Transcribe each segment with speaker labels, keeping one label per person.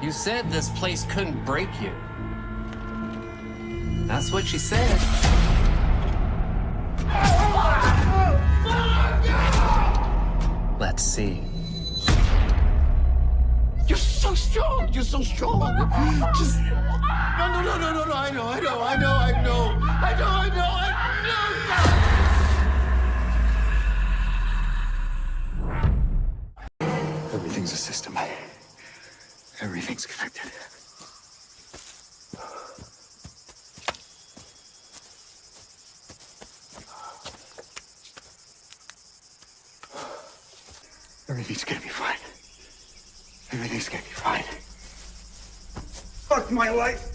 Speaker 1: You said this place couldn't break you. That's what she said. Let's see.
Speaker 2: You're so strong. You're so strong. Just no. I know. Everything's a system. Everything's connected. Everything's gonna be fine. Everything's gonna be fine. Fuck my life.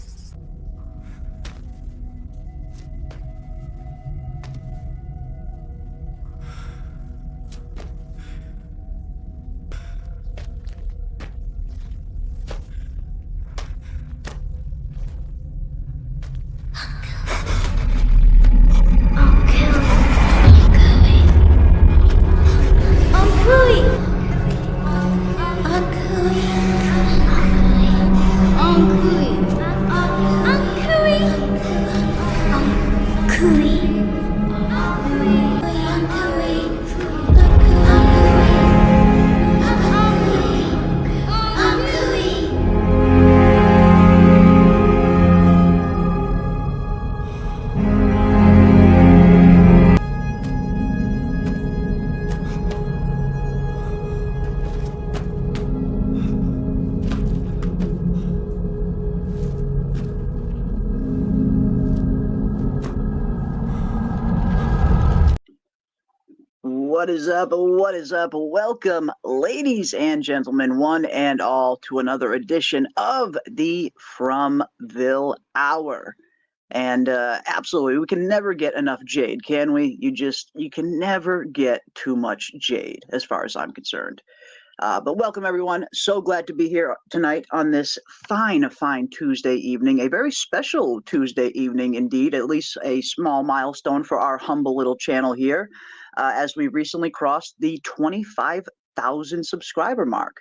Speaker 3: What is up? What is up? Welcome, ladies and gentlemen, one and all, to another edition of the Fromville Hour. And absolutely, we can never get enough Jade, can we? You can never get too much Jade, as far as I'm concerned. But welcome, everyone. So glad to be here tonight on this fine Tuesday evening, a very special Tuesday evening indeed, at least a small milestone for our humble little channel here, as we recently crossed the 25,000 subscriber mark,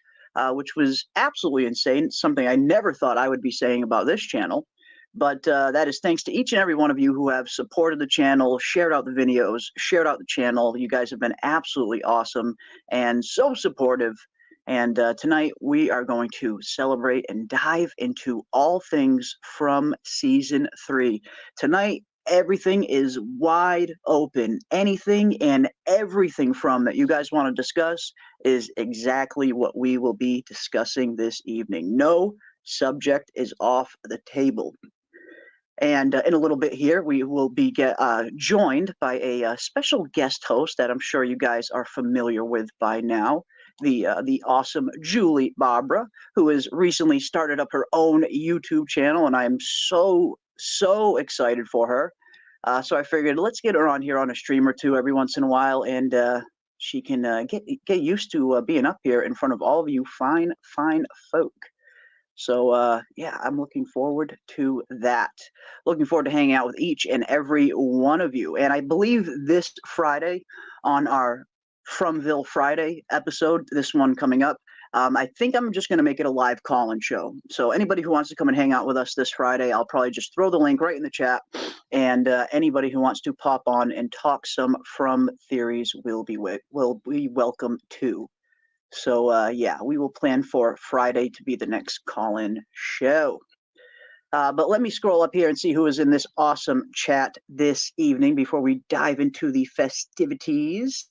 Speaker 3: which was absolutely insane, something I never thought I would be saying about this channel. But that is thanks to each and every one of you who have supported the channel, shared out the videos, shared out the channel. You guys have been absolutely awesome and so supportive. And tonight we are going to celebrate and dive into all things from Season 3. Tonight, everything is wide open. Anything and everything from that you guys want to discuss is exactly what we will be discussing this evening. No subject is off the table. And in a little bit here, we will be joined by a special guest host that I'm sure you guys are familiar with by now, the awesome Julie Barbara, who has recently started up her own YouTube channel, and I am so excited for her. So I figured let's get her on here on a stream or two every once in a while, and she can get used to being up here in front of all of you fine folk. So, yeah, I'm looking forward to that. Looking forward to hanging out with each and every one of you. And I believe this Friday, on our Fromville Friday episode, this one coming up, I think I'm just going to make it a live call-in show. So anybody who wants to come and hang out with us this Friday, I'll probably just throw the link right in the chat. And anybody who wants to pop on and talk some From theories will be welcome too. So, yeah, we will plan for Friday to be the next call-in show. But let me scroll up here and see who is in this awesome chat this evening before we dive into the festivities.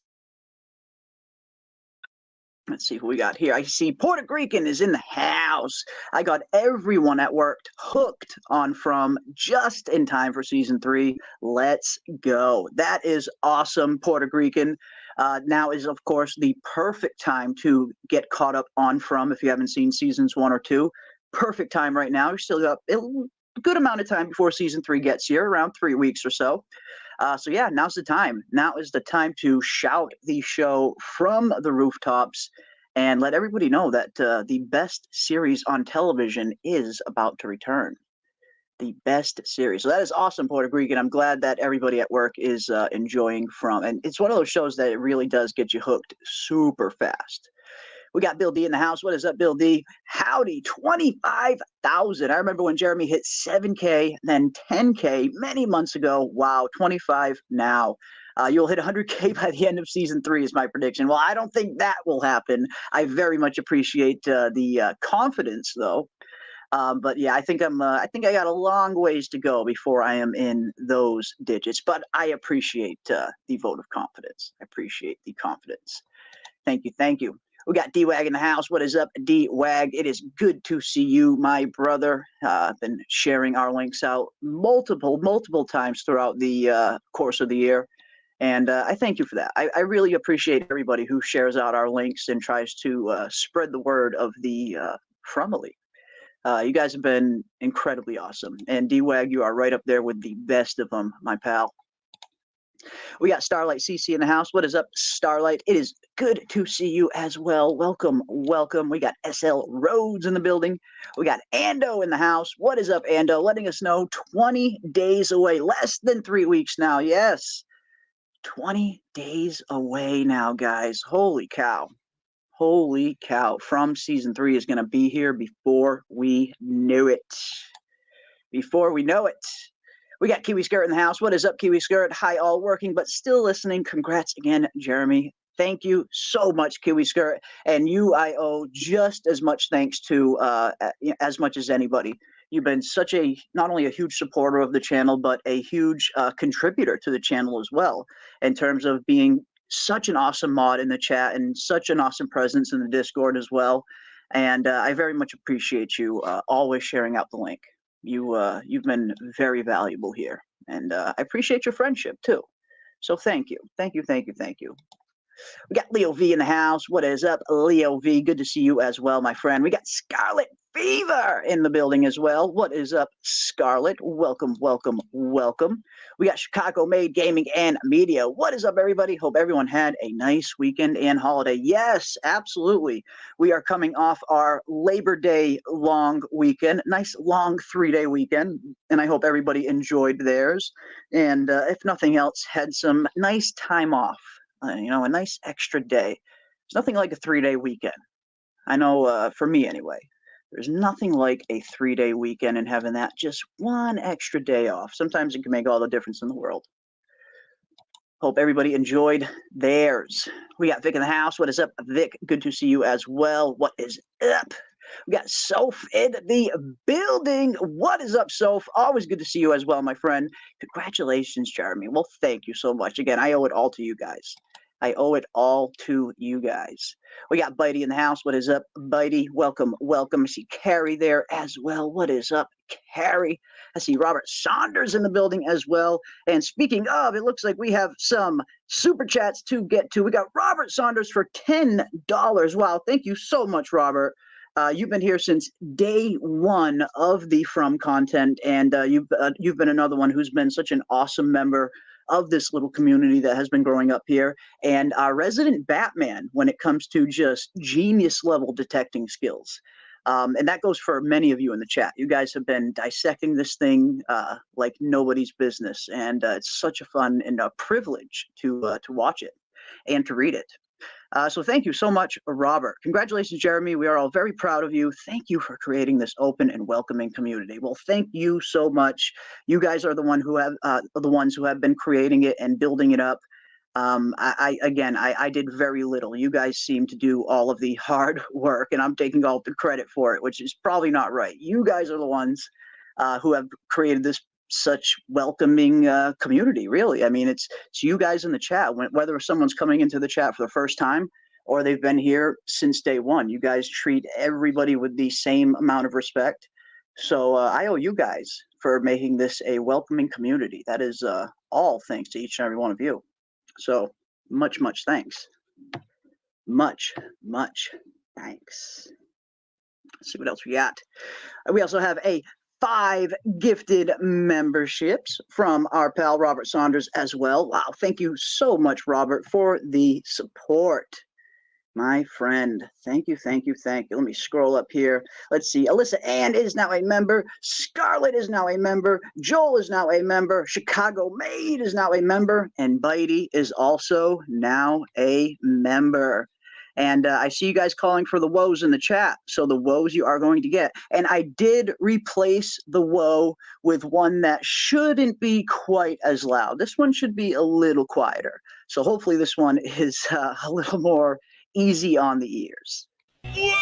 Speaker 3: Let's see who we got here. I see Puerto Rican is in the house. I got everyone at work hooked on From just in time for Season 3. Let's go. That is awesome, Puerto Rican. Now is, of course, the perfect time to get caught up on From if you haven't seen Seasons 1 or 2. Perfect time right now. You're still got a good amount of time before Season 3 gets here, around 3 weeks or so. So yeah, now's the time. Now is the time to shout the show from the rooftops and let everybody know that the best series on television is about to return. The best series. So that is awesome, Puerto Rican. I'm glad that everybody at work is enjoying From. And it's one of those shows that it really does get you hooked super fast. We got Bill D in the house. What is up, Bill D? Howdy, 25,000. I remember when Jeremy hit 7K, then 10K many months ago. Wow, 25 now. You'll hit 100K by the end of season 3 is my prediction. Well, I don't think that will happen. I very much appreciate the confidence, though. But yeah, I think I think I got a long ways to go before I am in those digits. But I appreciate the vote of confidence. I appreciate the confidence. Thank you, thank you. We got D-Wag in the house. What is up, D-Wag? It is good to see you, my brother. I've been sharing our links out multiple times throughout the course of the year. And I thank you for that. I really appreciate everybody who shares out our links and tries to spread the word of the Fromily. You guys have been incredibly awesome. And D-Wag, you are right up there with the best of them, my pal. We got Starlight CC in the house. What is up, Starlight? It is good to see you as well. Welcome, welcome. We got SL Rhodes in the building. We got Ando in the house. What is up, Ando? Letting us know 20 days away. Less than 3 weeks now. Yes. 20 days away now, guys. Holy cow. Holy cow. From season 3 is going to be here before we know it. Before we know it. We got Kiwi Skirt in the house. What is up, Kiwi Skirt? Hi, all working, but still listening. Congrats again, Jeremy. Thank you so much, Kiwi Skirt. And you, I owe just as much thanks to as much as anybody. You've been such a, not only a huge supporter of the channel, but a huge contributor to the channel as well, in terms of being such an awesome mod in the chat and such an awesome presence in the Discord as well. And I very much appreciate you always sharing out the link. You've been very valuable here, and I appreciate your friendship too. So thank you, thank you, thank you, thank you. We got Leo V in the house. What is up, Leo V? Good to see you as well, my friend. We got Scarlet Fever in the building as well. What is up, Scarlet? Welcome, welcome, welcome. We got Chicago Made Gaming and Media. What is up, everybody? Hope everyone had a nice weekend and holiday. Yes, absolutely. We are coming off our Labor Day long weekend, nice long 3-day weekend, and I hope everybody enjoyed theirs. And if nothing else, had some nice time off. You know, a nice extra day. There's nothing like a 3-day weekend. I know for me anyway. There's nothing like a 3-day weekend and having that just one extra day off. Sometimes it can make all the difference in the world. Hope everybody enjoyed theirs. We got Vic in the house. What is up, Vic? Good to see you as well. What is up? We got Soph in the building. What is up, Soph? Always good to see you as well, my friend. Congratulations, Jeremy. Well, thank you so much. Again, I owe it all to you guys. I owe it all to you guys. We got Bitey in the house. What is up, Bitey? Welcome, welcome. I see Carrie there as well. What is up, Carrie? I see Robert Saunders in the building as well. And speaking of, it looks like we have some super chats to get to. We got Robert Saunders for $10. Wow, thank you so much, Robert. You've been here since day one of the From content, and you've been another one who's been such an awesome member of this little community that has been growing up here, and our resident Batman when it comes to just genius level detecting skills. And that goes for many of you in the chat. You guys have been dissecting this thing like nobody's business, and it's such a fun and a privilege to watch it and to read it. So thank you so much, Robert. Congratulations, Jeremy. We are all very proud of you. Thank you for creating this open and welcoming community. Well, thank you so much. You guys are the ones who have been creating it and building it up. I did very little. You guys seem to do all of the hard work, and I'm taking all the credit for it, which is probably not right. You guys are the ones who have created this such welcoming community, really. I mean, it's you guys in the chat, whether someone's coming into the chat for the first time or they've been here since day one. You guys treat everybody with the same amount of respect. So I owe you guys for making this a welcoming community. That is all thanks to each and every one of you. So much thanks. Much thanks. Let's see what else we got. We also have 5 gifted memberships from our pal Robert Saunders as well. Wow, thank you so much, Robert, for the support, my friend. Thank you. Let me scroll up here. Let's see. Alyssa Ann is now a member. Scarlett is now a member. Joel is now a member. Chicago Made is now a member. And Bitey is also now a member. And I see you guys calling for the woes in the chat. So the woes you are going to get. And I did replace the woe with one that shouldn't be quite as loud. This one should be a little quieter. So hopefully this one is a little more easy on the ears.
Speaker 2: Whoa!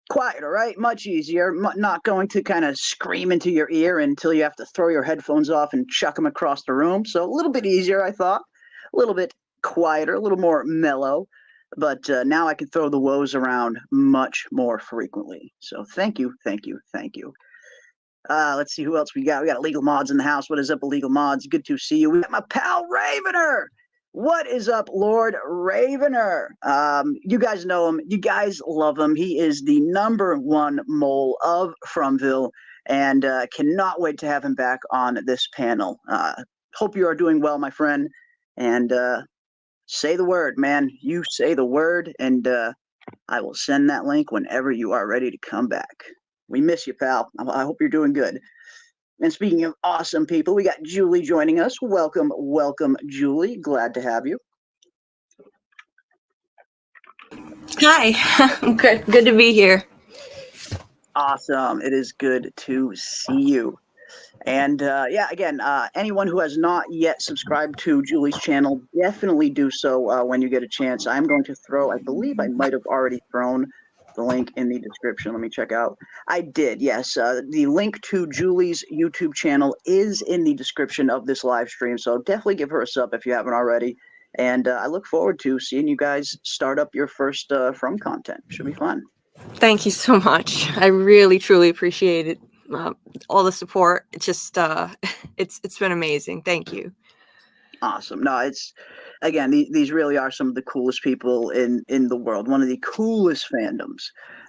Speaker 3: Quieter, right? Much easier. Not going to kind of scream into your ear until you have to throw your headphones off and chuck them across the room. So a little bit easier, I thought. A little bit quieter, a little more mellow. But now I can throw the woes around much more frequently. So thank you, thank you, thank you. Let's see who else we got. We got Illegal Mods in the house. What is up, Illegal Mods? Good to see you. We got my pal Ravener. What is up, Lord Ravener? You guys know him. You guys love him. He is the #1 mole of Fromville, and cannot wait to have him back on this panel. Hope you are doing well, my friend. And say the word, man. You say the word, and I will send that link whenever you are ready to come back. We miss you, pal. I hope you're doing good. And speaking of awesome people, we got Julie joining us. Welcome, welcome, Julie. Glad to have you.
Speaker 4: Hi, good to be here.
Speaker 3: Awesome. It is good to see you. And yeah, again, anyone who has not yet subscribed to Julie's channel, definitely do so when you get a chance. I'm going to throw, I believe I might have already thrown the link in the description. Let me check out. I did, yes. The link to Julie's YouTube channel is in the description of this live stream, so definitely give her a sub if you haven't already. And I look forward to seeing you guys start up your first From content. Should be fun.
Speaker 4: Thank you so much. I really, truly appreciate it. All the support. It's just, it's been amazing. Thank you.
Speaker 3: Awesome. No, it's, again, these really are some of the coolest people in the world. One of the coolest fandoms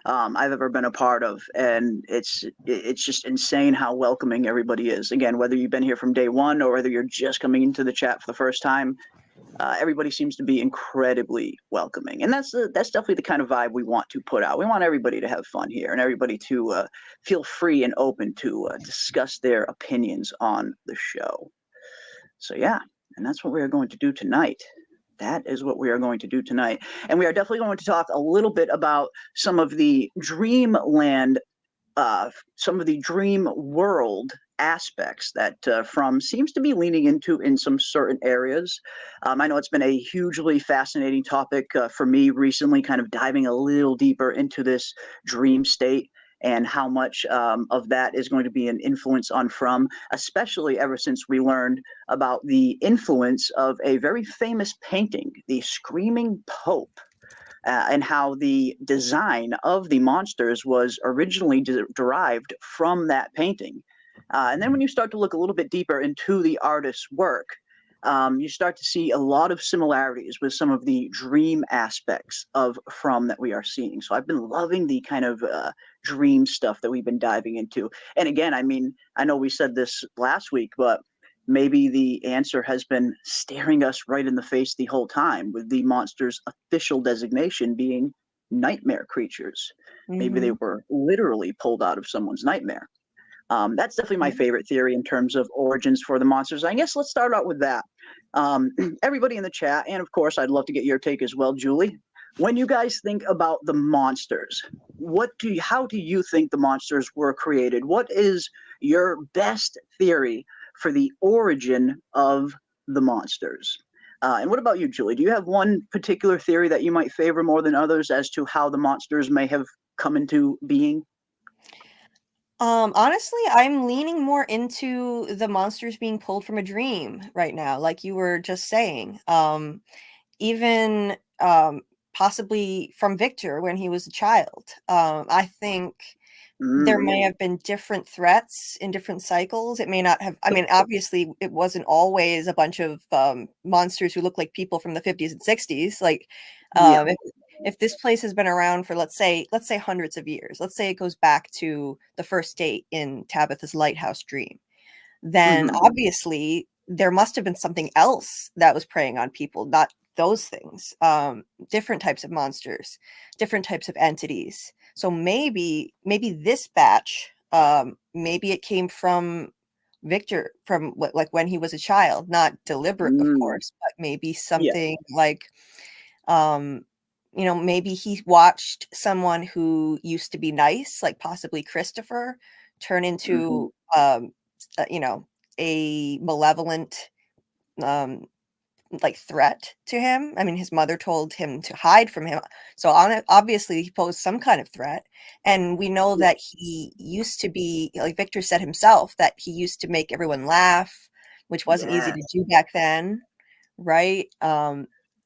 Speaker 3: I've ever been a part of, and it's just insane how welcoming everybody is. Again, whether you've been here from day one or whether you're just coming into the chat for the first time, everybody seems to be incredibly welcoming, and that's definitely the kind of vibe we want to put out. We want everybody to have fun here, and everybody to feel free and open to discuss their opinions on the show. So yeah. And that's what we are going to do tonight. That is what we are going to do tonight. And we are definitely going to talk a little bit about some of the dreamland, some of the dream world aspects that From seems to be leaning into in some certain areas. I know it's been a hugely fascinating topic for me recently, kind of diving a little deeper into this dream state and how much of that is going to be an influence on From, especially ever since we learned about the influence of a very famous painting, the Screaming Pope, and how the design of the monsters was originally derived from that painting. And then when you start to look a little bit deeper into the artist's work, you start to see a lot of similarities with some of the dream aspects of From that we are seeing. So I've been loving the kind of dream stuff that we've been diving into. And again, I mean, I know we said this last week, but maybe the answer has been staring us right in the face the whole time, with the monster's official designation being nightmare creatures. Mm-hmm. Maybe they were literally pulled out of someone's nightmare. That's definitely my favorite theory in terms of origins for the monsters. I guess let's start out with that. Everybody in the chat, and of course, I'd love to get your take as well, Julie. When you guys think about the monsters, how do you think the monsters were created? What is your best theory for the origin of the monsters? And what about you, Julie? Do you have one particular theory that you might favor more than others as to how the monsters may have come into being?
Speaker 4: Honestly, I'm leaning more into the monsters being pulled from a dream right now, like you were just saying. Even possibly from Victor when he was a child. I think there may have been different threats in different cycles. It may not have, I mean, obviously it wasn't always a bunch of monsters who look like people from the 50s and 60s. Like, if this place has been around for, let's say hundreds of years, let's say it goes back to the first date in Tabitha's lighthouse dream, then obviously there must have been something else that was preying on people, not those things. Different types of monsters, different types of entities. So maybe this batch, maybe it came from Victor from like when he was a child, not deliberate, of course, but maybe something like, maybe he watched someone who used to be nice, like possibly Christopher, turn into, a malevolent, like threat to him. I mean, his mother told him to hide from him. So obviously he posed some kind of threat. And we know that he used to be, like Victor said himself, that he used to make everyone laugh, which wasn't easy to do back then. Right.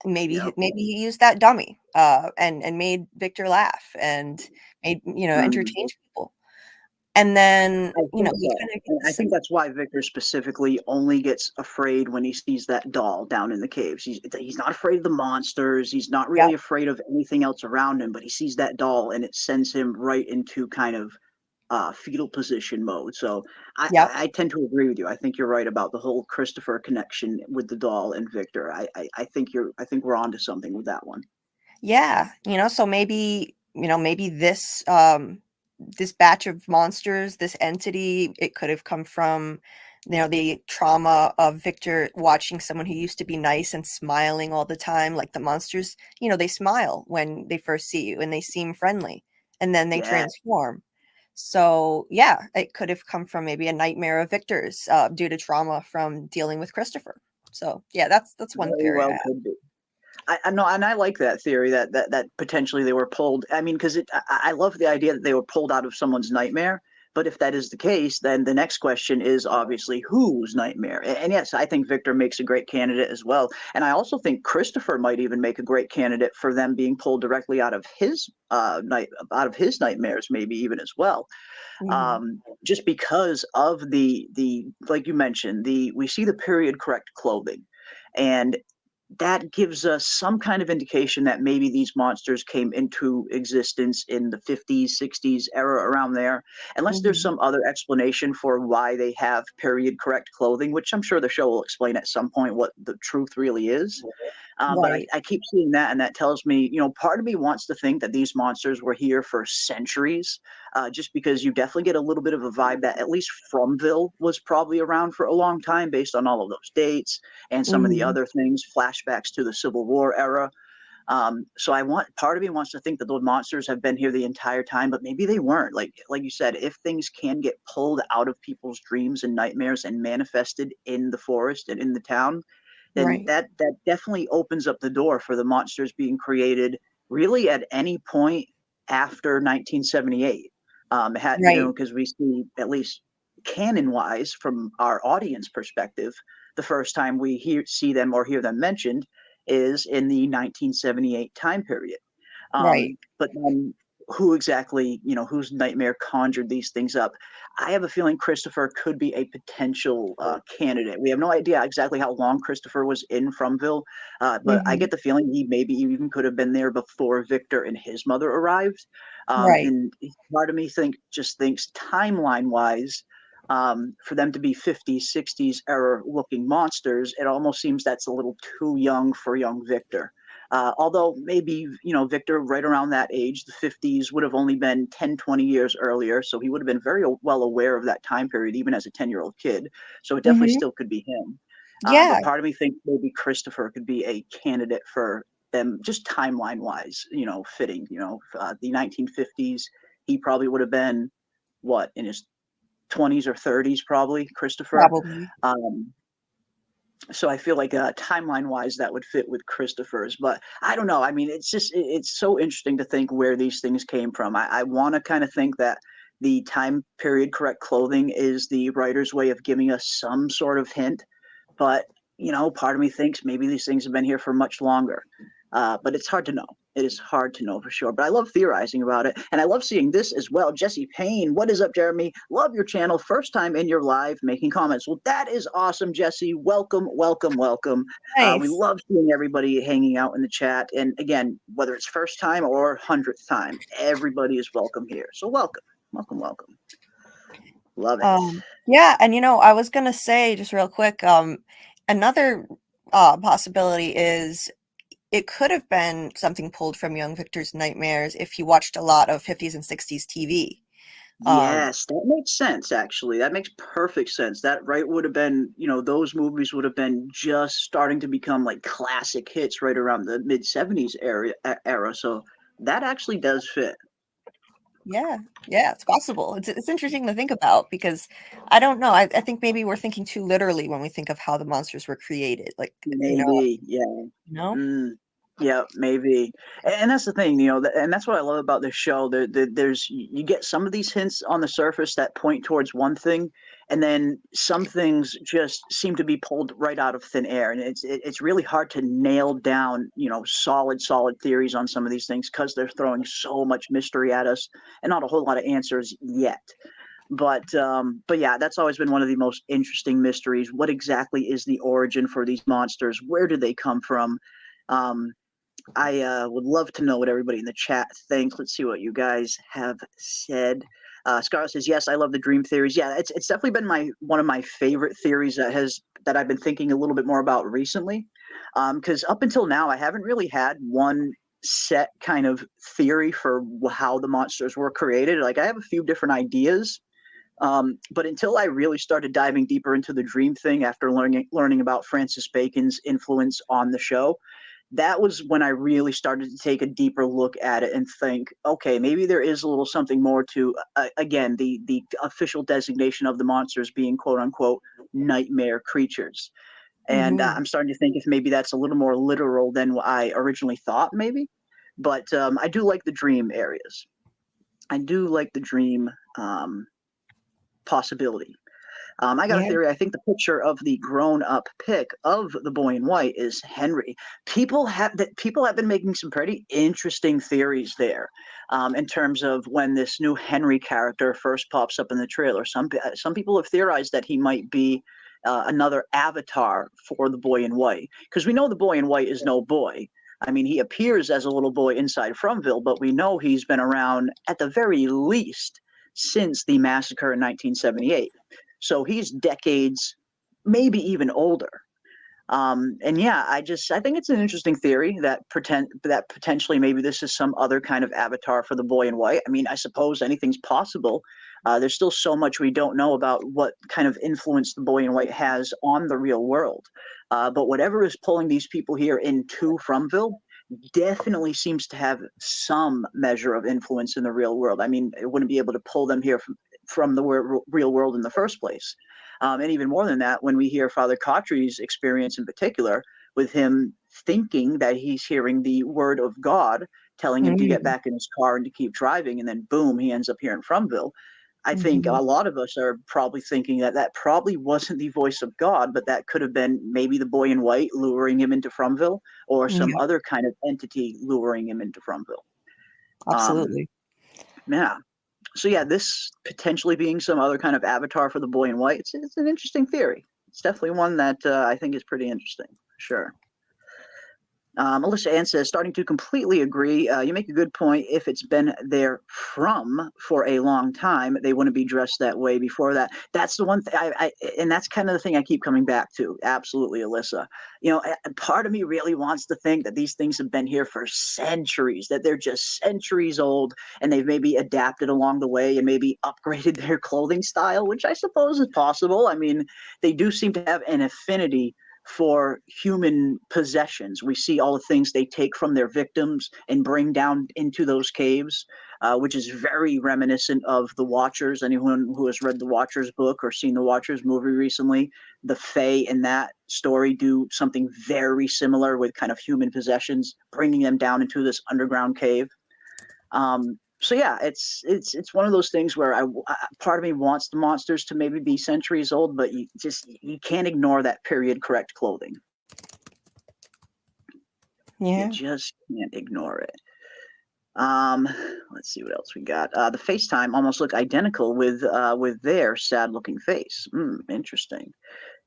Speaker 4: Maybe he used that dummy and made Victor laugh and made, entertained people. And then,
Speaker 3: I think that's why Victor specifically only gets afraid when he sees that doll down in the caves. He's not afraid of the monsters. He's not really afraid of anything else around him, but he sees that doll and it sends him right into kind of fetal position mode. So I tend to agree with you. I think you're right about the whole Christopher connection with the doll and Victor. I think we're onto something with that one.
Speaker 4: Yeah. So maybe this, this batch of monsters, this entity, it could have come from, the trauma of Victor watching someone who used to be nice and smiling all the time. Like the monsters, they smile when they first see you and they seem friendly, and then they transform. So yeah, it could have come from maybe a nightmare of Victor's due to trauma from dealing with Christopher. So yeah, that's one theory.
Speaker 3: Well, could be. I know, and I like that theory that potentially they were pulled. I mean, because I love the idea that they were pulled out of someone's nightmare. But if that is the case, then the next question is obviously whose nightmare? And yes, I think Victor makes a great candidate as well. And I also think Christopher might even make a great candidate for them being pulled directly out of his nightmares, maybe even as well. Just because of the like you mentioned, we see the period correct clothing, and that gives us some kind of indication that maybe these monsters came into existence in the 50s, 60s era, around there, unless there's some other explanation for why they have period correct clothing, which I'm sure the show will explain at some point what the truth really is. But I keep seeing that, and that tells me, part of me wants to think that these monsters were here for centuries, just because you definitely get a little bit of a vibe that at least Fromville was probably around for a long time based on all of those dates and some of the other things, flashbacks to the Civil War era. So part of me wants to think that those monsters have been here the entire time, but maybe they weren't. Like you said, if things can get pulled out of people's dreams and nightmares and manifested in the forest and in the town, then that definitely opens up the door for the monsters being created really at any point after 1978. Because we see, at least canon wise, from our audience perspective, the first time we see them or hear them mentioned is in the 1978 time period. But then who exactly, whose nightmare conjured these things up? I have a feeling Christopher could be a potential candidate. We have no idea exactly how long Christopher was in Fromville, but I get the feeling he maybe even could have been there before Victor and his mother arrived. And part of me thinks timeline-wise, for them to be 50s, 60s era looking monsters, it almost seems that's a little too young for young Victor. Although maybe, Victor, right around that age, the 50s, would have only been 10, 20 years earlier. So he would have been very well aware of that time period, even as a 10-year-old kid. So it definitely still could be him. But part of me thinks maybe Christopher could be a candidate for them, just timeline wise, fitting. The 1950s, he probably would have been, in his 20s or 30s, probably, Christopher. So I feel like timeline-wise, that would fit with Christopher's. But I don't know. I mean, it's so interesting to think where these things came from. I want to kind of think that the time period correct clothing is the writer's way of giving us some sort of hint. But, part of me thinks maybe these things have been here for much longer. But it's hard to know. It is hard to know for sure. But I love theorizing about it. And I love seeing this as well. Jesse Payne, what is up, Jeremy? Love your channel. First time in your live making comments. Well, that is awesome, Jesse. Welcome, welcome, welcome.
Speaker 4: Nice.
Speaker 3: We love seeing everybody hanging out in the chat. And again, whether it's first time or 100th time, everybody is welcome here. So welcome, welcome, welcome. Love it.
Speaker 4: Yeah. And, I was going to say just real quick, another possibility is it could have been something pulled from young Victor's nightmares if he watched a lot of 50s and 60s TV.
Speaker 3: Yes, that makes sense, actually. That makes perfect sense. That right would have been, those movies would have been just starting to become like classic hits right around the mid 70s era. So that actually does fit.
Speaker 4: Yeah, yeah, it's possible. It's interesting to think about because I don't know. I think maybe we're thinking too literally when we think of how the monsters were created. Like,
Speaker 3: Maybe, yeah.
Speaker 4: you know?
Speaker 3: Mm, yeah, maybe. And that's the thing, and that's what I love about this show. There's you get some of these hints on the surface that point towards one thing, and then some things just seem to be pulled right out of thin air. And it's really hard to nail down, solid theories on some of these things because they're throwing so much mystery at us and not a whole lot of answers yet. But yeah, that's always been one of the most interesting mysteries. What exactly is the origin for these monsters? Where do they come from? Um, I would love to know what everybody in the chat thinks. Let's see what you guys have said. Scarlett says, "Yes, I love the dream theories." Yeah, it's definitely been one of my favorite theories that I've been thinking a little bit more about recently. Because up until now, I haven't really had one set kind of theory for how the monsters were created. Like I have a few different ideas, but until I really started diving deeper into the dream thing after learning about Francis Bacon's influence on the show, that was when I really started to take a deeper look at it and think, okay, maybe there is a little something more to, again, the official designation of the monsters being quote unquote nightmare creatures. And
Speaker 4: Mhm.
Speaker 3: I'm starting to think if maybe that's a little more literal than what I originally thought, maybe. But I do like the dream areas. I do like the dream possibility. I got a
Speaker 4: Yeah.
Speaker 3: theory. I think the picture of the grown-up pic of the boy in white is Henry. People have been making some pretty interesting theories there, in terms of when this new Henry character first pops up in the trailer. Some people have theorized that he might be another avatar for the boy in white, because we know the boy in white is no boy. I mean, he appears as a little boy inside Fromville, but we know he's been around at the very least since the massacre in 1978. So he's decades, maybe even older. And yeah, I think it's an interesting theory that potentially maybe this is some other kind of avatar for the boy in white. I mean, I suppose anything's possible. There's still so much we don't know about what kind of influence the boy in white has on the real world. But whatever is pulling these people here into Fromville definitely seems to have some measure of influence in the real world. I mean, it wouldn't be able to pull them here from the real world in the first place. And even more than that, when we hear Father Cautry's experience in particular, with him thinking that he's hearing the word of God telling him to get
Speaker 4: Mm.
Speaker 3: back in his car and to keep driving, and then boom, he ends up here in Fromville. I think a
Speaker 4: Mhm.
Speaker 3: lot of us are probably thinking that that probably wasn't the voice of God, but that could have been maybe the boy in white luring him into Fromville, or some
Speaker 4: Yeah,
Speaker 3: other kind of entity luring him into Fromville. Um,
Speaker 4: absolutely.
Speaker 3: yeah. So yeah, this potentially being some other kind of avatar for the boy in white, it's an interesting theory. It's definitely one that I think is pretty interesting. Sure. Alyssa Ann says, starting to completely agree. You make a good point. If it's been there from for a long time, they wouldn't be dressed that way before that. That's the one thing and that's kind of the thing I keep coming back to. Absolutely, Alyssa. Part of me really wants to think that these things have been here for centuries, that they're just centuries old, and they've maybe adapted along the way and maybe upgraded their clothing style, which I suppose is possible. I mean, they do seem to have an affinity for human possessions. We see all the things they take from their victims and bring down into those caves, which is very reminiscent of The Watchers. Anyone who has read the Watchers book or seen the Watchers movie recently, the Fae in that story do something very similar with kind of human possessions, bringing them down into this underground cave. So yeah, it's one of those things where part of me wants the monsters to maybe be centuries old, but you can't ignore that period correct clothing. You
Speaker 4: Yeah.
Speaker 3: just can't ignore it. Um, let's see what else we got. The FaceTime almost look identical with their sad looking face. Interesting.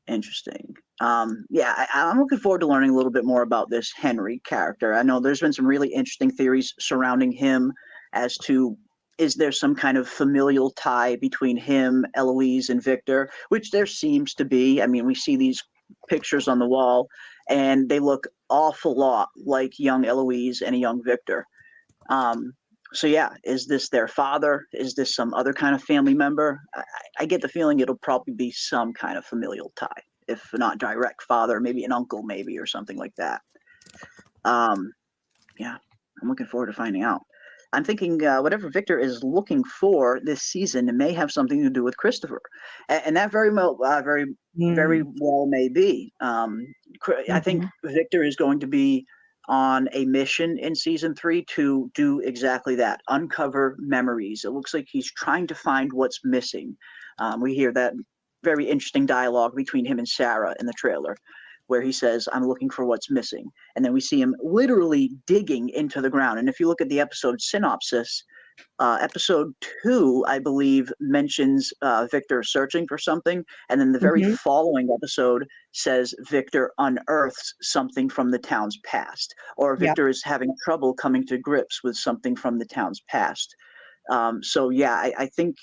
Speaker 3: Interesting. Yeah, I'm looking forward to learning a little bit more about this Henry character. I know there's been some really interesting theories surrounding him as to is there some kind of familial tie between him, Eloise, and Victor, which there seems to be. I mean, we see these pictures on the wall, and they look awful lot like young Eloise and a young Victor. Um, So yeah, is this their father? Is this some other kind of family member? I get the feeling it'll probably be some kind of familial tie, if not direct father, maybe an uncle, maybe, or something like that. Um, yeah, I'm looking forward to finding out. I'm thinking whatever Victor is looking for this season may have something to do with Christopher, and that very
Speaker 4: Mm,
Speaker 3: well may be. I think
Speaker 4: mhm.
Speaker 3: Victor is going to be on a mission in season 3 to do exactly that, uncover memories. It looks like he's trying to find what's missing. We hear that very interesting dialogue between him and Sarah in the trailer, where he says, "I'm looking for what's missing." And then we see him literally digging into the ground. And if you look at the episode synopsis, episode 2, I believe, mentions Victor searching for something, and then the very
Speaker 4: Mhm.
Speaker 3: following episode says Victor unearths something from the town's past, or
Speaker 4: Yep.
Speaker 3: Victor is having trouble coming to grips with something from the town's past. So yeah, I think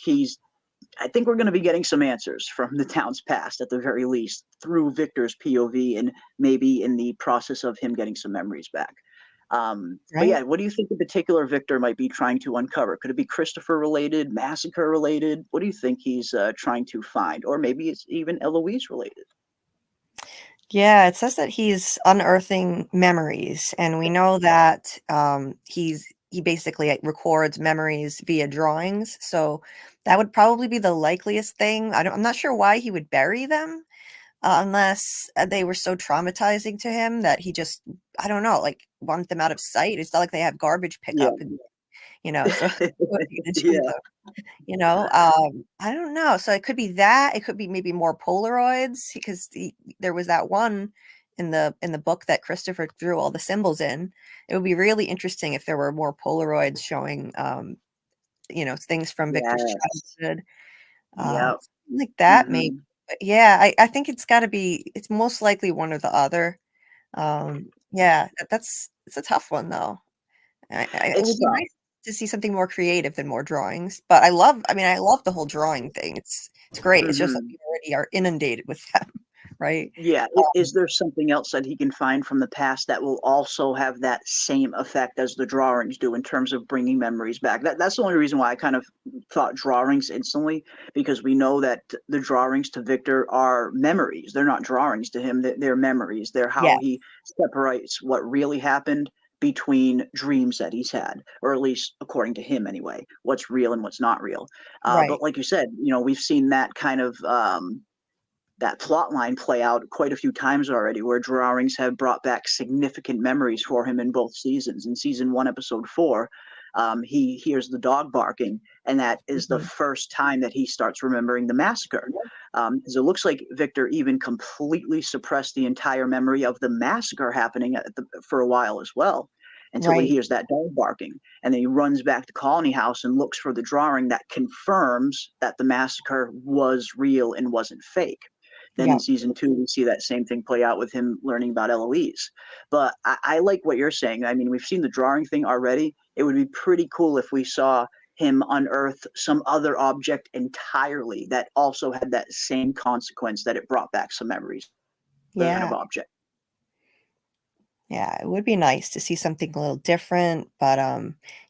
Speaker 3: we're going to be getting some answers from the town's past, at the very least, through Victor's POV, and maybe in the process of him getting some memories back. But
Speaker 4: Right.
Speaker 3: yeah, what do you think in particular Victor might be trying to uncover? Could it be Christopher related, massacre related? What do you think he's trying to find? Or maybe it's even Eloise related.
Speaker 4: Yeah, it says that he's unearthing memories, and we know that he basically records memories via drawings. So that would probably be the likeliest thing. I'm not sure why he would bury them, unless they were so traumatizing to him that he just, I don't know, like wanted them out of sight. It's not like they have garbage
Speaker 3: Yeah.
Speaker 4: pickup, and so what are you gonna do with
Speaker 3: Yeah.
Speaker 4: them? I don't know. So it could be that. It could be maybe more Polaroids, because there was that one in the book that Christopher threw all the symbols in. It would be really interesting if there were more Polaroids showing, things from Victor's
Speaker 3: Yes.
Speaker 4: childhood,
Speaker 3: Yep.
Speaker 4: something like that, maybe.
Speaker 3: Hmm.
Speaker 4: But yeah, I think it's got to be. It's most likely one or the other. Yeah, it's a tough one though. It
Speaker 3: It's
Speaker 4: would be
Speaker 3: tough.
Speaker 4: nice to see something more creative than more drawings, but I love the whole drawing thing. It's great. It's just that
Speaker 3: Hmm.
Speaker 4: we already are inundated with them, right?
Speaker 3: Yeah. Is
Speaker 4: Um,
Speaker 3: there something else that he can find from the past that will also have that same effect as the drawings do in terms of bringing memories back? That's the only reason why I kind of thought drawings instantly, because we know that the drawings to Victor are memories. They're not drawings to him, they're memories. They're
Speaker 4: yeah,
Speaker 3: how he separates what really happened between dreams that he's had, or at least according to him anyway, what's real and what's not real. But
Speaker 4: right.
Speaker 3: like you said, we've seen that kind of that plot line play out quite a few times already, where drawings have brought back significant memories for him in both seasons. In season 1, episode 4, he hears the dog barking, and that is the
Speaker 4: Mhm.
Speaker 3: first time that he starts remembering the massacre. Because it looks like Victor even completely suppressed the entire memory of the massacre happening for a while as well, until he
Speaker 4: Right.
Speaker 3: hears that dog barking. And then he runs back to Colony House and looks for the drawing that confirms that the massacre was real and wasn't fake. Then in
Speaker 4: Yep.
Speaker 3: season 2, we see that same thing play out with him learning about Eloise. But I like what you're saying. I mean, we've seen the drawing thing already. It would be pretty cool if we saw him unearth some other object entirely that also had that same consequence, that it brought back some memories, other kind of
Speaker 4: Yeah.
Speaker 3: object.
Speaker 4: Yeah, it would be nice to see something a little different, but,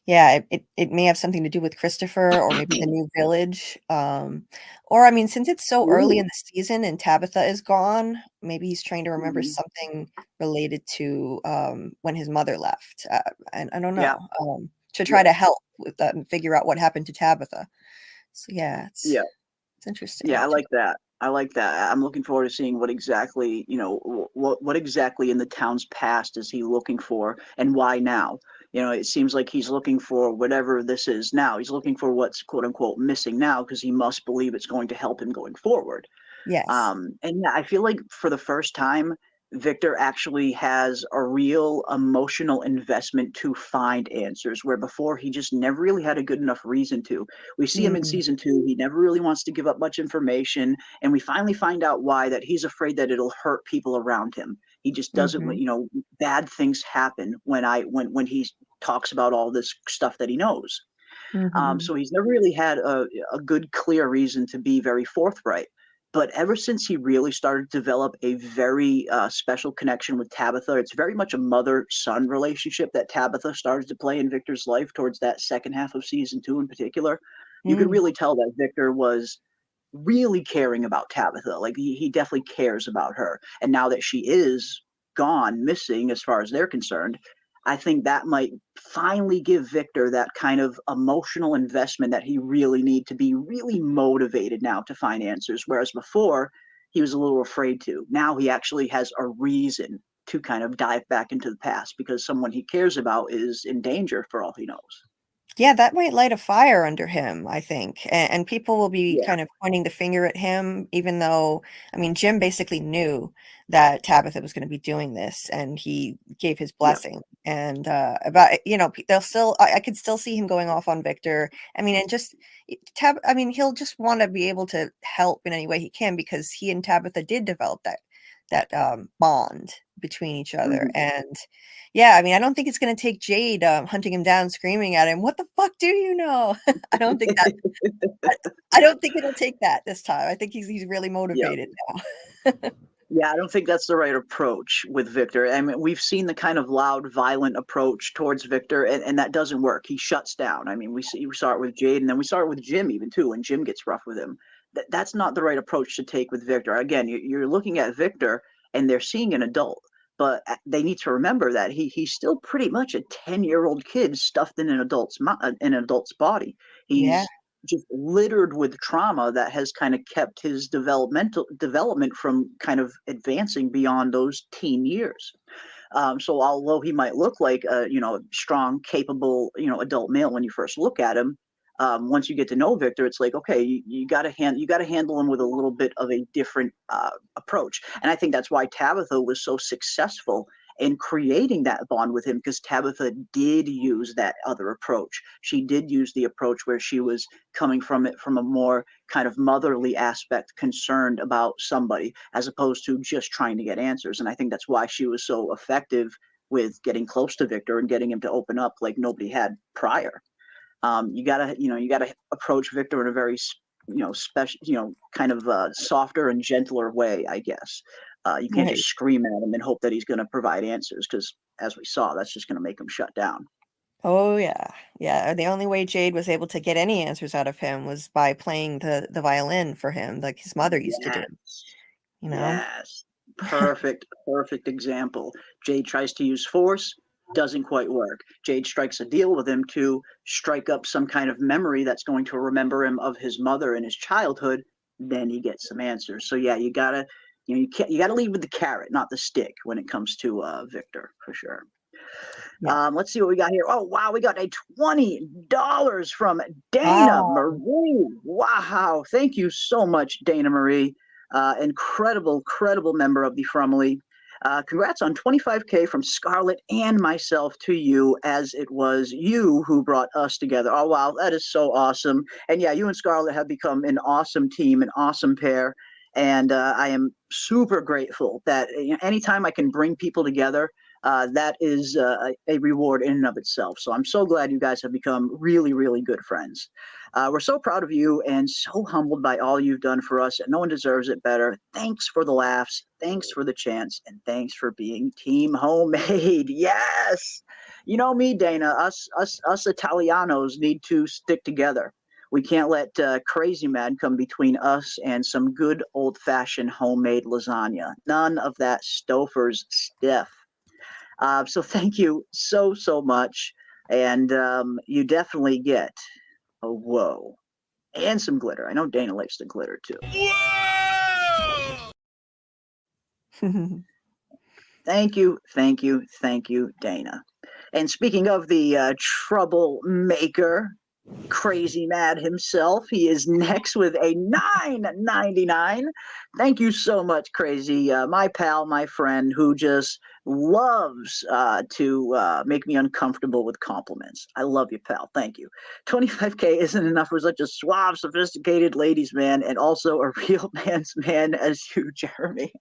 Speaker 4: yeah, it may have something to do with Christopher or maybe the new village, or, I mean, since it's so early in
Speaker 3: Ooh,
Speaker 4: the season and Tabitha is gone, maybe he's trying to remember
Speaker 3: mhm.
Speaker 4: something related to, when his mother left, and I don't
Speaker 3: Yeah,
Speaker 4: know, to try
Speaker 3: yeah,
Speaker 4: to help with that and figure out what happened to Tabitha. So, yeah,
Speaker 3: yeah.
Speaker 4: it's interesting
Speaker 3: Yeah, I
Speaker 4: to
Speaker 3: like that. I like that. I'm looking forward to seeing what exactly, what exactly in the town's past is he looking for, and why now? It seems like he's looking for whatever this is now. He's looking for what's quote unquote missing now, because he must believe it's going to help him going forward.
Speaker 4: Yes.
Speaker 3: And yeah, I feel like for the first time, Victor actually has a real emotional investment to find answers, where before he just never really had a good enough reason to. We see him in
Speaker 4: Mm,
Speaker 3: season 2, he never really wants to give up much information, and we finally find out why, that he's afraid that it'll hurt people around him. He just doesn't,
Speaker 4: mhm,
Speaker 3: bad things happen when he talks about all this stuff that he knows.
Speaker 4: mhm.
Speaker 3: So he's never really had a good, clear reason to be very forthright. But ever since he really started to develop a very special connection with Tabitha, it's very much a mother-son relationship that Tabitha started to play in Victor's life towards that second half of season 2 in particular. You could
Speaker 4: Mm.
Speaker 3: really tell that Victor was really caring about Tabitha. Like he definitely cares about her. And now that she is gone, missing as far as they're concerned, I think that might finally give Victor that kind of emotional investment that he really need to be really motivated now to find answers. Whereas before he was a little afraid to. Now he actually has a reason to kind of dive back into the past because someone he cares about is in danger for all he knows.
Speaker 4: Yeah, that might light a fire under him, I think, and people will be
Speaker 3: Yeah.
Speaker 4: kind of pointing the finger at him, even though, I mean, Jim basically knew that Tabitha was going to be doing this, and he gave his
Speaker 3: Yeah.
Speaker 4: blessing. And about they'll still, I could still see him going off on Victor. I mean, and just I mean, he'll just want to be able to help in any way he can because he and Tabitha did develop that bond between each other,
Speaker 3: Mhm.
Speaker 4: and yeah, I mean, I don't think it's gonna take Jade, hunting him down, screaming at him, "What the fuck do you know?" I don't think that I I don't think it'll take that this time. I think he's really
Speaker 3: Yeah.
Speaker 4: motivated now.
Speaker 3: Yeah, I don't think that's the right approach with Victor. I mean, we've seen the kind of loud, violent approach towards Victor, and that doesn't work. He shuts down. I mean, we saw it with Jade, and then we saw it with Jim even too, when Jim gets rough with him. That's not the right approach to take with Victor. Again, you're looking at Victor, and they're seeing an adult, but they need to remember that he's still pretty much a 10-year-old kid stuffed in an adult's body.
Speaker 4: Yeah,
Speaker 3: He's just littered with trauma that has kind of kept his development from kind of advancing beyond those teen years. So although he might look like a strong, capable adult male when you first look at him, once you get to know Victor, it's like okay, you got to handle him with a little bit of a different approach. And I think that's why Tabitha was so successful in creating that bond with him because Tabitha did use that other approach. She did use the approach where she was coming from it from a more kind of motherly aspect, concerned about somebody, as opposed to just trying to get answers. And I think that's why she was so effective with getting close to Victor and getting him to open up like nobody had prior. You gotta approach Victor in a very special, kind of softer and gentler way, I guess. You can't
Speaker 4: right.
Speaker 3: just scream at him and hope that he's going to provide answers because, as we saw, that's just going to make him shut down.
Speaker 4: Oh, yeah. Yeah, the only way Jade was able to get any answers out of him was by playing the violin for him, like his mother used to do,
Speaker 3: Yes,
Speaker 4: you know?
Speaker 3: yes, perfect example. Jade tries to use force, doesn't quite work. Jade strikes a deal with him to strike up some kind of memory that's going to remember him of his mother in his childhood. Then he gets some answers. So yeah, you gotta lead with the carrot, not the stick, when it comes to Victor for sure.
Speaker 4: Yeah.
Speaker 3: Let's see what we got here. Oh wow, we got a $20 from Dana
Speaker 4: Wow.
Speaker 3: Marie. Wow, thank you so much, Dana Marie. Incredible member of the Fromily. Congrats on 25K from Scarlett and myself to you, as it was you who brought us together. Oh, wow, that is so awesome. And yeah, you and Scarlett have become an awesome team, an awesome pair. And I am super grateful that anytime I can bring people together, that is a reward in and of itself. So I'm so glad you guys have become really good friends. We're so proud of you and so humbled by all you've done for us. No one deserves it better. Thanks for the laughs. Thanks for the chants. And thanks for being Team Homemade. Yes. You know me, Dana. Us Italianos need to stick together. We can't let Crazy Man come between us and some good old-fashioned homemade lasagna. None of that Stouffer's stuff. So thank you so much. And you definitely get a whoa and some glitter. I know Dana likes the glitter too. Thank you, Dana. And speaking of the troublemaker, Crazy Mad himself, he is next with a $9.99. Thank you so much, Crazy, my pal, my friend, who just loves to make me uncomfortable with compliments. I love you, pal. Thank you. 25K isn't enough for such a suave, sophisticated ladies' man, and also a real man's man as you, Jeremy.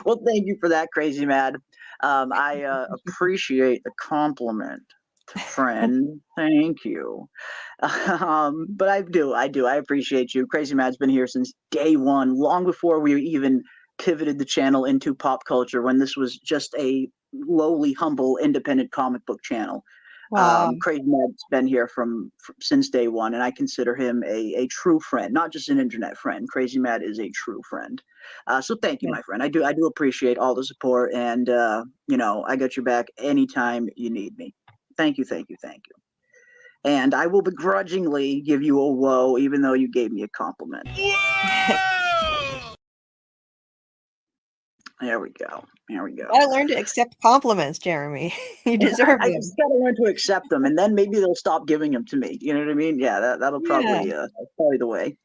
Speaker 3: Well, thank you for that, Crazy Mad. I appreciate the compliment. friend. Thank you. But I do. I appreciate you. Crazy Mad's been here since day one, long before we even pivoted the channel into pop culture, when this was just a lowly, humble, independent comic book channel.
Speaker 4: Wow.
Speaker 3: Crazy Mad's been here from since day one, and I consider him a true friend, not just an internet friend. Crazy Mad is a true friend. So thank you,
Speaker 4: Yeah.
Speaker 3: my friend. I do appreciate all the support, and I got your back anytime you need me. Thank you, thank you, thank you. And I will begrudgingly give you a whoa, even though you gave me a compliment. There we go. There we go.
Speaker 4: Gotta learn to accept compliments, Jeremy. You deserve
Speaker 3: I
Speaker 4: them.
Speaker 3: just gotta learn to accept them, and then maybe they'll stop giving them to me. You know what I mean? Yeah, that'll
Speaker 4: Yeah.
Speaker 3: probably the way.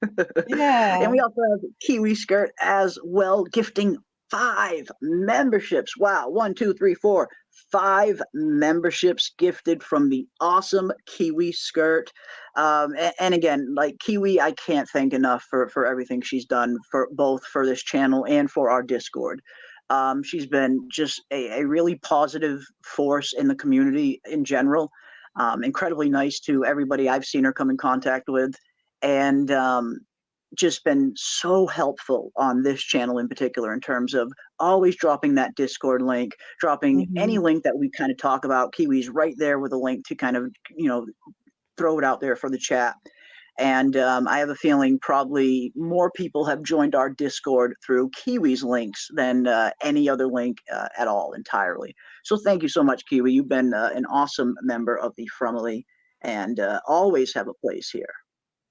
Speaker 4: Yeah.
Speaker 3: And we also have Kiwi Skirt as well, gifting 5 memberships. Wow, 1, 2, 3, 4, 5 memberships gifted from the awesome Kiwi Skirt. And again, like Kiwi, I can't thank enough for everything she's done for both for this channel and for our Discord. She's been just a really positive force in the community in general. Incredibly nice to everybody I've seen her come in contact with, and just been so helpful on this channel in particular, in terms of always dropping that Discord link, dropping any link that we kind of talk about. Kiwi's right there with a link to kind of, throw it out there for the chat. And I have a feeling probably more people have joined our Discord through Kiwi's links than any other link at all entirely. So thank you so much, Kiwi. You've been an awesome member of the Fromily, and always have a place here.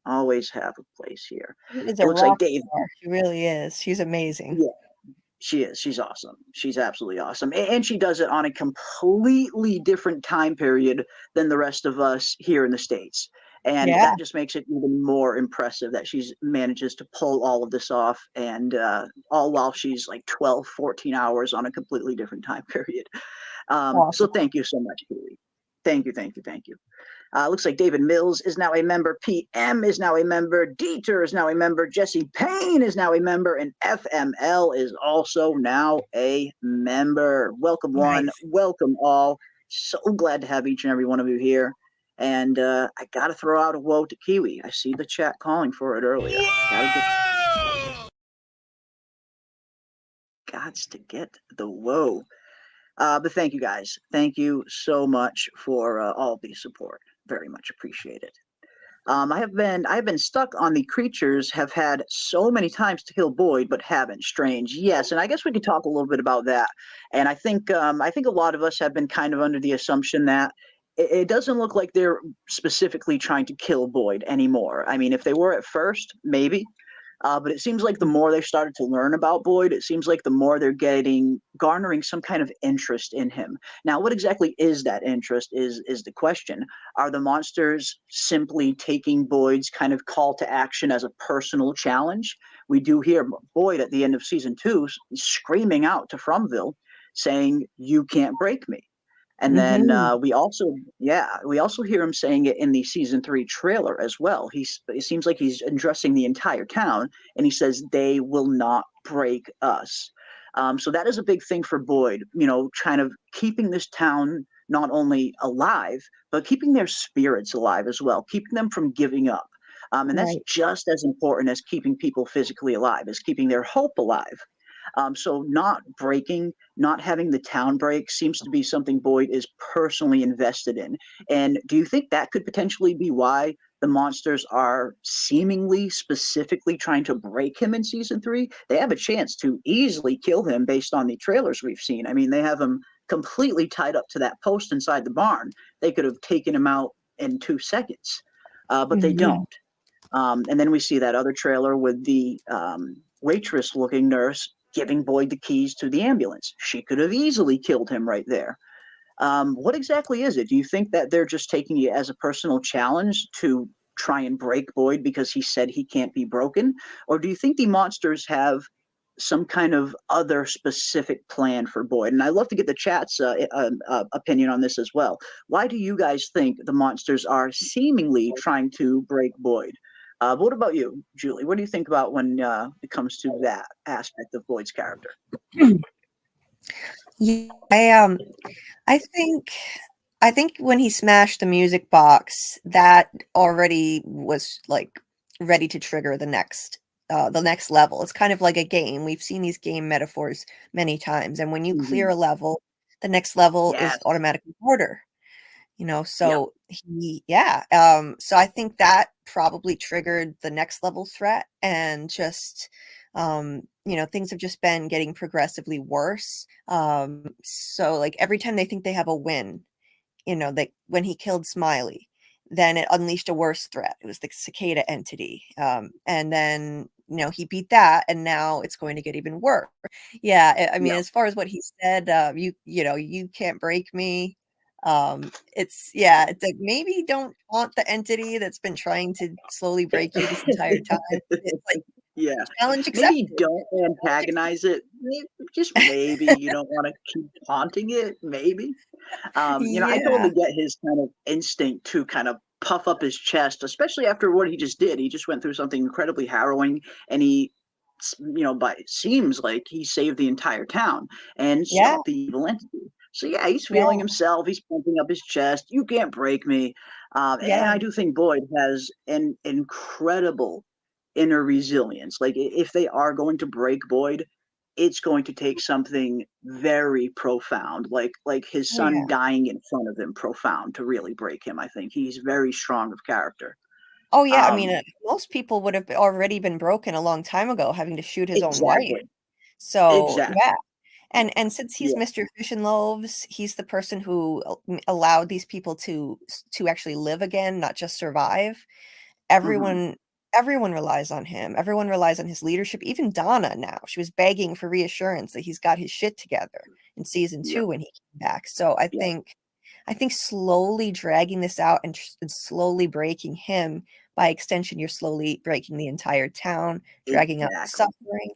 Speaker 3: Always have a place here.
Speaker 4: She is
Speaker 3: It
Speaker 4: a
Speaker 3: looks like
Speaker 4: rock
Speaker 3: Dave.
Speaker 4: star. She really is. She's amazing.
Speaker 3: Yeah, she is. She's awesome. She's absolutely awesome. And she does it on a completely different time period than the rest of us here in the States. And
Speaker 4: Yeah.
Speaker 3: that just makes it even more impressive that she manages to pull all of this off, and all while she's like 12, 14 hours on a completely different time period. So
Speaker 4: Awesome.
Speaker 3: thank you so much, Julie. Thank you, thank you, thank you. Looks like David Mills is now a member. PM is now a member. Dieter is now a member. Jesse Payne is now a member. And FML is also now a member. Welcome, one.
Speaker 4: Nice.
Speaker 3: Welcome, all. So glad to have each and every one of you here. And I got to throw out a whoa to Kiwi. I see the chat calling for it earlier. Gots to get the whoa. But thank you, guys. Thank you so much for all the support. Very much appreciated. I've been stuck on the creatures have had so many times to kill Boyd, but haven't. Strange. Yes, and I guess we could talk a little bit about that. And I think a lot of us have been kind of under the assumption that it doesn't look like they're specifically trying to kill Boyd anymore. I mean, if they were at first, maybe. But it seems like the more they've started to learn about Boyd, it seems like the more they're garnering some kind of interest in him. Now, what exactly is that interest is the question. Are the monsters simply taking Boyd's kind of call to action as a personal challenge? We do hear Boyd at the end of season 2 screaming out to Fromville, saying, "You can't break me." And then we also hear him saying it in the season 3 trailer as well. It seems like he's addressing the entire town, and he says, "They will not break us." So that is a big thing for Boyd, kind of keeping this town not only alive, but keeping their spirits alive as well, keeping them from giving up. And that's just as important as keeping people physically alive, as keeping their hope alive. So not breaking, not having the town break seems to be something Boyd is personally invested in. And do you think that could potentially be why the monsters are seemingly specifically trying to break him in season 3? They have a chance to easily kill him based on the trailers we've seen. I mean, they have him completely tied up to that post inside the barn. They could have taken him out in 2 seconds, but they don't. And then we see that other trailer with the waitress-looking nurse giving Boyd the keys to the ambulance. She could have easily killed him right there. What exactly is it? Do you think that they're just taking it as a personal challenge to try and break Boyd because he said he can't be broken? Or do you think the monsters have some kind of other specific plan for Boyd? And I'd love to get the chat's opinion on this as well. Why do you guys think the monsters are seemingly trying to break Boyd? What about you, Julie? What do you think about when it comes to that aspect of Boyd's character?
Speaker 4: Yeah, I think I think when he smashed the music box, that already was like ready to trigger the next level. It's kind of like a game. We've seen these game metaphors many times, and when you clear
Speaker 3: Mhm.
Speaker 4: a level, the next level is
Speaker 3: Yes.
Speaker 4: automatically harder.
Speaker 3: Yep.
Speaker 4: So so I think that probably triggered the next level threat, and just things have just been getting progressively worse. So like every time they think they have a win, like when he killed Smiley, then it unleashed a worse threat. It was the cicada entity. And then, he beat that, and now it's going to get even worse. Yeah, I mean,
Speaker 3: Yep.
Speaker 4: as far as what he said, you can't break me. It's like, maybe don't taunt the entity that's been trying to slowly break you this entire time. It's like
Speaker 3: Yeah.
Speaker 4: challenge
Speaker 3: Maybe
Speaker 4: accepted.
Speaker 3: don't antagonize it. Just maybe you don't want to keep haunting it. Maybe. I
Speaker 4: Yeah.
Speaker 3: totally get his kind of instinct to kind of puff up his chest, especially after what he just did. He just went through something incredibly harrowing, and by seems like he saved the entire town and
Speaker 4: Yeah.
Speaker 3: stopped the evil entity. So yeah, he's feeling
Speaker 4: Yeah.
Speaker 3: himself. He's pumping up his chest. You can't break me. And
Speaker 4: Yeah.
Speaker 3: I do think Boyd has an incredible inner resilience. Like if they are going to break Boyd, it's going to take something very profound, like his
Speaker 4: Oh, yeah.
Speaker 3: son dying in front of him, profound to really break him. I think he's very strong of character.
Speaker 4: Oh, yeah, I mean,
Speaker 3: Um,
Speaker 4: most people would have already been broken a long time ago, having to shoot his own wife.
Speaker 3: exactly,
Speaker 4: So, yeah,
Speaker 3: exactly.
Speaker 4: and since he's
Speaker 3: Yeah.
Speaker 4: Mr. Fish and Loaves, he's the person who allowed these people to actually live again, not just survive.
Speaker 3: Hmm.
Speaker 4: Everyone everyone relies on him. Everyone relies on his leadership. Even Donna now, she was begging for reassurance that he's got his shit together in season
Speaker 3: Yep.
Speaker 4: 2 when he came back. So
Speaker 3: Yep.
Speaker 4: I think slowly dragging this out and slowly breaking him, by extension, you're slowly breaking the entire town, dragging out the
Speaker 3: Exactly.
Speaker 4: suffering.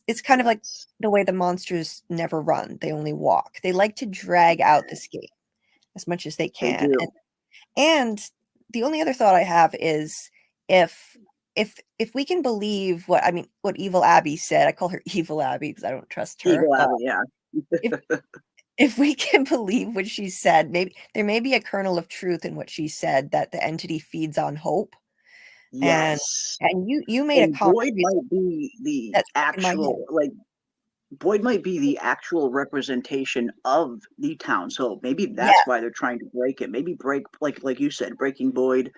Speaker 4: It's kind of like
Speaker 3: Yes.
Speaker 4: the way the monsters never run, they only walk. They like to drag out this game as much as they
Speaker 3: They
Speaker 4: can.
Speaker 3: do.
Speaker 4: And the only other thought I have is, if if we can believe what Evil Abby said. I call her Evil Abby because I don't trust her.
Speaker 3: Eagle Eye. Yeah.
Speaker 4: If if we can believe what she said, maybe there may be a kernel of truth in what she said, that the entity feeds on hope. And
Speaker 3: Yes.
Speaker 4: you made a
Speaker 3: And
Speaker 4: comment
Speaker 3: Boyd
Speaker 4: recently
Speaker 3: might be the
Speaker 4: that stuck in my head.
Speaker 3: actual like Boyd might be the actual representation of the town. So maybe that's
Speaker 4: Yes.
Speaker 3: why they're trying to break it. Maybe break like you said, breaking Boyd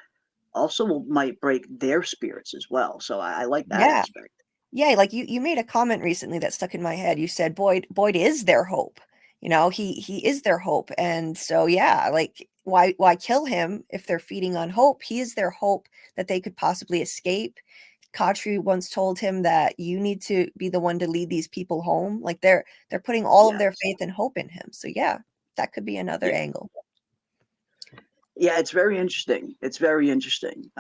Speaker 3: also might break their spirits as well. So I like that
Speaker 4: Yeah.
Speaker 3: aspect.
Speaker 4: Yeah, like you made a comment recently that stuck in my head. You said Boyd is their hope. He is their hope. And so yeah, like why kill him if they're feeding on hope? He is their hope that they could possibly escape. Khatri once told him that you need to be the one to lead these people home. Like they're putting all of their
Speaker 3: Yes.
Speaker 4: faith and hope in him. So yeah, that could be another
Speaker 3: Yeah.
Speaker 4: angle.
Speaker 3: Yeah, it's very interesting. It's very interesting.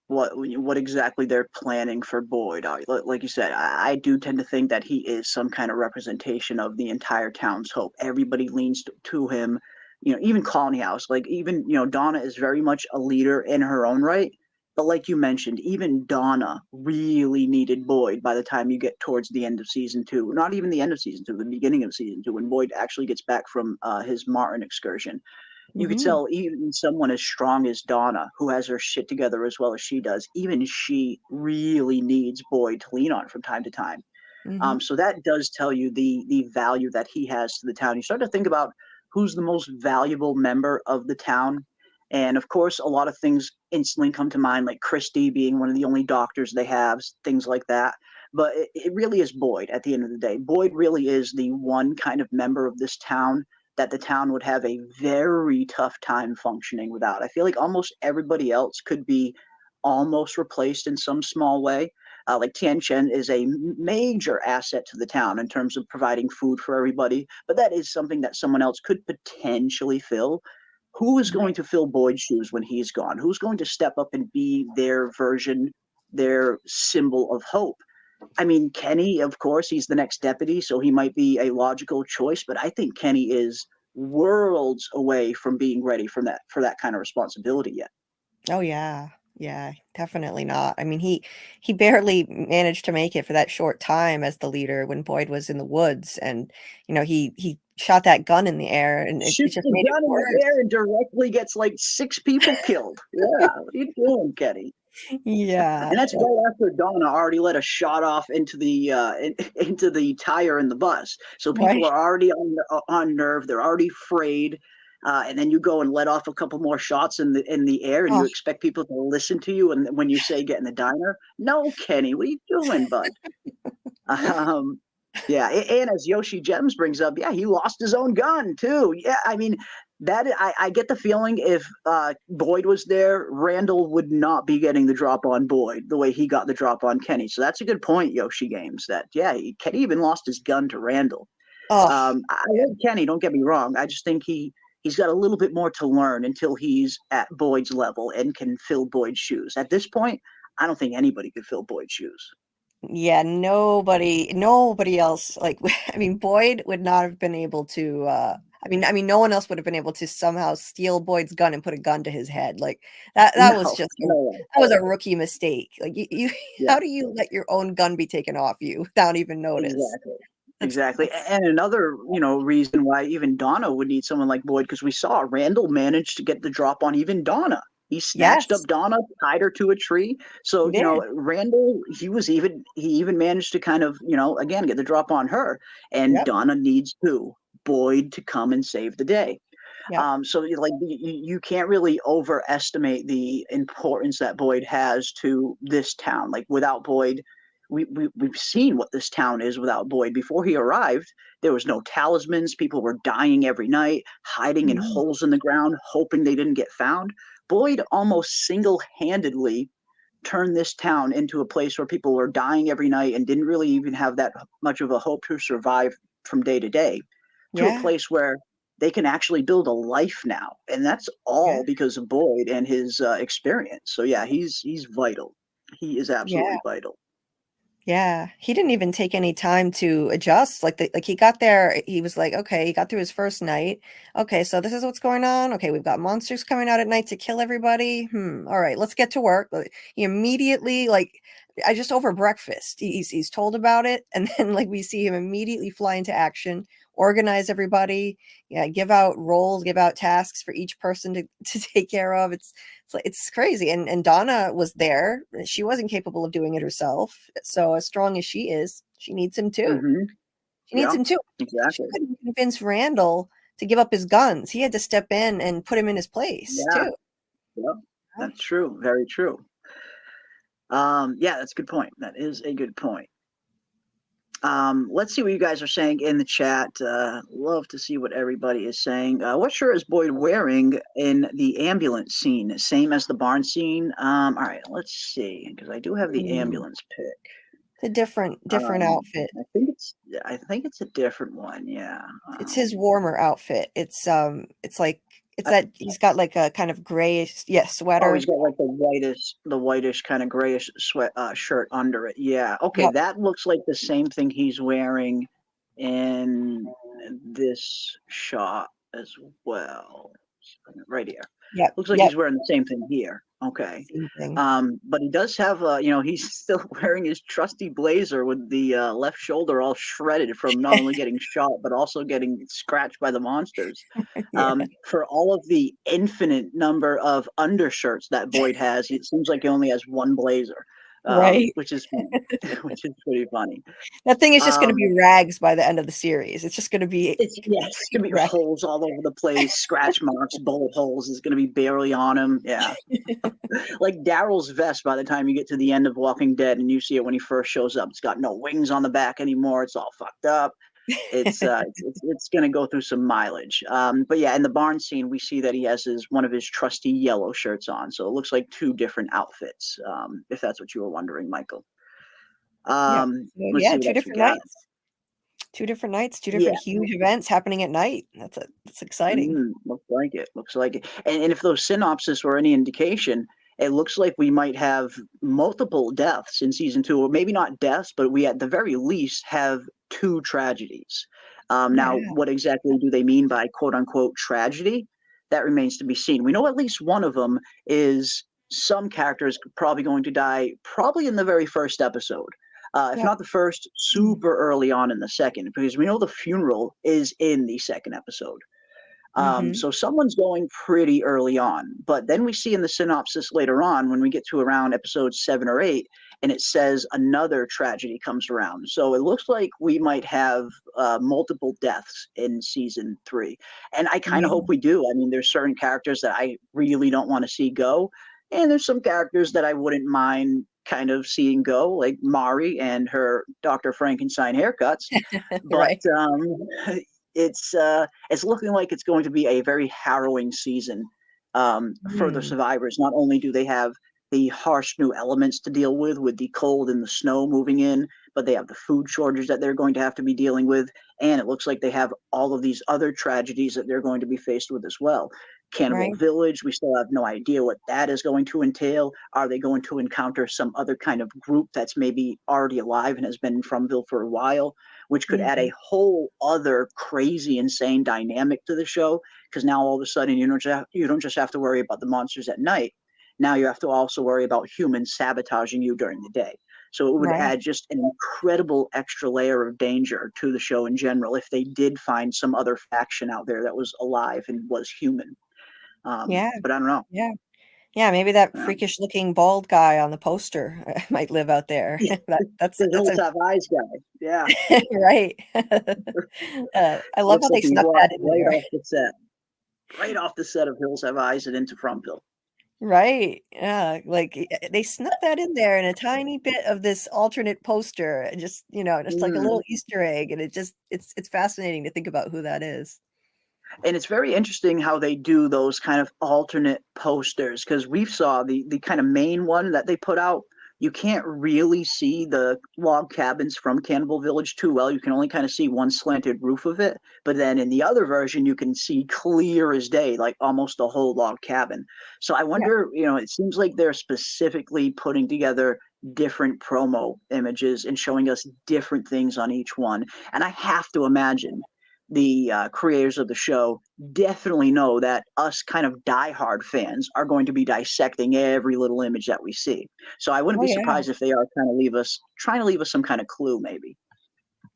Speaker 3: What exactly they're planning for Boyd? Like you said, I do tend to think that he is some kind of representation of the entire town's hope. Everybody leans to him. Even Colony House, like even Donna is very much a leader in her own right. But like you mentioned, even Donna really needed Boyd by the time you get towards the end of season 2. Not even the end of season 2, the beginning of season 2, when Boyd actually gets back from his Martin excursion. You could
Speaker 4: Mhm.
Speaker 3: tell even someone as strong as Donna, who has her shit together as well as she does, even she really needs Boyd to lean on from time to time.
Speaker 4: Mhm.
Speaker 3: So that does tell you the value that he has to the town. You start to think about who's the most valuable member of the town. And of course, a lot of things instantly come to mind, like Christy being one of the only doctors they have, things like that. But it really is Boyd at the end of the day. Boyd really is the one kind of member of this town that the town would have a very tough time functioning without. I feel like almost everybody else could be almost replaced in some small way. Like Tian Chen is a major asset to the town in terms of providing food for everybody, but that is something that someone else could potentially fill. Who is going to fill Boyd's shoes when he's gone? Who's going to step up and be their version, their symbol of hope? I mean, Kenny, of course, he's the next deputy, so he might be a logical choice, but I think Kenny is worlds away from being ready for that kind of responsibility yet.
Speaker 4: Oh yeah. Yeah, definitely not. I mean, he barely managed to make it for that short time as the leader when Boyd was in the woods, and he shot that gun in the air, and it
Speaker 3: Shoots
Speaker 4: just
Speaker 3: the
Speaker 4: made it
Speaker 3: gun in
Speaker 4: worse.
Speaker 3: the air and directly gets like 6 people killed. Yeah, what are you doing, Kenny?
Speaker 4: Yeah.
Speaker 3: And that's right after Donna already let a shot off into the into the tire in the bus. So people
Speaker 4: Right.
Speaker 3: are already on nerve. They're already afraid. And then you go and let off a couple more shots in the air, and
Speaker 4: Oh,
Speaker 3: you expect people to listen to you. And when you say get in the diner, no, Kenny, what are you doing, bud? Um, yeah, and as Yoshi Gems brings up, yeah, he lost his own gun too. Yeah, I mean that I get the feeling if Boyd was there, Randall would not be getting the drop on Boyd the way he got the drop on Kenny. So that's a good point, Yoshi Games. That yeah, Kenny even lost his gun to Randall.
Speaker 4: oh,
Speaker 3: I
Speaker 4: yeah.
Speaker 3: like Kenny. Don't get me wrong. I just think he's got a little bit more to learn until he's at Boyd's level and can fill Boyd's shoes. At this point, I don't think anybody could fill Boyd's shoes.
Speaker 4: Yeah, nobody else, like, I mean, Boyd would not have been able to, I mean, no one else would have been able to somehow steal Boyd's gun and put a gun to his head. Like, that was
Speaker 3: No,
Speaker 4: just
Speaker 3: no.
Speaker 4: that was a rookie mistake. Like, you
Speaker 3: Yeah.
Speaker 4: how do you let your own gun be taken off you without even notice?
Speaker 3: Exactly.
Speaker 4: That's
Speaker 3: Exactly.
Speaker 4: that's
Speaker 3: And another, reason why even Donna would need someone like Boyd, because we saw Randall managed to get the drop on even Donna. He snatched
Speaker 4: yes,
Speaker 3: up Donna, tied her to a tree.
Speaker 4: he
Speaker 3: So,
Speaker 4: did.
Speaker 3: Randall, he even managed to kind of, again, get the drop on her. And
Speaker 4: Yep,
Speaker 3: Donna needs Boyd to come and save the day.
Speaker 4: yep,
Speaker 3: So like you can't really overestimate the importance that Boyd has to this town. Like without Boyd, we've seen what this town is without Boyd. Before he arrived, there was no talismans. People were dying every night, hiding in
Speaker 4: mhm,
Speaker 3: holes in the ground, hoping they didn't get found. Boyd almost single-handedly turned this town into a place where people were dying every night and didn't really even have that much of a hope to survive from day to day, to a
Speaker 4: yeah,
Speaker 3: place where they can actually build a life now, and that's
Speaker 4: yeah,
Speaker 3: all because of Boyd and his experience. So yeah, he's vital. He is
Speaker 4: yeah.
Speaker 3: absolutely vital.
Speaker 4: Yeah, he didn't even take any time to adjust. Like he got there, he was like, okay, he got through his first night. Okay, so this is what's going on. Okay, we've got monsters coming out at night to kill everybody. All right, let's get to work. He immediately, like, I just over breakfast. He's told about it, and then like we see him immediately fly into action, organize everybody, yeah, give out roles, give out tasks for each person to take care of. It's crazy. And Donna was there. She wasn't capable of doing it herself. So as strong as she is, she needs him too.
Speaker 3: Hmm.
Speaker 4: She needs
Speaker 3: Yeah,
Speaker 4: him too. She
Speaker 3: exactly.
Speaker 4: couldn't convince Randall to give up his guns. He had to step in and put him in his place
Speaker 3: Yeah,
Speaker 4: too.
Speaker 3: yeah,
Speaker 4: Yeah.
Speaker 3: that's true. Very true. Yeah, that's a good point. That is a good point. Let's see what you guys are saying in the chat. Love to see what everybody is saying. What shirt is Boyd wearing in the ambulance scene? Same as the barn scene. All right, let's see, because I do have the
Speaker 4: Mm,
Speaker 3: ambulance pick.
Speaker 4: it's a different
Speaker 3: Um,
Speaker 4: outfit.
Speaker 3: I think it's a different one. Yeah.
Speaker 4: It's his warmer outfit. It's like it's
Speaker 3: I,
Speaker 4: that he's got like a kind of grayish, yeah,
Speaker 3: oh, he's
Speaker 4: sweater.
Speaker 3: got like the whitish kind of grayish sweat shirt under it. Yeah. Okay,
Speaker 4: Yep.
Speaker 3: that looks like the same thing he's wearing in this shot as well. Right here.
Speaker 4: Yep.
Speaker 3: Looks like
Speaker 4: Yep.
Speaker 3: he's wearing the same thing here. Okay.
Speaker 4: Same thing.
Speaker 3: But he does have, he's still wearing his trusty blazer with the left shoulder all shredded from not only getting shot, but also getting scratched by the monsters.
Speaker 4: Yeah.
Speaker 3: For all of the infinite number of undershirts that Boyd has, it seems like he only has one blazer,
Speaker 4: Right.
Speaker 3: which is funny, which is pretty funny.
Speaker 4: That thing is just gonna
Speaker 3: Um,
Speaker 4: be rags by the end of the series. It's just gonna be
Speaker 3: it's gonna be
Speaker 4: rags.
Speaker 3: holes all over the place, scratch marks, bullet holes. Is gonna be barely on him. Yeah, like Daryl's vest. By the time you get to the end of Walking Dead and you see it when he first shows up, it's got no wings on the back anymore. It's all fucked up. It's gonna go through some mileage. But yeah, in the barn scene, we see that he has one of his trusty yellow shirts on. So it looks like two different outfits. If that's what you were wondering, Michael.
Speaker 4: Yeah. So,
Speaker 3: Let's
Speaker 4: yeah,
Speaker 3: see what
Speaker 4: 2
Speaker 3: else we
Speaker 4: different
Speaker 3: got.
Speaker 4: nights. 2 different nights, 2
Speaker 3: Yeah.
Speaker 4: different huge events happening at night. That's exciting.
Speaker 3: Looks like it. Looks like it. And if those synopses were any indication, it looks like we might have multiple deaths in season 2, or maybe not deaths, but we at the very least have 2 tragedies. Now,
Speaker 4: Yeah.
Speaker 3: what exactly do they mean by quote unquote tragedy? That remains to be seen. We know at least one of them is some characters probably going to die, probably in the very first episode. if
Speaker 4: Yeah.
Speaker 3: not the first, super early on in the second, because we know the funeral is in the second episode.
Speaker 4: Mm-hmm.
Speaker 3: So someone's going pretty early on, but then we see in the synopsis later on when we get to around episode 7 or 8, and it says another tragedy comes around. So it looks like we might have multiple deaths in season 3, and I kind of
Speaker 4: Yeah.
Speaker 3: hope we do. I mean, there's certain characters that I really don't want to see go, and there's some characters that I wouldn't mind kind of seeing go, like Mari and her Dr. Frankenstein haircuts. But
Speaker 4: Right.
Speaker 3: it's looking like it's going to be a very harrowing season for the
Speaker 4: Mm.
Speaker 3: survivors. Not only do they have the harsh new elements to deal with the cold and the snow moving in, but they have the food shortage that they're going to have to be dealing with, and it looks like they have all of these other tragedies that they're going to be faced with as well. Cannibal
Speaker 4: Right.
Speaker 3: Village, we still have no idea what that is going to entail. Are they going to encounter some other kind of group that's maybe already alive and has been in Fromville for a while, which could add
Speaker 4: Mm-hmm.
Speaker 3: a whole other crazy, insane dynamic to the show? Because now all of a sudden you don't just have to worry about the monsters at night. Now you have to also worry about humans sabotaging you during the day. So it would
Speaker 4: Right.
Speaker 3: add just an incredible extra layer of danger to the show in general if they did find some other faction out there that was alive and was human.
Speaker 4: Yeah.
Speaker 3: But I don't know.
Speaker 4: Yeah. Yeah. Maybe that
Speaker 3: Um,
Speaker 4: freakish looking bald guy on the poster might live out there.
Speaker 3: the
Speaker 4: That's
Speaker 3: Hills
Speaker 4: a
Speaker 3: Have Eyes guy. Yeah.
Speaker 4: right. I love
Speaker 3: Looks
Speaker 4: how
Speaker 3: like
Speaker 4: they
Speaker 3: he
Speaker 4: snuck
Speaker 3: walked
Speaker 4: that in
Speaker 3: right
Speaker 4: there.
Speaker 3: off the set. Right off the set of Hills Have Eyes and into Fromville.
Speaker 4: Right. Yeah. Like they snuck that in there in a tiny bit of this alternate poster, and just, just like a
Speaker 3: Mm.
Speaker 4: little Easter egg. And it's fascinating to think about who that is.
Speaker 3: And it's very interesting how they do those kind of alternate posters, because we saw the kind of main one that they put out. You can't really see the log cabins from Cannibal Village too well. You can only kind of see one slanted roof of it. But then in the other version, you can see clear as day, like almost the whole log cabin. So I
Speaker 4: Yeah.
Speaker 3: wonder, it seems like they're specifically putting together different promo images and showing us different things on each one. And I have to imagine the creators of the show definitely know that us kind of diehard fans are going to be dissecting every little image that we see. So I wouldn't
Speaker 4: Oh
Speaker 3: be
Speaker 4: yeah,
Speaker 3: surprised if they are trying to leave us some kind of clue, maybe.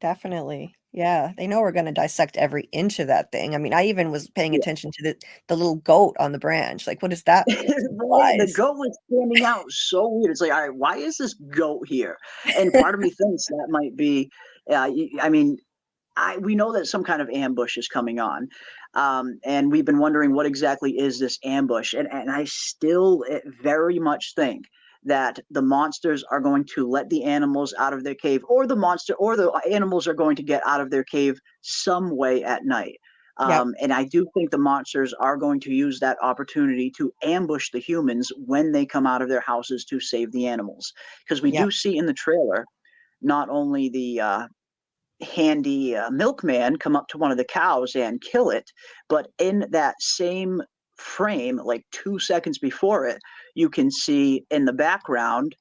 Speaker 4: definitely. Yeah. They know we're gonna dissect every inch of that thing. I mean, I even was paying
Speaker 3: Yeah.
Speaker 4: attention to the little goat on the branch. Like, what does that
Speaker 3: Right, the
Speaker 4: symbolize?
Speaker 3: goat was standing out so weird. It's like, all right, why is this goat here? And part of me thinks that might be, I mean, we know that some kind of ambush is coming on, and we've been wondering what exactly is this ambush, and I still very much think that the monsters are going to let the animals out of their cave, or the animals are going to get out of their cave some way at night.
Speaker 4: Yep.
Speaker 3: And I do think the monsters are going to use that opportunity to ambush the humans when they come out of their houses to save the animals, because we
Speaker 4: Yep.
Speaker 3: do see in the trailer not only the handy milkman come up to one of the cows and kill it, but in that same frame, like 2 seconds before it, you can see in the background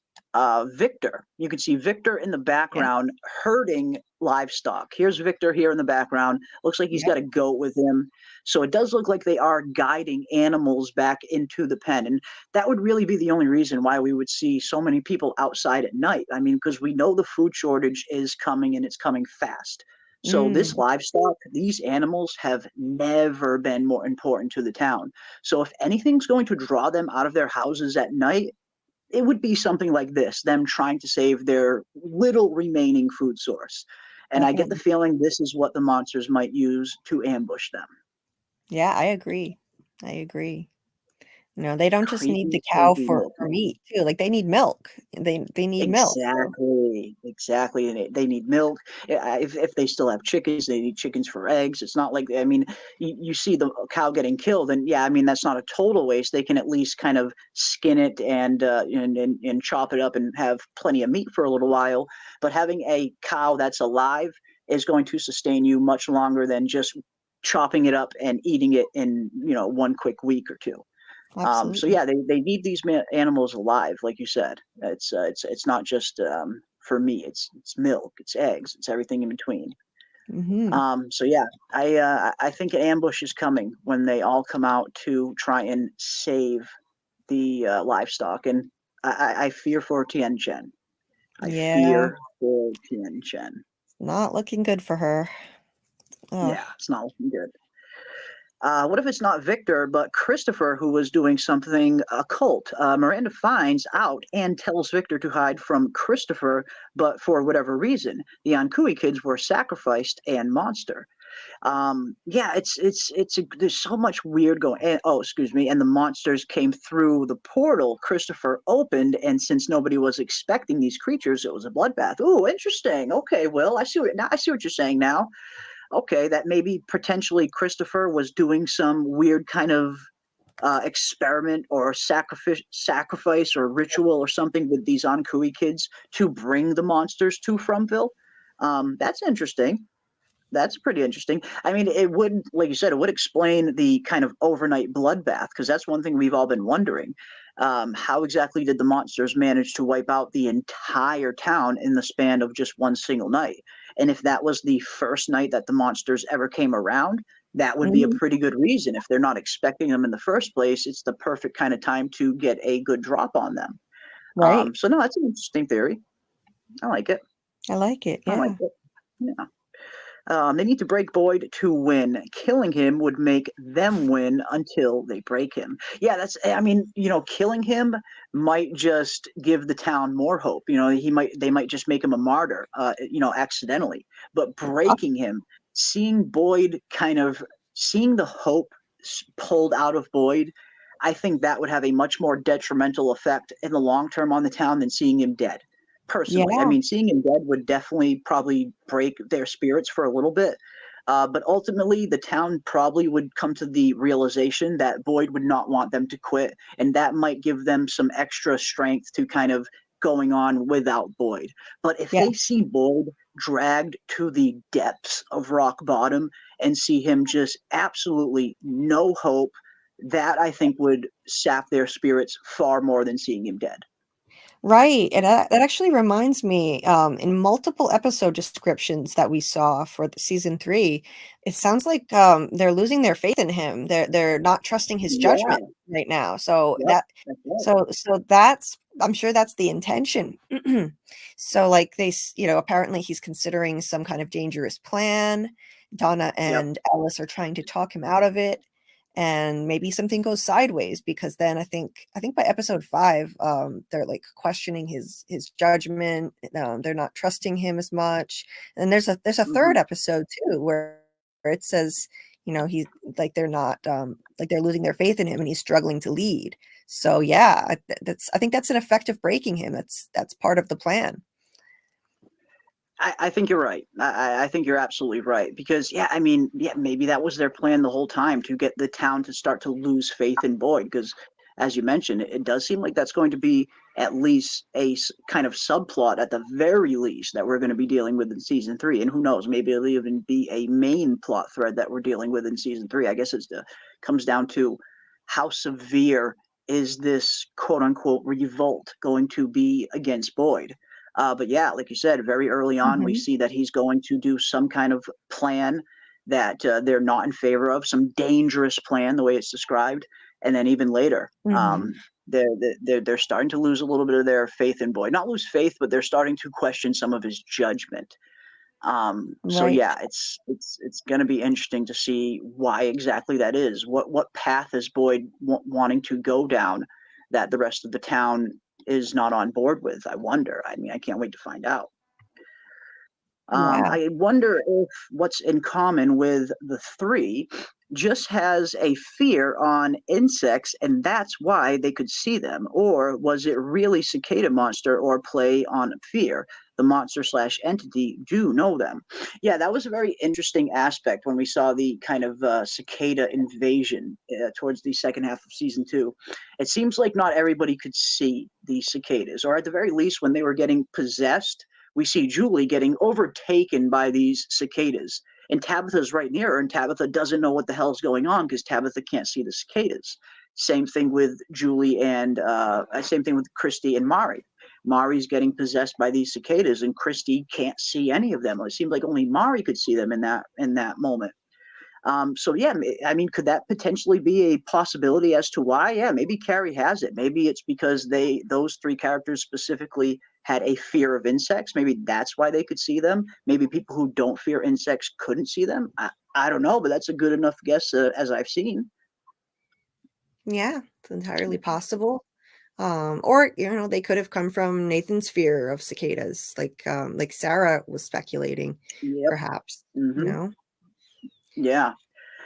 Speaker 3: Victor. You can see Victor in the
Speaker 4: Yep.
Speaker 3: background herding livestock. Here's Victor here in the background. Looks like he's
Speaker 4: Yep.
Speaker 3: got a goat with him. So it does look like they are guiding animals back into the pen. And that would really be the only reason why we would see so many people outside at night. I mean, because we know the food shortage is coming and it's coming fast. So this
Speaker 4: Mm.
Speaker 3: livestock, these animals have never been more important to the town. So if anything's going to draw them out of their houses at night, it would be something like this, them trying to save their little remaining food source. And I get the
Speaker 4: Definitely.
Speaker 3: feeling this is what the monsters might use to ambush them.
Speaker 4: Yeah, I agree. I agree. They don't just need
Speaker 3: Creepy,
Speaker 4: the cow
Speaker 3: creepy
Speaker 4: for
Speaker 3: milkman.
Speaker 4: meat too. Like they need milk. They need milk. So
Speaker 3: Exactly, exactly. And they need milk. If they still have chickens, they need chickens for eggs. It's not like, I mean, you see the cow getting killed, and yeah, I mean that's not a total waste. They can at least kind of skin it and chop it up and have plenty of meat for a little while. But having a cow that's alive is going to sustain you much longer than just chopping it up and eating it in one quick week or two. So
Speaker 4: absolutely.
Speaker 3: yeah, they need these animals alive, like you said. It's not just for meat. It's milk, it's eggs, it's everything in between.
Speaker 4: Hmm.
Speaker 3: So yeah, I think an ambush is coming when they all come out to try and save the livestock, and I fear for Tianjin. I
Speaker 4: Yeah,
Speaker 3: fear for Tien Chen.
Speaker 4: not looking good for her. Oh,
Speaker 3: Yeah, it's not looking good. What if it's not Victor, but Christopher, who was doing something occult? Miranda finds out and tells Victor to hide from Christopher, but for whatever reason, the Ankui kids were sacrificed and monster. Yeah, there's so much weird going. And, oh, excuse me. And the monsters came through the portal Christopher opened, and since nobody was expecting these creatures, it was a bloodbath. Ooh, interesting. Okay, Will, I see what you're saying now. Okay, that maybe potentially Christopher was doing some weird kind of experiment or sacrifice or ritual or something with these Ankui kids to bring the monsters to Fromville. That's interesting. That's pretty interesting. I mean, it would, like you said, it would explain the kind of overnight bloodbath, because that's one thing we've all been wondering. How exactly did the monsters manage to wipe out the entire town in the span of just one single night? And if that was the first night that the monsters ever came around, that would be a
Speaker 4: mhm,
Speaker 3: pretty good reason. If they're not expecting them in the first place, it's the perfect kind of time to get a good drop on them.
Speaker 4: right.
Speaker 3: So no, that's an interesting theory. I like it.
Speaker 4: I like it.
Speaker 3: I like
Speaker 4: Yeah.
Speaker 3: it. Yeah. They need to break Boyd to win. Killing him would make them win until they break him. Yeah, I mean, killing him might just give the town more hope. They might just make him a martyr, accidentally. But breaking him, seeing Boyd seeing the hope pulled out of Boyd, I think that would have a much more detrimental effect in the long term on the town than seeing him dead. Personally, I
Speaker 4: Yeah.
Speaker 3: mean, seeing him dead would definitely probably break their spirits for a little bit. But ultimately, the town probably would come to the realization that Boyd would not want them to quit, and that might give them some extra strength to kind of going on without Boyd. But if
Speaker 4: Yeah.
Speaker 3: they see Boyd dragged to the depths of rock bottom and see him just absolutely no hope, that I think would sap their spirits far more than seeing him dead.
Speaker 4: Right. And that actually reminds me, in multiple episode descriptions that we saw for the season 3, it sounds like they're losing their faith in him. They're not trusting his
Speaker 3: Yeah,
Speaker 4: judgment right now. So
Speaker 3: yep,
Speaker 4: that
Speaker 3: that's right.
Speaker 4: so that's I'm sure that's the intention. So like apparently he's considering some kind of dangerous plan. Donna
Speaker 3: Yep.
Speaker 4: and Alice are trying to talk him out of it. And maybe something goes sideways because then I think by episode 5, they're like questioning his judgment. They're not trusting him as much. And there's a third
Speaker 3: Mhm.
Speaker 4: episode too where it says, he's like they're not like they're losing their faith in him and he's struggling to lead. So yeah, I think that's an effective breaking him. That's part of the plan.
Speaker 3: I think you're right. I think you're absolutely right, because yeah, I mean, yeah, maybe that was their plan the whole time, to get the town to start to lose faith in Boyd, because as you mentioned, it does seem like that's going to be at least a kind of subplot at the very least that we're going to be dealing with in season 3, and who knows, maybe it'll even be a main plot thread that we're dealing with in season 3. I guess comes down to how severe is this quote unquote revolt going to be against Boyd. But yeah, like you said, very early on, we
Speaker 4: Mhm.
Speaker 3: see that he's going to do some kind of plan that they're not in favor of, some dangerous plan, the way it's described. And then even later,
Speaker 4: Mhm.
Speaker 3: they're starting to lose a little bit of their faith in Boyd. Not lose faith, but they're starting to question some of his judgment. So
Speaker 4: Right.
Speaker 3: yeah, it's going to be interesting to see why exactly that is. What path is Boyd wanting to go down that the rest of the town is not on board with? I wonder. I mean, I can't wait to find out.
Speaker 4: Yeah.
Speaker 3: I wonder if what's in common with the three just has a fear on insects, and that's why they could see them. Or was it really cicada monster or play on fear? The monster slash entity do know them. Yeah, that was a very interesting aspect when we saw the kind of cicada invasion towards the second half of season 2. It seems like not everybody could see the cicadas, or at the very least, when they were getting possessed, we see Julie getting overtaken by these cicadas. And Tabitha's right near her, and Tabitha doesn't know what the hell's going on because Tabitha can't see the cicadas. Same thing with Julie and same thing with Christy and Mari. Mari's getting possessed by these cicadas, and Christy can't see any of them. It seemed like only Mari could see them in that moment. So yeah, I mean, could that potentially be a possibility as to why? Yeah, maybe Carrie has it. Maybe it's because those three characters specifically had a fear of insects. Maybe that's why they could see them. Maybe people who don't fear insects couldn't see them. I don't know, but that's a good enough guess as I've seen.
Speaker 4: Yeah, it's entirely possible. Or they could have come from Nathan's fear of cicadas, like Sarah was speculating,
Speaker 3: Yep.
Speaker 4: perhaps.
Speaker 3: Hmm. Yeah.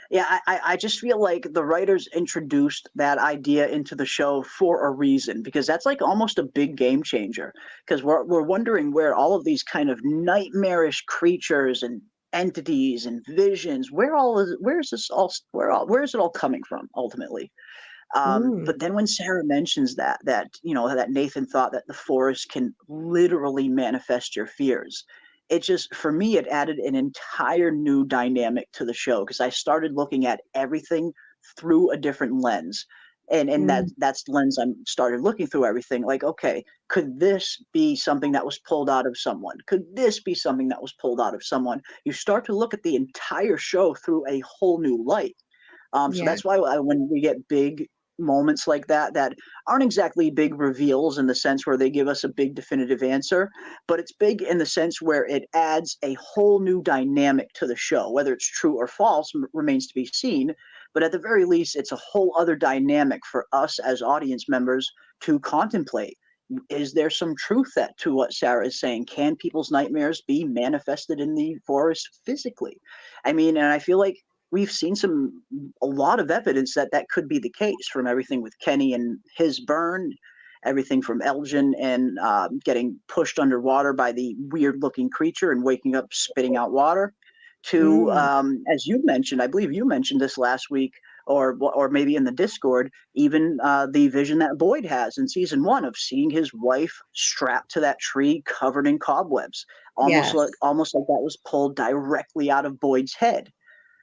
Speaker 3: Yeah, I just feel like the writers introduced that idea into the show for a reason, because that's like almost a big game changer. Because we're wondering where all of these kind of nightmarish creatures and entities and visions, where is it all coming from ultimately?
Speaker 4: Mm,
Speaker 3: But then when Sarah mentions that Nathan thought that the forest can literally manifest your fears, it just, for me, it added an entire new dynamic to the show, because I started looking at everything through a different lens. And
Speaker 4: mm,
Speaker 3: that's the lens I started looking through everything. Like, okay, could this be something that was pulled out of someone? Could this be something that was pulled out of someone? You start to look at the entire show through a whole new light. So
Speaker 4: yeah.
Speaker 3: that's why when we get big moments like that aren't exactly big reveals in the sense where they give us a big definitive answer, but it's big in the sense where it adds a whole new dynamic to the show. Whether it's true or false remains to be seen, but at the very least, it's a whole other dynamic for us as audience members to contemplate. Is there some truth to what Sarah is saying? Can people's nightmares be manifested in the forest physically? I mean, and I feel like we've seen a lot of evidence that that could be the case, from everything with Kenny and his burn, everything from Elgin and getting pushed underwater by the weird looking creature and waking up spitting out water, to
Speaker 4: Mm,
Speaker 3: as you mentioned, I believe you mentioned this last week, or maybe in the Discord, even the vision that Boyd has in season one of seeing his wife strapped to that tree covered in cobwebs,
Speaker 4: yes.
Speaker 3: almost like that was pulled directly out of Boyd's head.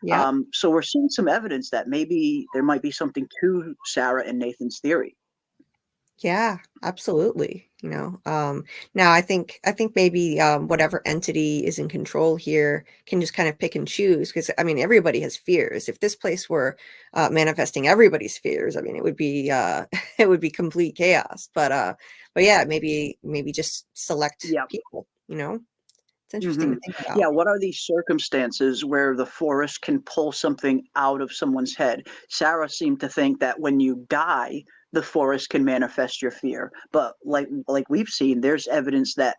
Speaker 4: Yep.
Speaker 3: So we're seeing some evidence that maybe there might be something to Sarah and Nathan's theory.
Speaker 4: Yeah, absolutely. Now I think maybe whatever entity is in control here can just kind of pick and choose, because I mean everybody has fears. If this place were manifesting everybody's fears, I mean it would be it would be complete chaos. But yeah, maybe just select
Speaker 3: Yeah.
Speaker 4: people. It's interesting
Speaker 3: Hmm.
Speaker 4: to think about.
Speaker 3: Yeah. What are these circumstances where the forest can pull something out of someone's head? Sarah seemed to think that when you die, the forest can manifest your fear. But like we've seen, there's evidence that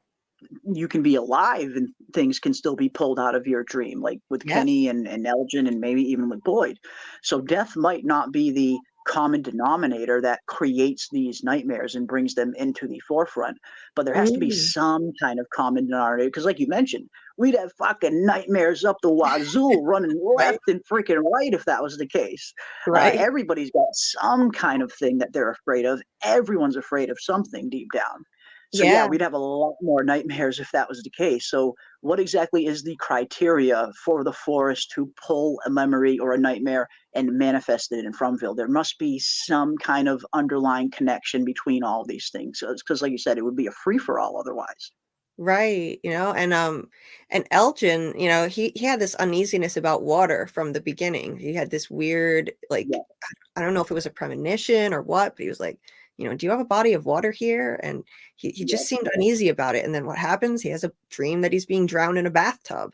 Speaker 3: you can be alive and things can still be pulled out of your dream, like with
Speaker 4: Yes.
Speaker 3: Kenny and Elgin, and maybe even with Boyd. So death might not be the common denominator that creates these nightmares and brings them into the forefront, but there has to be
Speaker 4: Mm,
Speaker 3: some kind of common denominator, because like you mentioned, we'd have fucking nightmares up the wazoo running
Speaker 4: right.
Speaker 3: left and freaking right if that was the case.
Speaker 4: Right.
Speaker 3: Everybody's got some kind of thing that they're afraid of. Everyone's afraid of something deep down. So yeah,
Speaker 4: Yeah.
Speaker 3: we'd have a lot more nightmares if that was the case. So what exactly is the criteria for the forest to pull a memory or a nightmare and manifest it in Fromville? There must be some kind of underlying connection between all these things. Because, like you said, it would be a free for all otherwise.
Speaker 4: Right, and Elgin, he had this uneasiness about water from the beginning. He had this weird,
Speaker 3: Yeah.
Speaker 4: like, I don't know if it was a premonition or what, but he was like, do you have a body of water here? And he
Speaker 3: Yeah.
Speaker 4: just seemed uneasy about it. And then what happens? He has a dream that he's being drowned in a bathtub,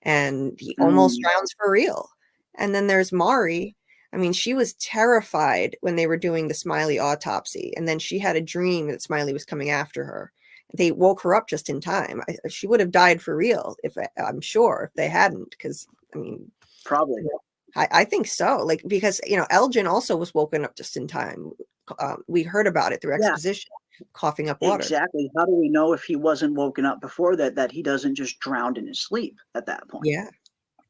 Speaker 4: and he almost
Speaker 3: Mm,
Speaker 4: drowns for real. And then there's Mari. I mean, she was terrified when they were doing the Smiley autopsy, and then she had a dream that Smiley was coming after her. They woke her up just in time. She would have died for real, if I'm sure, if they hadn't, because I mean,
Speaker 3: probably.
Speaker 4: I think so. Like, because Elgin also was woken up just in time. We heard about it through
Speaker 3: Yeah,
Speaker 4: exposition, coughing up water.
Speaker 3: exactly. How do we know if he wasn't woken up before that he doesn't just drown in his sleep at that point?
Speaker 4: Yeah,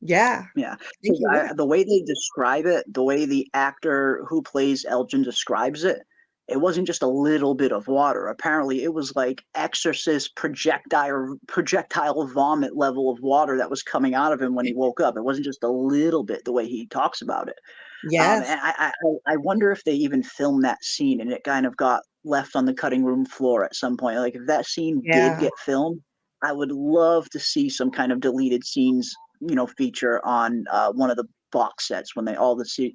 Speaker 4: yeah,
Speaker 3: Yeah,
Speaker 4: I think
Speaker 3: because
Speaker 4: he would.
Speaker 3: the way they describe it, the way the actor who plays Elgin describes it, it wasn't just a little bit of water. Apparently, it was like Exorcist projectile vomit level of water that was coming out of him when he woke up. It wasn't just a little bit, the way he talks about it.
Speaker 4: Yes,
Speaker 3: And I wonder if they even filmed that scene and it kind of got left on the cutting room floor at some point. Like if that scene did
Speaker 4: yeah,
Speaker 3: get filmed, I would love to see some kind of deleted scenes, feature on one of the box sets when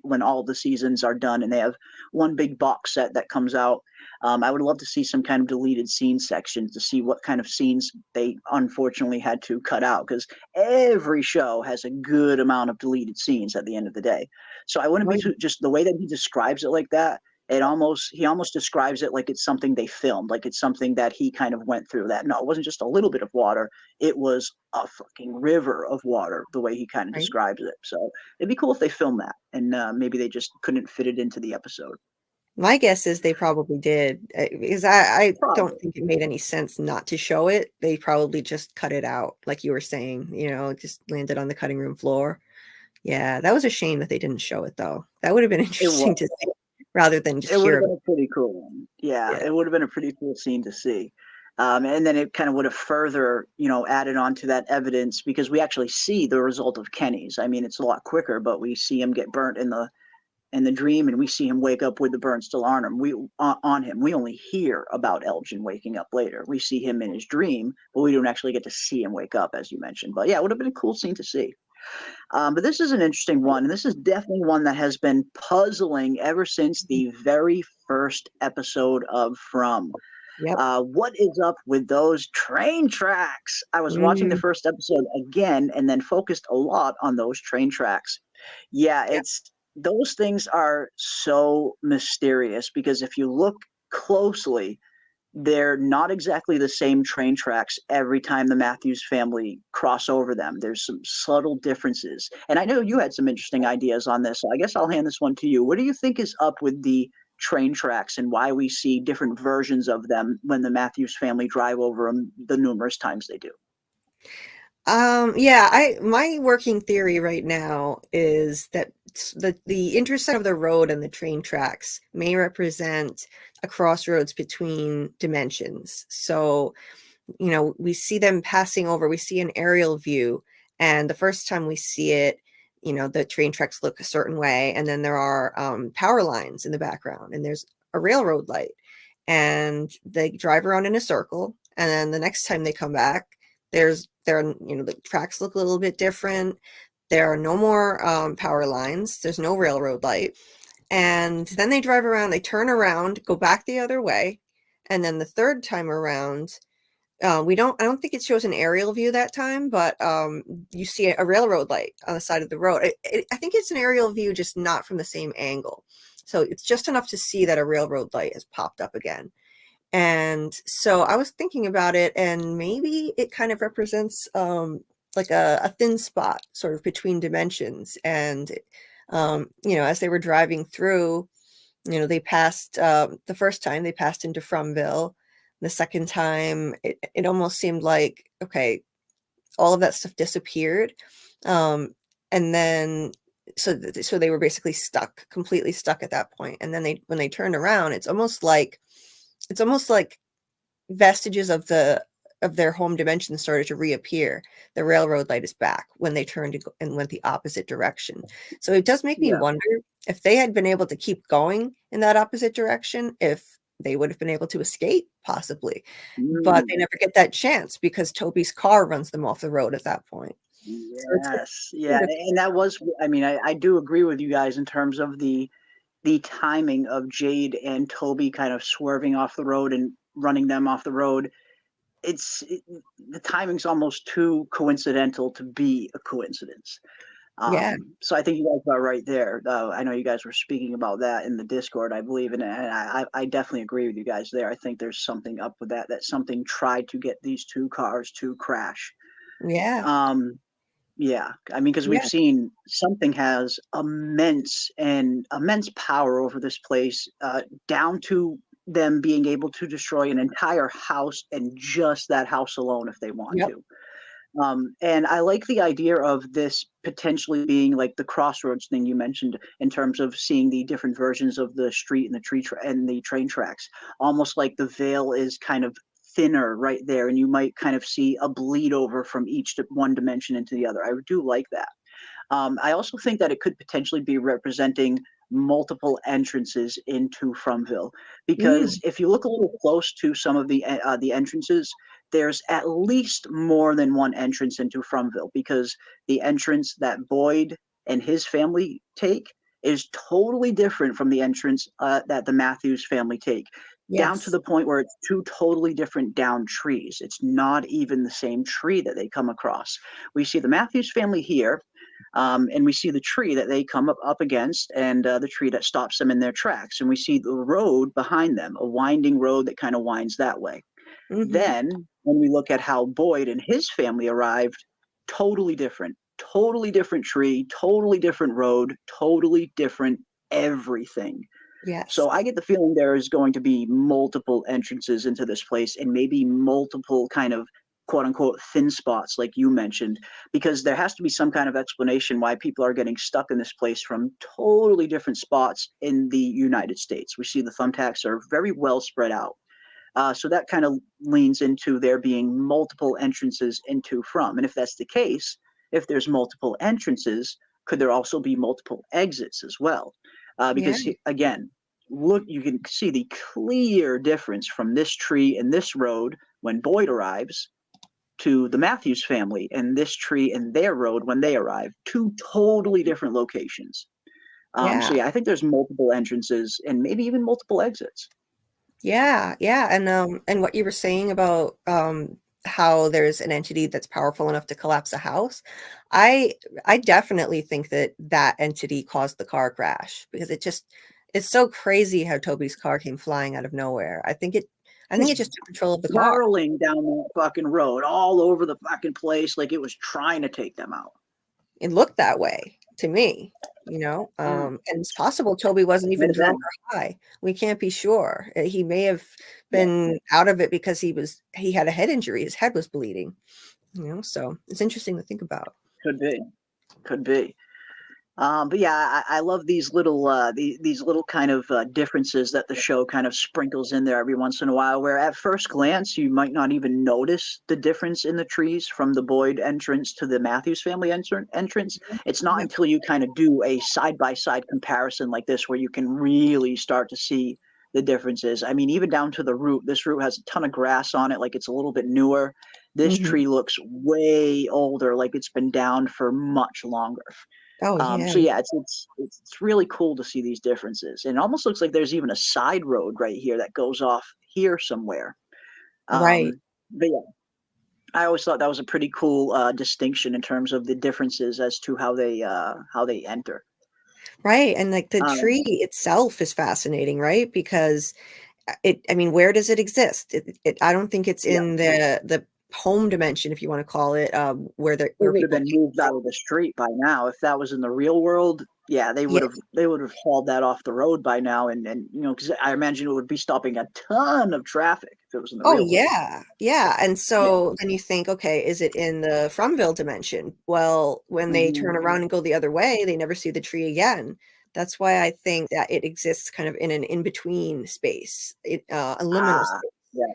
Speaker 3: when all the seasons are done and they have one big box set that comes out. I would love to see some kind of deleted scene section to see what kind of scenes they unfortunately had to cut out, because every show has a good amount of deleted scenes at the end of the day. So I wouldn't be just the way that he describes it like that. He almost describes it like it's something they filmed, like it's something that he kind of went through. That no, it wasn't just a little bit of water; it was a fucking river of water. The way he kind of
Speaker 4: Right.
Speaker 3: describes it. So it'd be cool if they filmed that, and maybe they just couldn't fit it into the episode.
Speaker 4: My guess is they probably did, because I don't
Speaker 3: Probably.
Speaker 4: think it made any sense not to show it. They probably just cut it out, like you were saying, it just landed on the cutting room floor. Yeah, that was a shame that they didn't show it, though. That would have been
Speaker 3: It
Speaker 4: interesting
Speaker 3: was.
Speaker 4: to see rather than just
Speaker 3: It would
Speaker 4: hear
Speaker 3: have
Speaker 4: about
Speaker 3: been a pretty cool one. Yeah,
Speaker 4: it.
Speaker 3: it would have been a pretty cool scene to see. And then it kind of would have further, added on to that evidence, because we actually see the result of Kenny's. I mean, it's a lot quicker, but we see him get burnt in the dream, and we see him wake up with the burn still on him. We only hear about Elgin waking up later. We see him in his dream, but we don't actually get to see him wake up, as you mentioned. But yeah, it would have been a cool scene to see. But this is an interesting one, and this is definitely one that has been puzzling ever since the very first episode of From.
Speaker 4: Yep.
Speaker 3: What is up with those train tracks? I was watching the
Speaker 4: Mm,
Speaker 3: first episode again and then focused a lot on those train tracks. Yeah,
Speaker 4: yep.
Speaker 3: those things are so mysterious, because if you look closely, they're not exactly the same train tracks every time the Matthews family cross over them. There's some subtle differences. And I know you had some interesting ideas on this, so I guess I'll hand this one to you. What do you think is up with the train tracks and why we see different versions of them when the Matthews family drive over them the numerous times they do?
Speaker 4: Yeah, my working theory right now is that the intersection of the road and the train tracks may represent a crossroads between dimensions. So, we see them passing over, we see an aerial view, and the first time we see it, the train tracks look a certain way, and then there are power lines in the background, and there's a railroad light, and they drive around in a circle, and then the next time they come back, the tracks look a little bit different. There are no more power lines. There's no railroad light. And then they drive around, they turn around, go back the other way. And then the third time around, I don't think it shows an aerial view that time, but you see a railroad light on the side of the road. I think it's an aerial view, just not from the same angle. So it's just enough to see that a railroad light has popped up again. And so I was thinking about it, and maybe it kind of represents like a thin spot sort of between dimensions. And, as they were driving through, they passed the first time they passed into Fromville. The second time, it almost seemed like, okay, all of that stuff disappeared. And then so they were basically completely stuck at that point. And then when they turned around, it's almost like vestiges of their home dimension started to reappear. The railroad light is back when they turned and went the opposite direction. So it does make me wonder if they had been able to keep going in that opposite direction, if they would have been able to escape, possibly. But they never get that chance because Toby's car runs them off the road at that point.
Speaker 3: Yes, yeah, and that was. I mean, I do agree with you guys in terms of the timing of Jade and Toby kind of swerving off the road and running them off the road. The timing's almost too coincidental to be a coincidence.
Speaker 4: Yeah.
Speaker 3: So I think you guys are right there. I know you guys were speaking about that in the Discord, I believe, and I definitely agree with you guys there. I think there's something up with that something tried to get these two cars to crash.
Speaker 4: Yeah.
Speaker 3: Yeah, I mean, because we've seen something has immense power over this place, down to them being able to destroy an entire house, and just that house alone if they want to. And I like the idea of this potentially being like the crossroads thing you mentioned, in terms of seeing the different versions of the street and the train tracks, almost like the veil is kind of thinner right there, and you might kind of see a bleed over from one dimension into the other. I do like that. I also think that it could potentially be representing multiple entrances into Fromville, because if you look a little close to some of the entrances, there's at least more than one entrance into Fromville, because the entrance that Boyd and his family take is totally different from the entrance that the Matthews family take, down to
Speaker 4: Yes.
Speaker 3: the point where it's two totally different down trees. It's not even the same tree that they come across. We see the Matthews family here, and we see the tree that they come up against, and the tree that stops them in their tracks. And we see the road behind them, a winding road that kind of winds that way.
Speaker 4: Hmm.
Speaker 3: Then, when we look at how Boyd and his family arrived, totally different tree, totally different road, totally different everything.
Speaker 4: Yes.
Speaker 3: So I get the feeling there is going to be multiple entrances into this place and maybe multiple kind of quote unquote thin spots, like you mentioned, because there has to be some kind of explanation why people are getting stuck in this place from totally different spots in the United States. We see the thumbtacks are very well spread out. So that kind of leans into there being multiple entrances into From. And if that's the case, if there's multiple entrances, could there also be multiple exits as well?
Speaker 4: Yeah.
Speaker 3: Because again, look, you can see the clear difference from this tree and this road when Boyd arrives to the Matthews family and this tree and their road when they arrive. Two totally different locations. So
Speaker 4: Yeah.
Speaker 3: yeah, I think there's multiple entrances and maybe even multiple exits.
Speaker 4: Yeah, yeah, and what you were saying about how there's an entity that's powerful enough to collapse a house, I I definitely think that that entity caused the car crash because it's so crazy how Toby's car came flying out of nowhere. I think it just took control of the car.
Speaker 3: Barreling down that fucking road all over the fucking place like it was trying to take them out.
Speaker 4: It looked that way to me,
Speaker 3: Mm.
Speaker 4: and it's possible Toby wasn't even
Speaker 3: And
Speaker 4: drunk
Speaker 3: then,
Speaker 4: or high. We can't be sure. He may have
Speaker 3: yeah,
Speaker 4: been out of it because he had a head injury. His head was bleeding, so it's interesting to think about.
Speaker 3: could be, could be. But yeah, I love these little kind of differences that the show kind of sprinkles in there every once in a while. Where at first glance you might not even notice the difference in the trees from the Boyd entrance to the Matthews family entrance. It's not
Speaker 4: Yeah.
Speaker 3: until you kind of do a side by side comparison like this where you can really start to see the differences. I mean, even down to the root. This root has a ton of grass on it, like it's a little bit newer. This
Speaker 4: Mhm.
Speaker 3: tree looks way older, like it's been down for much longer.
Speaker 4: Oh, yeah.
Speaker 3: So yeah, it's really cool to see these differences, and it almost looks like there's even a side road right here that goes off here somewhere.
Speaker 4: Right.
Speaker 3: But yeah, I always thought that was a pretty cool distinction in terms of the differences as to how they enter.
Speaker 4: Right, and, like, the
Speaker 3: Um,
Speaker 4: tree itself is fascinating, right? Because, I mean, where does it exist? I don't think it's
Speaker 3: yeah,
Speaker 4: in the home dimension, if you wanna call it,
Speaker 3: it
Speaker 4: where
Speaker 3: would have
Speaker 4: people
Speaker 3: been
Speaker 4: came
Speaker 3: moved out
Speaker 4: from.
Speaker 3: of the street by now. If that was in the real world, yeah,
Speaker 4: Yeah.
Speaker 3: they would have hauled that off the road by now, and because I imagine it would be stopping a ton of traffic if it was in the
Speaker 4: Oh,
Speaker 3: real world.
Speaker 4: yeah, yeah, and
Speaker 3: Yeah.
Speaker 4: so then you think, "Okay, is it in the Fromville dimension?" Well, when they
Speaker 3: Mhm.
Speaker 4: turn around and go the other way, they never see the tree again. That's why I think that it exists kind of in an in-between space, a liminal
Speaker 3: Ah,
Speaker 4: space.
Speaker 3: yeah.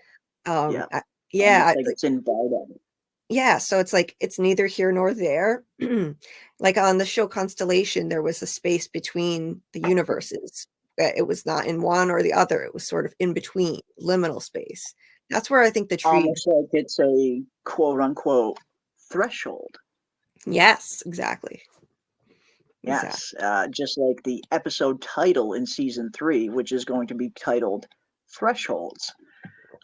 Speaker 4: Um,
Speaker 3: Yeah,
Speaker 4: I
Speaker 3: almost
Speaker 4: yeah,
Speaker 3: like it's invited.
Speaker 4: yeah, so it's like it's neither here nor there. Like on the show Constellation, there was a space between the universes. It was not in one or the other. It was sort of in between, liminal space. That's where I think the tree.
Speaker 3: Almost like it's a quote unquote threshold.
Speaker 4: Yes, exactly. Exactly.
Speaker 3: Yes, just like the episode title in season 3, which is going to be titled Thresholds.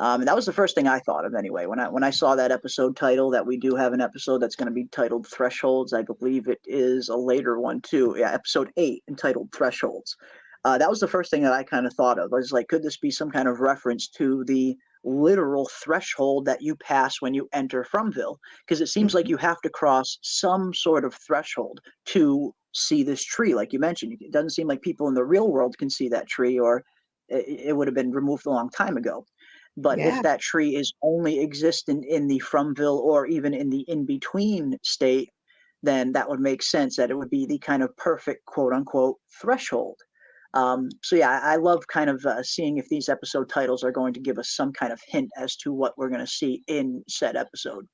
Speaker 3: And that was the first thing I thought of anyway. When I saw that episode title, that we do have an episode that's going to be titled Thresholds. I believe it is a later one too. Yeah, episode 8 entitled Thresholds. That was the first thing that I kind of thought of. I was like, could this be some kind of reference to the literal threshold that you pass when you enter Fromville? Because it seems like
Speaker 4: Mhm.
Speaker 3: you have to cross some sort of threshold to see this tree, like you mentioned. It doesn't seem like people in the real world can see that tree, or it would have been removed a long time ago. But if
Speaker 4: Yeah.
Speaker 3: that tree is only existent in the Fromville or even in the in between state, then that would make sense that it would be the kind of perfect quote unquote threshold. So yeah, I love kind of seeing if these episode titles are going to give us some kind of hint as to what we're going to see in said episode.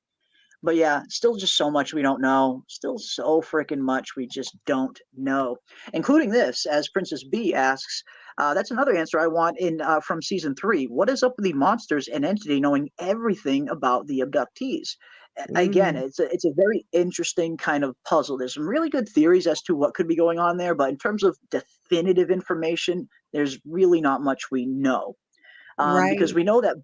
Speaker 3: But yeah, still just so much we don't know. Still so freaking much we just don't know. Including this, as Princess B asks, that's another answer I want in from season 3. What is up with the monsters and entity knowing everything about the abductees? again,
Speaker 4: Mhm.
Speaker 3: it's a very interesting kind of puzzle. There's some really good theories as to what could be going on there, but in terms of definitive information, there's really not much we know. Because
Speaker 4: Right.
Speaker 3: we know that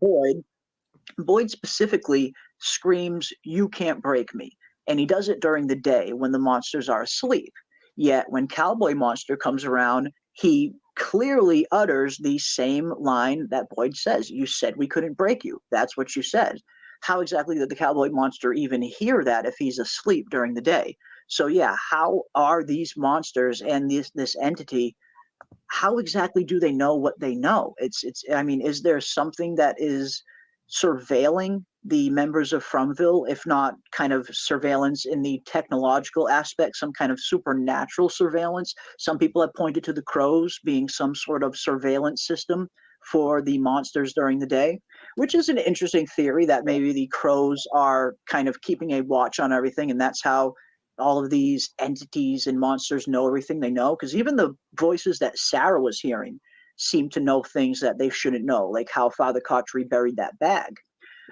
Speaker 3: Boyd specifically screams, "You can't break me." And he does it during the day when the monsters are asleep. Yet when Cowboy Monster comes around, he clearly utters the same line that Boyd says. "You said we couldn't break you. That's what you said." How exactly did the Cowboy Monster even hear that if he's asleep during the day? So yeah, how are these monsters and this entity, how exactly do they know what they know? It's I mean, is there something that is surveilling the members of Fromville, if not kind of surveillance in the technological aspect, some kind of supernatural surveillance? Some people have pointed to the crows being some sort of surveillance system for the monsters during the day, which is an interesting theory that maybe the crows are kind of keeping a watch on everything, and that's how all of these entities and monsters know everything they know. Because even the voices that Sarah was hearing seem to know things that they shouldn't know, like how Father Cautry buried that bag.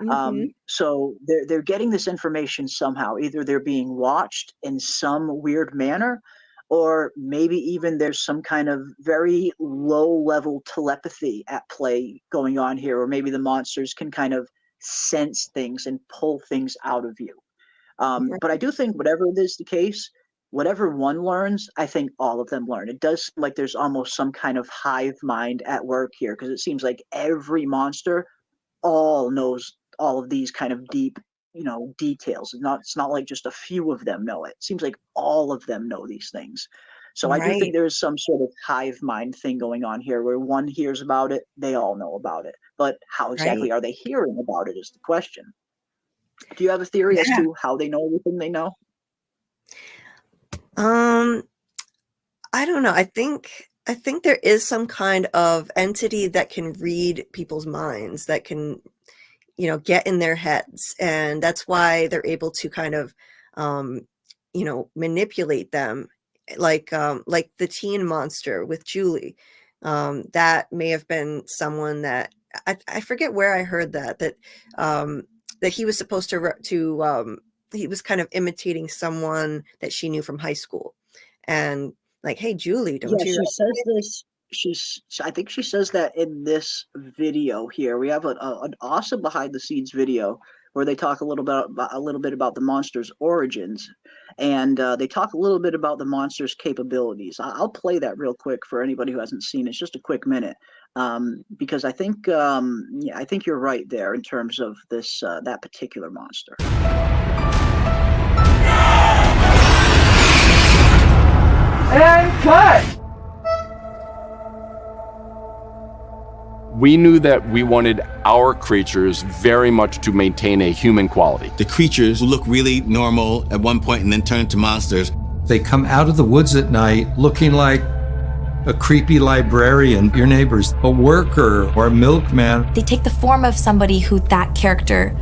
Speaker 4: Mhm.
Speaker 3: So they're getting this information somehow. Either they're being watched in some weird manner, or maybe even there's some kind of very low level telepathy at play going on here, or maybe the monsters can kind of sense things and pull things out of you. But I
Speaker 4: Right.
Speaker 3: do think whatever it is the case, whatever one learns, I think all of them learn. It does seem like there's almost some kind of hive mind at work here, because it seems like every monster all knows all of these kind of deep, details. It's not like just a few of them know it. It seems like all of them know these things. So I do think
Speaker 4: Right.
Speaker 3: there is some sort of hive mind thing going on here where one hears about it, they all know about it. But how
Speaker 4: Right.
Speaker 3: exactly are they hearing about it is the question. Do you have a theory as
Speaker 4: Yeah.
Speaker 3: to how they know everything they know?
Speaker 4: Um, I don't know. I think there is some kind of entity that can read people's minds, that can, get in their heads, and that's why they're able to kind of, um, manipulate them, like the teen monster with Julie. That may have been someone that I forget where I heard um, that he was supposed he was kind of imitating someone that she knew from high school, and like, "Hey, Julie, don't
Speaker 3: Yeah,
Speaker 4: you?"
Speaker 3: she says this. I think she says that in this video here. We have an awesome behind the scenes video where they talk a little bit about the monster's origins, and they talk a little bit about the monster's capabilities. I'll play that real quick for anybody who hasn't seen it. It's just a quick minute, because yeah, I think you're right there in terms of this that particular monster.
Speaker 5: We knew that we wanted our creatures very much to maintain a human quality.
Speaker 2: The creatures who look really normal at one point and then turn into monsters.
Speaker 6: They come out of the woods at night looking like a creepy librarian, your neighbor's a worker or a milkman.
Speaker 7: They take the form of somebody who that character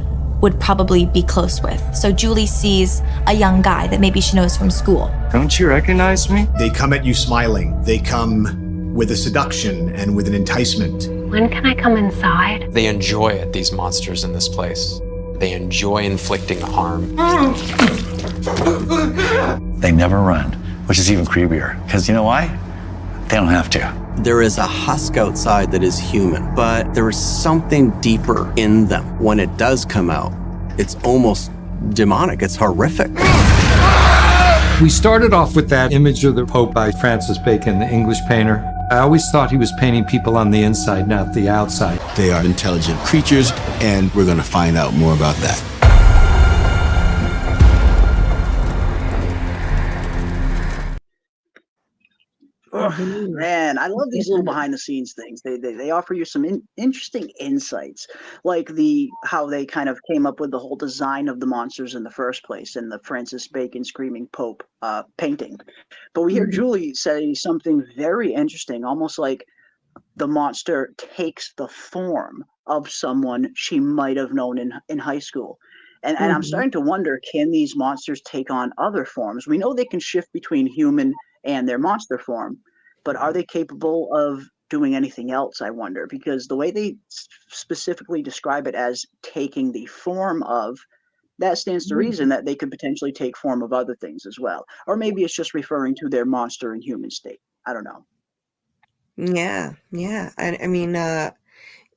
Speaker 7: would probably be close with. So Julie sees a young guy that maybe she knows from school.
Speaker 8: Don't you recognize me?
Speaker 9: They come at you smiling. They come with a seduction and with an enticement.
Speaker 10: When can I come inside?
Speaker 8: They enjoy it, these monsters in this place. They enjoy inflicting harm.
Speaker 11: They never run, which is even creepier. Because you know why? They don't have to.
Speaker 12: There is a husk outside that is human, but there is something deeper in them. When it does come out, it's almost demonic. It's horrific.
Speaker 6: We started off with that image of the Pope by Francis Bacon, the English painter. I always thought he was painting people on the inside, not the outside.
Speaker 2: They are intelligent creatures, and we're going to find out more about that.
Speaker 3: Oh, man, I love these little behind the scenes things. They offer you some interesting insights, like how they kind of came up with the whole design of the monsters in the first place in the Francis Bacon Screaming Pope painting. But we hear Julie say something very interesting, almost like the monster takes the form of someone she might have known in high school. And I'm starting to wonder, can these monsters take on other forms? We know they can shift between human and their monster form, but are they capable of doing anything else, I wonder? Because the way they specifically describe it as taking the form of, that stands to reason that they could potentially take form of other things as well. Or maybe it's just referring to their monster and human state. I don't know.
Speaker 4: Yeah, yeah. I mean,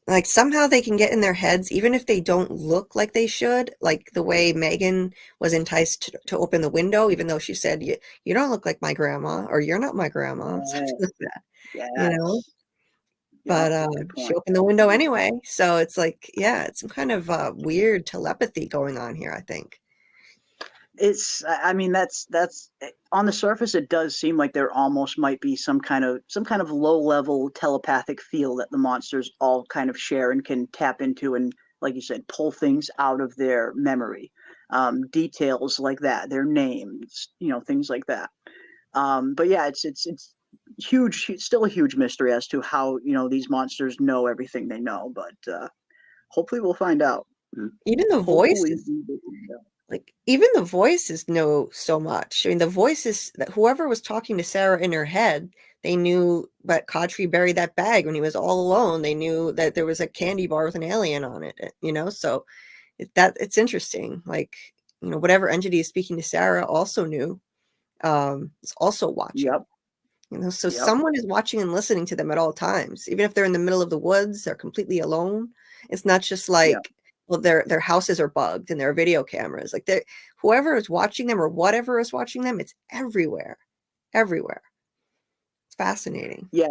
Speaker 4: like somehow they can get in their heads, even if they don't look like they should, like the way Megan was enticed to open the window, even though she said, you don't look like my grandma, or you're not my grandma, something like that, you know?
Speaker 3: Yes.
Speaker 4: But
Speaker 3: Yeah, good
Speaker 4: she
Speaker 3: point.
Speaker 4: opened the window anyway. So it's like, yeah, it's some kind of weird telepathy going on here, I think.
Speaker 3: It's, I mean, that's on the surface, it does seem like there almost might be some kind of low level telepathic feel that the monsters all kind of share and can tap into, and like you said, pull things out of their memory. Details like that, their names, things like that. But yeah, it's huge, still a huge mystery as to how these monsters know everything they know. But hopefully we'll find out.
Speaker 4: Even the
Speaker 3: Hopefully
Speaker 4: voices,
Speaker 3: we will find out.
Speaker 4: like even the voices know so much. I mean, the voices that whoever was talking to Sarah in her head, they knew that Cautry buried that bag when he was all alone. They knew that there was a candy bar with an alien on it, so it's interesting. Like, whatever entity is speaking to Sarah also knew, is also watching.
Speaker 3: Yep.
Speaker 4: So
Speaker 3: Yep.
Speaker 4: someone is watching and listening to them at all times, even if they're in the middle of the woods, they're completely alone. It's not just like, well, their houses are bugged and there are video cameras. Like whoever is watching them or whatever is watching them, it's everywhere. It's fascinating.
Speaker 3: Yeah,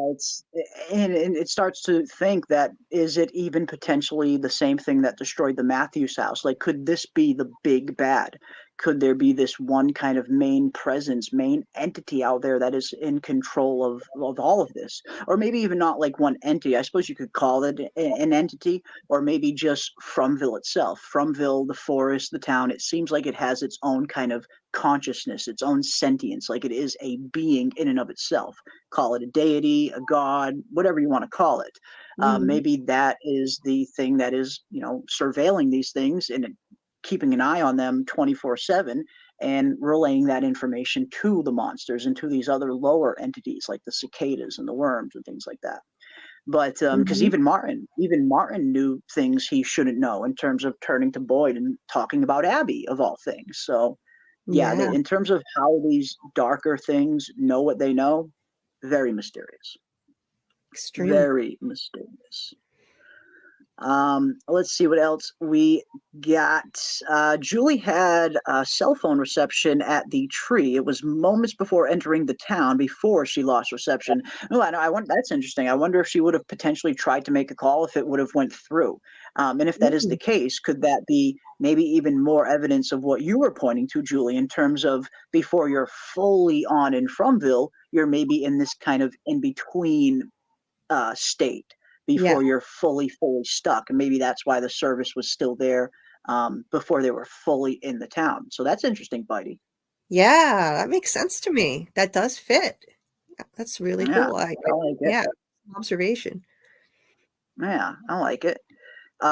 Speaker 3: and it starts to think that, is it even potentially the same thing that destroyed the Matthews house? Like, could this be the big bad? Could there be this one kind of main presence, main entity out there that is in control of all of this? Or maybe even not like one entity. I suppose you could call it an entity, or maybe just Fromville itself. Fromville, the forest, the town, it seems like it has its own kind of consciousness, its own sentience, like it is a being in and of itself. Call it a deity, a god, whatever you want to call it. Maybe that is the thing that is, surveilling these things and keeping an eye on them 24/7 and relaying that information to the monsters and to these other lower entities like the cicadas and the worms and things like that. But because even Martin knew things he shouldn't know in terms of turning to Boyd and talking about Abby of all things. So yeah, in terms of how these darker things know what they know, very mysterious.
Speaker 4: Extreme.
Speaker 3: Very mysterious. Let's see what else we got. Julie had cell phone reception at the tree. It was moments before entering the town, before she lost reception. Oh, I wonder, that's interesting. I wonder if she would have potentially tried to make a call if it would have went through. And if that is the case, could that be maybe even more evidence of what you were pointing to, Julie, in terms of before you're fully on in Fromville, you're maybe in this kind of in-between state before you're fully stuck, and maybe that's why the service was still there before they were fully in the town. So that's interesting, Bitey.
Speaker 4: Yeah, that makes sense to me. That does fit. That's really cool.
Speaker 3: I like it.
Speaker 4: Yeah, observation.
Speaker 3: Yeah, I like it.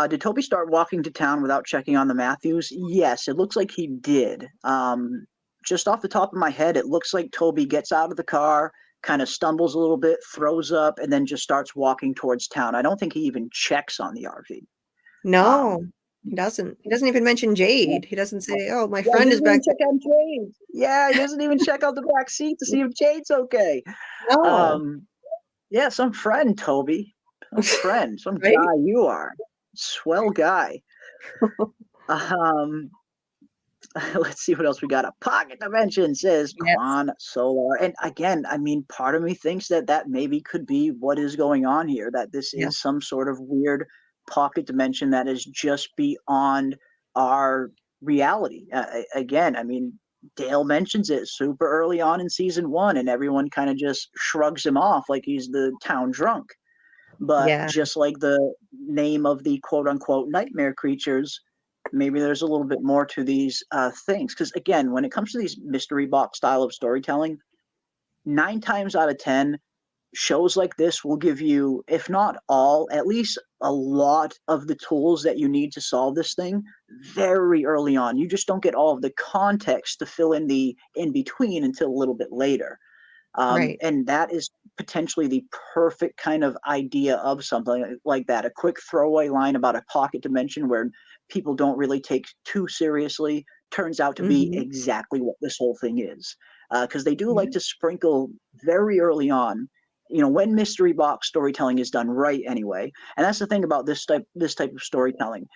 Speaker 3: Did Toby start walking to town without checking on the Matthews? Yes, it looks like he did. Just off the top of my head, it looks like Toby gets out of the car, kind of stumbles a little bit, throws up, and then just starts walking towards town. I don't think he even checks on the RV.
Speaker 4: No, he doesn't. He doesn't even mention Jade. He doesn't say, "Oh, my friend is back."
Speaker 3: Check on Jade. Yeah, he doesn't even check out the back seat to see if Jade's okay.
Speaker 4: No.
Speaker 3: Yeah, some friend, Toby. Some friend, some
Speaker 4: Right?
Speaker 3: guy you are. Swell guy. Let's see what else we got. A pocket dimension, says Quan Solar. And again, I mean, part of me thinks that maybe could be what is going on here, that this is some sort of weird pocket dimension that is just beyond our reality. Again, I mean, Dale mentions it super early on in season 1, and everyone kind of just shrugs him off like he's the town drunk. But just like the name of the quote unquote nightmare creatures, maybe there's a little bit more to these things. Because again, when it comes to these mystery box style of storytelling, 9 times out of 10, shows like this will give you, if not all, at least a lot of the tools that you need to solve this thing very early on. You just don't get all of the context to fill in the in-between until a little bit later. And that is potentially the perfect kind of idea of something like that. A quick throwaway line about a pocket dimension where people don't really take too seriously turns out to be exactly what this whole thing is. Because they do like to sprinkle very early on, when mystery box storytelling is done right anyway. And that's the thing about this type of storytelling.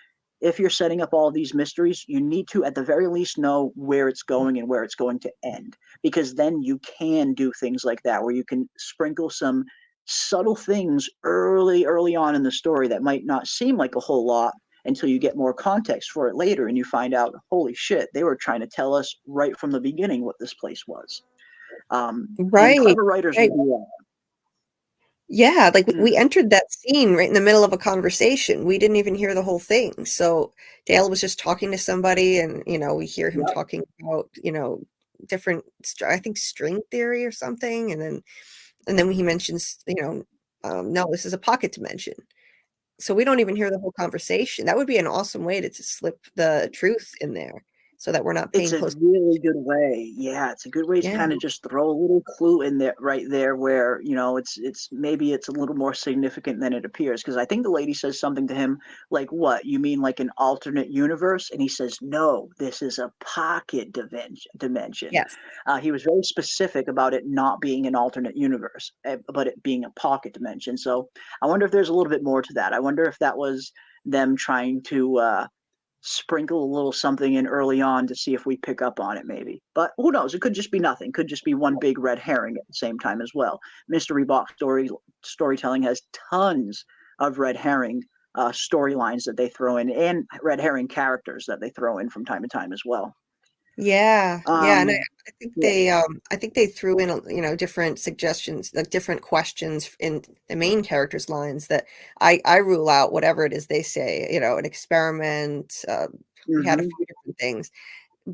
Speaker 3: If you're setting up all these mysteries, you need to at the very least know where it's going and where it's going to end, because then you can do things like that where you can sprinkle some subtle things early on in the story that might not seem like a whole lot until you get more context for it later and you find out, holy shit, they were trying to tell us right from the beginning what this place was.
Speaker 4: Right.
Speaker 3: And clever writers will do that.
Speaker 4: Yeah, like we entered that scene right in the middle of a conversation. We didn't even hear the whole thing. So Dale was just talking to somebody, and we hear him talking about different, I think, string theory or something, and then he mentions no, this is a pocket dimension. So we don't even hear the whole conversation. That would be an awesome way to slip the truth in there, so that we're not paying
Speaker 3: It's a
Speaker 4: close.
Speaker 3: really good way. Yeah, it's a good way to kind of just throw a little clue in there, right there, where it's maybe it's a little more significant than it appears. Because I think the lady says something to him like, "What, you mean like an alternate universe?" And he says, "No, this is a pocket dimension."
Speaker 4: Yes.
Speaker 3: He was very specific about it not being an alternate universe, but it being a pocket dimension. So I wonder if there's a little bit more to that. I wonder if that was them trying to sprinkle a little something in early on to see if we pick up on it, maybe. But who knows? It could just be nothing. Could just be one big red herring at the same time as well. Mystery box storytelling has tons of red herring storylines that they throw in, and red herring characters that they throw in from time to time as well.
Speaker 4: Yeah, and I think they threw in different suggestions, like different questions in the main characters' lines that I rule out whatever it is they say. An experiment. We had a few different things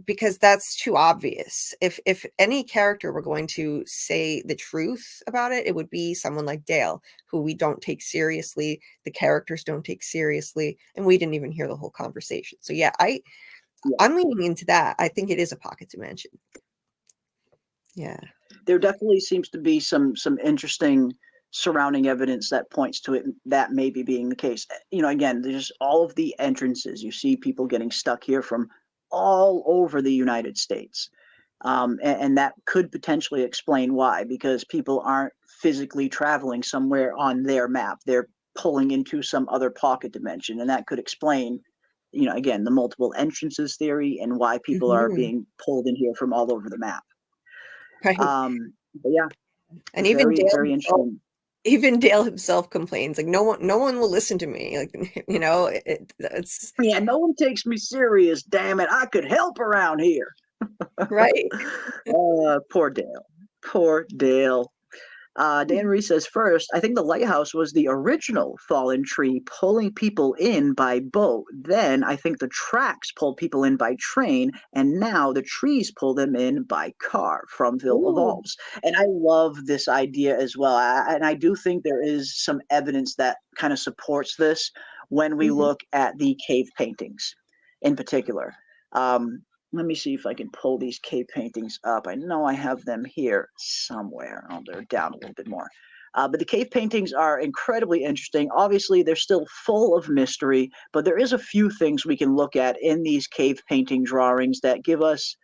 Speaker 4: because that's too obvious. If any character were going to say the truth about it, it would be someone like Dale, who we don't take seriously. The characters don't take seriously, and we didn't even hear the whole conversation. So yeah, I'm leaning into that. I think it is a pocket dimension. Yeah.
Speaker 3: There definitely seems to be some interesting surrounding evidence that points to it, that maybe being the case. Again, there's all of the entrances. You see people getting stuck here from all over the United States. And that could potentially explain why, because people aren't physically traveling somewhere on their map. They're pulling into some other pocket dimension, and that could explain again, the multiple entrances theory and why people are being pulled in here from all over the map.
Speaker 4: Right.
Speaker 3: But yeah,
Speaker 4: and even Dale,
Speaker 3: very interesting.
Speaker 4: Even Dale himself complains, like no one will listen to me. Like it's
Speaker 3: no one takes me serious. Damn it, I could help around here.
Speaker 4: Right.
Speaker 3: Poor Dale. Dan Reese says, first, I think the lighthouse was the original fallen tree pulling people in by boat. Then I think the tracks pulled people in by train, and now the trees pull them in by car. Fromville evolves. And I love this idea as well. And I do think there is some evidence that kind of supports this when we look at the cave paintings in particular. Let me see if I can pull these cave paintings up. I know I have them here somewhere. Oh, they're down a little bit more. But the cave paintings are incredibly interesting. Obviously, they're still full of mystery, but there is a few things we can look at in these cave painting drawings that give us,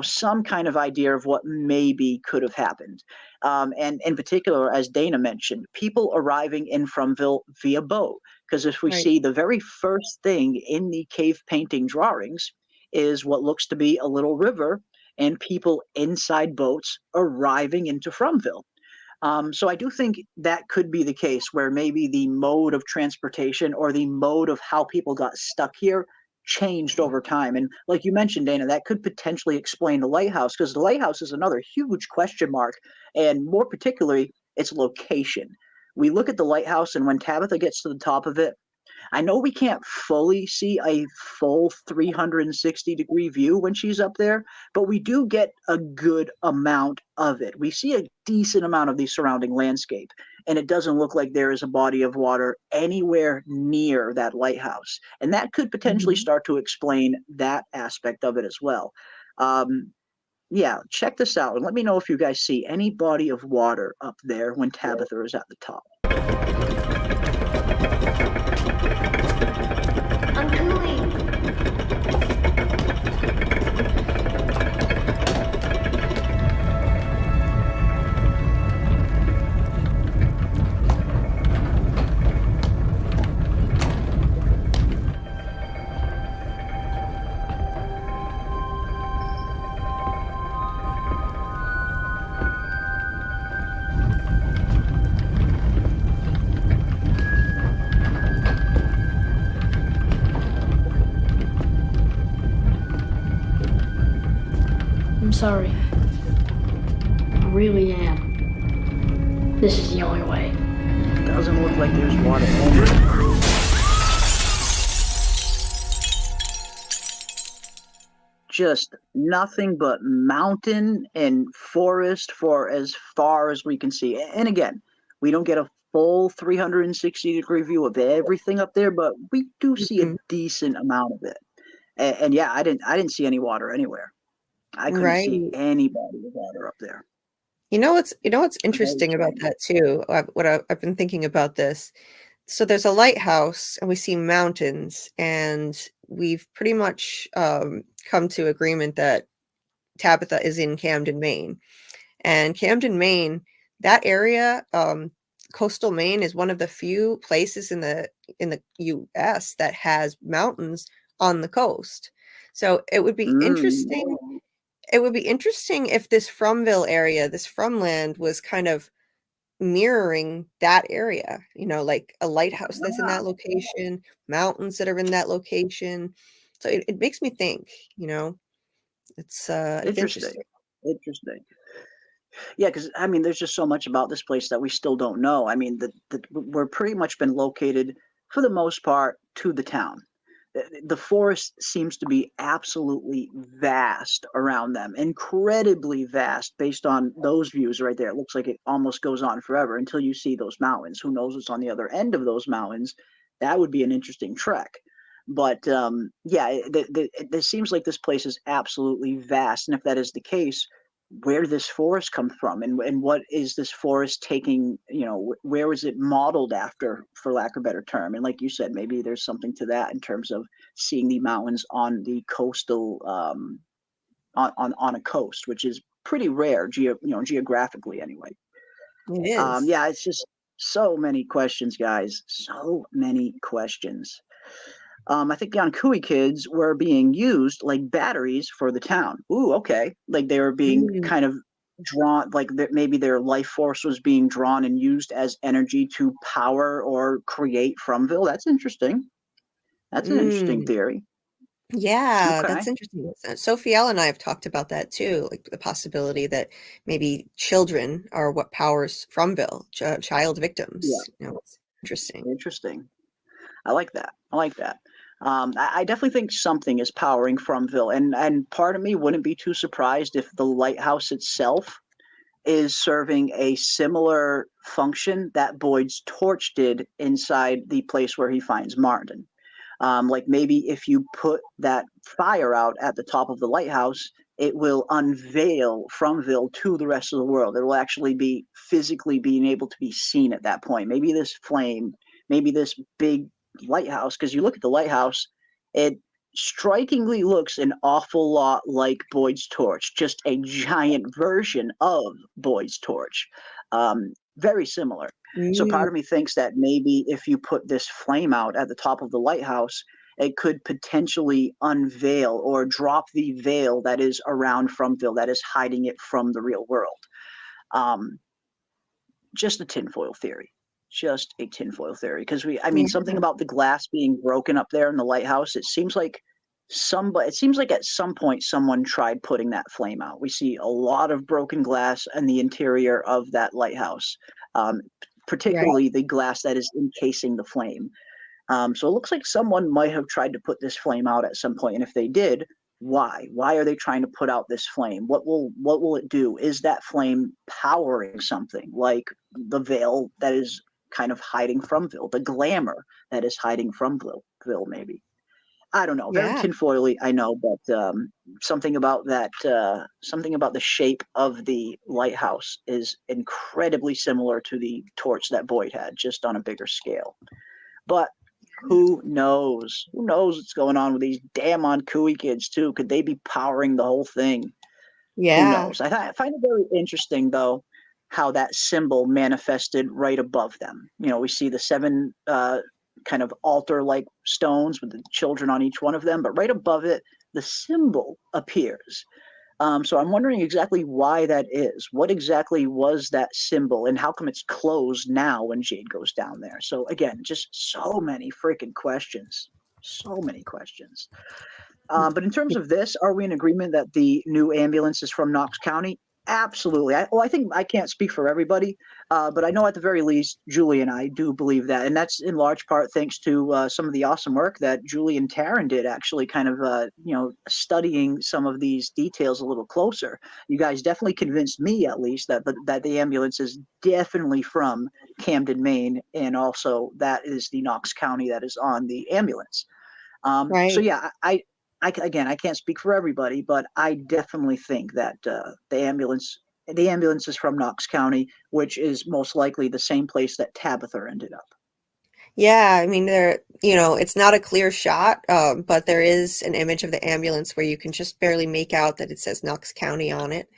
Speaker 3: some kind of idea of what maybe could have happened. And in particular, as Dana mentioned, people arriving in Fromville via boat. Because if we see the very first thing in the cave painting drawings is what looks to be a little river and people inside boats arriving into Fromville. So I do think that could be the case where maybe the mode of transportation or the mode of how people got stuck here changed over time. And like you mentioned, Dana, that could potentially explain the lighthouse, because the lighthouse is another huge question mark, and more particularly, its location. We look at the lighthouse, and when Tabitha gets to the top of it, I know we can't fully see a full 360-degree view when she's up there, but we do get a good amount of it. We see a decent amount of the surrounding landscape, and it doesn't look like there is a body of water anywhere near that lighthouse. And that could potentially start to explain that aspect of it as well. Yeah, check this out, and let me know if you guys see any body of water up there when Tabitha is at the top.
Speaker 10: I'm cooling. sorry. I really am. This is the only way.
Speaker 3: Doesn't look like there's water anywhere. Just nothing but mountain and forest for as far as we can see. And again, we don't get a full 360-degree view of everything up there, but we do see a decent amount of it. And yeah, I didn't see any water anywhere. I couldn't see
Speaker 4: Right.
Speaker 3: any body of water up there.
Speaker 4: You know what's interesting about that too? I've been thinking about this. So there's a lighthouse and we see mountains, and we've pretty much come to agreement that Tabitha is in Camden, Maine. And Camden, Maine, that area, coastal Maine, is one of the few places in the US that has mountains on the coast. So it would be interesting. It would be interesting if this Fromville area, this Fromland, was kind of mirroring that area, like a lighthouse that's in that location, mountains that are in that location. So it makes me think, it's interesting.
Speaker 3: Interesting. Yeah, because I mean, there's just so much about this place that we still don't know. I mean, we're pretty much been located for the most part to the town. The forest seems to be absolutely vast around them, incredibly vast based on those views right there. It looks like it almost goes on forever until you see those mountains. Who knows what's on the other end of those mountains? That would be an interesting trek. But yeah, it seems like this place is absolutely vast. And if that is the case, where did this forest come from, and what is this forest taking, where was it modeled after, for lack of a better term? And like you said, maybe there's something to that in terms of seeing the mountains on the coastal on a coast, which is pretty rare geographically anyway.
Speaker 4: It is.
Speaker 3: Yeah, it's just so many questions, guys, so many questions. I think the Ankui kids were being used like batteries for the town. Ooh, okay. Like they were being kind of drawn, like maybe their life force was being drawn and used as energy to power or create Fromville. That's interesting. That's an interesting theory.
Speaker 4: Yeah,
Speaker 3: Okay.
Speaker 4: that's interesting. Sophie L and I have talked about that too, like the possibility that maybe children are what powers Fromville, child victims.
Speaker 3: Yeah.
Speaker 4: It's interesting.
Speaker 3: Interesting. I like that. I definitely think something is powering Fromville, and part of me wouldn't be too surprised if the lighthouse itself is serving a similar function that Boyd's torch did inside the place where he finds Martin. Like maybe if you put that fire out at the top of the lighthouse, it will unveil Fromville to the rest of the world. It will actually be physically being able to be seen at that point. Maybe this flame, maybe this big lighthouse, because you look at the lighthouse, it strikingly looks an awful lot like Boyd's torch, just a giant version of Boyd's torch. Very similar. So part of me thinks that maybe if you put this flame out at the top of the lighthouse, it could potentially unveil or drop the veil that is around Fromville, that is hiding it from the real world. Just a tinfoil theory. Just a tinfoil theory, because something about the glass being broken up there in the lighthouse. It seems like at some point someone tried putting that flame out. We see a lot of broken glass in the interior of that lighthouse, particularly the glass that is encasing the flame. So it looks like someone might have tried to put this flame out at some point, and if they did, why? Why are they trying to put out this flame? What will it do? Is that flame powering something like the veil that is kind of hiding Fromville, the glamour that is hiding Fromville, maybe? I don't know. Very tinfoily, I know, but something about that, something about the shape of the lighthouse is incredibly similar to the torch that Boyd had, just on a bigger scale. But who knows? Who knows what's going on with these damn Ankui kids too? Could they be powering the whole thing?
Speaker 4: Yeah.
Speaker 3: Who knows? I find it very interesting, though, how that symbol manifested right above them. We see the 7 kind of altar-like stones with the children on each one of them, but right above it, the symbol appears. So I'm wondering exactly why that is. What exactly was that symbol, and how come it's closed now when Jade goes down there? So again, just so many freaking questions. So many questions. But in terms of this, are we in agreement that the new ambulance is from Knox County? Absolutely. I think I can't speak for everybody, but I know at the very least, Julie and I do believe that. And that's in large part thanks to some of the awesome work that Julie and Taryn did, actually kind of, studying some of these details a little closer. You guys definitely convinced me, at least, that the ambulance is definitely from Camden, Maine. And also that is the Knox County that is on the ambulance. So
Speaker 4: Right.
Speaker 3: yeah, I can't speak for everybody, but I definitely think that the ambulance is from Knox County, which is most likely the same place that Tabitha ended up.
Speaker 4: Yeah, I mean, it's not a clear shot, but there is an image of the ambulance where you can just barely make out that it says Knox County on it.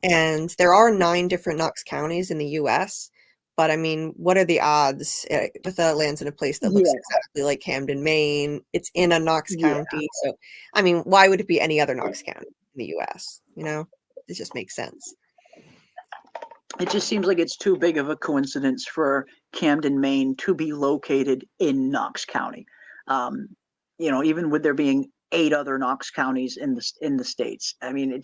Speaker 4: And there are 9 different Knox counties in the US. But I mean, what are the odds? Tabitha lands in a place that looks
Speaker 3: Yeah.
Speaker 4: exactly like Camden, Maine. It's in a Knox
Speaker 3: Yeah.
Speaker 4: County. So, I mean, why would it be any other Knox County in the US? It just makes sense.
Speaker 3: It just seems like it's too big of a coincidence for Camden, Maine to be located in Knox County. Even with there being 8 other Knox counties in the states. I mean,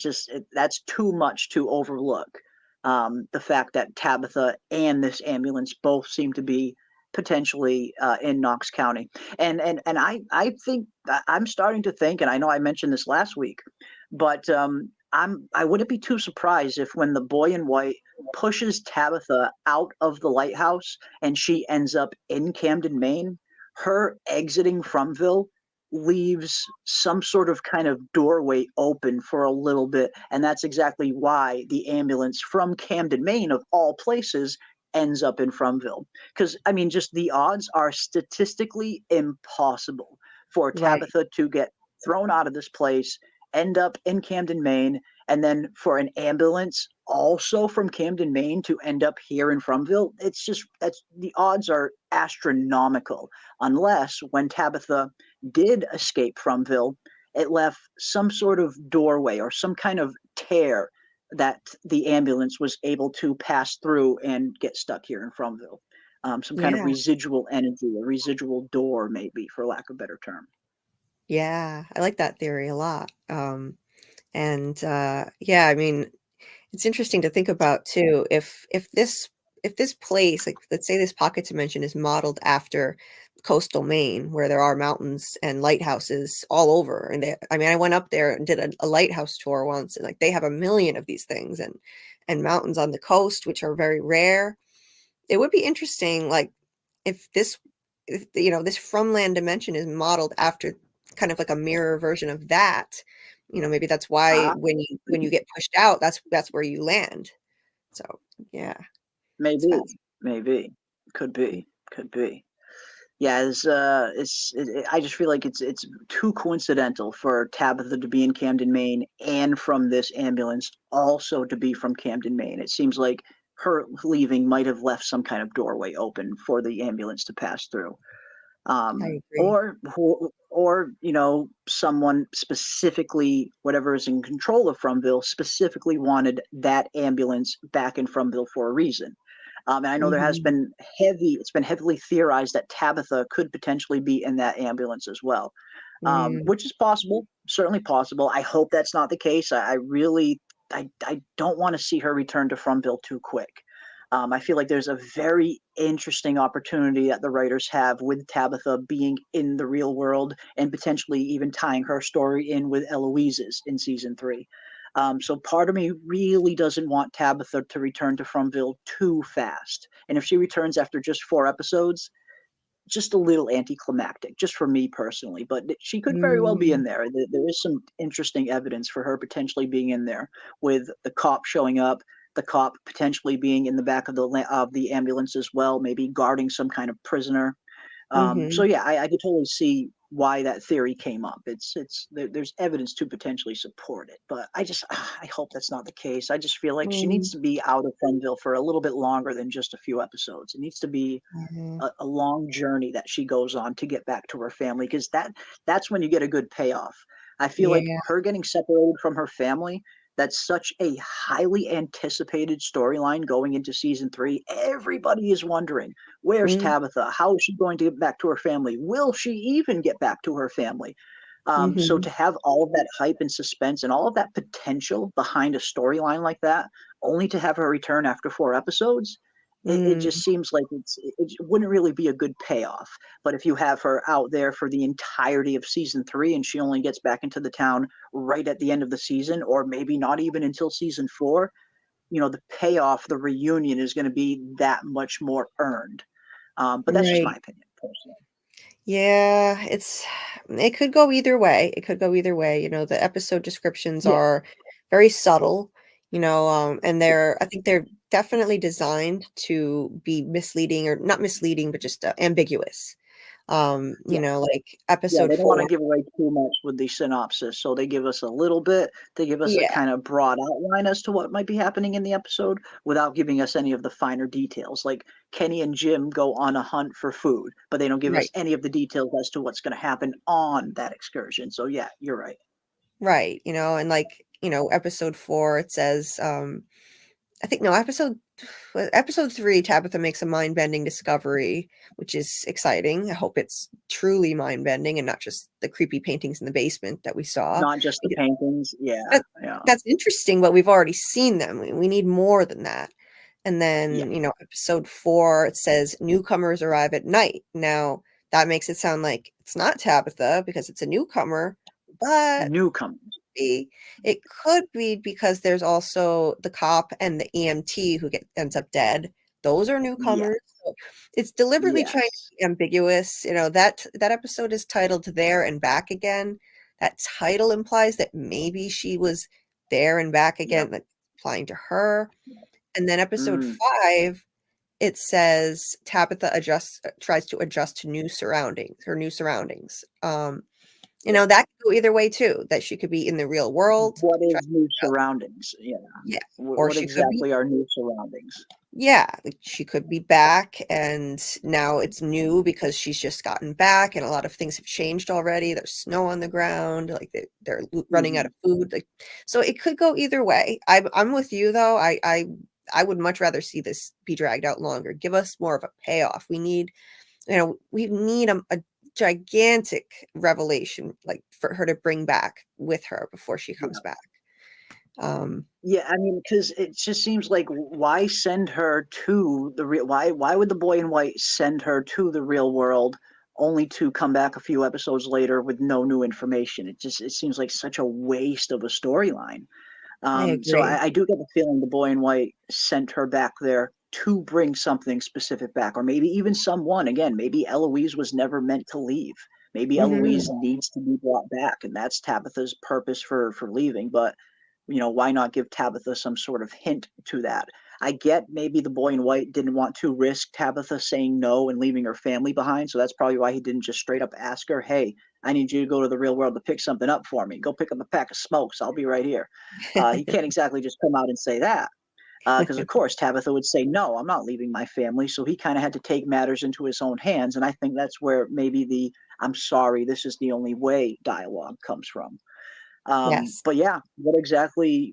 Speaker 3: that's too much to overlook. The fact that Tabitha and this ambulance both seem to be potentially in Knox County, and I think I'm starting to think, and I know I mentioned this last week, but I wouldn't be too surprised if when the boy in white pushes Tabitha out of the lighthouse and she ends up in Camden, Maine, her exiting Fromville leaves some sort of kind of doorway open for a little bit. And that's exactly why the ambulance from Camden, Maine, of all places, ends up in Fromville. Because, I mean, just the odds are statistically impossible for
Speaker 4: Right.
Speaker 3: Tabitha to get thrown out of this place, end up in Camden, Maine, and then for an ambulance also from Camden, Maine to end up here in Fromville. The odds are astronomical, unless when Tabitha did escape Fromville, it left some sort of doorway or some kind of tear that the ambulance was able to pass through and get stuck here in Fromville. Some kind of
Speaker 4: Yeah.
Speaker 3: residual energy, a residual door, maybe, for lack of a better term.
Speaker 4: Yeah, I like that theory a lot. Yeah, I mean, it's interesting to think about too. If this place, like let's say this pocket dimension, is modeled after coastal Maine, where there are mountains and lighthouses all over, and I went up there and did a lighthouse tour once, and like they have a million of these things, and mountains on the coast, which are very rare. It would be interesting, like if this Fromland dimension is modeled after kind of like a mirror version of that. Maybe that's why when you get pushed out, that's where you land. So yeah,
Speaker 3: maybe, could be. Yeah, I just feel like it's too coincidental for Tabitha to be in Camden, Maine, and from this ambulance also to be from Camden, Maine. It seems like her leaving might have left some kind of doorway open for the ambulance to pass through.
Speaker 4: I agree.
Speaker 3: Or someone specifically, whatever is in control of Fromville, specifically wanted that ambulance back in Fromville for a reason. And I know it's been heavily theorized that Tabitha could potentially be in that ambulance as well, which is possible, certainly possible. I hope that's not the case. I don't want to see her return to Fromville too quick. I feel like there's a very interesting opportunity that the writers have with Tabitha being in the real world and potentially even tying her story in with Eloise's in season 3. So part of me really doesn't want Tabitha to return to Fromville too fast. And if she returns after just 4 episodes, just a little anticlimactic, just for me personally. But she could very well be in there. There is some interesting evidence for her potentially being in there, with the cop showing up, the cop potentially being in the back of the ambulance as well, maybe guarding some kind of prisoner. So yeah, I could totally see why that theory came up. There's evidence to potentially support it, but I hope that's not the case. I just feel like she needs to be out of Fromville for a little bit longer than just a few episodes. It needs to be a long journey that she goes on to get back to her family, because that's when you get a good payoff. I feel like her getting separated from her family, that's such a highly anticipated storyline going into season 3. Everybody is wondering, where's Tabitha? How is she going to get back to her family? Will she even get back to her family? So
Speaker 4: Mhm.
Speaker 3: to have all of that hype and suspense and all of that potential behind a storyline like that, only to have her return after 4 episodes, it
Speaker 4: Mm.
Speaker 3: just seems like it wouldn't really be a good payoff. But if you have her out there for the entirety of season 3 and she only gets back into the town right at the end of the season, or maybe not even until season 4, the payoff, the reunion is going to be that much more earned. But that's just my
Speaker 4: Right.
Speaker 3: opinion, personally.
Speaker 4: Yeah, it could go either way. It could go either way. The episode descriptions
Speaker 3: Yeah.
Speaker 4: are very subtle, and I think they're definitely designed to be misleading, or not misleading, but just ambiguous.
Speaker 3: Yeah.
Speaker 4: Like
Speaker 3: Yeah,
Speaker 4: episode
Speaker 3: they don't want to
Speaker 4: 4.
Speaker 3: give away too much with the synopsis, so they give us a little bit. They give us a
Speaker 4: Yeah,
Speaker 3: kind of broad outline as to what might be happening in the episode without giving us any of the finer details. Like Kenny and Jim go on a hunt for food, but they don't give us
Speaker 4: right,
Speaker 3: any of the details as to what's going to happen on that excursion. So yeah, you're right.
Speaker 4: right. And like, episode 4, it says, I think no, episode 3, Tabitha makes a mind-bending discovery, which is exciting. I hope it's truly mind-bending and not just the creepy paintings in the basement that we saw.
Speaker 3: Not just the paintings. Yeah,
Speaker 4: That
Speaker 3: yeah,
Speaker 4: that's interesting, but we've already seen them. We need more than that. And
Speaker 3: yeah.
Speaker 4: then, episode 4, it says newcomers arrive at night. Now, that makes it sound like it's not Tabitha because it's a newcomer, but
Speaker 3: Newcomers.
Speaker 4: it could be because there's also the cop and the EMT who ends up dead. Those are
Speaker 3: Yeah,
Speaker 4: newcomers. So it's deliberately trying to
Speaker 3: yes.
Speaker 4: be ambiguous. That episode is titled There and Back Again. That title implies that maybe she was there and back again,
Speaker 3: Yep.
Speaker 4: like applying to her. And then episode
Speaker 3: Mm,
Speaker 4: 5, it says Tabitha tries to adjust to her new surroundings.
Speaker 3: yeah.
Speaker 4: That could go either way too, that she could be in the real world.
Speaker 3: What
Speaker 4: try-
Speaker 3: is new surroundings? Yeah.
Speaker 4: Yeah. Or
Speaker 3: What
Speaker 4: she could be,
Speaker 3: exactly are new surroundings?
Speaker 4: yeah, like she could be back and now it's new because she's just gotten back and a lot of things have changed already. There's snow on the ground, like they're running out
Speaker 3: Mhm.
Speaker 4: of food. Like, so it could go either way. I'm with you though. I would much rather see this be dragged out longer. Give us more of a payoff. We need a gigantic revelation, like for her to bring back with her before she comes back.
Speaker 3: Yeah, I mean, because it just seems like why send her to the real? Why would the boy in white send her to the real world only to come back a few episodes later with no new information? It seems like such a waste of a storyline.
Speaker 4: I
Speaker 3: So
Speaker 4: agree.
Speaker 3: I do get the feeling the boy in white sent her back there to bring something specific back, or maybe even someone. Again, maybe Eloise was never meant to leave. Maybe
Speaker 4: Mhm.
Speaker 3: Eloise needs to be brought back, and that's Tabitha's purpose for leaving. But why not give Tabitha some sort of hint to that? I get maybe the boy in white didn't want to risk Tabitha saying no and leaving her family behind. So that's probably why he didn't just straight up ask her, hey, I need you to go to the real world to pick something up for me. Go pick up a pack of smokes. I'll be right here. He can't exactly just come out and say that. Because, of course, Tabitha would say, no, I'm not leaving my family. So he kind of had to take matters into his own hands. And I think that's where maybe the I'm sorry, this is the only way dialogue comes from.
Speaker 4: Yes.
Speaker 3: But yeah, what exactly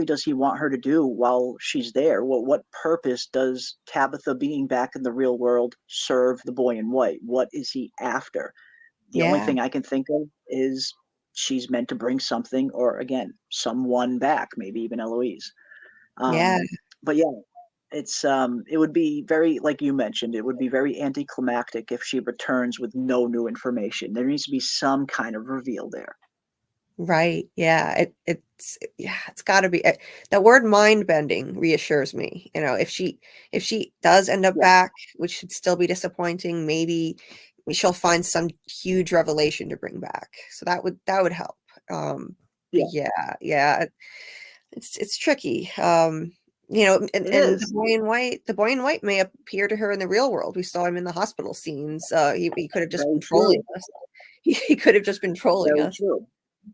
Speaker 3: does he want her to do while she's there? What purpose does Tabitha being back in the real world serve the boy in white? What is he after? The only
Speaker 4: Yeah.
Speaker 3: thing I can think of is she's meant to bring something, or again, someone back, maybe even Eloise.
Speaker 4: Yeah.
Speaker 3: But yeah, it would be very, like you mentioned, it would be very anticlimactic if she returns with no new information. There needs to be some kind of reveal there.
Speaker 4: Right. Yeah. It's got to be the word mind bending reassures me. If she does end up
Speaker 3: Yeah,
Speaker 4: back, which should still be disappointing, maybe she'll find some huge revelation to bring back. So that would help. But
Speaker 3: yeah,
Speaker 4: yeah. It's tricky. And
Speaker 3: it
Speaker 4: the
Speaker 3: is.
Speaker 4: boy in white may appear to her in the real world. We saw him in the hospital scenes. He could have just
Speaker 3: Very
Speaker 4: been trolling
Speaker 3: true.
Speaker 4: us. He could have just been trolling
Speaker 3: Very
Speaker 4: us.
Speaker 3: true.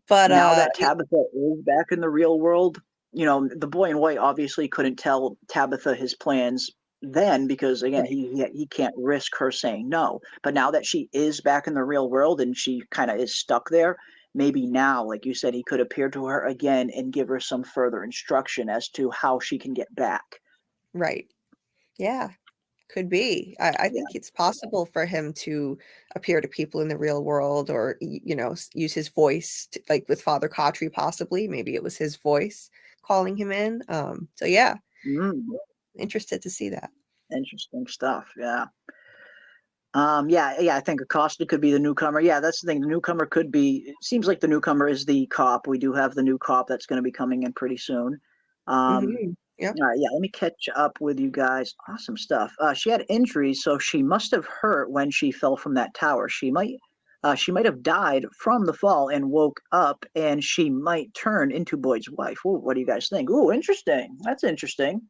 Speaker 4: But
Speaker 3: Now that Tabitha is back in the real world, the boy in white obviously couldn't tell Tabitha his plans then because again
Speaker 4: right,
Speaker 3: he can't risk her saying no. But now that she is back in the real world and she kind of is stuck there, maybe now, like you said, he could appear to her again and give her some further instruction as to how she can get back.
Speaker 4: right. Yeah. Could be. I think it's possible for him to appear to people in the real world, or use his voice like with Father Khatri, possibly. Maybe it was his voice calling him in. So yeah, interested to see that.
Speaker 3: Interesting stuff. Yeah. I think Acosta could be the newcomer. Yeah, that's the thing. The newcomer could be. It seems like the newcomer is the cop. We do have the new cop that's going to be coming in pretty soon.
Speaker 4: Yep.
Speaker 3: All right, yeah. Let me catch up with you guys. Awesome stuff. She had injuries, so she must have hurt when she fell from that tower. She might have died from the fall and woke up, and she might turn into Boyd's wife. Ooh, what do you guys think? Ooh, interesting. That's interesting.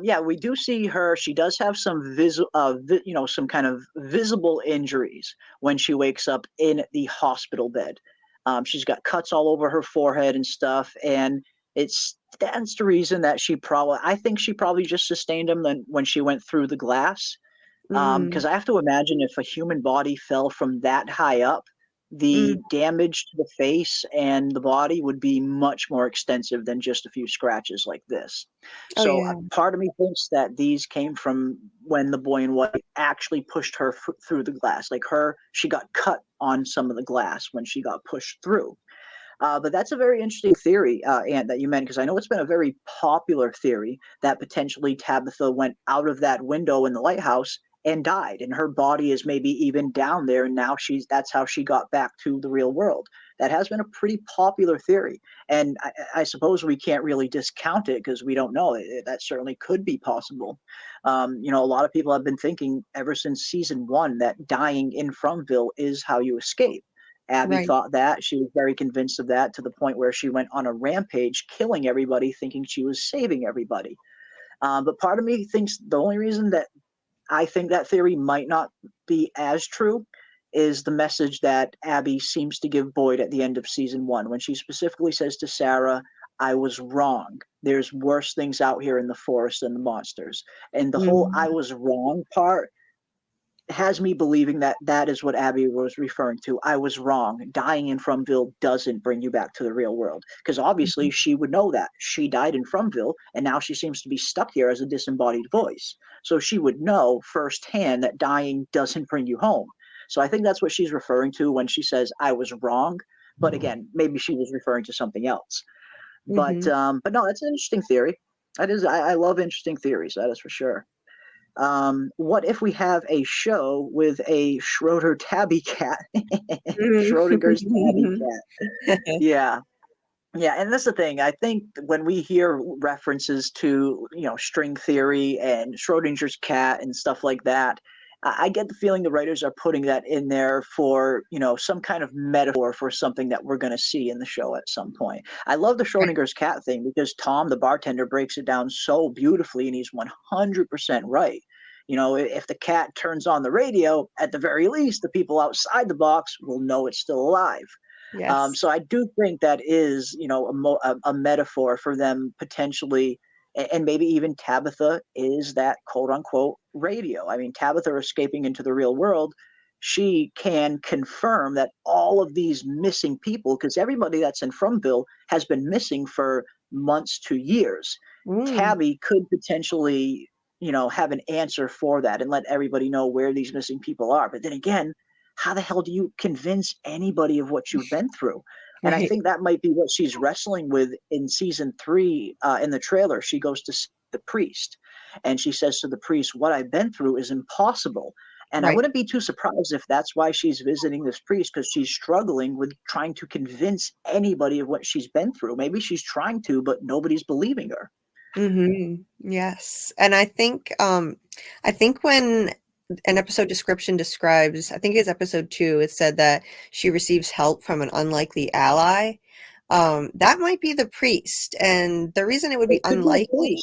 Speaker 3: Yeah, we do see her. She does have some some kind of visible injuries when she wakes up in the hospital bed. She's got cuts all over her forehead and stuff, and that's the reason that I think she probably just sustained them when she went through the glass. Because I have to imagine if a human body fell from that high up, the damage to the face and the body would be much more extensive than just a few scratches like this.
Speaker 4: Oh,
Speaker 3: So
Speaker 4: yeah.
Speaker 3: part of me thinks that these came from when the boy in white actually pushed her through the glass. Like she got cut on some of the glass when she got pushed through. But that's a very interesting theory, Ant, that you meant, because I know it's been a very popular theory that potentially Tabitha went out of that window in the lighthouse and died, and her body is maybe even down there, and now that's how she got back to the real world. That has been a pretty popular theory, and I suppose we can't really discount it because we don't know. That certainly could be possible. A lot of people have been thinking ever since season 1 that dying in Fromville is how you escape. Abby thought that. She was very convinced of that, to the point where she went on a rampage, killing everybody, thinking she was saving everybody. But part of me thinks the only reason that I think that theory might not be as true is the message that Abby seems to give Boyd at the end of season 1, when she specifically says to Sarah, "I was wrong. There's worse things out here in the forest than the monsters." And the whole "I was wrong" part has me believing that that is what Abby was referring to. I was wrong. Dying in Fromville doesn't bring you back to the real world, because obviously she would know that. She died in Fromville, and now she seems to be stuck here as a disembodied voice. So she would know firsthand that dying doesn't bring you home. So I think that's what she's referring to when she says I was wrong. But again, maybe she was referring to something else. But no, that's an interesting theory. That is, I love interesting theories. That is for sure. What if we have a show with a Schroeder tabby cat? Schrodinger's tabby cat. Yeah. Yeah, and that's the thing. I think when we hear references to, string theory and Schrodinger's cat and stuff like that, I get the feeling the writers are putting that in there for, some kind of metaphor for something that we're going to see in the show at some point. I love the Schrodinger's cat thing because Tom, the bartender, breaks it down so beautifully, and he's 100% right. If the cat turns on the radio, at the very least, the people outside the box will know it's still alive.
Speaker 4: Yes.
Speaker 3: So I do think that is, a metaphor for them potentially, and maybe even Tabitha is that quote unquote radio. I mean, Tabitha escaping into the real world, she can confirm that all of these missing people, because everybody that's in Fromville has been missing for months to years. Tabby could potentially, have an answer for that and let everybody know where these missing people are. But then again, how the hell do you convince anybody of what you've been through? And I think that might be what she's wrestling with in season 3. In the trailer, she goes to see the priest, and she says to the priest, "What I've been through is impossible." And I wouldn't be too surprised if that's why she's visiting this priest, because she's struggling with trying to convince anybody of what she's been through. Maybe she's trying to, but nobody's believing her.
Speaker 4: Yes. And I think when an episode description describes, I think it's episode 2, it said that she receives help from an unlikely ally. That might be the priest. And the reason it would be unlikely.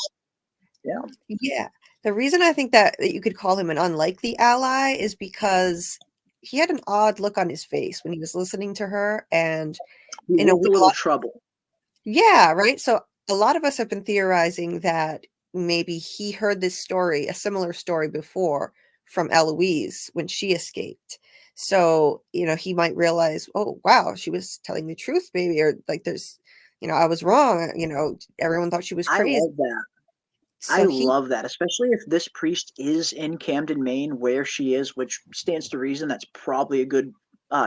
Speaker 4: Yeah. The reason I think that you could call him an unlikely ally is because he had an odd look on his face when he was listening to her, and
Speaker 3: in a little trouble.
Speaker 4: Yeah, right. So a lot of us have been theorizing that maybe he heard this story, a similar story before, from Eloise when she escaped. So, he might realize, oh, wow, she was telling the truth, maybe, or like there's, I was wrong. Everyone thought she was crazy.
Speaker 3: I love that. I
Speaker 4: So he
Speaker 3: love that, especially if this priest is in Camden, Maine, where she is, which stands to reason that's probably a good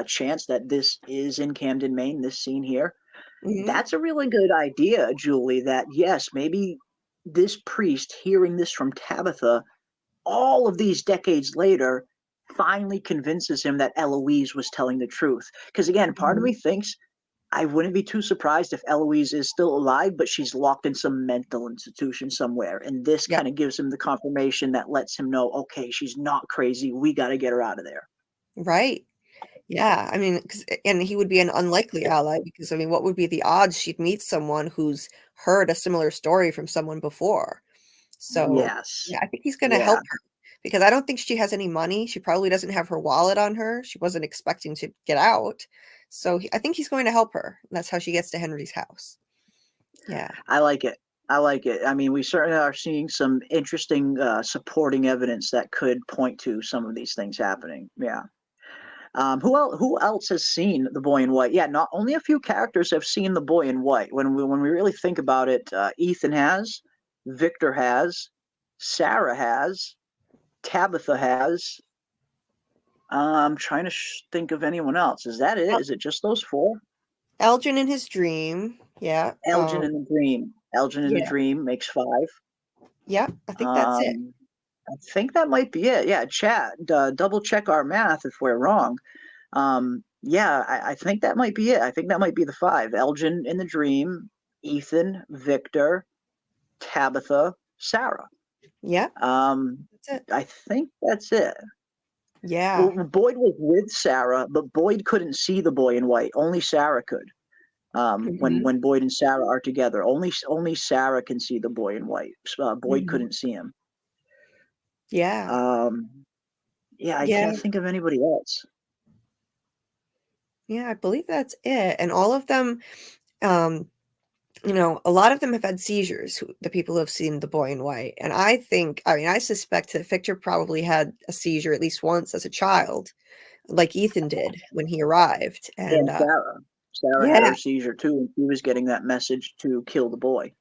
Speaker 3: chance that this is in Camden, Maine, this scene here.
Speaker 4: Mhm.
Speaker 3: That's a really good idea, Julie, that yes, maybe this priest hearing this from Tabitha all of these decades later finally convinces him that Eloise was telling the truth. Because again, part of
Speaker 4: Mhm.
Speaker 3: me thinks I wouldn't be too surprised if Eloise is still alive, but she's locked in some mental institution somewhere. And this
Speaker 4: Yep.
Speaker 3: kind of gives him the confirmation that lets him know, okay, she's not crazy. We got to get her out of there.
Speaker 4: Right. Yeah, I mean, 'cause and he would be an unlikely ally because, I mean, what would be the odds she'd meet someone who's heard a similar story from someone before? So,
Speaker 3: Yes.
Speaker 4: yeah, I think he's gonna
Speaker 3: Yeah.
Speaker 4: help her because I don't think she has any money. She probably doesn't have her wallet on her. She wasn't expecting to get out. So, I think he's going to help her. And that's how she gets to Henry's house. Yeah.
Speaker 3: I like it. I like it. I mean, we certainly are seeing some interesting supporting evidence that could point to some of these things happening. Yeah. Who else has seen the boy in white? Yeah, not only a few characters have seen the boy in white. When we really think about it, Ethan has, Victor has, Sarah has, Tabitha has. I'm trying to think of anyone else. Is that it?
Speaker 4: El
Speaker 3: Is it just those four?
Speaker 4: Elgin in his dream. Yeah.
Speaker 3: Elgin in the dream. Elgin in the
Speaker 4: Yeah.
Speaker 3: dream makes five.
Speaker 4: Yeah, I think that's it.
Speaker 3: I think that might be it. Yeah, chat. Double check our math if we're wrong. Yeah, I think that might be it. I think that might be the five. Elgin in the dream, Ethan, Victor, Tabitha, Sarah.
Speaker 4: Yeah. That's it.
Speaker 3: I think that's it.
Speaker 4: Yeah.
Speaker 3: Well, Boyd was with Sarah, but Boyd couldn't see the boy in white. Only Sarah could.
Speaker 4: Mhm.
Speaker 3: When Boyd and Sarah are together, only Sarah can see the boy in white. Boyd
Speaker 4: Mhm.
Speaker 3: couldn't see him.
Speaker 4: Yeah.
Speaker 3: Yeah, I
Speaker 4: Yeah.
Speaker 3: can't think of anybody else.
Speaker 4: Yeah, I believe that's it. And all of them, um, a lot of them have had seizures, the people who have seen the boy in white. And I suspect that Victor probably had a seizure at least once as a child, like Ethan did when he arrived. And
Speaker 3: And Sarah. Sarah had
Speaker 4: yeah,
Speaker 3: her seizure too, and she was getting that message to kill the boy.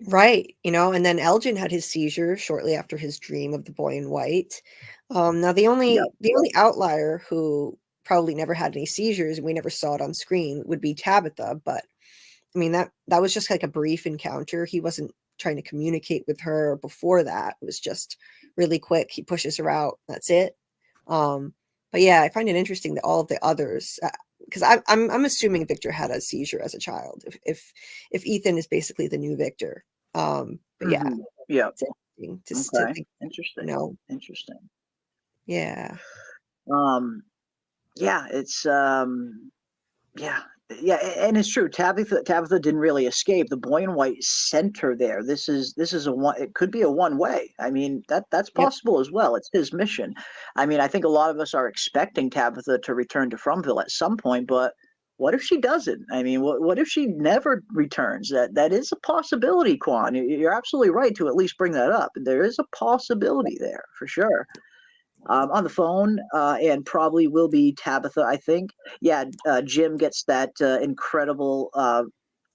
Speaker 4: right. And then Elgin had his seizure shortly after his dream of the boy in white. Now
Speaker 3: Yep.
Speaker 4: the only outlier who probably never had any seizures, and we never saw it on screen, would be Tabitha. But I mean, that was just like a brief encounter. He wasn't trying to communicate with her before that. It was just really quick. He pushes her out. That's it. But yeah, I find it interesting that all of the others, because I'm assuming Victor had a seizure as a child. If Ethan is basically the new Victor. But yeah,
Speaker 3: Yeah.
Speaker 4: it's interesting to
Speaker 3: Okay.
Speaker 4: think,
Speaker 3: Interesting. Interesting.
Speaker 4: yeah,
Speaker 3: Yeah, it's yeah. Yeah, and it's true. Tabitha didn't really escape. The boy in white sent her there. This is a one. It could be a one way. I mean, that's
Speaker 4: yep,
Speaker 3: possible as well. It's his mission. I mean, I think a lot of us are expecting Tabitha to return to Fromville at some point, but what if she doesn't? I mean, what if she never returns? That is a possibility, Quan. You're absolutely right to at least bring that up. There is a possibility there for sure. On the phone, and probably will be Tabitha, I think. Yeah, Jim gets that incredible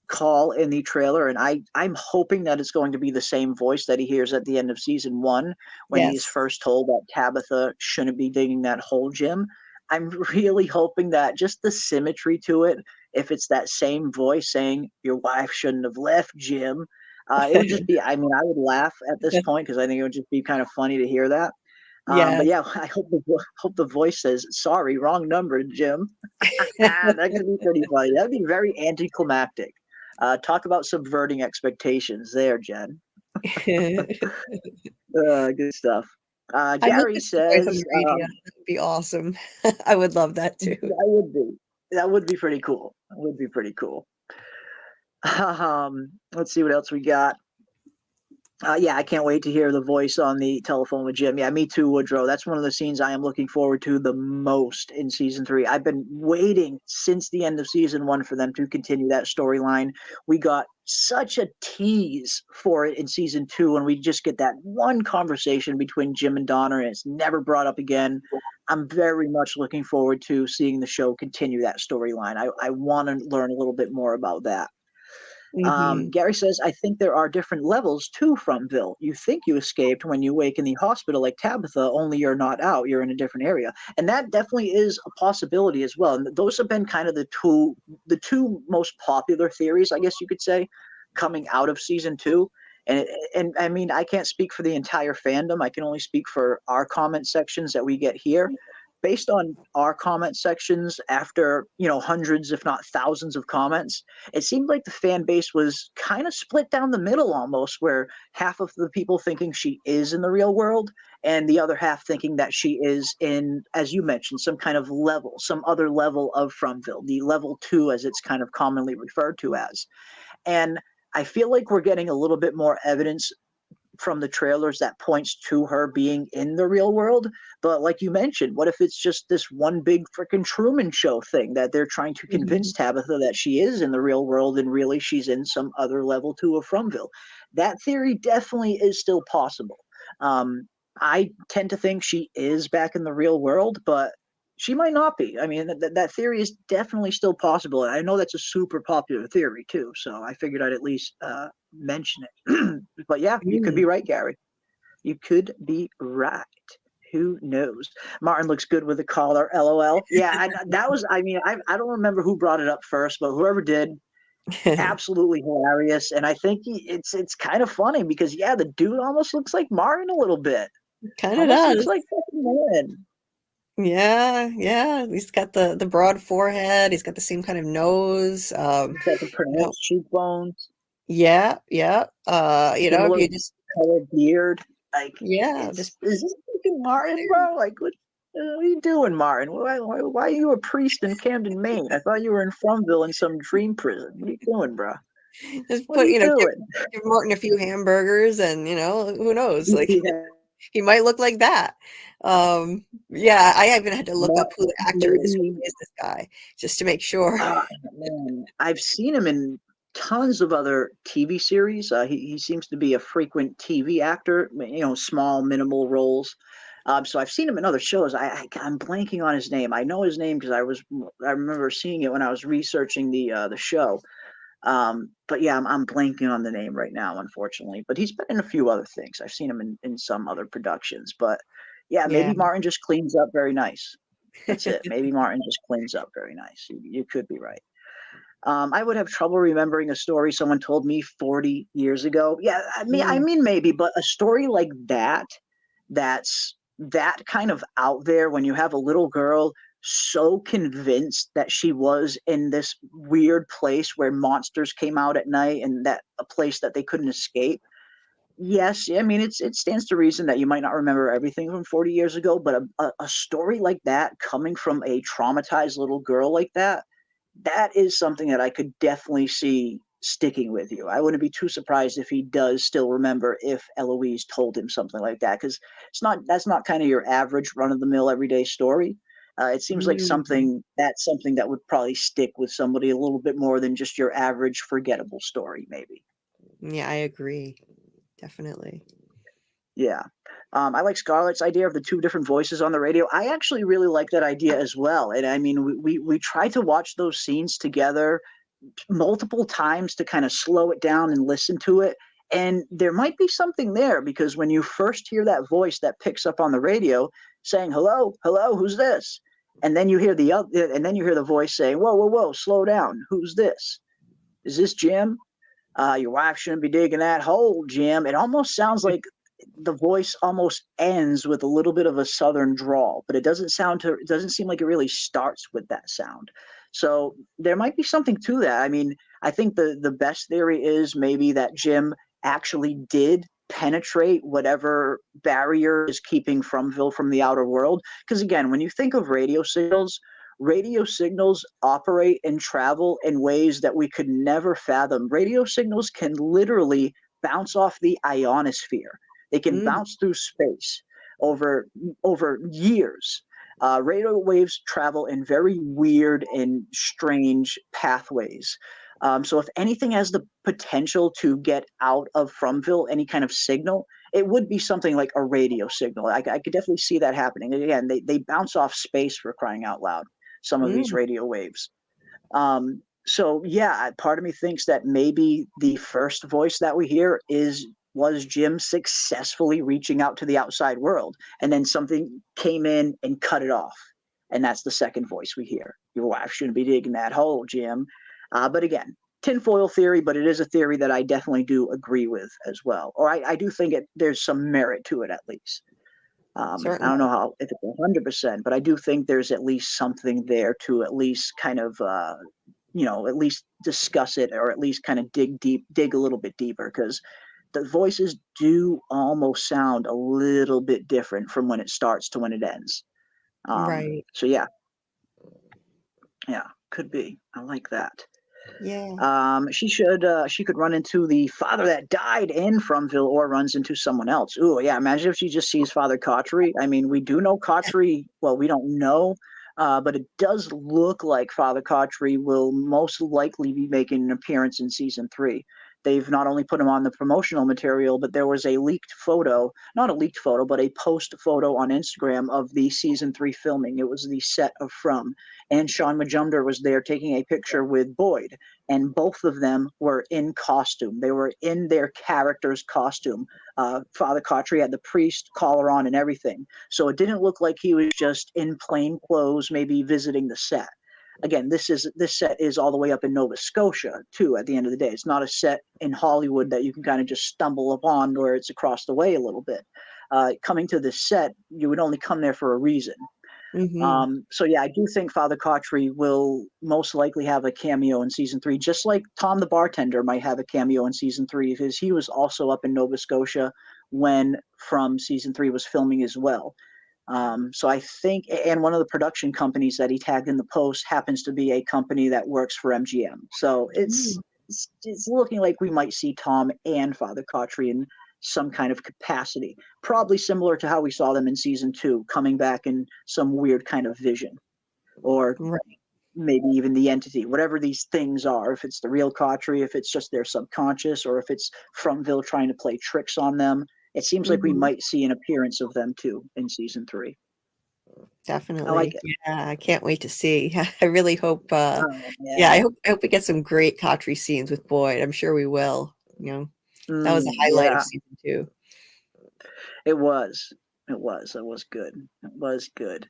Speaker 3: call in the trailer, and I'm hoping that it's going to be the same voice that he hears at the end of season one when he's
Speaker 4: yes,
Speaker 3: first told that Tabitha shouldn't be digging that hole, Jim. I'm really hoping that just the symmetry to it, if it's that same voice saying, "Your wife shouldn't have left, Jim," it would just be, I mean, I would laugh at this point because I think it would just be kind of funny to hear that. But
Speaker 4: yes.
Speaker 3: yeah, I hope the voice says, "Sorry, wrong number, Jim." That could be pretty funny. That'd be very anticlimactic. Talk about subverting expectations there, Jen. Good stuff.
Speaker 4: I'd love
Speaker 3: Gary
Speaker 4: to see you guys on
Speaker 3: says,
Speaker 4: the radio. That would be awesome. I would love that too.
Speaker 3: that would be pretty cool. That would be pretty cool. Let's see what else we got. Yeah, I can't wait to hear the voice on the telephone with Jim. Yeah, me too, Woodrow. That's one of the scenes I am looking forward to the most in season 3. I've been waiting since the end of season 1 for them to continue that storyline. We got such a tease for it in season 2, and we just get that one conversation between Jim and Donna, and it's never brought up again. I'm very much looking forward to seeing the show continue that storyline. I want to learn a little bit more about that. Gary says, I think there are different levels to Fromville. You think you escaped when you wake in the hospital like Tabitha, only you're not out. You're in a different area. And that definitely is a possibility as well. And those have been kind of the two most popular theories, I guess you could say, coming out of season 2. And I mean, I can't speak for the entire fandom. I can only speak for our comment sections that we get here. Based on our comment sections, after hundreds, if not thousands of comments, it seemed like the fan base was kind of split down the middle almost, where half of the people thinking she is in the real world and the other half thinking that she is in, as you mentioned, some kind of level, some other level of Fromville, the level 2 as it's kind of commonly referred to as. And I feel like we're getting a little bit more evidence from the trailers that points to her being in the real world. But like you mentioned, what if it's just this one big freaking Truman Show thing that they're trying to convince Tabitha that she is in the real world and really she's in some other level 2 of Fromville? That theory definitely is still possible. I tend to think she is back in the real world, but she might not be. I mean, that theory is definitely still possible. I know that's a super popular theory too, so I figured I'd at least mention it. But yeah, you could be right, Gary. You could be right. Who knows? Martin looks good with the collar. LOL. Yeah, that was. I mean, I don't remember who brought it up first, but whoever did, absolutely hilarious. And I think it's kind of funny because the dude almost looks like Martin a little bit.
Speaker 4: Kind of does.
Speaker 3: Looks like fucking Martin.
Speaker 4: Yeah. He's got the broad forehead. He's got the same kind of nose.
Speaker 3: He's got the pronounced cheekbones.
Speaker 4: Yeah. If you just
Speaker 3: color beard, like
Speaker 4: is
Speaker 3: this fucking Martin, bro? Like, what are you doing, Martin? Why are you a priest in Camden, Maine? I thought you were in Fromville in some dream prison. What are you doing, bro?
Speaker 4: Just
Speaker 3: what are you doing?
Speaker 4: Give Martin a few hamburgers, and who knows? Like. He might look like that. I even had to look up who the actor is. Who is this guy, just to make sure.
Speaker 3: Man, I've seen him in tons of other TV series. He seems to be a frequent TV actor. Small, minimal roles. So I've seen him in other shows. I'm blanking on his name. I know his name because I remember seeing it when I was researching the show. But yeah, I'm blanking on the name right now, unfortunately. But he's been in a few other things. I've seen him in some other productions. But maybe Martin just cleans up very nice. That's it. Maybe Martin just cleans up very nice. You could be right. I would have trouble remembering a story someone told me 40 years ago. Yeah, I mean maybe, but a story like that's that kind of out there when you have a little girl so convinced that she was in this weird place where monsters came out at night and that a place that they couldn't escape. Yes, I mean, it stands to reason that you might not remember everything from 40 years ago, but a story like that coming from a traumatized little girl like that is something that I could definitely see sticking with you. I wouldn't be too surprised if he does still remember if Eloise told him something like that, because that's not kind of your average run-of-the-mill everyday story. It seems like something that would probably stick with somebody a little bit more than just your average forgettable story, maybe.
Speaker 4: Yeah, I agree. Definitely.
Speaker 3: Yeah. I like Scarlett's idea of the 2 different voices on the radio. I actually really like that idea as well. And I mean, we tried to watch those scenes together multiple times to kind of slow it down and listen to it. And there might be something there, because when you first hear that voice that picks up on the radio saying, hello, who's this? And then you hear the voice saying, whoa, slow down. Who's this? Is this Jim? Your wife shouldn't be digging that hole, Jim. It almost sounds like the voice almost ends with a little bit of a southern drawl, but it doesn't seem like it really starts with that sound. So there might be something to that. I mean, I think the best theory is maybe that Jim actually did penetrate whatever barrier is keeping Fromville from the outer world. Because again, when you think of radio signals operate and travel in ways that we could never fathom. Radio signals can literally bounce off the ionosphere. They can bounce through space over years. Radio waves travel in very weird and strange pathways. So if anything has the potential to get out of Fromville, any kind of signal, it would be something like a radio signal. I could definitely see that happening. And again, they bounce off space, for crying out loud, some of these radio waves. So yeah, part of me thinks that maybe the first voice that we hear was Jim successfully reaching out to the outside world, and then something came in and cut it off, and that's the second voice we hear. Your wife shouldn't be digging that hole, Jim. But again, tinfoil theory, but it is a theory that I definitely do agree with as well, or I do think there's some merit to it at least. I don't know how if it's 100%, but I do think there's at least something there to at least kind of at least discuss it, or at least kind of dig a little bit deeper, because the voices do almost sound a little bit different from when it starts to when it ends.
Speaker 4: Right.
Speaker 3: So yeah, could be. I like that.
Speaker 4: Yeah.
Speaker 3: She could run into the father that died in Fromville, or runs into someone else. Ooh, yeah. Imagine if she just sees Father Cautry. I mean, we do know Cautry. Well, we don't know, but it does look like Father Cautry will most likely be making an appearance in season 3. They've not only put him on the promotional material, but there was a leaked photo, not a leaked photo, but a post photo on Instagram of the season 3 filming. It was the set of From, and Sean Majumder was there taking a picture with Boyd, and both of them were in costume. They were in their character's costume. Father Cautry had the priest collar on and everything. So it didn't look like he was just in plain clothes, maybe visiting the set. Again, this set is all the way up in Nova Scotia too. At the end of the day, it's not a set in Hollywood that you can kind of just stumble upon where it's across the way a little bit. Coming to this set, you would only come there for a reason. So yeah, I do think Father Cautry will most likely have a cameo in season 3, just like Tom the bartender might have a cameo in season 3, because he was also up in Nova Scotia when From season 3 was filming as well. So I think, and one of the production companies that he tagged in the post happens to be a company that works for MGM. So it's looking like we might see Tom and Father Cautry in some kind of capacity, probably similar to how we saw them in season 2, coming back in some weird kind of vision, or maybe even the entity, whatever these things are, if it's the real Cautry, if it's just their subconscious, or if it's Fromville trying to play tricks on them. It seems like we might see an appearance of them too in season 3.
Speaker 4: Definitely.
Speaker 3: I like it.
Speaker 4: Yeah, I can't wait to see. I really hope I hope we get some great Cautry scenes with Boyd. I'm sure we will. That was a highlight of season 2.
Speaker 3: It was good. It was good.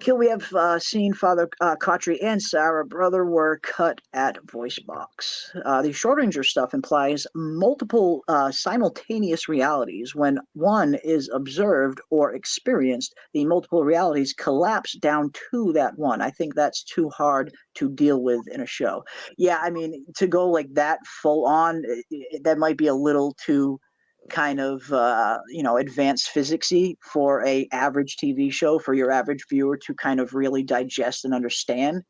Speaker 3: Kill, we have seen Father Cautry and Sarah, brother, were cut at voice box. The Short Ranger stuff implies multiple simultaneous realities. When one is observed or experienced, the multiple realities collapse down to that one. I think that's too hard to deal with in a show. Yeah, I mean, to go like that full on, that might be a little too kind of advanced physicsy for a average TV show, for your average viewer to kind of really digest and understand.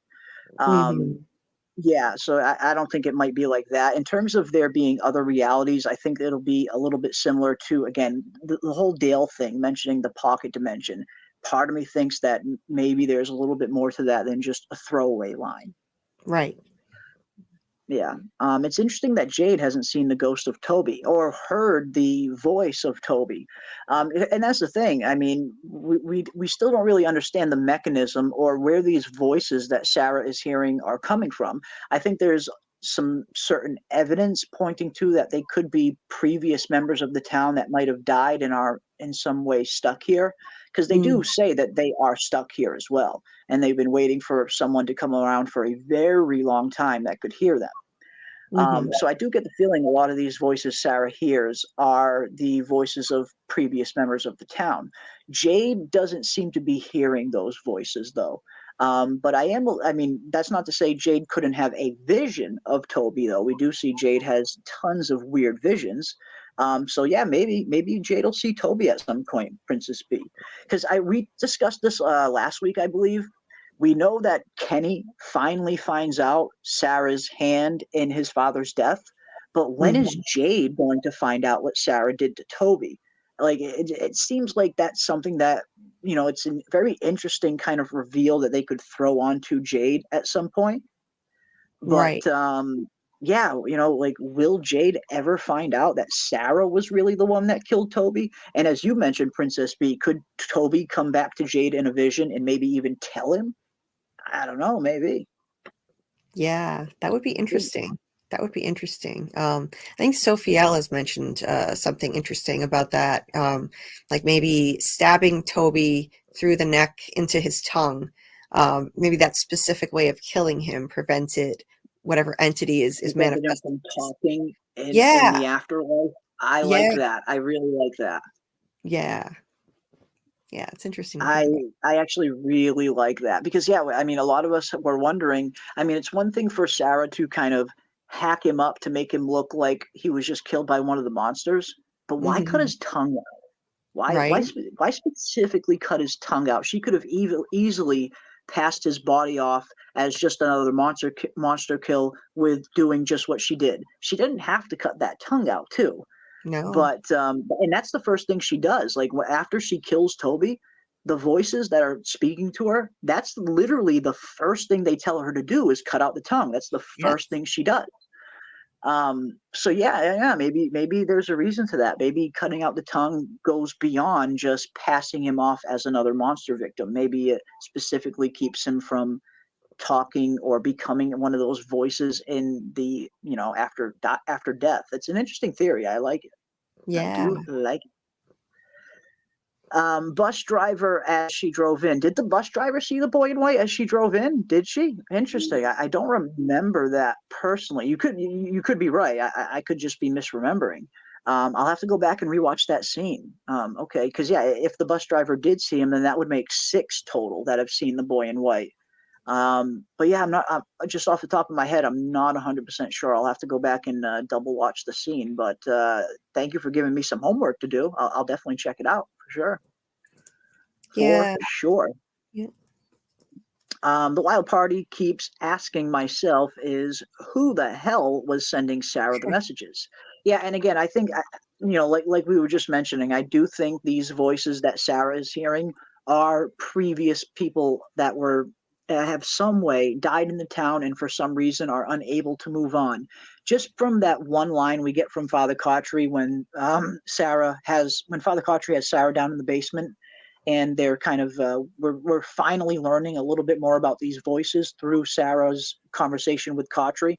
Speaker 3: Yeah, so I don't think it might be like that. In terms of there being other realities, I think it'll be a little bit similar to, again, the whole Dale thing, mentioning the pocket dimension. Part of me thinks that maybe there's a little bit more to that than just a throwaway line.
Speaker 4: Right.
Speaker 3: Yeah. It's interesting that Jade hasn't seen the ghost of Toby or heard the voice of Toby. And that's the thing. I mean, we still don't really understand the mechanism or where these voices that Sarah is hearing are coming from. I think there's some certain evidence pointing to that they could be previous members of the town that might have died and are in some way stuck here, because they do say that they are stuck here as well, and they've been waiting for someone to come around for a very long time that could hear them. So I do get the feeling a lot of these voices Sarah hears are the voices of previous members of the town. Jade doesn't seem to be hearing those voices though. But I mean, that's not to say Jade couldn't have a vision of Toby though. We do see Jade has tons of weird visions. So yeah, maybe Jade will see Toby at some point, Princess B. Because we discussed this last week, I believe. We know that Kenny finally finds out Sarah's hand in his father's death, but when is Jade going to find out what Sarah did to Toby? Like, it seems like that's something that, it's a very interesting kind of reveal that they could throw onto Jade at some point. But, yeah, like, will Jade ever find out that Sarah was really the one that killed Toby? And as you mentioned, Princess B, could Toby come back to Jade in a vision and maybe even tell him? I don't know, maybe.
Speaker 4: Yeah, that would be interesting. That would be interesting. I think Sophielle has mentioned something interesting about that. Like maybe stabbing Toby through the neck into his tongue. Maybe that specific way of killing him prevented whatever entity is
Speaker 3: Prevented him
Speaker 4: manifesting.
Speaker 3: from talking in
Speaker 4: Yeah,
Speaker 3: the afterlife. I like
Speaker 4: yeah,
Speaker 3: that. I really like that.
Speaker 4: yeah, yeah. It's interesting to think
Speaker 3: I
Speaker 4: about.
Speaker 3: I actually really like that because yeah, I mean, a lot of us were wondering. I mean, it's one thing for Sarah to kind of hack him up to make him look like he was just killed by one of the monsters, but why cut
Speaker 4: Mhm.
Speaker 3: his tongue out?
Speaker 4: Right?
Speaker 3: Why specifically cut his tongue out? She could have easily passed his body off as just another monster kill with doing just what she did. She didn't have to cut that tongue out too.
Speaker 4: No.
Speaker 3: But and that's the first thing she does. Like after she kills Toby, the voices that are speaking to her, that's literally the first thing they tell her to do is cut out the tongue. That's the
Speaker 4: Yep.
Speaker 3: first thing she does. So yeah, maybe there's a reason to that. Maybe cutting out the tongue goes beyond just passing him off as another monster victim. Maybe it specifically keeps him from talking or becoming one of those voices in the after death. It's an interesting theory. I like it. I
Speaker 4: Yeah.
Speaker 3: do like it. Bus driver as she drove in. Did the bus driver see the boy in white as she drove in? Did she? Interesting. I don't remember that personally. You could be right. I could just be misremembering. I'll have to go back and rewatch that scene. Okay, because yeah, if the bus driver did see him, then that would make 6 total that have seen the boy in white. But yeah, I'm just off the top of my head, I'm not 100% sure. I'll have to go back and double watch the scene. But thank you for giving me some homework to do. I'll definitely check it out for sure.
Speaker 4: Yeah.
Speaker 3: For sure.
Speaker 4: Yeah.
Speaker 3: The wild party keeps asking myself is who the hell was sending Sarah the messages? Yeah, and again, I think like we were just mentioning, I do think these voices that Sarah is hearing are previous people that were have some way died in the town and for some reason are unable to move on. Just from that one line we get from Father Cautry when Father Cautry has Sarah down in the basement and they're kind of we're finally learning a little bit more about these voices through Sarah's conversation with Cautry,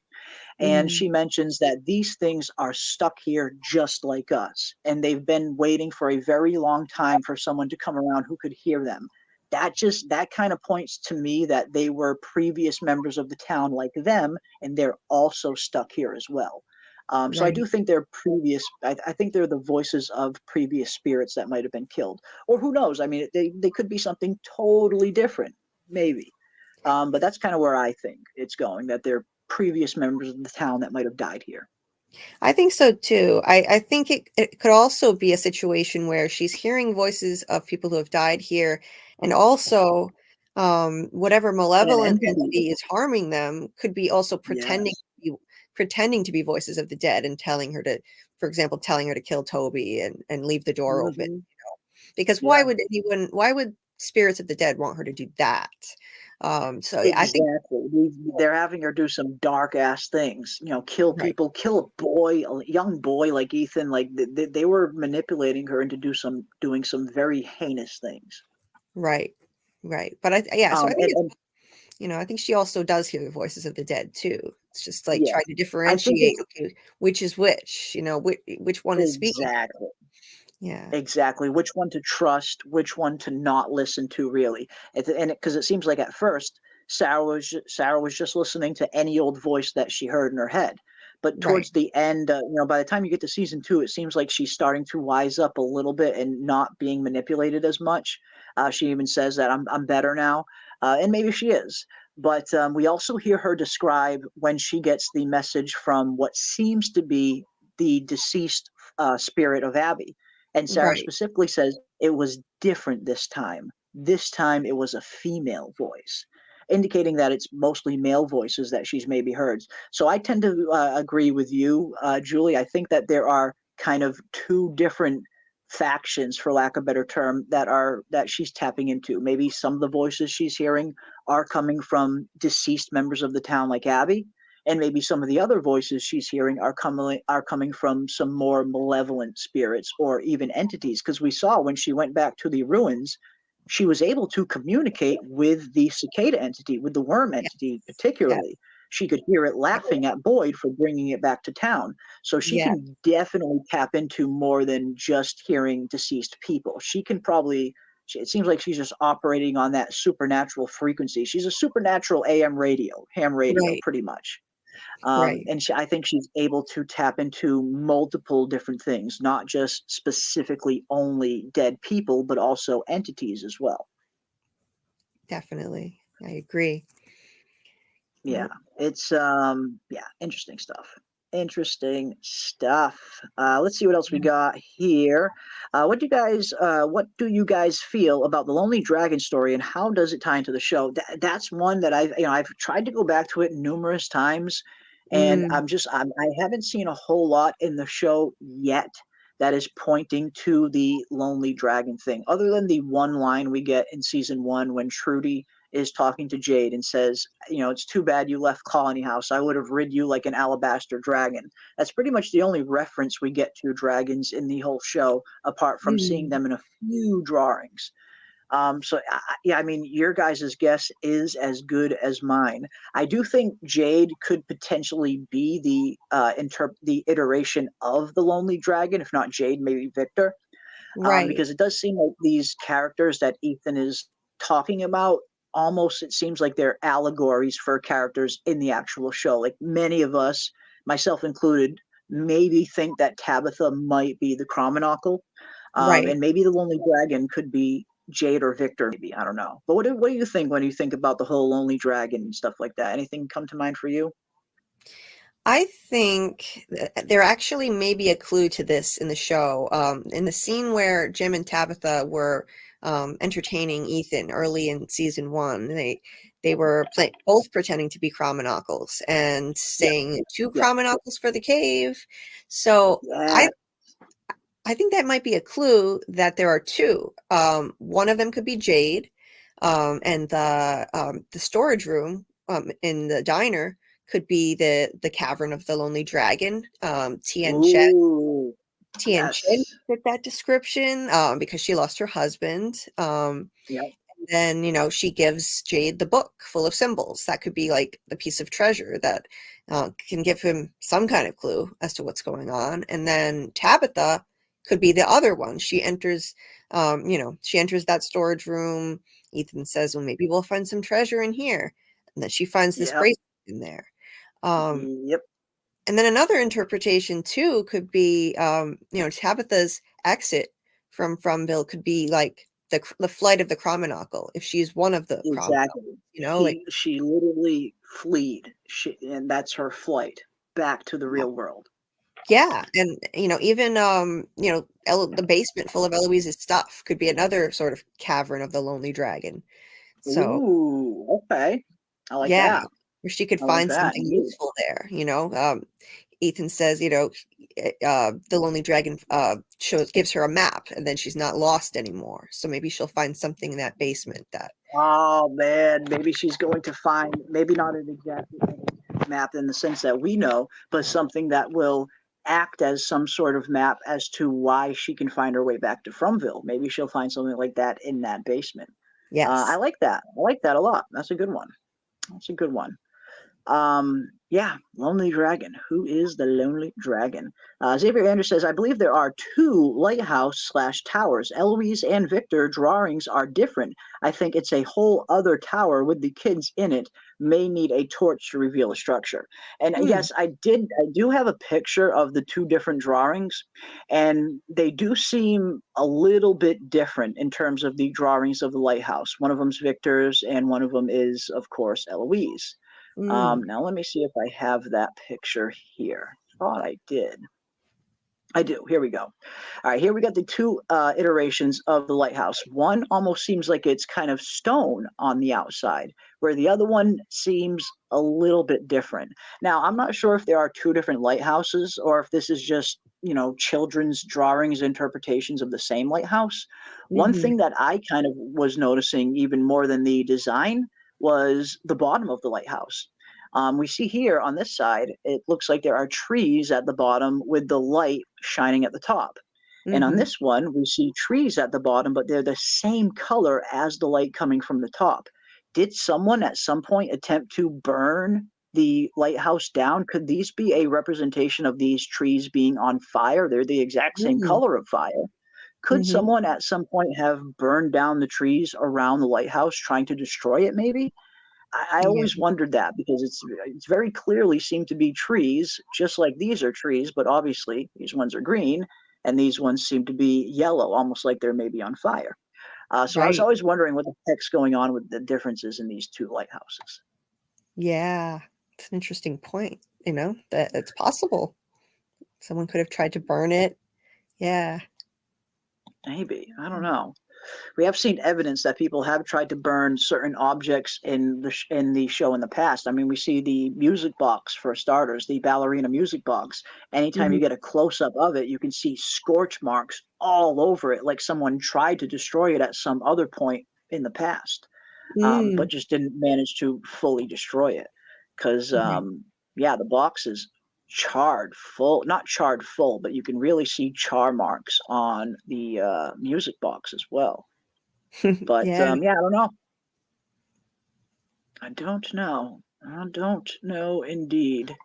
Speaker 3: and
Speaker 4: Mhm.
Speaker 3: she mentions that these things are stuck here just like us, and they've been waiting for a very long time for someone to come around who could hear them. That kind of points to me that they were previous members of the town like them, and they're also stuck here as well. So I
Speaker 4: Right.
Speaker 3: do think they're previous. I think they're the voices of previous spirits that might have been killed, or who knows? I mean, they could be something totally different, maybe. But that's kind of where I think it's going. That they're previous members of the town that might have died here.
Speaker 4: I think so too. I think it could also be a situation where she's hearing voices of people who have died here, and also whatever
Speaker 3: And
Speaker 4: malevolent
Speaker 3: entity.
Speaker 4: entity is harming them could be also
Speaker 3: Yes.
Speaker 4: pretending to be voices of the dead and telling her to, for example, telling her to kill Toby and leave the door open.
Speaker 3: Hmm.
Speaker 4: Because
Speaker 3: Yeah.
Speaker 4: why would spirits of the dead want her to do that? So yeah, I think
Speaker 3: Exactly. They're having her do some dark ass things. Kill
Speaker 4: right,
Speaker 3: people, kill a boy, a young boy like Ethan. Like they were manipulating her into doing some very heinous things.
Speaker 4: right, right. But yeah, so I think it's
Speaker 3: And
Speaker 4: I think she also does hear the voices of the dead too. It's just like
Speaker 3: yes,
Speaker 4: trying to
Speaker 3: I think
Speaker 4: differentiate,
Speaker 3: it's
Speaker 4: okay, which is which, which one is speaking.
Speaker 3: exactly.
Speaker 4: Yeah,
Speaker 3: Exactly. Which one to trust, which one to not listen to, really. Because it seems like at first Sarah was just listening to any old voice that she heard in her head. But
Speaker 4: right,
Speaker 3: towards the end, by the time you get to season 2, it seems like she's starting to wise up a little bit and not being manipulated as much. She even says that I'm better now, and maybe she is. But we also hear her describe when she gets the message from what seems to be the deceased spirit of Abby, and Sarah
Speaker 4: right,
Speaker 3: specifically says it was different this time. This time it was a female voice, indicating that it's mostly male voices that she's maybe heard. So I tend to agree with you, Julie. I think that there are kind of 2 different factions, for lack of a better term, that she's tapping into. Maybe some of the voices she's hearing are coming from deceased members of the town, like Abby, and maybe some of the other voices she's hearing are coming from some more malevolent spirits or even entities, because we saw when she went back to the ruins she was able to communicate with the cicada entity, with the worm
Speaker 4: yes,
Speaker 3: entity
Speaker 4: yes,
Speaker 3: particularly. she could hear it laughing at Boyd for bringing it back to town. So she
Speaker 4: Yeah.
Speaker 3: can definitely tap into more than just hearing deceased people. She can probably, it seems like she's just operating on that supernatural frequency. She's a supernatural ham radio,
Speaker 4: Right.
Speaker 3: pretty much.
Speaker 4: Right.
Speaker 3: And I think she's able to tap into multiple different things, not just specifically only dead people, but also entities as well.
Speaker 4: Definitely. I agree.
Speaker 3: Yeah, it's interesting stuff. Interesting stuff. Let's see what else we got here. What do you guys feel about the Lonely Dragon story, and how does it tie into the show? That's one that I've tried to go back to it numerous times, and I haven't seen a whole lot in the show yet that is pointing to the Lonely Dragon thing, other than the one line we get in season 1 when Trudy is talking to Jade and says, it's too bad you left Colony House. I would have rid you like an alabaster dragon. That's pretty much the only reference we get to dragons in the whole show, apart from seeing them in a few drawings. Your guys' guess is as good as mine. I do think Jade could potentially be the iteration of the Lonely Dragon, if not Jade, maybe Victor.
Speaker 4: Right.
Speaker 3: Because it does seem like these characters that Ethan is talking about, almost it seems like they're allegories for characters in the actual show. Like many of us, myself included, maybe think that Tabitha might be the Chromonocle,
Speaker 4: Right.
Speaker 3: and maybe the Lonely Dragon could be Jade or Victor. Maybe, I don't know. But what do you think when you think about the whole Lonely Dragon and stuff like that? Anything come to mind for you?
Speaker 4: I think there actually may be a clue to this in the show. In the scene where Jim and Tabitha were entertaining Ethan early in season 1, they were both pretending to be Chromonocles and saying 2 Chromonocles for the cave. So I think that might be a clue that there are 2. One of them could be Jade, and the storage room in the diner could be the cavern of the Lonely Dragon. Tien Chen fit that description because she lost her husband. And then, she gives Jade the book full of symbols. That could be like the piece of treasure that can give him some kind of clue as to what's going on. And then Tabitha could be the other one. She enters, she enters that storage room. Ethan says, well, maybe we'll find some treasure in here. And then she finds this bracelet in there. And then another interpretation too could be, Tabitha's exit from Fromville could be like the flight of the Chromonocle, if she's one of the
Speaker 3: Chromonocles. She literally fled, and that's her flight back to the real world.
Speaker 4: Yeah, and even the basement full of Eloise's stuff could be another sort of cavern of the Lonely Dragon. So,
Speaker 3: ooh, okay, I like that.
Speaker 4: Where she could find something useful there. Ethan says, the Lonely Dragon gives her a map, and then she's not lost anymore. So maybe she'll find something in that basement that.
Speaker 3: Oh man, maybe she's going to find maybe not an exactly map in the sense that we know, but something that will act as some sort of map as to why she can find her way back to Fromville. Maybe she'll find something like that in that basement.
Speaker 4: Yes,
Speaker 3: I like that. I like that a lot. That's a good one. Lonely Dragon. Who is the Lonely Dragon? Xavier Anders says, I believe there are 2 lighthouse/towers. Eloise and Victor drawings are different. I think it's a whole other tower with the kids in it. May need a torch to reveal the structure. And yes, I do have a picture of the 2 different drawings, and they do seem a little bit different in terms of the drawings of the lighthouse. One of them's Victor's, and one of them is, of course, Eloise. Now let me see if I have that picture here. Thought I did. I do. Here we go. All right, here we got the 2 iterations of the lighthouse. One almost seems like it's kind of stone on the outside, where the other one seems a little bit different. Now, I'm not sure if there are 2 different lighthouses or if this is just, children's drawings, interpretations of the same lighthouse. One thing that I kind of was noticing even more than the design was the bottom of the lighthouse. We see here on this side, it looks like there are trees at the bottom with the light shining at the top. And on this one, we see trees at the bottom, but they're the same color as the light coming from the top. Did someone at some point attempt to burn the lighthouse down, could these be a representation of these trees being on fire? They're the exact same
Speaker 4: Mm.
Speaker 3: color of fire. Could
Speaker 4: Mhm.
Speaker 3: someone at some point have burned down the trees around the lighthouse trying to destroy it maybe? I
Speaker 4: Yeah.
Speaker 3: always wondered that because it's very clearly seem to be trees, just like these are trees, but obviously these ones are green and these ones seem to be yellow, almost like they're maybe on fire. So I was
Speaker 4: Right.
Speaker 3: always wondering what the heck's going on with the differences in these two lighthouses.
Speaker 4: Yeah. It's an interesting point, that it's possible. Someone could have tried to burn it. Yeah.
Speaker 3: Maybe. I don't know. We have seen evidence that people have tried to burn certain objects in the show in the past. I mean, we see the music box for starters, the ballerina music box. Anytime you
Speaker 4: Mhm.
Speaker 3: get a close up of it, you can see scorch marks all over it, like someone tried to destroy it at some other point in the past, but
Speaker 4: Mm.
Speaker 3: just didn't manage to fully destroy it. Because
Speaker 4: Right.
Speaker 3: yeah, the box is charred full, not charred full, but you can really see char marks on the music box as well. But,
Speaker 4: Yeah.
Speaker 3: yeah, I don't know. I don't know. I don't know indeed.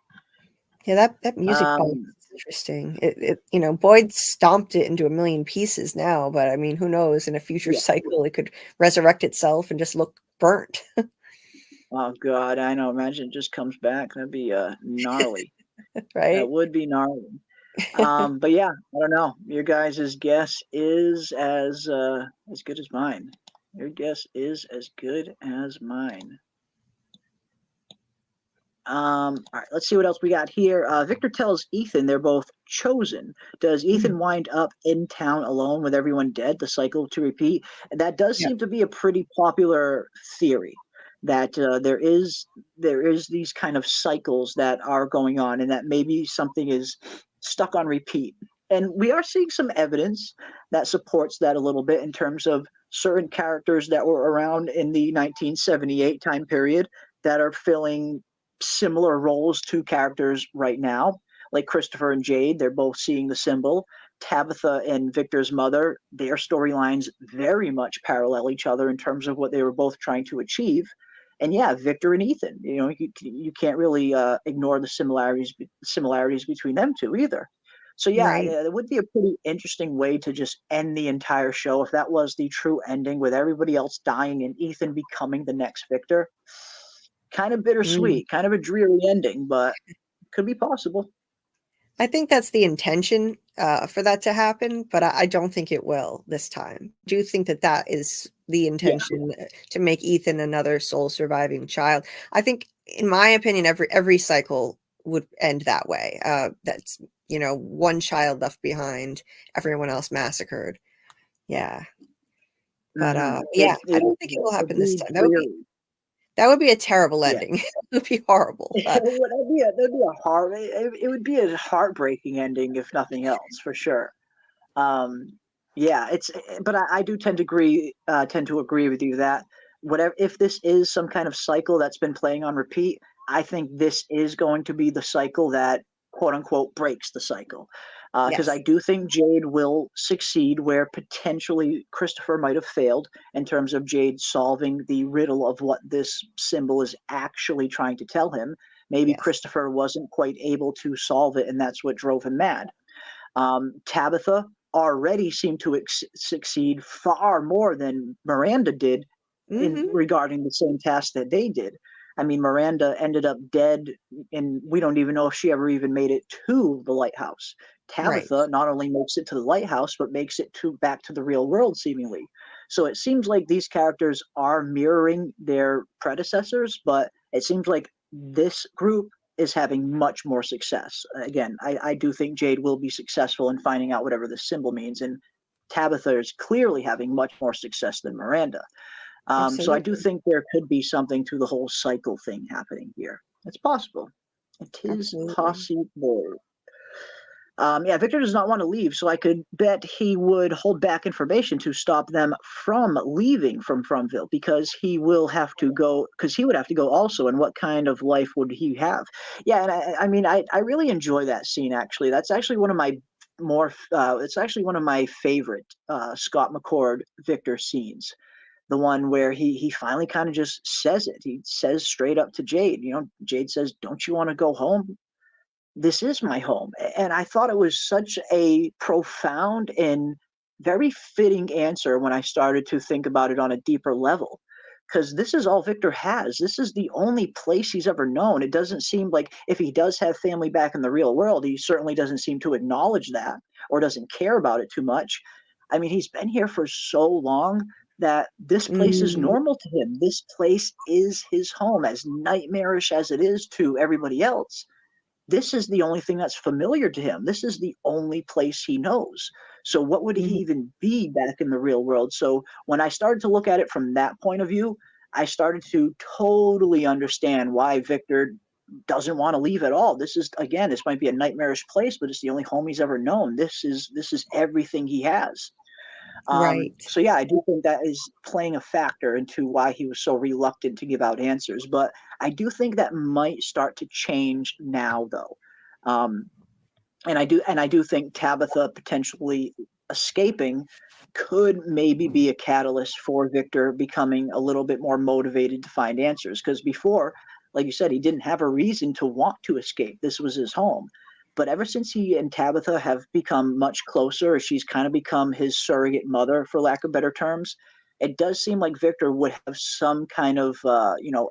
Speaker 4: Yeah, that music box
Speaker 3: Um,
Speaker 4: is interesting. Boyd stomped it into a million pieces now, but I mean, who knows? In a future
Speaker 3: yeah.
Speaker 4: cycle, it could resurrect itself and just look burnt,
Speaker 3: Oh god, I know, imagine it just comes back. That'd be, gnarly. That
Speaker 4: right?
Speaker 3: would be gnarly. But yeah, I don't know. Your guys' guess is as good as mine. Your guess is as good as mine. All right, let's see what else we got here. Victor tells Ethan they're both chosen. Does
Speaker 4: Mm.
Speaker 3: Ethan wind up in town alone with everyone dead, the cycle to repeat? That does
Speaker 4: Yeah.
Speaker 3: seem to be a pretty popular theory that there is these kind of cycles that are going on and that maybe something is stuck on repeat. And we are seeing some evidence that supports that a little bit in terms of certain characters that were around in the 1978 time period that are filling similar roles to characters right now, like Christopher and Jade. They're both seeing the symbol. Tabitha and Victor's mother, their storylines very much parallel each other in terms of what they were both trying to achieve. And yeah, Victor and Ethan. You can't really ignore the similarities between them two either. So yeah,
Speaker 4: Right.
Speaker 3: it would be a pretty interesting way to just end the entire show if that was the true ending, with everybody else dying and Ethan becoming the next Victor. Kind of
Speaker 4: Mm.
Speaker 3: bittersweet, kind of a dreary ending, but could be possible.
Speaker 4: I think that's the intention for that to happen, but I don't think it will this time. I do think that is the
Speaker 3: Yeah.
Speaker 4: intention, to make Ethan another sole surviving child. I think, in my opinion, every cycle would end that way. That's one child left behind, everyone else massacred. Yeah, but
Speaker 3: Mhm.
Speaker 4: yeah, I
Speaker 3: It
Speaker 4: don't think it will
Speaker 3: would
Speaker 4: happen this
Speaker 3: be
Speaker 4: time.
Speaker 3: dreary.
Speaker 4: That would be a terrible
Speaker 3: Yeah.
Speaker 4: ending. It would be horrible.
Speaker 3: It would be a heartbreaking ending if nothing else, for sure. Um, yeah, but I do tend to agree with you that whatever, if this is some kind of cycle that's been playing on repeat, I think this is going to be the cycle that quote unquote breaks the cycle. Because I
Speaker 4: Yes.
Speaker 3: do think Jade will succeed where potentially Christopher might have failed in terms of Jade solving the riddle of what this symbol is actually trying to tell him. Maybe
Speaker 4: Yes.
Speaker 3: Christopher wasn't quite able to solve it, and that's what drove him mad. Tabitha already seemed to succeed far more than Miranda did in
Speaker 4: Mhm.
Speaker 3: regarding the same task that they did. I mean, Miranda ended up dead, and we don't even know if she ever even made it to the lighthouse.
Speaker 4: Right.
Speaker 3: Tabitha not only makes it to the lighthouse, but makes it to back to the real world, seemingly. So it seems like these characters are mirroring their predecessors, but it seems like this group is having much more success. Again, I do think Jade will be successful in finding out whatever this symbol means, and Tabitha is clearly having much more success than Miranda. So I do
Speaker 4: Absolutely.
Speaker 3: think there could be something to the whole cycle thing happening here. It's possible. It is
Speaker 4: Absolutely.
Speaker 3: possible. Yeah, Victor does not want to leave, so I could bet he would hold back information to stop them from leaving from Fromville, because he will have to go, because he would have to go also, and what kind of life would he have? Yeah, and I mean, I really enjoy that scene, actually. That's actually one of my it's actually one of my favorite Scott McCord Victor scenes. the one where he finally kind of just says it. He says straight up to Jade, Jade says, "Don't you want to go home? This is my home." And I thought it was such a profound and very fitting answer when I started to think about it on a deeper level. Because this is all Victor has. This is the only place he's ever known. It doesn't seem like, if he does have family back in the real world, he certainly doesn't seem to acknowledge that or doesn't care about it too much. I mean, he's been here for so long that this place is normal to him. This place is his home, as nightmarish as it is to everybody else. This is the only thing that's familiar to him. This is the only place he knows. So what would he even be back in the real world? So when I started to look at it from that point of view, I started to totally understand why Victor doesn't want to leave at all. This is, again, this might be a nightmarish place, but it's the only home he's ever known. This is everything he has.
Speaker 4: Right.
Speaker 3: So yeah, I do think that is playing a factor into why he was so reluctant to give out answers. But I do think that might start to change now, though. And I do think Tabitha potentially escaping could maybe be a catalyst for Victor becoming a little bit more motivated to find answers. Because before, like you said, he didn't have a reason to want to escape. This was his home. But ever since he and Tabitha have become much closer, or she's kind of become his surrogate mother, for lack of better terms, it does seem like Victor would have some kind of,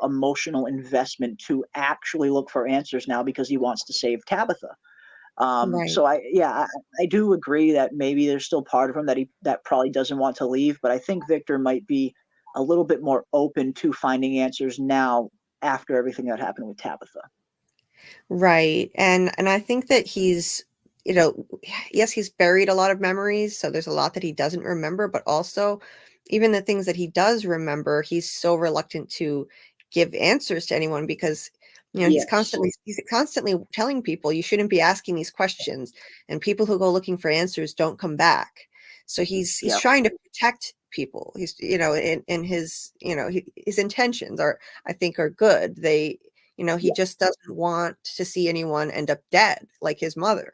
Speaker 3: emotional investment to actually look for answers now because he wants to save Tabitha.
Speaker 4: Right.
Speaker 3: So I do agree that maybe there's still part of him that probably doesn't want to leave, but I think Victor might be a little bit more open to finding answers now after everything that happened with Tabitha.
Speaker 4: Right. And I think that he's, yes, he's buried a lot of memories, so there's a lot that he doesn't remember, but also even the things that he does remember, he's so reluctant to give answers to anyone because he's constantly telling people you shouldn't be asking these questions, and people who go looking for answers don't come back. So he's trying to protect people. He's in his his intentions are, I think, are good. They he just doesn't want to see anyone end up dead like his mother.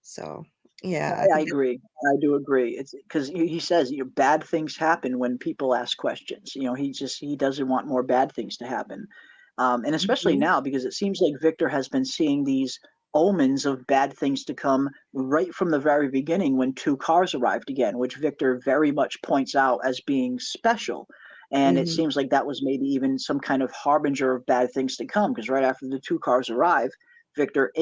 Speaker 4: So yeah,
Speaker 3: I agree. I do agree. It's because he says bad things happen when people ask questions. He doesn't want more bad things to happen. And especially now, because it seems like Victor has been seeing these omens of bad things to come right from the very beginning when 2 cars arrived again, which Victor very much points out as being special. And it seems like that was maybe even some kind of harbinger of bad things to come, because right after the 2 cars arrive, Victor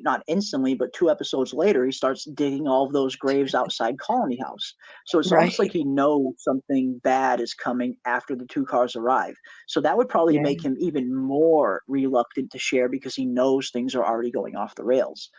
Speaker 3: not instantly, but 2 episodes later, he starts digging all of those graves outside Colony House. So it's almost like he knows something bad is coming after the 2 cars arrive. So that would probably make him even more reluctant to share because he knows things are already going off the rails.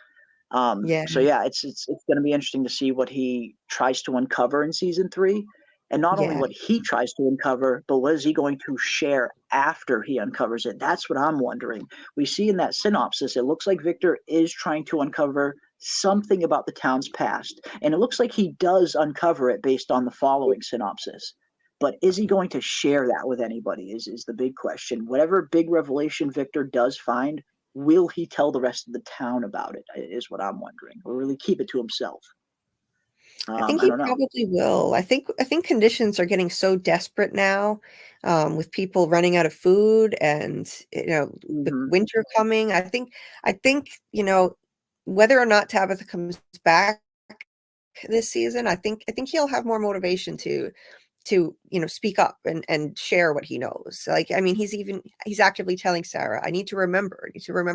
Speaker 3: So yeah, it's going to be interesting to see what he tries to uncover in season 3. And not only what he tries to uncover, but what is he going to share after he uncovers it? That's what I'm wondering. We see in that synopsis, it looks like Victor is trying to uncover something about the town's past. And it looks like he does uncover it based on the following synopsis. But is he going to share that with anybody is the big question. Whatever big revelation Victor does find, will he tell the rest of the town about it, is what I'm wondering. Or will he keep it to himself?
Speaker 4: I think he probably will. I think conditions are getting so desperate now, with people running out of food and with winter coming. I think whether or not Tabitha comes back this season, I think he'll have more motivation to speak up and share what he knows. Like, I mean, he's actively telling Sarah, I need to remember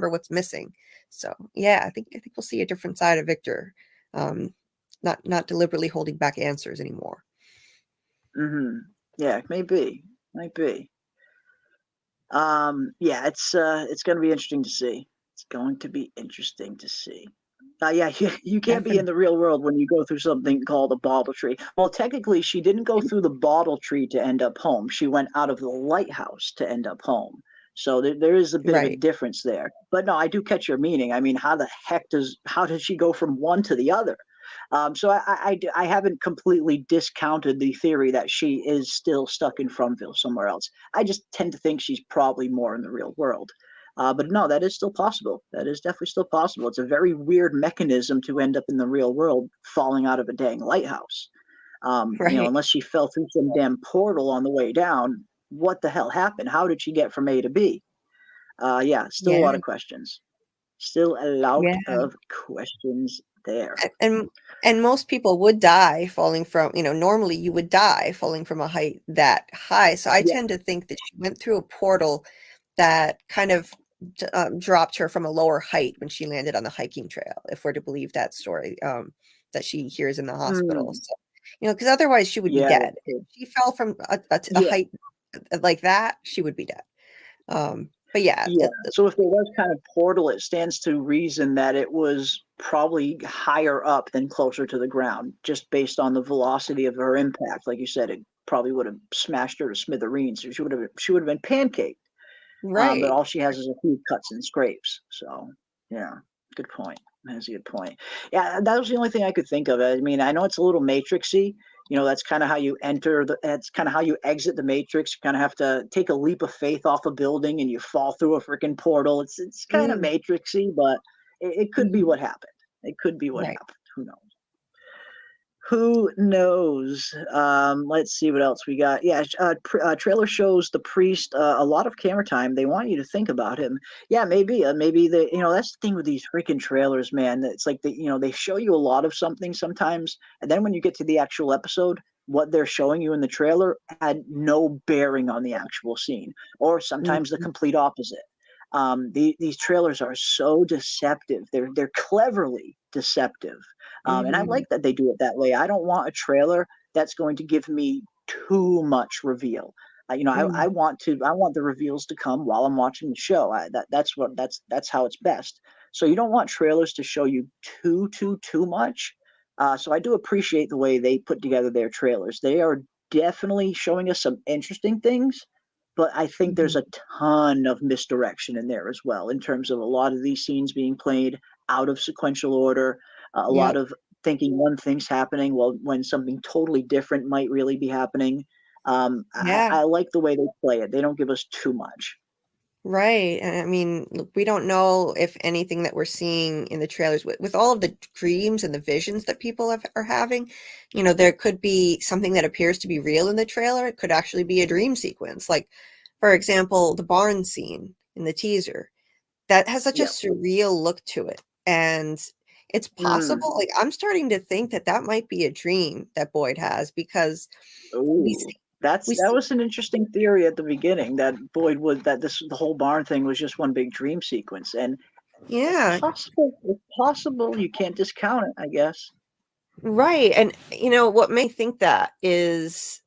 Speaker 4: what's missing. So yeah, I think we'll see a different side of Victor. Not deliberately holding back answers anymore.
Speaker 3: Yeah, maybe. Yeah, it's going to be interesting to see. It's going to be interesting to see. Yeah, you can't be in the real world when you go through something called a bottle tree. Well, technically, she didn't go through the bottle tree to end up home. She went out of the lighthouse to end up home. So there is a bit of a difference there. But no, I do catch your meaning. I mean, how did she go from one to the other? So I haven't completely discounted the theory that she is still stuck in Fromville somewhere else. I just tend to think she's probably more in the real world. But no, that is still possible. That is definitely still possible. It's a very weird mechanism to end up in the real world falling out of a dang lighthouse.
Speaker 4: Right.
Speaker 3: Unless she fell through some damn portal on the way down, what the hell happened? How did she get from A to B? Yeah, still a
Speaker 4: Yeah.
Speaker 3: lot of questions. Still a lot
Speaker 4: Yeah.
Speaker 3: of questions there.
Speaker 4: And most people would die falling from, normally you would die falling from a height that high. So I
Speaker 3: Yeah.
Speaker 4: tend to think that she went through a portal that kind of dropped her from a lower height when she landed on the hiking trail, if we're to believe that story that she hears in the hospital. So, because otherwise she would be
Speaker 3: Yeah,
Speaker 4: dead. If she fell from a
Speaker 3: yeah.
Speaker 4: height like that, she would be dead. But yeah,
Speaker 3: Yeah. So if there was kind of portal, it stands to reason that it was probably higher up than closer to the ground, just based on the velocity of her impact. Like you said, it probably would have smashed her to smithereens. So she would have been pancaked. But
Speaker 4: right.
Speaker 3: all she has is a few cuts and scrapes. So yeah, good point. That's a good point. Yeah, that was the only thing I could think of. I mean, I know it's a little matrixy. That's kind of how you that's kind of how you exit the matrix. You kind of have to take a leap of faith off a building and you fall through a freaking portal. It's kind of matrixy, but it could be what happened. It could be what happened. Who knows? Who knows? Let's see what else we got. Yeah, trailer shows the priest a lot of camera time. They want you to think about him. Yeah, maybe that's the thing with these freaking trailers, man. It's like they show you a lot of something sometimes, and then when you get to the actual episode, what they're showing you in the trailer had no bearing on the actual scene, or sometimes the complete opposite. These trailers are so deceptive. They're cleverly deceptive. And I like that they do it that way. I don't want a trailer that's going to give me too much reveal. I want the reveals to come while I'm watching the show. That's how it's best. So you don't want trailers to show you too much. So I do appreciate the way they put together their trailers. They are definitely showing us some interesting things, but I think there's a ton of misdirection in there as well, in terms of a lot of these scenes being played out of sequential order, a lot of thinking one thing's happening when something totally different might really be happening. I like the way they play it. They don't give us too much.
Speaker 4: Right. And I mean, look, we don't know if anything that we're seeing in the trailers with all of the dreams and the visions that people are having, there could be something that appears to be real in the trailer. It could actually be a dream sequence. Like, for example, the barn scene in the teaser that has such a surreal look to it. And it's possible, like, I'm starting to think that might be a dream that Boyd has, because
Speaker 3: that was an interesting theory at the beginning, that Boyd the whole barn thing was just one big dream sequence, and
Speaker 4: yeah,
Speaker 3: it's possible. You can't discount it, I guess.
Speaker 4: Right. And what may think that is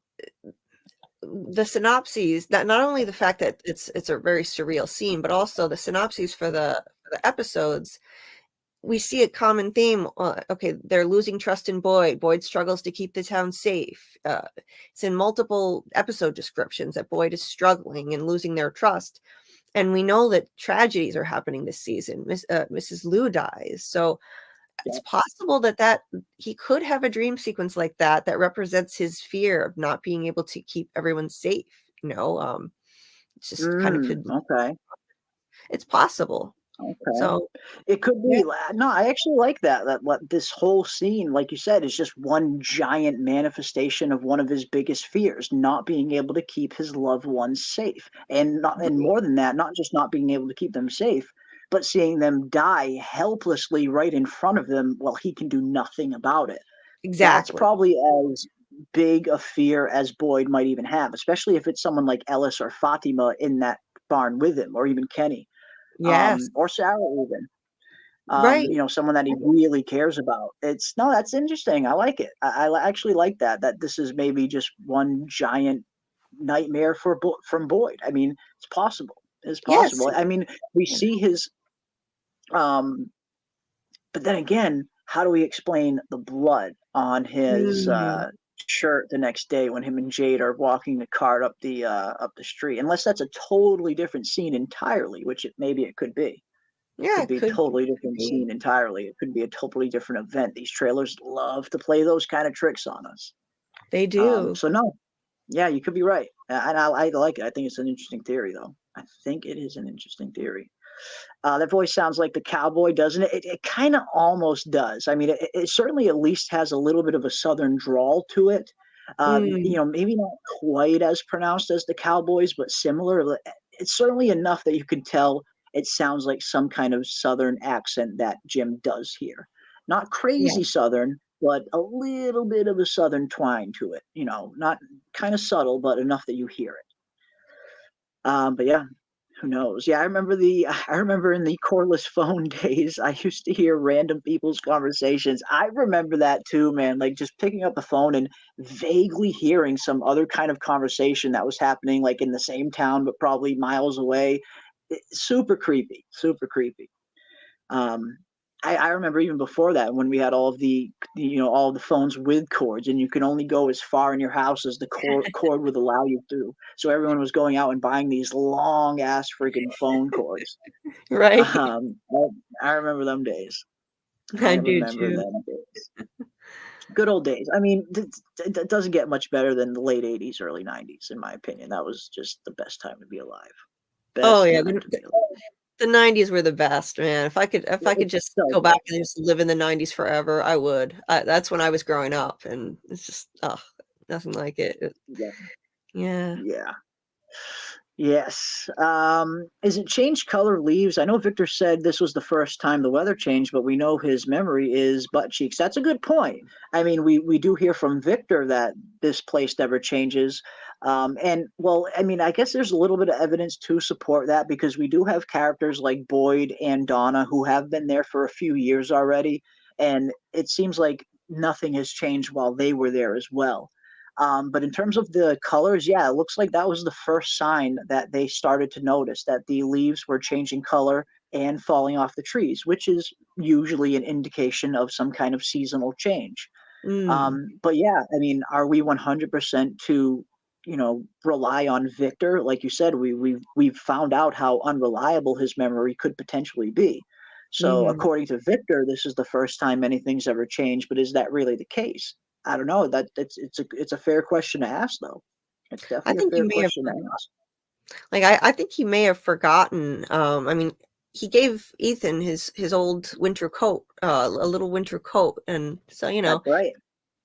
Speaker 4: the synopses, that not only the fact that it's a very surreal scene, but also the synopses for the episodes. We see a common theme. Okay, they're losing trust in Boyd. Boyd struggles to keep the town safe. It's in multiple episode descriptions that Boyd is struggling and losing their trust. And we know that tragedies are happening this season. Mrs. Lou dies. So it's possible that he could have a dream sequence like that represents his fear of not being able to keep everyone safe. It's just kind of
Speaker 3: okay.
Speaker 4: It's possible.
Speaker 3: Okay.
Speaker 4: So
Speaker 3: it could be. No, I actually like that what this whole scene, like you said, is just one giant manifestation of one of his biggest fears, not being able to keep his loved ones safe. And more than that, not just not being able to keep them safe, but seeing them die helplessly right in front of him while he can do nothing about it.
Speaker 4: Exactly.
Speaker 3: That's probably as big a fear as Boyd might even have, especially if it's someone like Ellis or Fatima in that barn with him, or even Kenny.
Speaker 4: Yes.
Speaker 3: Or Sarah even.
Speaker 4: Right.
Speaker 3: Someone that he really cares about. That's interesting. I like it. I actually like that this is maybe just one giant nightmare from Boyd. I mean, it's possible. It's possible.
Speaker 4: Yes.
Speaker 3: I mean, we see his but then again, how do we explain the blood on his shirt the next day when him and Jade are walking the cart up the street? Unless that's a totally different scene entirely, which maybe it could be.
Speaker 4: Yeah,
Speaker 3: It could be a totally different scene entirely. It could be a totally different event. These trailers love to play those kind of tricks on us.
Speaker 4: They do.
Speaker 3: So no, yeah, you could be right, and I like it. I think it's an interesting theory, though. I think it is an interesting theory. That voice sounds like the cowboy, doesn't it? It kind of almost does. I mean, it certainly at least has a little bit of a southern drawl to it.
Speaker 4: Mm.
Speaker 3: Maybe not quite as pronounced as the cowboys, but similar. It's certainly enough that you can tell it sounds like some kind of southern accent that Jim does here. Not
Speaker 4: Yeah.
Speaker 3: crazy southern, but a little bit of a southern twang to it. Not kind of subtle, but enough that you hear it. But yeah, who knows? Yeah, I remember in the cordless phone days, I used to hear random people's conversations. I remember that too, man. Like just picking up the phone and vaguely hearing some other kind of conversation that was happening like in the same town but probably miles away. Super creepy, super creepy. Um, I remember even before that when we had all the phones with cords, and you can only go as far in your house as the cord would allow you to. So everyone was going out and buying these long ass freaking phone cords.
Speaker 4: Right.
Speaker 3: I remember them days.
Speaker 4: I
Speaker 3: I
Speaker 4: do
Speaker 3: remember
Speaker 4: too.
Speaker 3: them days. Good old days. I mean, it doesn't get much better than the late '80s, early '90s, in my opinion. That was just the best time to be alive.
Speaker 4: Oh
Speaker 3: Best
Speaker 4: yeah,
Speaker 3: time to be alive.
Speaker 4: the 90s were the best, man. If I could
Speaker 3: It's
Speaker 4: just
Speaker 3: so
Speaker 4: go back
Speaker 3: good.
Speaker 4: and just live in the 90s forever, I would. That's when I was growing up, and it's just nothing like it.
Speaker 3: Yeah.
Speaker 4: Yeah.
Speaker 3: Yeah. Yes. Is it changed color leaves? I know Victor said this was the first time the weather changed, but we know his memory is butt cheeks. That's a good point. I mean, we do hear from Victor that this place never changes. And well, I mean, I guess there's a little bit of evidence to support that because we do have characters like Boyd and Donna who have been there for a few years already, and it seems like nothing has changed while they were there as well. But in terms of the colors, yeah, it looks like that was the first sign that they started to notice that the leaves were changing color and falling off the trees, which is usually an indication of some kind of seasonal change.
Speaker 4: Mm.
Speaker 3: But yeah, I mean, are we 100% to, rely on Victor? Like you said, we've found out how unreliable his memory could potentially be. So
Speaker 4: Mhm.
Speaker 3: according to Victor, this is the first time anything's ever changed. But is that really the case? I don't know. It's a fair question to ask, though. It's
Speaker 4: I
Speaker 3: definitely a
Speaker 4: think he
Speaker 3: fair
Speaker 4: may have
Speaker 3: question to ask.
Speaker 4: I think he may have forgotten. I mean, he gave Ethan his old winter coat, a little winter coat, and so
Speaker 3: That's right.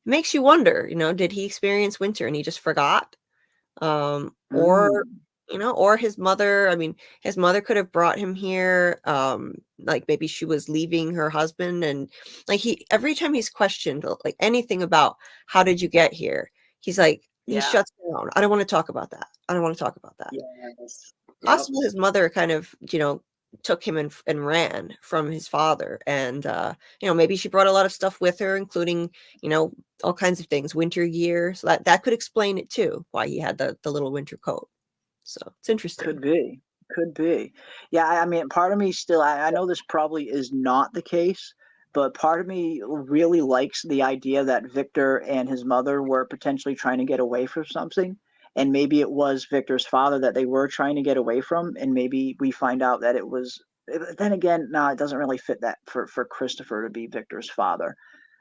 Speaker 4: makes you wonder. Did he experience winter and he just forgot? Or
Speaker 3: Mm,
Speaker 4: or his mother. I mean, his mother could have brought him here. Like maybe she was leaving her husband, and like every time he's questioned like anything about how did you get here, he's like he
Speaker 3: yeah.
Speaker 4: shuts down. I don't want to talk about that. I don't want to talk about that.
Speaker 3: Yes. Yep.
Speaker 4: Possible his mother kind of took him and ran from his father, and maybe she brought a lot of stuff with her, including all kinds of things, winter gear, so that could explain it too, why he had the little winter coat. So it's interesting.
Speaker 3: Could be. Could be. Yeah, I mean, part of me still, I know this probably is not the case, but part of me really likes the idea that Victor and his mother were potentially trying to get away from something. And maybe it was Victor's father that they were trying to get away from. And maybe we find out that it was, then again, no, it doesn't really fit that for Christopher to be Victor's father.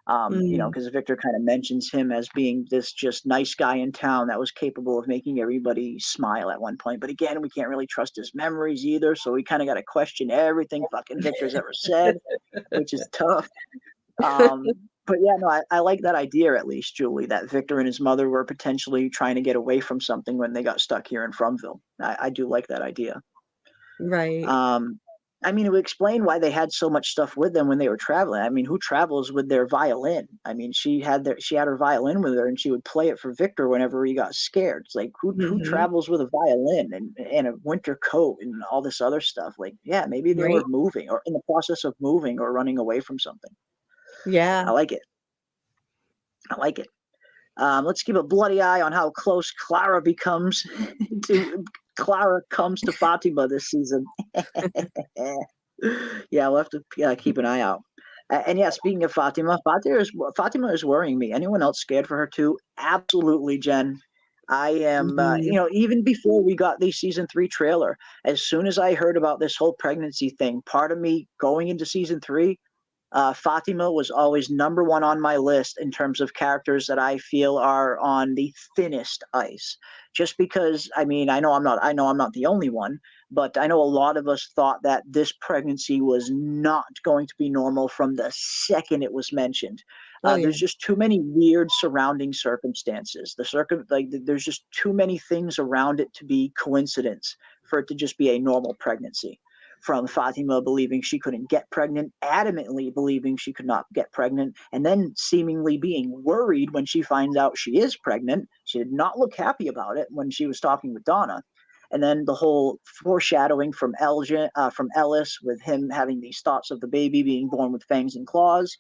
Speaker 4: Mm,
Speaker 3: Because Victor kind of mentions him as being this just nice guy in town that was capable of making everybody smile at one point. But again, we can't really trust his memories either. So we kind of got to question everything fucking Victor's ever said, which is tough. But yeah, no, I like that idea at least, Julie, that Victor and his mother were potentially trying to get away from something when they got stuck here in Fromville. I do like that idea.
Speaker 4: right.
Speaker 3: Um, I mean, it would explain why they had so much stuff with them when they were traveling. I mean, who travels with their violin? I mean, she had her violin with her, and she would play it for Victor whenever he got scared. It's like who
Speaker 4: Hmm.
Speaker 3: travels with a violin and a winter coat and all this other stuff? Like, yeah, maybe they were
Speaker 4: Right.
Speaker 3: moving or in the process of moving or running away from something.
Speaker 4: Yeah.
Speaker 3: I like it. I like it. Let's keep a bloody eye on how close Clara becomes to Clara comes to Fatima this season. Yeah, we'll have to keep an eye out. And yeah, speaking of Fatima is worrying me. Anyone else scared for her too? Absolutely, Jen. I am.
Speaker 4: Mhm.
Speaker 3: Even before we got the season 3 trailer, as soon as I heard about this whole pregnancy thing, part of me going into season 3, Fatima was always number one on my list in terms of characters that I feel are on the thinnest ice. Just because, I mean, I know I'm not the only one, But I know a lot of us thought that this pregnancy was not going to be normal from the second it was mentioned.
Speaker 4: Oh yeah.
Speaker 3: There's just too many weird surrounding circumstances. There's just too many things around it to be coincidence for it to just be a normal pregnancy. From Fatima believing she couldn't get pregnant, adamantly believing she could not get pregnant, and then seemingly being worried when she finds out she is pregnant. She did not look happy about it when she was talking with Donna. And then the whole foreshadowing from Ellis, with him having these thoughts of the baby being born with fangs and claws.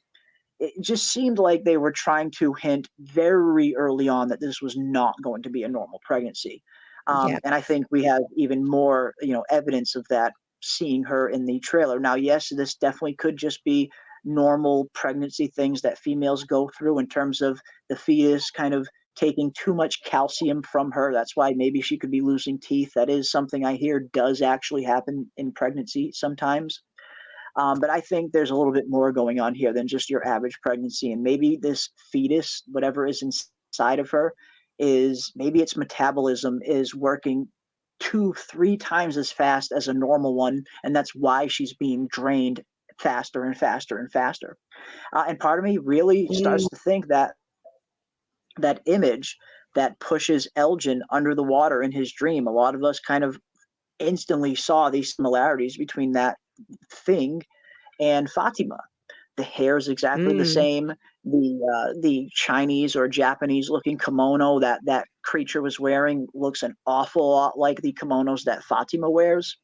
Speaker 3: It just seemed like they were trying to hint very early on that this was not going to be a normal pregnancy.
Speaker 4: Yeah.
Speaker 3: And I think we have even more, evidence of that seeing her in the trailer. Now, yes, this definitely could just be normal pregnancy things that females go through in terms of the fetus kind of taking too much calcium from her. That's why maybe she could be losing teeth. That is something I hear does actually happen in pregnancy sometimes. But I think there's a little bit more going on here than just your average pregnancy. And maybe this fetus, whatever is inside of her, is maybe its metabolism is working 2-3 times as fast as a normal one. And that's why she's being drained faster and faster and faster. And part of me really starts to think that that image that pushes Elgin under the water in his dream, a lot of us kind of instantly saw these similarities between that thing and Fatima. The hair is exactly the same. The Chinese or Japanese looking kimono that creature was wearing looks an awful lot like the kimonos that Fatima wears.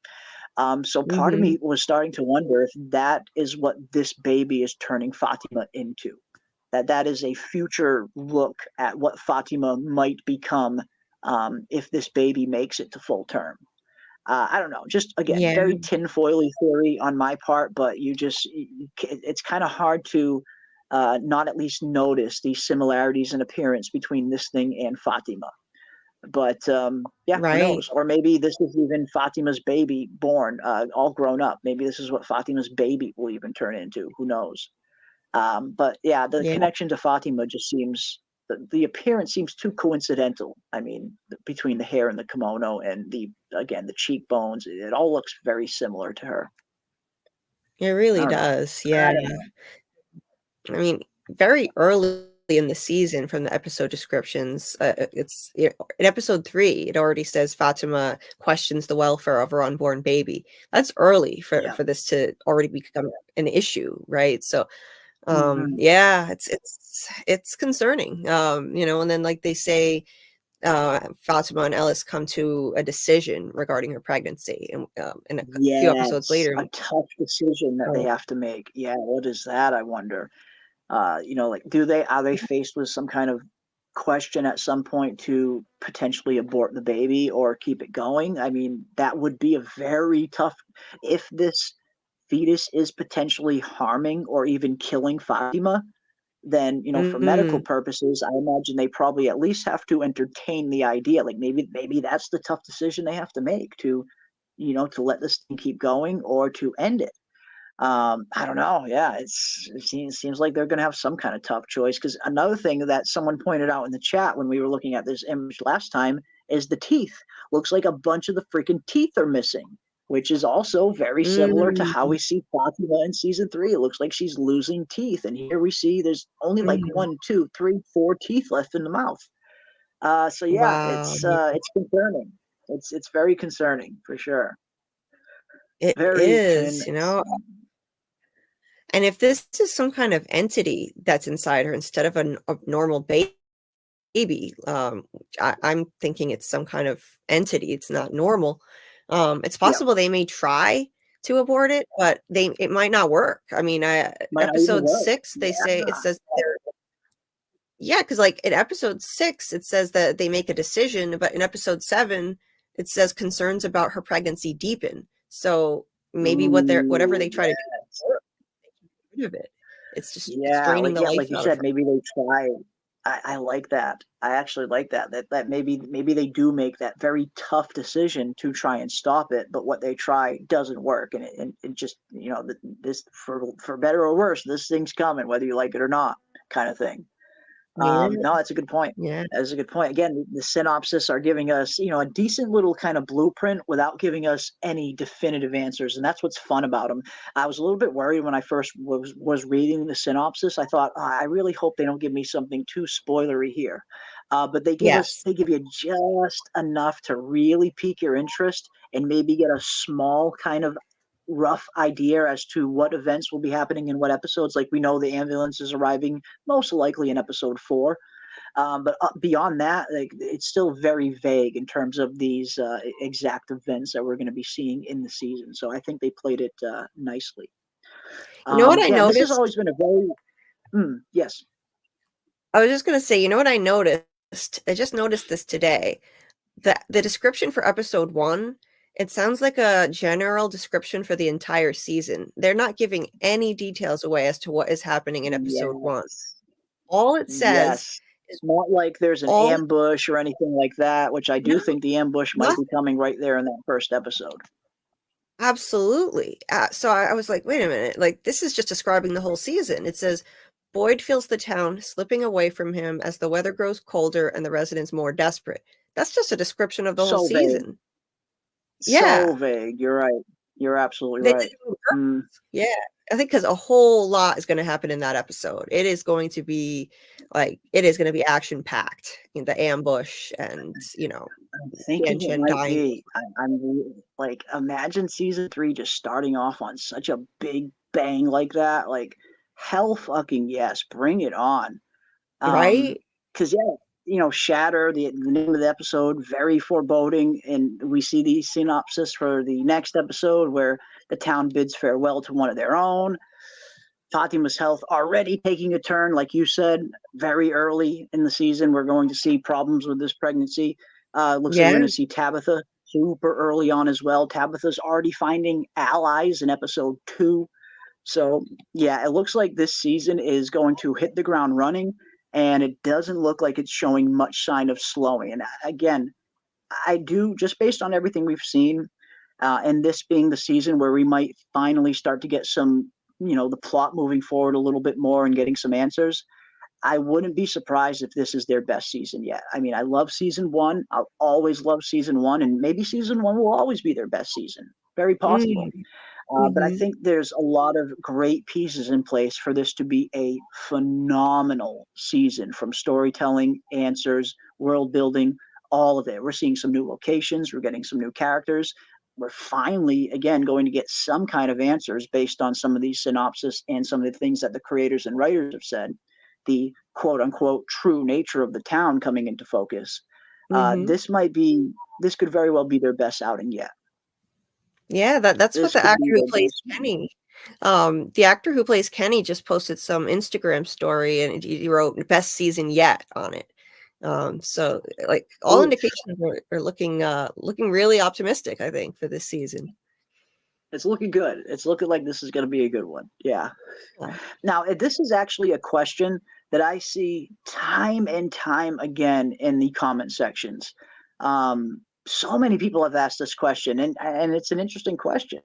Speaker 3: So part of me was starting to wonder if that is what this baby is turning Fatima into. That is a future look at what Fatima might become if this baby makes it to full term. I don't know. Just again,
Speaker 4: Yeah.
Speaker 3: very tinfoily theory on my part, but it's kind of hard to not at least notice these similarities in appearance between this thing and Fatima. But yeah, who
Speaker 4: Right.
Speaker 3: knows? Or maybe this is even Fatima's baby born, all grown up. Maybe this is what Fatima's baby will even turn into. Who knows? But yeah, the
Speaker 4: Yeah.
Speaker 3: connection to Fatima just seems the appearance seems too coincidental. I mean, between the hair and the kimono and the cheekbones, it all looks very similar to her.
Speaker 4: It
Speaker 3: I
Speaker 4: really
Speaker 3: don't know.
Speaker 4: does.
Speaker 3: I
Speaker 4: Yeah.
Speaker 3: don't know.
Speaker 4: I mean, very early in the season from the episode descriptions, in episode 3, it already says Fatima questions the welfare of her unborn baby. That's early for this to already become an issue, right? So, yeah, it's concerning. And then like they say, Fatima and Ellis come to a decision regarding her pregnancy, and a few episodes
Speaker 3: Yes,
Speaker 4: later.
Speaker 3: a tough decision that they have to make. Yeah, what is that? I wonder. Like, are they faced with some kind of question at some point to potentially abort the baby or keep it going? I mean, that would be a very tough. If this fetus is potentially harming or even killing Fatima, then for medical purposes, I imagine they probably at least have to entertain the idea. Like maybe that's the tough decision they have to make to let this thing keep going or to end it. I don't know. Yeah, it seems like they're going to have some kind of tough choice. Because another thing that someone pointed out in the chat when we were looking at this image last time is the teeth. Looks like a bunch of the freaking teeth are missing, which is also very similar to how we see Fatima in season 3. It looks like she's losing teeth, and here we see there's only like 1, 2, 3, 4 teeth left in the mouth. So yeah,
Speaker 4: Wow.
Speaker 3: it's concerning. It's very concerning for sure.
Speaker 4: It
Speaker 3: Very
Speaker 4: is, And if this is some kind of entity that's inside her instead of a normal baby, I'm thinking it's some kind of entity. It's not normal. It's possible they may try to abort it, but it might not work. I mean, episode 6, they say it says because like in episode 6, it says that they make a decision, but in episode 7, it says concerns about her pregnancy deepen. So maybe whatever they try to do, get rid of it. It's just it's draining the life
Speaker 3: like you
Speaker 4: out
Speaker 3: said,
Speaker 4: of her.
Speaker 3: maybe they try. I like that. I actually like that. That maybe they do make that very tough decision to try and stop it, but what they try doesn't work, and it just this for better or worse, this thing's coming whether you like it or not, kind of thing.
Speaker 4: Yeah.
Speaker 3: No, that's a good point.
Speaker 4: Yeah.
Speaker 3: That's a good point. Again, the synopsis are giving us, a decent little kind of blueprint without giving us any definitive answers, and that's what's fun about them. I was a little bit worried when I first was reading the synopsis. I thought, I really hope they don't give me something too spoilery here. But
Speaker 4: Yes.
Speaker 3: they give you just enough to really pique your interest and maybe get a small kind of rough idea as to what events will be happening in what episodes. Like we know the ambulance is arriving most likely in episode 4, but beyond that, like it's still very vague in terms of these exact events that we're going to be seeing in the season. So I think they played it nicely.
Speaker 4: You know what I
Speaker 3: Yeah, this has
Speaker 4: noticed?
Speaker 3: always been a very yes.
Speaker 4: I was just gonna say, you know what I noticed? I just noticed this today. The description for episode 1, it sounds like a general description for the entire season. They're not giving any details away as to what is happening in episode 1.
Speaker 3: Yes.
Speaker 4: All it says
Speaker 3: Yes.
Speaker 4: is
Speaker 3: It's not like there's an
Speaker 4: all
Speaker 3: ambush or anything like that, which I do
Speaker 4: no,
Speaker 3: think the ambush might
Speaker 4: not
Speaker 3: be coming right there in that first episode.
Speaker 4: absolutely. So I was like, wait a minute, like this is just describing the whole season. It says Boyd feels the town slipping away from him as the weather grows colder and the residents more desperate. That's just a description of the whole
Speaker 3: So vague.
Speaker 4: season.
Speaker 3: So
Speaker 4: Yeah.
Speaker 3: vague. You're right. You're absolutely
Speaker 4: They did
Speaker 3: right.
Speaker 4: it on purpose. Yeah. I think because a whole lot is going to happen in that episode. It is going to be action packed in the ambush and,
Speaker 3: I'm thinking it
Speaker 4: Tianchen
Speaker 3: might
Speaker 4: dying.
Speaker 3: be. Like, imagine season 3 just starting off on such a big bang like that. Like, hell fucking yes, bring it on.
Speaker 4: Right?
Speaker 3: Because Shatter, the name of the episode, very foreboding, and we see the synopsis for the next episode where the town bids farewell to one of their own. Fatima's health already taking a turn, like you said, very early in the season. We're going to see problems with this pregnancy. Looks like we're
Speaker 4: Yeah.
Speaker 3: going to see Tabitha super early on as well. Tabitha's already finding allies in episode 2. So, yeah, it looks like this season is going to hit the ground running, and it doesn't look like it's showing much sign of slowing. And again, I do, just based on everything we've seen, and this being the season where we might finally start to get some, the plot moving forward a little bit more and getting some answers. I wouldn't be surprised if this is their best season yet. I mean, I love season 1. I'll always love season 1, and maybe season 1 will always be their best season. Very possible. But I think there's a lot of great pieces in place for this to be a phenomenal season, from storytelling, answers, world building, all of it. We're seeing some new locations. We're getting some new characters. We're finally, again, going to get some kind of answers based on some of these synopsis and some of the things that the creators and writers have said. The quote unquote true nature of the town coming into focus. This could very well be their best outing yet.
Speaker 4: Yeah, that's what
Speaker 3: This
Speaker 4: the
Speaker 3: could
Speaker 4: actor
Speaker 3: be
Speaker 4: who
Speaker 3: their
Speaker 4: plays
Speaker 3: best.
Speaker 4: Kenny. The actor who plays Kenny just posted some Instagram story and he wrote best season yet on it. So like all
Speaker 3: Oof.
Speaker 4: indications are looking really optimistic, I think, for this season.
Speaker 3: It's looking good. It's looking like this is going to be a good one. Yeah.
Speaker 4: Yeah.
Speaker 3: Now, this is actually a question that I see time and time again in the comment sections. So many people have asked this question, and it's an interesting question.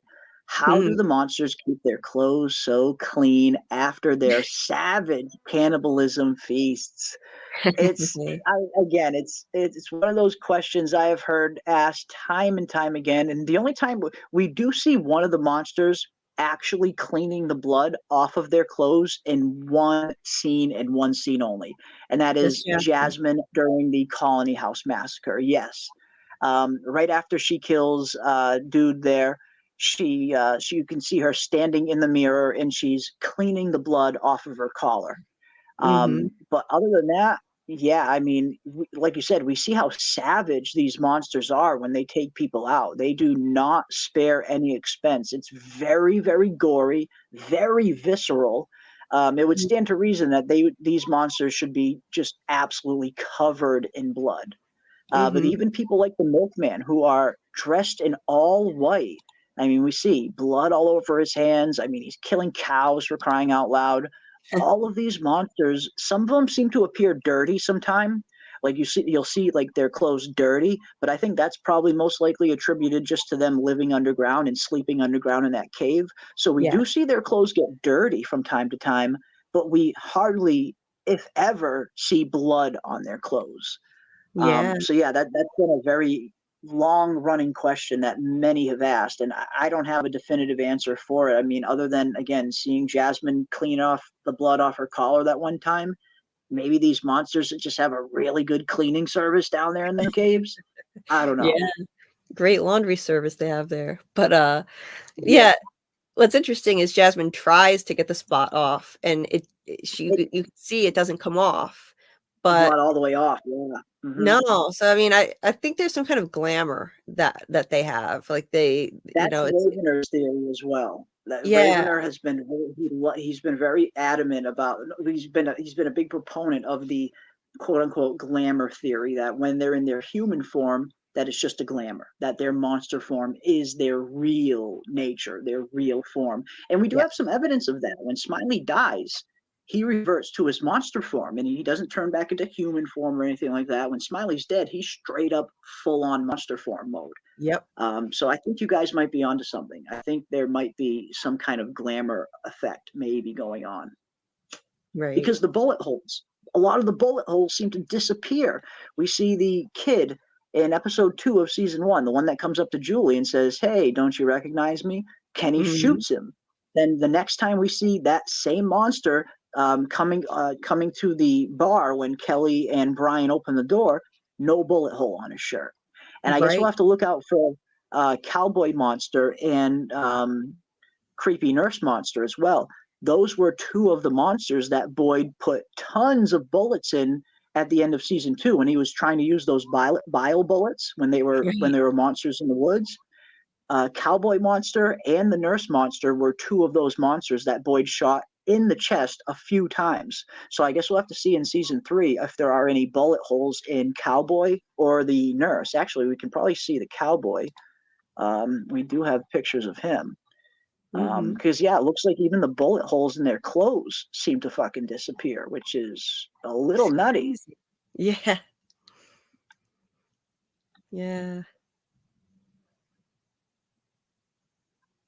Speaker 3: How do the monsters keep their clothes so clean after their savage cannibalism feasts? It's one of those questions I have heard asked time and time again, and the only time we do see one of the monsters actually cleaning the blood off of their clothes in one scene and one scene only, and that is Jasmine during the Colony House massacre. Yes. Right after she kills dude there, you can see her standing in the mirror and she's cleaning the blood off of her collar. But other than that, yeah, I mean, like you said, we see how savage these monsters are when they take people out. They do not spare any expense. It's very, very gory, very visceral. It would stand to reason that these monsters should be just absolutely covered in blood. But even people like the Milkman, who are dressed in all white, I mean, we see blood all over his hands. I mean, he's killing cows, for crying out loud. All of these monsters, some of them seem to appear dirty sometime. Like you'll see like their clothes dirty, but I think that's probably most likely attributed just to them living underground and sleeping underground in that cave. So we do see their clothes get dirty from time to time, but we hardly if ever, see blood on their clothes.
Speaker 4: Yeah.
Speaker 3: So yeah, that's been a very long running question that many have asked, and I don't have a definitive answer for it. I mean, other than again seeing Jasmine clean off the blood off her collar that one time, maybe these monsters just have a really good cleaning service down there in their caves. I don't know.
Speaker 4: Yeah. Great laundry service they have there. But yeah, what's interesting is Jasmine tries to get the spot off, and you can see it doesn't come off. But
Speaker 3: not all the way off. Yeah. Mm-hmm.
Speaker 4: No, so I mean, I think there's some kind of glamour that they have, like they,
Speaker 3: That's
Speaker 4: it's
Speaker 3: Ravener's theory as well. That
Speaker 4: yeah,
Speaker 3: Ravener has been he's been very adamant about he's been a big proponent of the quote unquote glamour theory that when they're in their human form, that it's just a glamour, that their monster form is their real nature, their real form. And we do have some evidence of that. When Smiley dies, he reverts to his monster form and he doesn't turn back into human form or anything like that. When Smiley's dead, he's straight up full on monster form mode.
Speaker 4: Yep.
Speaker 3: So I think you guys might be onto something. I think there might be some kind of glamour effect maybe going on.
Speaker 4: Right.
Speaker 3: Because the bullet holes, a lot of the bullet holes seem to disappear. We see the kid in episode 2 of season 1, the one that comes up to Julie and says, "Hey, don't you recognize me?" Kenny shoots him. Then the next time we see that same monster coming to the bar when Kelly and Brian open the door, no bullet hole on his shirt. And I guess we'll have to look out for Cowboy Monster and Creepy Nurse Monster as well. Those were 2 of the monsters that Boyd put tons of bullets in at the end of season 2 when he was trying to use those bile bullets when they were monsters in the woods. Cowboy Monster and the Nurse Monster were 2 of those monsters that Boyd shot in the chest a few times. So I guess we'll have to see in season 3 if there are any bullet holes in Cowboy or the Nurse. Actually, we can probably see the Cowboy. We do have pictures of him. Because it looks like even the bullet holes in their clothes seem to fucking disappear, which is a little nutty.
Speaker 4: Yeah. Yeah.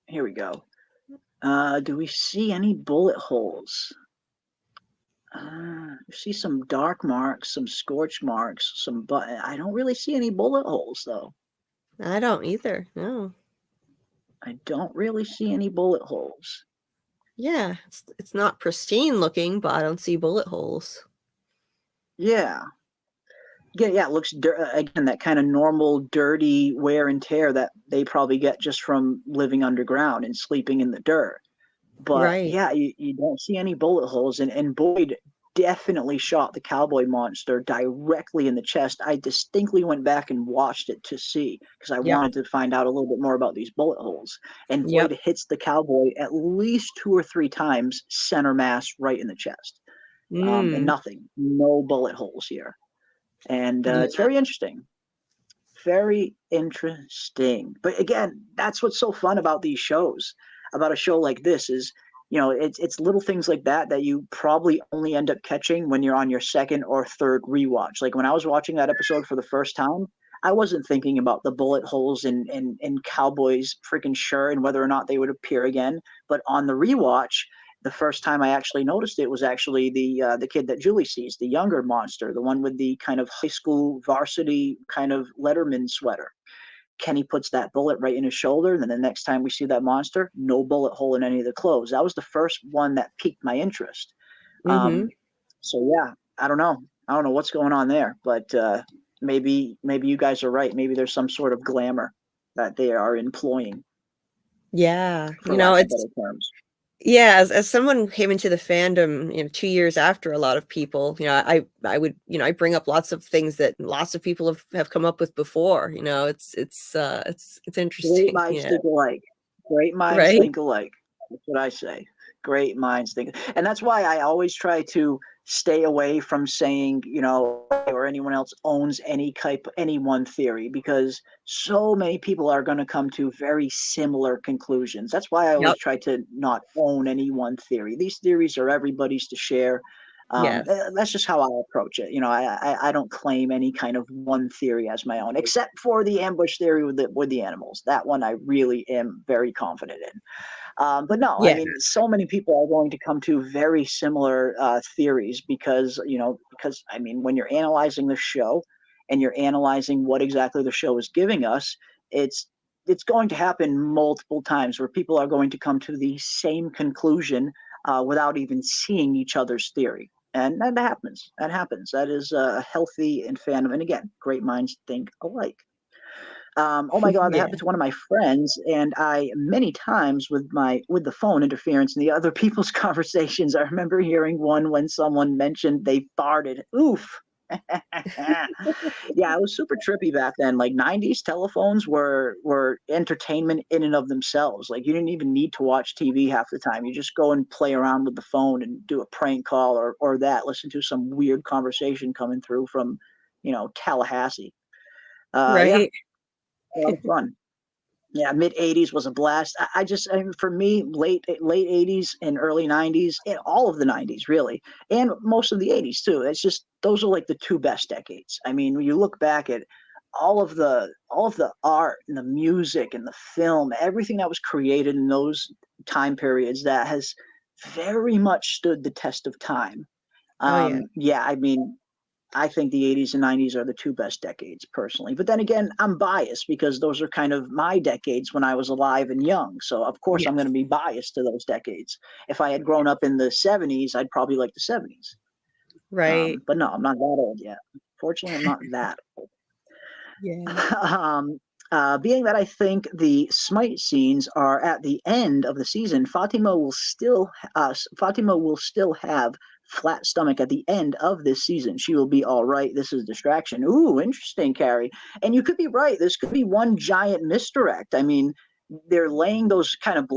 Speaker 3: Here we go. Do we see any bullet holes? We see some dark marks, some scorch marks, but I don't really see any bullet holes though.
Speaker 4: I don't either. No.
Speaker 3: I don't really see any bullet holes.
Speaker 4: Yeah, it's not pristine looking, but I don't see bullet holes.
Speaker 3: Yeah. Yeah, it looks again that kind of normal dirty wear and tear that they probably get just from living underground and sleeping in the dirt. But yeah, you don't see any bullet holes, and Boyd definitely shot the Cowboy Monster directly in the chest. I distinctly went back and watched it to see because I wanted to find out a little bit more about these bullet holes. And Boyd hits the Cowboy at least 2 or 3 times center mass right in the chest. And no bullet holes here. And it's very interesting. Very interesting. But again, that's what's so fun about these shows, about a show like this is, it's little things like that you probably only end up catching when you're on your second or third rewatch. Like when I was watching that episode for the first time, I wasn't thinking about the bullet holes in Cowboy's freaking shirt and whether or not they would appear again. But on the rewatch, the first time I actually noticed it was actually the kid that Julie sees, the younger monster, the one with the kind of high school varsity kind of Letterman sweater. Kenny puts that bullet right in his shoulder, and then the next time we see that monster, no bullet hole in any of the clothes. That was the first one that piqued my interest. So yeah, I don't know what's going on there, but maybe you guys are right. Maybe there's some sort of glamour that they are employing.
Speaker 4: Yeah,
Speaker 3: for lack of better terms.
Speaker 4: Yeah, as someone who came into the fandom, 2 years after a lot of people, I would, I bring up lots of things that lots of people have come up with before. It's interesting.
Speaker 3: Great minds think alike. Great minds think alike. That's what I say. Great minds think, and that's why I always try to stay away from saying, or anyone else owns any one theory, because so many people are going to come to very similar conclusions. That's why I always try to not own any one theory. These theories are everybody's to share.
Speaker 4: Yes.
Speaker 3: That's just how I approach it. I don't claim any kind of one theory as my own, except for the ambush theory with the animals. That one I really am very confident in. But no, I
Speaker 4: Yeah.
Speaker 3: mean, so many people are going to come to very similar theories because I mean, when you're analyzing the show and you're analyzing what exactly the show is giving us, it's going to happen multiple times where people are going to come to the same conclusion without even seeing each other's theory. And that happens. That happens. That is a healthy and fandom. And again, great minds think alike. Oh my God, that
Speaker 4: Yeah.
Speaker 3: happened to one of my friends, and I many times with the phone interference and the other people's conversations, I remember hearing one when someone mentioned they farted. Oof. Yeah, it was super trippy back then. Like 90s telephones were entertainment in and of themselves. Like you didn't even need to watch TV half the time. You just go and play around with the phone and do a prank call or listen to some weird conversation coming through from, Tallahassee. Yeah,
Speaker 4: Right.
Speaker 3: a lot of fun. Yeah, mid '80s was a blast. I mean, for me, late '80s and early '90s, and all of the '90s really, and most of the '80s too. It's just those are like the two best decades. I mean, when you look back at all of the art and the music and the film, everything that was created in those time periods that has very much stood the test of time.
Speaker 4: Oh yeah.
Speaker 3: Yeah, I mean, I think the '80s and '90s are the two best decades personally. But then again, I'm biased because those are kind of my decades when I was alive and young. So of course I'm
Speaker 4: Yes.
Speaker 3: going to be biased to those decades. If I had grown up in the '70s, I'd probably like the '70s.
Speaker 4: Right.
Speaker 3: But no, I'm not that old yet. Fortunately, I'm not that old.
Speaker 4: Yeah.
Speaker 3: Being that I think the Smite scenes are at the end of the season, Fatima will still have flat stomach at the end of this season. She will be all right. This is distraction. Ooh, interesting, Carrie. And you could be right. This could be one giant misdirect. I mean, they're laying those kind of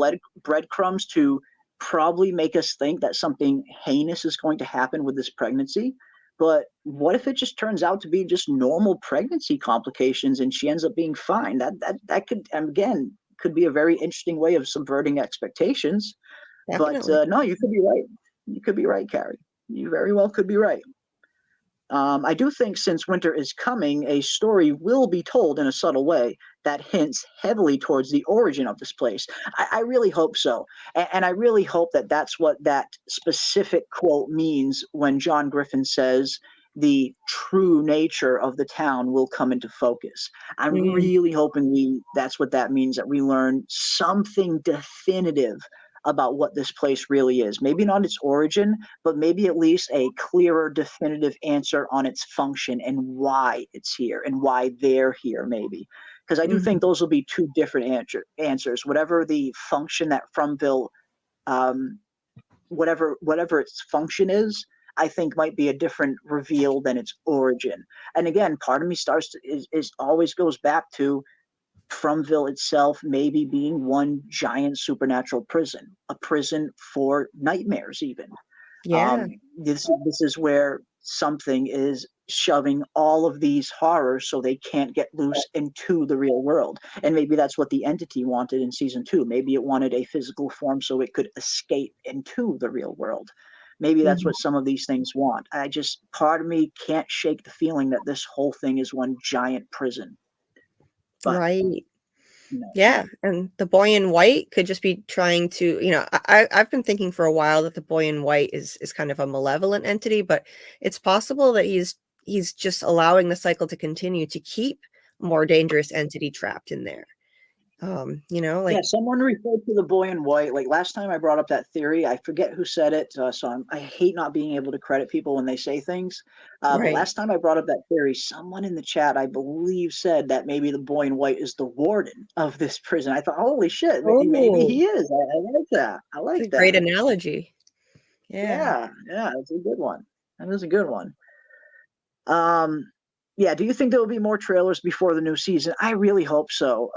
Speaker 3: breadcrumbs to probably make us think that something heinous is going to happen with this pregnancy. But what if it just turns out to be just normal pregnancy complications and she ends up being fine? That could, again, could be a very interesting way of subverting expectations. But
Speaker 4: Definitely.
Speaker 3: no, you could be right. You could be right, Carrie. You very well could be right. I do think since winter is coming, a story will be told in a subtle way that hints heavily towards the origin of this place. I really hope so. And I really hope that that's what that specific quote means when John Griffin says the true nature of the town will come into focus. I'm
Speaker 4: Mm.
Speaker 3: really hoping that's what that means, that we learn something definitive about what this place really is. Maybe not its origin, but maybe at least a clearer, definitive answer on its function and why it's here and why they're here, maybe. Because I do think
Speaker 4: Mhm.
Speaker 3: those will be two different answers. Whatever the function that Fromville, um, whatever its function is, I think might be a different reveal than its origin. And again, part of me is always goes back to Fromville itself maybe being one giant supernatural prison, a prison for nightmares even.
Speaker 4: Yeah.
Speaker 3: This is where something is shoving all of these horrors so they can't get loose into the real world. And maybe that's what the entity wanted in season 2. Maybe it wanted a physical form so it could escape into the real world. Maybe that's
Speaker 4: Mhm.
Speaker 3: what some of these things want. Part of me can't shake the feeling that this whole thing is one giant prison. But
Speaker 4: Right.
Speaker 3: no.
Speaker 4: Yeah, and the boy in white could just be trying to, I've been thinking for a while that the boy in white is kind of a malevolent entity, but it's possible that he's just allowing the cycle to continue to keep a more dangerous entity trapped in there.
Speaker 3: Yeah,
Speaker 4: Like
Speaker 3: someone referred to the boy in white. Like last time I brought up that theory, I forget who said it. I hate not being able to credit people when they say things. But
Speaker 4: right.
Speaker 3: last time I brought up that theory, someone in the chat, I believe, said that maybe the boy in white is the warden of this prison. I thought, holy shit, maybe
Speaker 4: Oh,
Speaker 3: he is. I like that. I
Speaker 4: it's
Speaker 3: like
Speaker 4: a great
Speaker 3: that.
Speaker 4: analogy. Yeah.
Speaker 3: Yeah, it's a good one. That is a good one. Yeah, do you think there will be more trailers before the new season? I really hope so.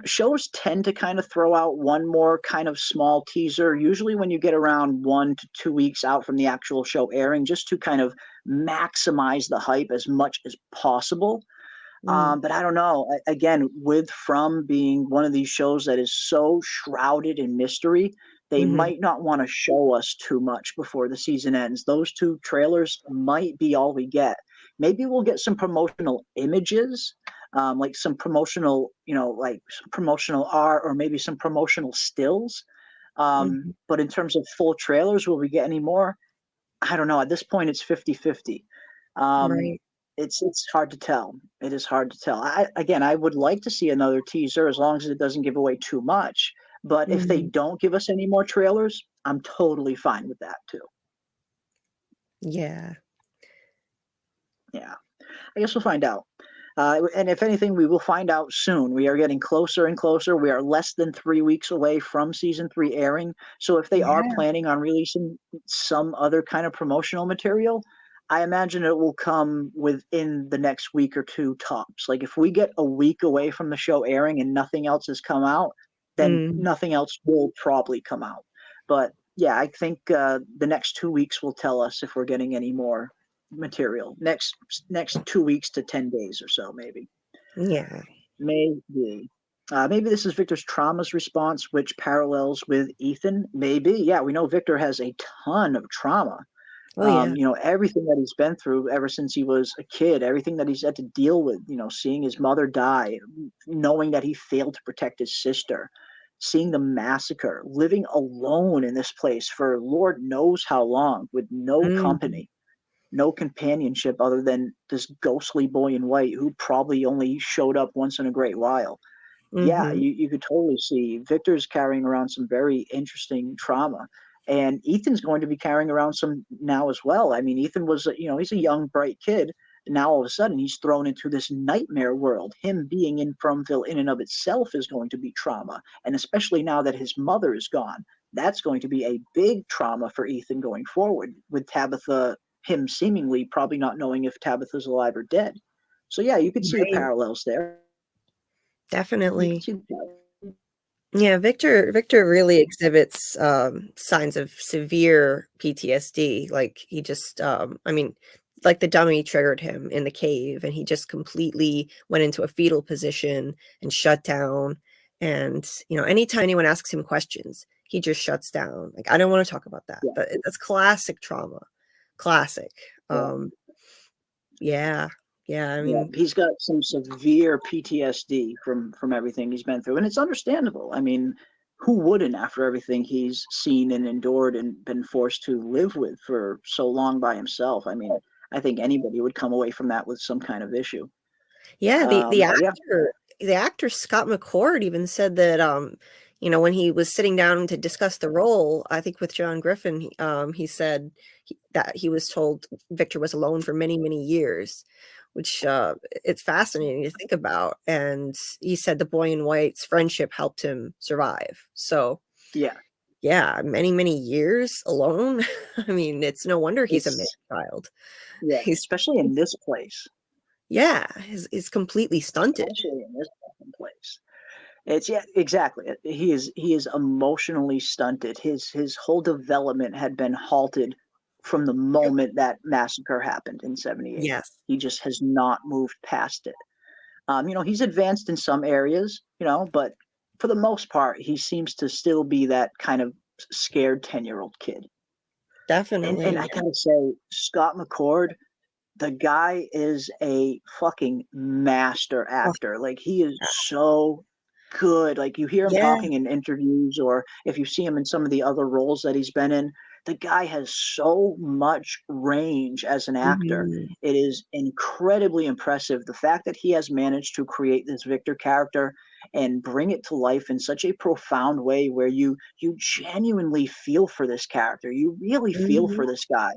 Speaker 3: Shows tend to kind of throw out one more kind of small teaser, usually when you get around 1 to 2 weeks out from the actual show airing, just to kind of maximize the hype as much as possible.
Speaker 4: Mm.
Speaker 3: But I don't know. Again, with From being one of these shows that is so shrouded in mystery, They might not want to show us too much before the season ends. Those 2 trailers might be all we get. Maybe we'll get some promotional images, like some promotional, like some promotional art, or maybe some promotional stills. But in terms of full trailers, will we get any more? I don't know. At this point, it's 50-50.
Speaker 4: Right.
Speaker 3: It's hard to tell. It is hard to tell. I would like to see another teaser as long as it doesn't give away too much. But if they don't give us any more trailers, I'm totally fine with that too.
Speaker 4: Yeah.
Speaker 3: Yeah. I guess we'll find out. And if anything, we will find out soon. We are getting closer and closer. We are less than 3 weeks away from season 3 airing. So if they are planning on releasing some other kind of promotional material, I imagine it will come within the next week or 2 tops. Like if we get a week away from the show airing and nothing else has come out, then nothing else will probably come out. But yeah, I think the next 2 weeks will tell us if we're getting any more material. Next 2 weeks to 10 days or so, maybe.
Speaker 4: Yeah.
Speaker 3: Maybe. Maybe this is Victor's trauma's response, which parallels with Ethan. Maybe. Yeah, we know Victor has a ton of trauma.
Speaker 4: Oh, yeah.
Speaker 3: Everything that he's been through ever since he was a kid, everything that he's had to deal with, seeing his mother die, knowing that he failed to protect his sister, seeing the massacre, living alone in this place for Lord knows how long with no company, no companionship other than this ghostly boy in white who probably only showed up once in a great while. Yeah, you could totally see Victor's carrying around some very interesting trauma. And Ethan's going to be carrying around some now as well. I mean, Ethan was, he's a young, bright kid. And now all of a sudden he's thrown into this nightmare world. Him being in Fromville in and of itself is going to be trauma. And especially now that his mother is gone, that's going to be a big trauma for Ethan going forward, with Tabitha, him seemingly probably not knowing if Tabitha's alive or dead. So yeah, you could see the parallels there.
Speaker 4: Definitely. Yeah, Victor really exhibits signs of severe PTSD. Like he just like the dummy triggered him in the cave and he just completely went into a fetal position and shut down. And anytime anyone asks him questions, he just shuts down. Like, I don't want to talk about that. But that's classic trauma. Classic. Yeah. I mean,
Speaker 3: he's got some severe PTSD from everything he's been through, and it's understandable. I mean, who wouldn't after everything he's seen and endured and been forced to live with for so long by himself? I mean, I think anybody would come away from that with some kind of issue.
Speaker 4: Yeah, the actor Scott McCord even said that when he was sitting down to discuss the role, I think with John Griffin, he said that he was told Victor was alone for many, many years, which it's fascinating to think about. And he said the boy in white's friendship helped him survive. So yeah, many, many years alone. I mean, it's no wonder he's a man-child.
Speaker 3: Yeah, especially in this place.
Speaker 4: Yeah, he's completely stunted.
Speaker 3: Especially in this place. It's exactly. He is emotionally stunted. His whole development had been halted from the moment that massacre happened in 78.
Speaker 4: Yes.
Speaker 3: He just has not moved past it. He's advanced in some areas, but for the most part, he seems to still be that kind of scared 10-year-old kid.
Speaker 4: Definitely.
Speaker 3: And I gotta say, Scott McCord, the guy is a fucking master actor. Like, he is so good. Like, you hear him talking in interviews, or if you see him in some of the other roles that he's been in, the guy has so much range as an actor. It is incredibly impressive. The fact that he has managed to create this Victor character and bring it to life in such a profound way where you genuinely feel for this character. You really feel for this guy.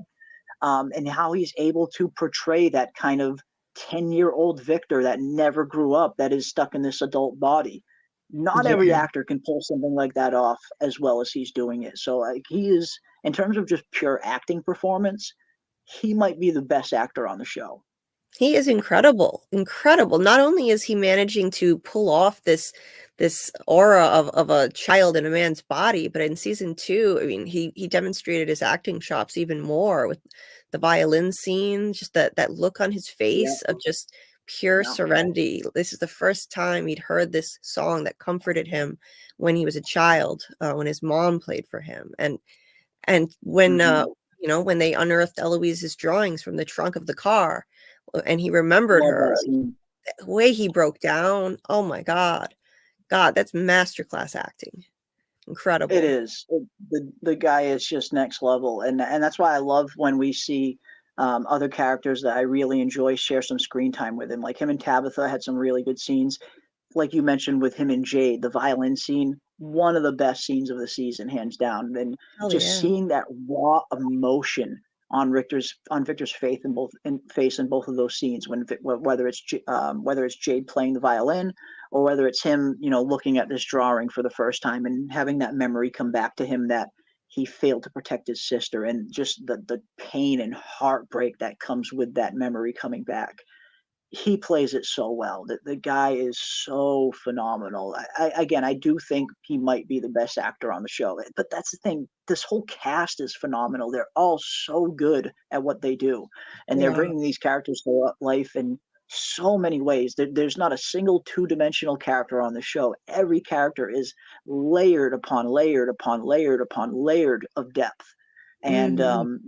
Speaker 3: And how he's able to portray that kind of 10-year-old Victor that never grew up, that is stuck in this adult body. Not every actor can pull something like that off as well as he's doing it. So he is, in terms of just pure acting performance, he might be the best actor on the show.
Speaker 4: He is incredible. Not only is he managing to pull off this aura of a child in a man's body, but in season 2, I mean, he demonstrated his acting chops even more with the violin scene, just that look on his face of just pure
Speaker 3: No.
Speaker 4: serenity. This is the first time he'd heard this song that comforted him when he was a child, when his mom played for him. And when when they unearthed Eloise's drawings from the trunk of the car, and he remembered
Speaker 3: Love
Speaker 4: her,
Speaker 3: that scene.
Speaker 4: the way he broke down, oh my God, that's masterclass acting. Incredible.
Speaker 3: It is. The guy is just next level, and that's why I love when we see other characters that I really enjoy share some screen time with him. Like him and Tabitha had some really good scenes. Like you mentioned with him and Jade, the violin scene, one of the best scenes of the season, hands down. And
Speaker 4: Hell
Speaker 3: just
Speaker 4: yeah.
Speaker 3: seeing that raw emotion on Victor's face in both of those scenes, whether it's Jade playing the violin, or whether it's him, looking at this drawing for the first time and having that memory come back to him that he failed to protect his sister, and just the pain and heartbreak that comes with that memory coming back. He plays it so well. The guy is so phenomenal. I do think he might be the best actor on the show. But that's the thing. This whole cast is phenomenal. They're all so good at what they do, and they're
Speaker 4: Yeah.
Speaker 3: bringing these characters to life in so many ways. There's not a single two-dimensional character on the show. Every character is layered upon layered upon layered upon layered of depth. And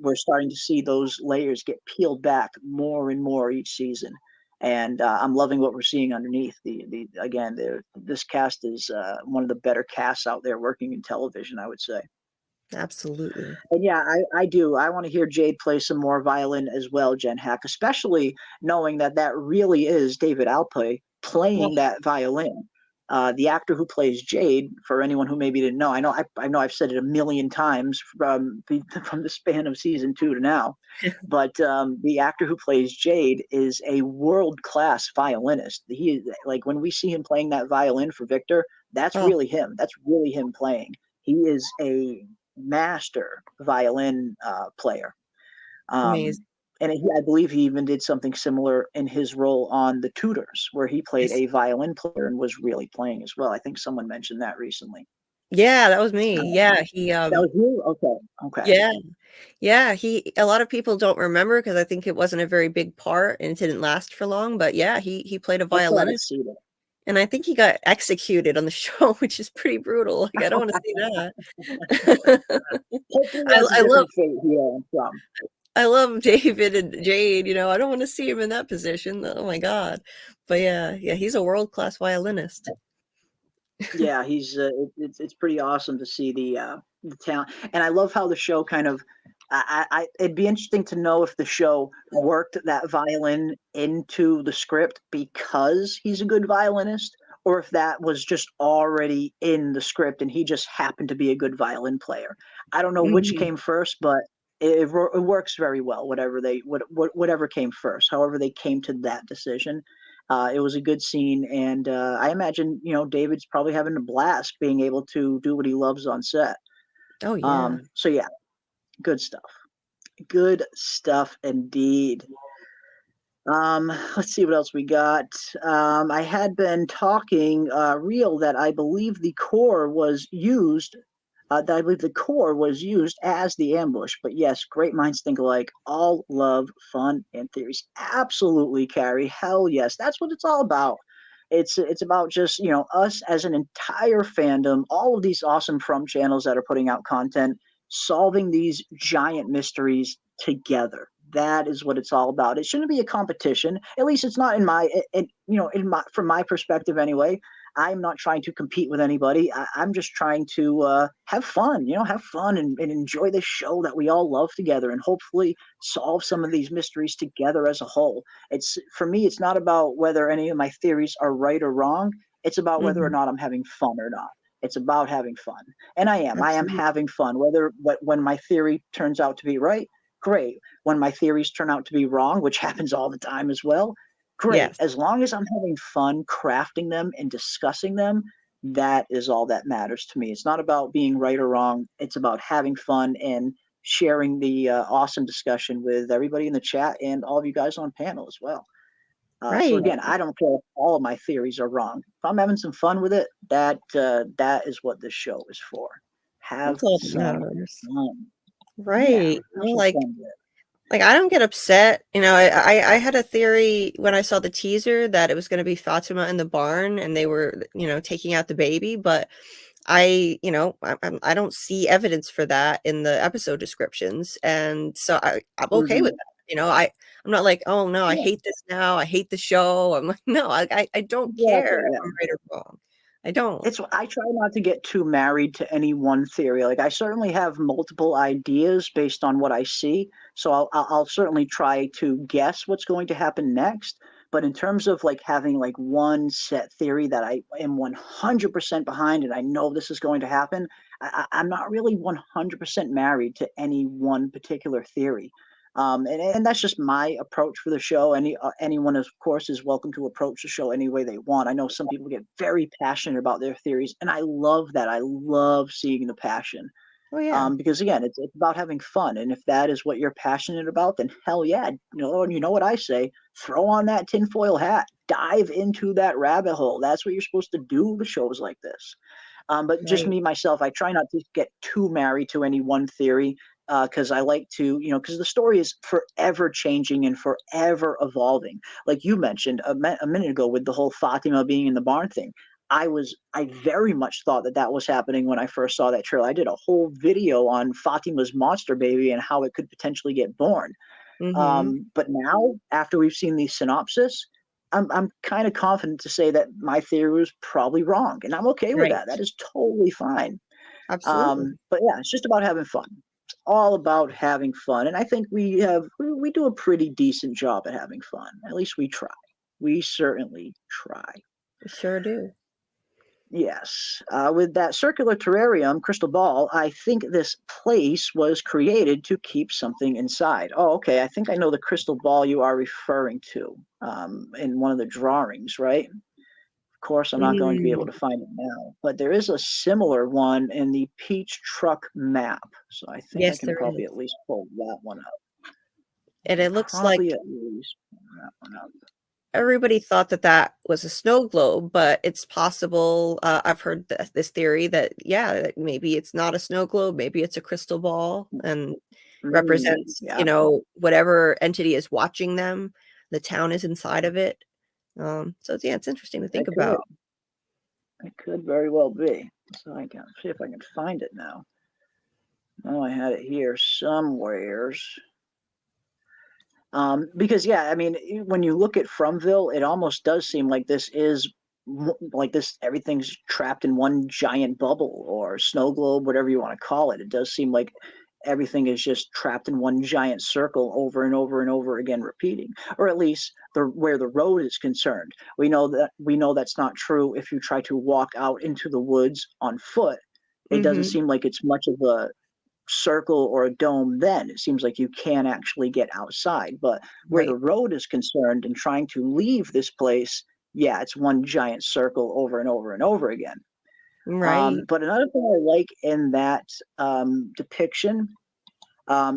Speaker 3: we're starting to see those layers get peeled back more and more each season. And I'm loving what we're seeing underneath. This cast is one of the better casts out there working in television, I would say.
Speaker 4: Absolutely.
Speaker 3: And yeah, I do. I want to hear Jade play some more violin as well, Jen Hack, especially knowing that really is David Alpay playing that violin. The actor who plays Jade, for anyone who maybe didn't know, I know I've said it a million times from the span of season 2 to now, but the actor who plays Jade is a world-class violinist. He is, like, when we see him playing that violin for Victor, that's really him. That's really him playing. He is a master violin player.
Speaker 4: Amazing.
Speaker 3: And I believe he even did something similar in his role on The Tudors, where he played a violin player and was really playing as well. I think someone mentioned that recently.
Speaker 4: Yeah, that was me. Yeah, he
Speaker 3: That was you? Okay.
Speaker 4: Yeah. A lot of people don't remember because I think it wasn't a very big part and it didn't last for long. But yeah, he played a violinist, and I think he got executed on the show, which is pretty brutal. Like, I don't want to see that. I love David and Jade. I don't want to see him in that position. Oh my God. But yeah, he's a world-class violinist.
Speaker 3: Yeah, he's it's pretty awesome to see the talent, and I love how the show kind of. It'd be interesting to know if the show worked that violin into the script because he's a good violinist, or if that was just already in the script and he just happened to be a good violin player. I don't know which came first, but it works very well. Whatever came first, however they came to that decision. It was a good scene, and I imagine David's probably having a blast being able to do what he loves on set.
Speaker 4: Oh yeah.
Speaker 3: So yeah, good stuff indeed. Let's see what else we got. I had been talking real that I believe the core was used. As the ambush, but yes, great minds think alike. All love, fun, and theories. Absolutely, Carrie. Hell yes, that's what it's all about. It's about just us as an entire fandom, all of these awesome From channels that are putting out content, solving these giant mysteries together. That is what it's all about. It shouldn't be a competition. At least it's not from my perspective anyway. I'm not trying to compete with anybody. I'm just trying to have fun, and enjoy this show that we all love together, and hopefully solve some of these mysteries together as a whole. For me, it's not about whether any of my theories are right or wrong. It's about whether or not I'm having fun or not. It's about having fun, and I am having fun. When my theory turns out to be right, great. When my theories turn out to be wrong, which happens all the time as well, great.
Speaker 4: Yes.
Speaker 3: As long as I'm having fun crafting them and discussing them, that is all that matters to me. It's not about being right or wrong. It's about having fun and sharing the awesome discussion with everybody in the chat and all of you guys on panel as well. So again, I don't care if all of my theories are wrong. If I'm having some fun with it, that is what this show is for. Have some fun.
Speaker 4: Right.
Speaker 3: Yeah, have some fun with it.
Speaker 4: Like, I don't get upset. You know, I had a theory when I saw the teaser that it was going to be Fatima in the barn and they were, you know, taking out the baby, but I don't see evidence for that in the episode descriptions, and so I'm okay with that. You know, I'm not like, oh no, I
Speaker 3: Yeah.
Speaker 4: hate this now. I hate the show. I'm like, no, I don't care if I'm right or wrong. I don't.
Speaker 3: I try not to get too married to any one theory. Like I certainly have multiple ideas based on what I see, so I'll certainly try to guess what's going to happen next. But in terms of like having like one set theory that I am 100% behind and I know this is going to happen, I'm not really 100% married to any one particular theory. And that's just my approach for the show. Anyone, of course, is welcome to approach the show any way they want. I know some people get very passionate about their theories, and I love that. I love seeing the passion.
Speaker 4: Oh yeah.
Speaker 3: Because again, it's about having fun, and if that is what you're passionate about, then hell yeah, you know what I say: throw on that tinfoil hat, dive into that rabbit hole. That's what you're supposed to do with shows like this. But just
Speaker 4: Right.
Speaker 3: me myself, I try not to get too married to any one theory because I like to, because the story is forever changing and forever evolving. Like you mentioned a minute ago with the whole Fatima being in the barn thing. I very much thought that that was happening when I first saw that trailer. I did a whole video on Fatima's monster baby and how it could potentially get born.
Speaker 4: Mm-hmm.
Speaker 3: But now, after we've seen the synopsis, I'm kind of confident to say that my theory was probably wrong, and I'm okay with
Speaker 4: Right.
Speaker 3: that. That is totally fine.
Speaker 4: Absolutely.
Speaker 3: But yeah, it's just about having fun. It's all about having fun, and I think we do a pretty decent job at having fun. At least we try. We certainly try.
Speaker 4: We sure do.
Speaker 3: Yes. With that circular terrarium crystal ball, I think this place was created to keep something inside. Oh, okay. I think I know the crystal ball you are referring to in one of the drawings, right? Of course, I'm not going to be able
Speaker 4: Mm.
Speaker 3: to find it now, but there is a similar one in the Peach Truck map. So I think I
Speaker 4: Yes,
Speaker 3: can
Speaker 4: there
Speaker 3: probably
Speaker 4: is.
Speaker 3: at least pull that one up. I
Speaker 4: And
Speaker 3: can
Speaker 4: it looks
Speaker 3: probably
Speaker 4: like
Speaker 3: at least pull that one up.
Speaker 4: everybody thought that that was a snow globe, but it's possible. I've heard this theory that, yeah, that maybe it's not a snow globe, maybe it's a crystal ball and represents,
Speaker 3: Yeah,
Speaker 4: whatever entity is watching them. The town is inside of it. So yeah, it's interesting to
Speaker 3: that
Speaker 4: think
Speaker 3: could.
Speaker 4: about.
Speaker 3: It could very well be. So I can see if I can find it now. Oh, I had it here somewheres. Because yeah, I mean, when you look at Fromville, it almost does seem like this is like this. Everything's trapped in one giant bubble or snow globe, whatever you want to call it. It does seem like everything is just trapped in one giant circle over and over and over again, repeating. Or at least where the road is concerned, we know that's not true. If you try to walk out into the woods on foot, it doesn't
Speaker 4: Mm-hmm.
Speaker 3: seem like it's much of a circle or a dome. Then it seems like you can actually get outside, but where the
Speaker 4: Right.
Speaker 3: road is concerned and trying to leave this place, yeah, it's one giant circle over and over and over again.
Speaker 4: Right.
Speaker 3: But another thing I like in that depiction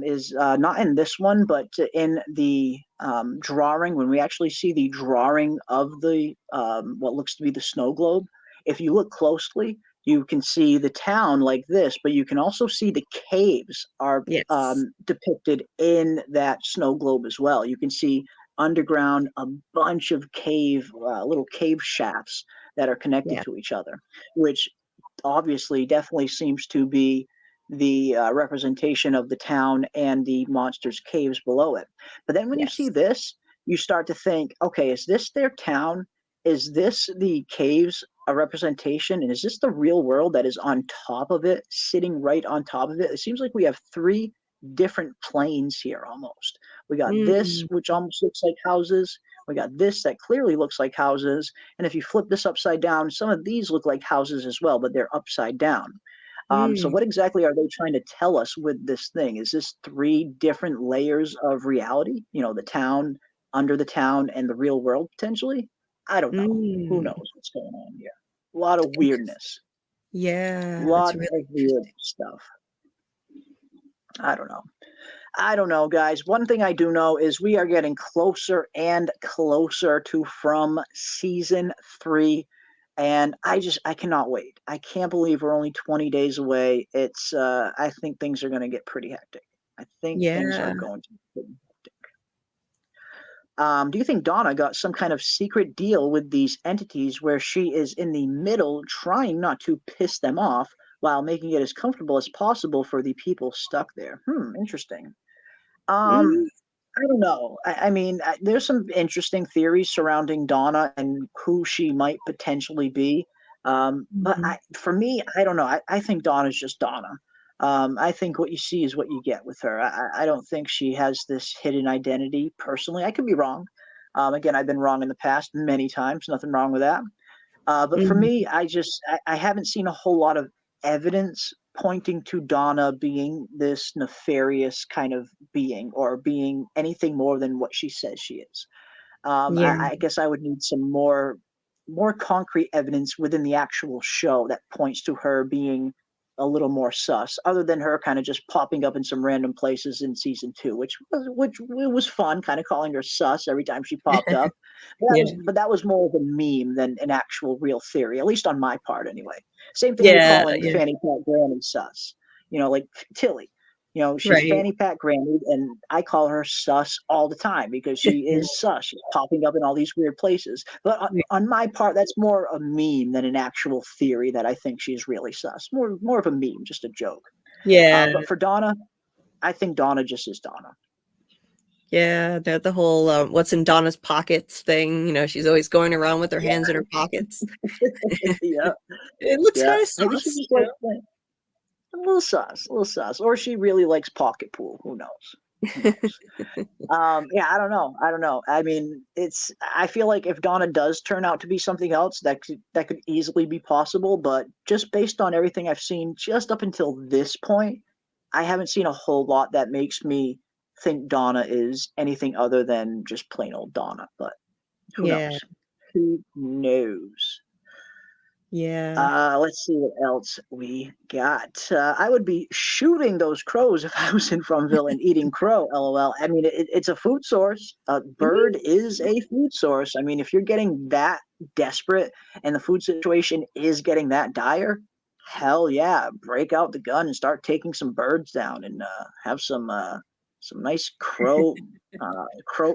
Speaker 3: is not in this one, but in the drawing, when we actually see the drawing of the what looks to be the snow globe. If you look closely, you can see the town like this, but you can also see the caves are
Speaker 4: Yes.
Speaker 3: depicted in that snow globe as well. You can see underground a bunch of little cave shafts that are connected
Speaker 4: Yeah.
Speaker 3: to each other, which obviously definitely seems to be the representation of the town and the monsters caves below it. But then when you see
Speaker 4: Yes.
Speaker 3: this, you start to think, okay, is this their town? Is this the caves a representation? And is this the real world that is on top of it, sitting right on top of it? It seems like we have three different planes here almost. We got this,
Speaker 4: Mm.
Speaker 3: which almost looks like houses. We got this that clearly looks like houses. And if you flip this upside down, some of these look like houses as well, but they're upside down. So
Speaker 4: Mm.
Speaker 3: what exactly are they trying to tell us with this thing? Is this three different layers of reality? The town, under the town, and the real world potentially? I don't know. Who
Speaker 4: Mm.
Speaker 3: knows what's going on here? A lot of weirdness.
Speaker 4: Yeah, that's
Speaker 3: Lot
Speaker 4: really
Speaker 3: of weird
Speaker 4: interesting.
Speaker 3: stuff. I don't know. I don't know, guys. One thing I do know is we are getting closer and closer to From season 3. And I cannot wait. I can't believe we're only 20 days away. I think things are going to get pretty hectic. I think things are
Speaker 4: Yeah.
Speaker 3: going to be do you think Donna got some kind of secret deal with these entities where she is in the middle trying not to piss them off while making it as comfortable as possible for the people stuck there? Interesting. Um,
Speaker 4: Mm,
Speaker 3: I don't know. I mean, there's some interesting theories surrounding Donna and who she might potentially be. But
Speaker 4: mhm.
Speaker 3: for me, I don't know. I think Donna's just Donna. I think what you see is what you get with her. I don't think she has this hidden identity personally. I could be wrong. Again, I've been wrong in the past many times. Nothing wrong with that. But for
Speaker 4: Mhm.
Speaker 3: me, I haven't seen a whole lot of evidence pointing to Donna being this nefarious kind of being or being anything more than what she says she is.
Speaker 4: Yeah.
Speaker 3: I guess I would need some more concrete evidence within the actual show that points to her being a little more sus, other than her kind of just popping up in some random places in season two, which it was fun, kind of calling her sus every time she popped up.
Speaker 4: Yeah.
Speaker 3: But that was more of a meme than an actual real theory, at least on my part, anyway. Same thing with
Speaker 4: Yeah,
Speaker 3: calling
Speaker 4: yeah.
Speaker 3: Fanny Pat Granny sus. Like Tilly. She's
Speaker 4: Right.
Speaker 3: Fanny Pat Granny, and I call her sus all the time because she is sus. She's popping up in all these weird places. But on my part, that's more a meme than an actual theory that I think she's really sus. More of a meme, just a joke.
Speaker 4: Yeah.
Speaker 3: But for Donna, I think Donna just is Donna.
Speaker 4: Yeah, the whole, what's in Donna's pockets thing, she's always going around with her hands in her pockets.
Speaker 3: Yeah,
Speaker 4: It looks
Speaker 3: yeah.
Speaker 4: kinda
Speaker 3: Maybe she
Speaker 4: sus,
Speaker 3: just likes a little sus, or she really likes pocket pool. Who knows? Who knows? Yeah, I don't know. I don't know. I mean, I feel like if Donna does turn out to be something else, that could easily be possible. But just based on everything I've seen, just up until this point, I haven't seen a whole lot that makes me think Donna is anything other than just plain old Donna. But who
Speaker 4: Yeah.
Speaker 3: knows? Who knows?
Speaker 4: Yeah.
Speaker 3: Let's see what else we got. I would be shooting those crows if I was in Fromville and eating crow. LOL. I mean, it's a food source. A bird
Speaker 4: Mhm.
Speaker 3: is a food source. I mean, if you're getting that desperate and the food situation is getting that dire, hell yeah, break out the gun and start taking some birds down and have some nice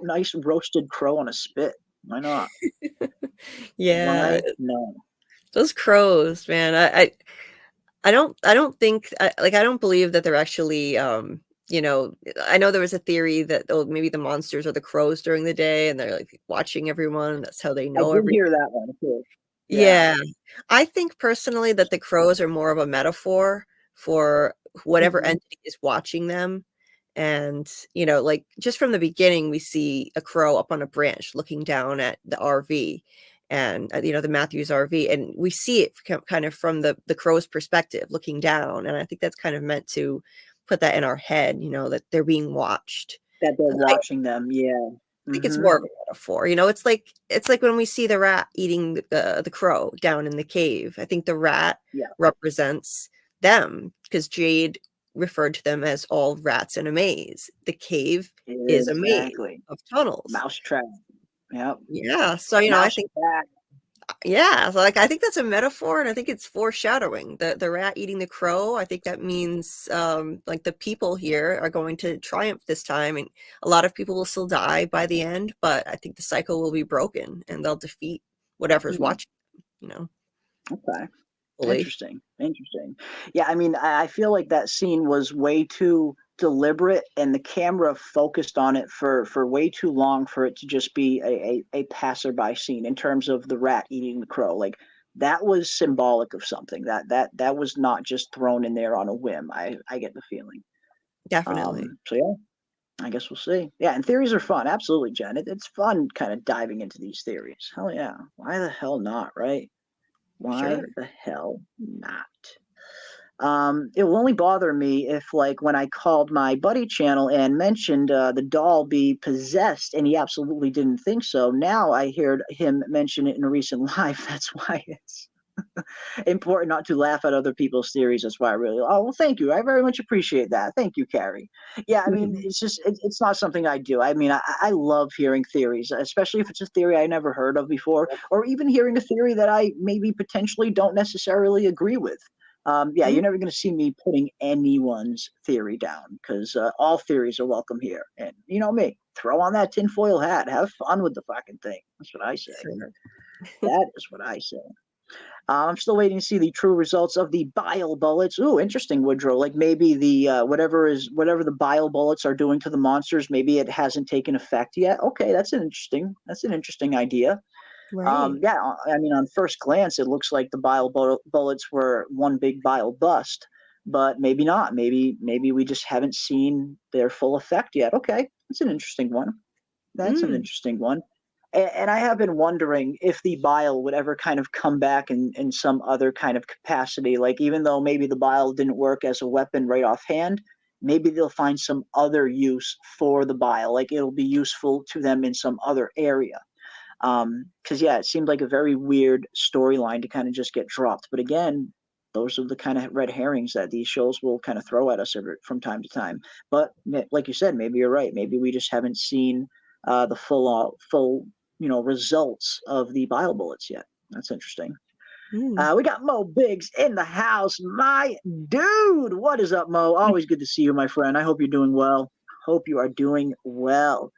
Speaker 3: nice roasted crow on a spit. Why not?
Speaker 4: Yeah,
Speaker 3: Why not?
Speaker 4: those crows, man, I don't think I don't believe that they're actually, I know there was a theory that, oh, maybe the monsters are the crows during the day, and they're, like, watching everyone, that's how they
Speaker 3: I
Speaker 4: know
Speaker 3: did
Speaker 4: everything.
Speaker 3: hear that one too. Yeah.
Speaker 4: Yeah. I think personally that the crows are more of a metaphor for whatever
Speaker 3: Mhm.
Speaker 4: entity is watching them. And, like just from the beginning, we see a crow up on a branch looking down at the RV and, the Matthews RV. And we see it kind of from the crow's perspective looking down. And I think that's kind of meant to put that in our head, that they're being watched.
Speaker 3: That they're
Speaker 4: I
Speaker 3: watching them, yeah.
Speaker 4: think it's
Speaker 3: Mhm.
Speaker 4: more of a metaphor, it's like when we see the rat eating the crow down in the cave. I think the rat
Speaker 3: Yeah.
Speaker 4: represents them because Jade referred to them as all rats in a maze. The cave is a maze
Speaker 3: Exactly.
Speaker 4: of tunnels.
Speaker 3: Mousetrap. Yep.
Speaker 4: Yeah, so, I think
Speaker 3: Mousetrap.
Speaker 4: yeah, so, I think that's a metaphor, and I think it's foreshadowing. The rat eating the crow, I think that means, like, the people here are going to triumph this time, and a lot of people will still die by the end, but I think the cycle will be broken, and they'll defeat whatever's
Speaker 3: Mhm.
Speaker 4: watching them,
Speaker 3: Okay.
Speaker 4: fully.
Speaker 3: Interesting. Interesting. Yeah, I mean, I feel like that scene was way too deliberate and the camera focused on it for way too long for it to just be a passerby scene in terms of the rat eating the crow. Like that was symbolic of something. That was not just thrown in there on a whim. I get the feeling.
Speaker 4: Definitely.
Speaker 3: So yeah, I guess we'll see. Yeah, and theories are fun. Absolutely, Jen. It's fun kind of diving into these theories. Hell yeah. Why the hell not, right? Why
Speaker 4: Sure.
Speaker 3: the hell not? It will only bother me if, like, when I called my buddy channel and mentioned the doll be possessed, and he absolutely didn't think so. Now I heard him mention it in a recent live. That's why it's important not to laugh at other people's theories. That's why I really. Oh well, thank you. I very much appreciate that. Thank you, Carrie. Yeah, I mean,
Speaker 4: Mhm.
Speaker 3: it's just it's not something I do. I mean, I love hearing theories, especially if it's a theory I never heard of before, or even hearing a theory that I maybe potentially don't necessarily agree with. Yeah, you're never going to see me putting anyone's theory down because all theories are welcome here. And you know me, throw on that tinfoil hat, have fun with the fucking thing. That's what I say.
Speaker 4: Sure.
Speaker 3: That is what I say. I'm still waiting to see the true results of the bile bullets. Ooh, interesting, Woodrow. Like maybe the whatever the bile bullets are doing to the monsters, maybe it hasn't taken effect yet. Okay, that's an interesting idea.
Speaker 4: Right.
Speaker 3: Yeah, I mean, on first glance, it looks like the bullets were one big bile bust, but maybe not. Maybe we just haven't seen their full effect yet. Okay, that's an interesting one. That's an interesting one. And I have been wondering if the bile would ever kind of come back in some other kind of capacity. Like, even though maybe the bile didn't work as a weapon right offhand, maybe they'll find some other use for the bile. Like, it'll be useful to them in some other area. Because, yeah, it seemed like a very weird storyline to kind of just get dropped. But again, those are the kind of red herrings that these shows will kind of throw at us from time to time. But like you said, maybe you're right. Maybe we just haven't seen the full results of the bile bullets yet. That's interesting. We got Mo Biggs in the house. My dude, what is up, Mo? Always good to see you, my friend. I hope you're doing well. Hope you are doing well.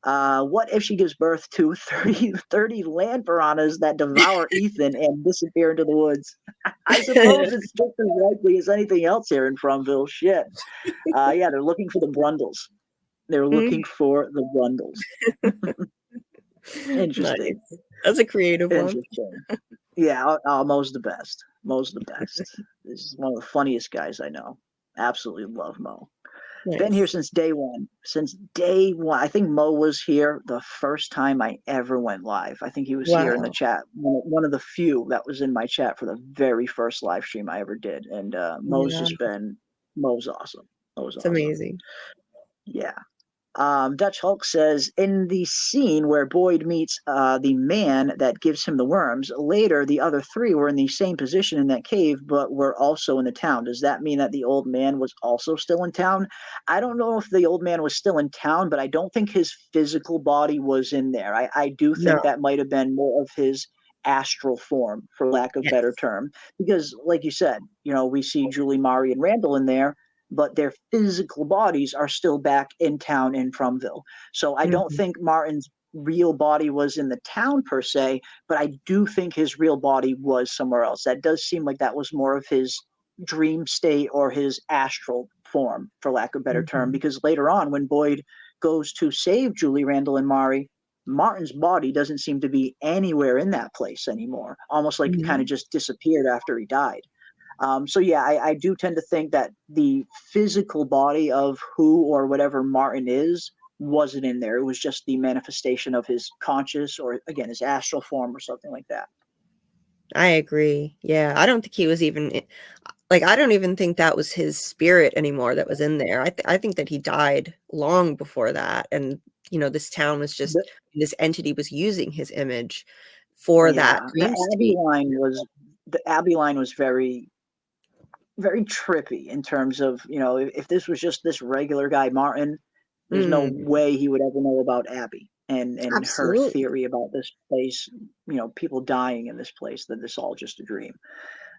Speaker 3: What if she gives birth to 30 land piranhas that devour Ethan and disappear into the woods? I suppose it's just as likely as anything else here in Fromville. Shit. Yeah, they're looking for the Brundles. They're looking for the Brundles. Interesting.
Speaker 4: Nice. That's a creative one.
Speaker 3: Interesting. Yeah, Mo's the best. Mo's the best. This is one of the funniest guys I know. Absolutely love Mo.
Speaker 4: Nice.
Speaker 3: Been here since day one. Since day one. I think Mo was here the first time I ever went live. I think he was here in the chat. One of the few that was in my chat for the very first live stream I ever did. And Mo's awesome. Mo's awesome.
Speaker 4: Amazing.
Speaker 3: Yeah. Dutch Hulk says, in the scene where Boyd meets the man that gives him the worms, later the other three were in the same position in that cave, but were also in the town. Does that mean that the old man was also still in town? I don't know if the old man was still in town, but I don't think his physical body was in there. I do think that might have been more of his astral form, for lack of better term. Because, like you said, we see Julie, Mari, and Randall in there, but their physical bodies are still back in town in Fromville. So I don't think Martin's real body was in the town per se, but I do think his real body was somewhere else. That does seem like that was more of his dream state or his astral form, for lack of a better term, because later on when Boyd goes to save Julie, Randall, and Mari, Martin's body doesn't seem to be anywhere in that place anymore, almost like it kind of just disappeared after he died. So yeah, I do tend to think that the physical body of who or whatever Martin is wasn't in there. It was just the manifestation of his conscious, or again, his astral form or something like that.
Speaker 4: I agree. Yeah, I don't think he was even I don't even think that was his spirit anymore that was in there. I think that he died long before that, and this town was just this entity was using his image for that.
Speaker 3: The Abbey line was very, very trippy in terms of, if this was just this regular guy Martin, there's no way he would ever know about Abby and her theory about this place, people dying in this place, that this all just a dream.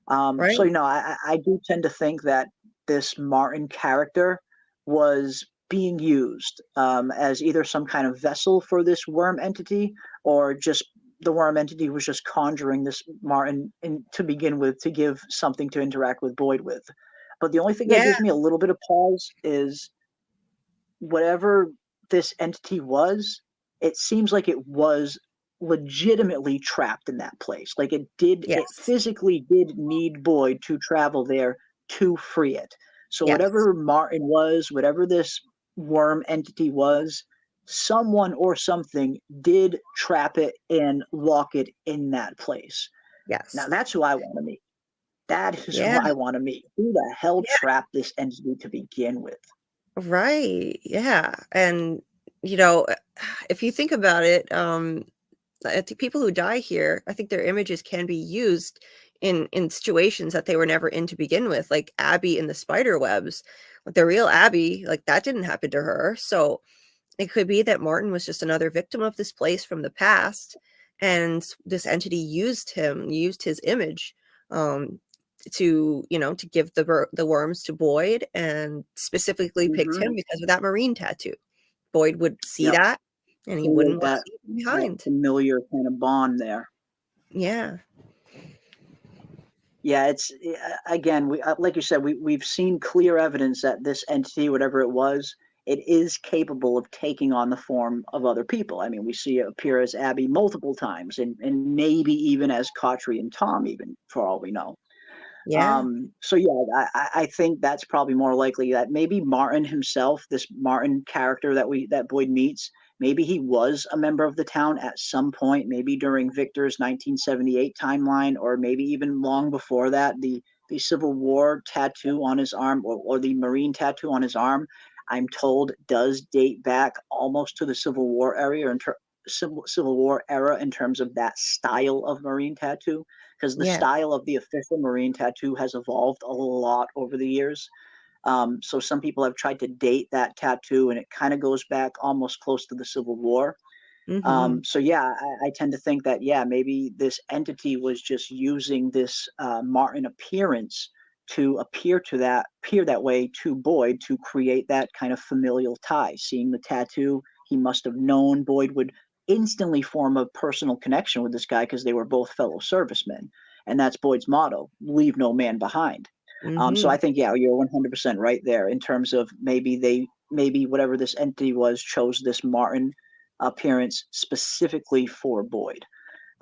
Speaker 3: So I do tend to think that this Martin character was being used as either some kind of vessel for this worm entity, or just the worm entity was just conjuring this Martin to begin with, to give something to interact with Boyd with. But the only thing that gives me a little bit of pause is whatever this entity was, it seems like it was legitimately trapped in that place. Like it physically did need Boyd to travel there to free it. So whatever Martin was, whatever this worm entity was, someone or something did trap it and lock it in that place.
Speaker 4: Yes.
Speaker 3: Now that's who I want to meet. That is who I want to meet. Who the hell trapped this entity to begin with?
Speaker 4: Right. Yeah. And, if you think about it, I think people who die here, I think their images can be used in situations that they were never in to begin with, like Abby in the spider webs. Like the real Abby, like that didn't happen to her. So it could be that Martin was just another victim of this place from the past, and this entity used his image to to give the worms to Boyd, and specifically picked him because of that Marine tattoo. Boyd would see that, and he wouldn't want to leave him behind.
Speaker 3: That familiar kind of bond there.
Speaker 4: Yeah.
Speaker 3: Yeah, it's again, we like you said, we've seen clear evidence that this entity, whatever it was, it is capable of taking on the form of other people. I mean, we see it appear as Abby multiple times, and maybe even as Cautry and Tom, even for all we know.
Speaker 4: Yeah.
Speaker 3: So yeah, I think that's probably more likely that maybe Martin himself, this Martin character that Boyd meets, maybe he was a member of the town at some point, maybe during Victor's 1978 timeline, or maybe even long before that. The Civil War tattoo on his arm, or the Marine tattoo on his arm, I'm told does date back almost to the Civil War era, Civil War era in terms of that style of Marine tattoo, because the style of the official Marine tattoo has evolved a lot over the years. So some people have tried to date that tattoo, and it kind of goes back almost close to the Civil War. So yeah, I tend to think that, yeah, maybe this entity was just using this Martin appearance to appear that way to Boyd, to create that kind of familial tie. Seeing the tattoo, he must have known Boyd would instantly form a personal connection with this guy, because they were both fellow servicemen, and that's Boyd's motto: leave no man behind. So I think, yeah, you're 100% right there in terms of maybe whatever this entity was chose this Martin appearance specifically for Boyd.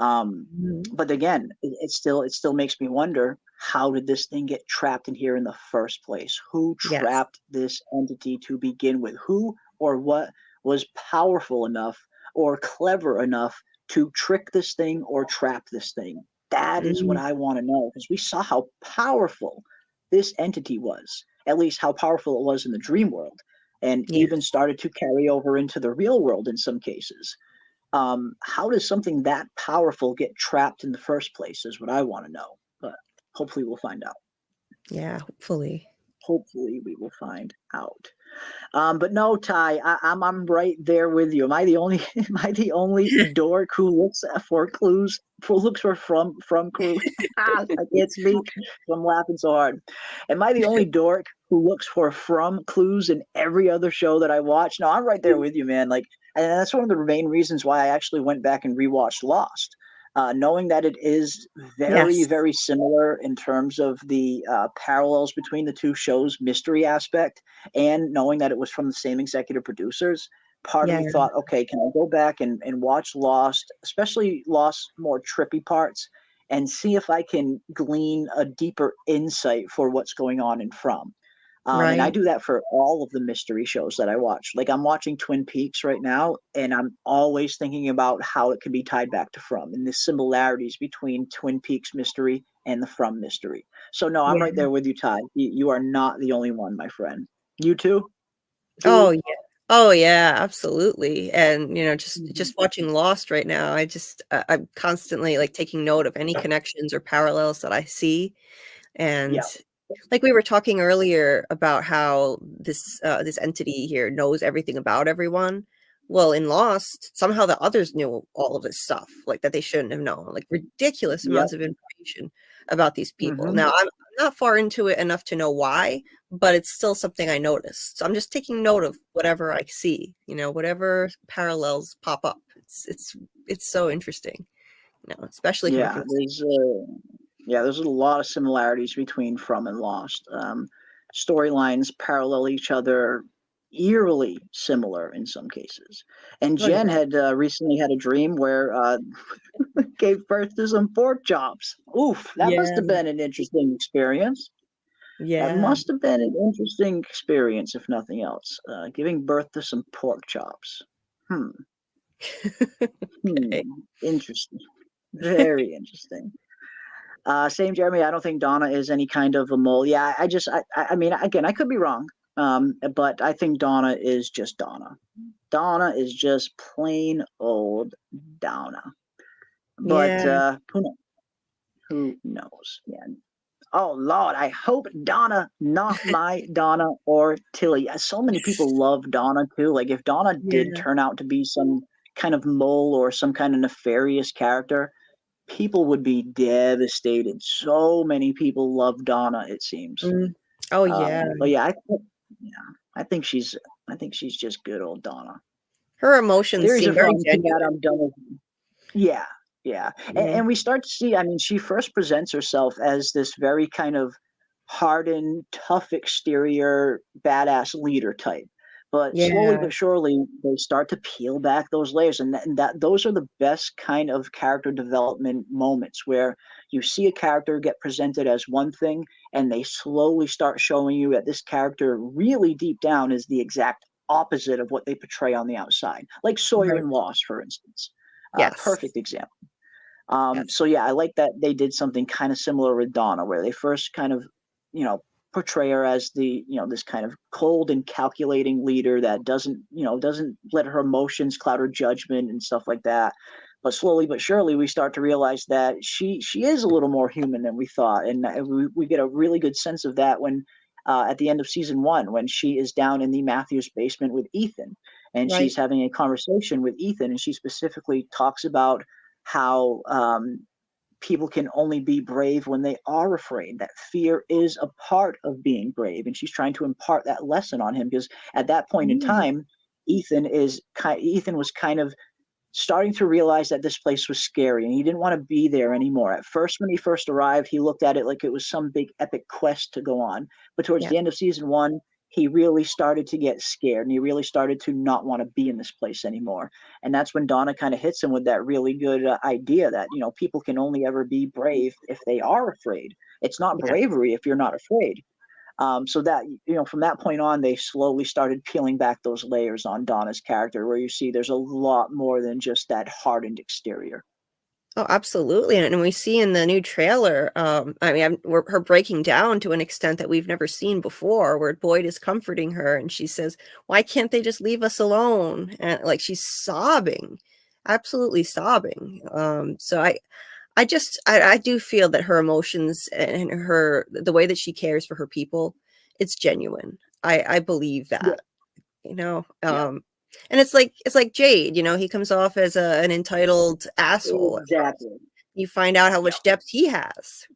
Speaker 3: But again, it still makes me wonder, how did this thing get trapped in here in the first place? Who trapped this entity to begin with? Who or what was powerful enough or clever enough to trick this thing or trap this thing? That is what I want to know, because we saw how powerful this entity was, at least how powerful it was in the dream world, and even started to carry over into the real world in some cases. How does something that powerful get trapped in the first place is what I want to know. But hopefully we'll find out.
Speaker 4: Yeah, hopefully
Speaker 3: we will find out. But no, Ty, I'm right there with you. Am I the only dork who looks for clues? Looks for from clues? I can't speak. I'm laughing so hard. Am I the only dork who looks for from clues in every other show that I watch? No, I'm right there with you, man. Like, and that's one of the main reasons why I actually went back and rewatched Lost. Knowing that it is very, very similar in terms of the parallels between the two shows' mystery aspect, and knowing that it was from the same executive producers, part of me thought, okay, can I go back and watch Lost, especially Lost's more trippy parts, and see if I can glean a deeper insight for what's going on in From. And I do that for all of the mystery shows that I watch. Like, I'm watching Twin Peaks right now, and I'm always thinking about how it can be tied back to From, and the similarities between Twin Peaks mystery and the From mystery. So no, I'm right there with you, Ty. You are not the only one, my friend. You too?
Speaker 4: Oh yeah, absolutely. And just watching Lost right now, I'm constantly like taking note of any connections or parallels that I see. And like we were talking earlier about how this entity here knows everything about everyone. Well, in Lost, somehow the others knew all of this stuff, like that they shouldn't have known, like ridiculous amounts of information about these people. Now, I'm not far into it enough to know why, but it's still something I noticed. So I'm just taking note of whatever I see, whatever parallels pop up. It's so interesting, especially
Speaker 3: there's a lot of similarities between From and Lost. Storylines parallel each other, eerily similar in some cases. And Jen had recently had a dream where gave birth to some pork chops. Oof, that must have been an interesting experience. That must have been an interesting experience, if nothing else. Giving birth to some pork chops. Interesting. Very interesting. Same, Jeremy. I don't think Donna is any kind of a mole. Yeah, I mean, again, I could be wrong, but I think Donna is just Donna. Donna is just plain old Donna. But who knows? Yeah. Oh Lord, I hope Donna, not my Donna or Tilly. So many people love Donna too. Like, if Donna did turn out to be some kind of mole or some kind of nefarious character, people would be devastated. So many people love Donna, it seems.
Speaker 4: Oh yeah.
Speaker 3: But yeah, I think she's just good old Donna.
Speaker 4: Her emotions
Speaker 3: Theories
Speaker 4: seem
Speaker 3: are
Speaker 4: very
Speaker 3: fun. Too bad I'm done with them. Yeah, yeah. And we start to see, I mean, she first presents herself as this very kind of hardened, tough exterior, badass leader type. But slowly
Speaker 4: Yeah.
Speaker 3: but surely, they start to peel back those layers, and that those are the best kind of character development moments where you see a character get presented as one thing, and they slowly start showing you that this character really deep down is the exact opposite of what they portray on the outside. Like Sawyer
Speaker 4: Right.
Speaker 3: and Lost, for instance.
Speaker 4: Yes.
Speaker 3: Perfect example.
Speaker 4: Yes.
Speaker 3: So yeah, I like that they did something kind of similar with Donna, where they first kind of, portray her as the, this kind of cold and calculating leader that doesn't let her emotions cloud her judgment and stuff like that. But slowly but surely, we start to realize that she is a little more human than we thought, and we get a really good sense of that when. At the end of season 1, when she is down in the Matthews basement with Ethan, and
Speaker 4: Right.
Speaker 3: she's having a conversation with Ethan, and she specifically talks about how people can only be brave when they are afraid, that fear is a part of being brave, and she's trying to impart that lesson on him, because at that point in time, Ethan was kind of starting to realize that this place was scary, and he didn't want to be there anymore. At first, when he first arrived, he looked at it like it was some big epic quest to go on, but towards
Speaker 4: Yeah.
Speaker 3: the end of season 1, he really started to get scared, and he really started to not want to be in this place anymore. And that's when Donna kind of hits him with that really good idea that, people can only ever be brave if they are afraid. It's not
Speaker 4: Yeah.
Speaker 3: bravery if you're not afraid. So that, from that point on, they slowly started peeling back those layers on Donna's character, where you see there's a lot more than just that hardened exterior.
Speaker 4: Oh, absolutely. And we see in the new trailer, I mean, her breaking down to an extent that we've never seen before, where Boyd is comforting her and she says, "Why can't they just leave us alone?" And like she's sobbing, absolutely sobbing. So I do feel that her emotions and the way that she cares for her people, it's genuine. I believe
Speaker 3: Yeah,
Speaker 4: that, you know.
Speaker 3: yeah,
Speaker 4: And it's like Jade, he comes off as an entitled asshole.
Speaker 3: exactly.
Speaker 4: You find out how
Speaker 3: Yeah.
Speaker 4: much depth he has.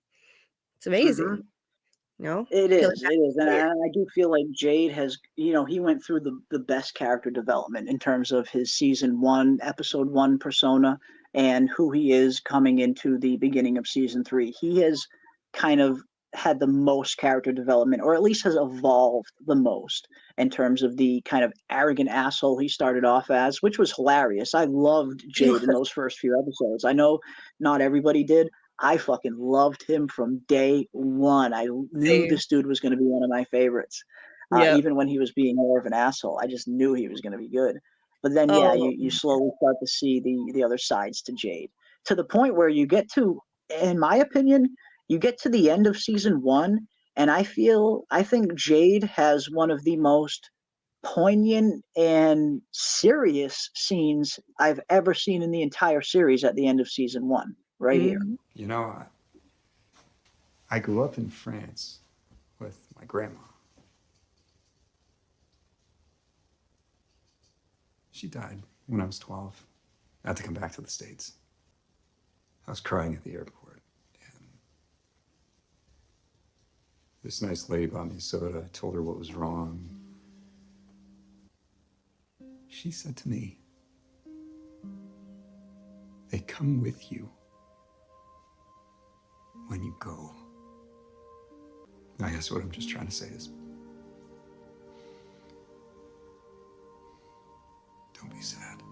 Speaker 4: It's
Speaker 3: Hmm.
Speaker 4: amazing,
Speaker 3: It
Speaker 4: peeling
Speaker 3: is. It
Speaker 4: back
Speaker 3: is, and
Speaker 4: the layer.
Speaker 3: I do feel like Jade has, he went through the best character development in terms of his season 1, episode 1 persona, and who he is coming into the beginning of season 3. He has kind of had the most character development, or at least has evolved the most in terms of the kind of arrogant asshole he started off as, which was hilarious. I loved Jade in those first few episodes. I know not everybody did. I fucking loved him from day 1. I knew
Speaker 4: Same.
Speaker 3: this dude was going to be one of my favorites.
Speaker 4: Yeah.
Speaker 3: Even when he was being more of an asshole, I just knew he was going to be good. But then, yeah,
Speaker 4: Oh,
Speaker 3: you slowly start to see the other sides to Jade, to the point where you get to, in my opinion, you get to the end of season 1, and I think Jade has one of the most poignant and serious scenes I've ever seen in the entire series at the end of season 1, right here.
Speaker 13: You know, I grew up in France with my grandma. She died when I was 12. I had to come back to the States. I was crying at the airport. And this nice lady bought me soda. I told her what was wrong. She said to me, "They come with you when you go." I guess what I'm just trying to say is, don't be sad.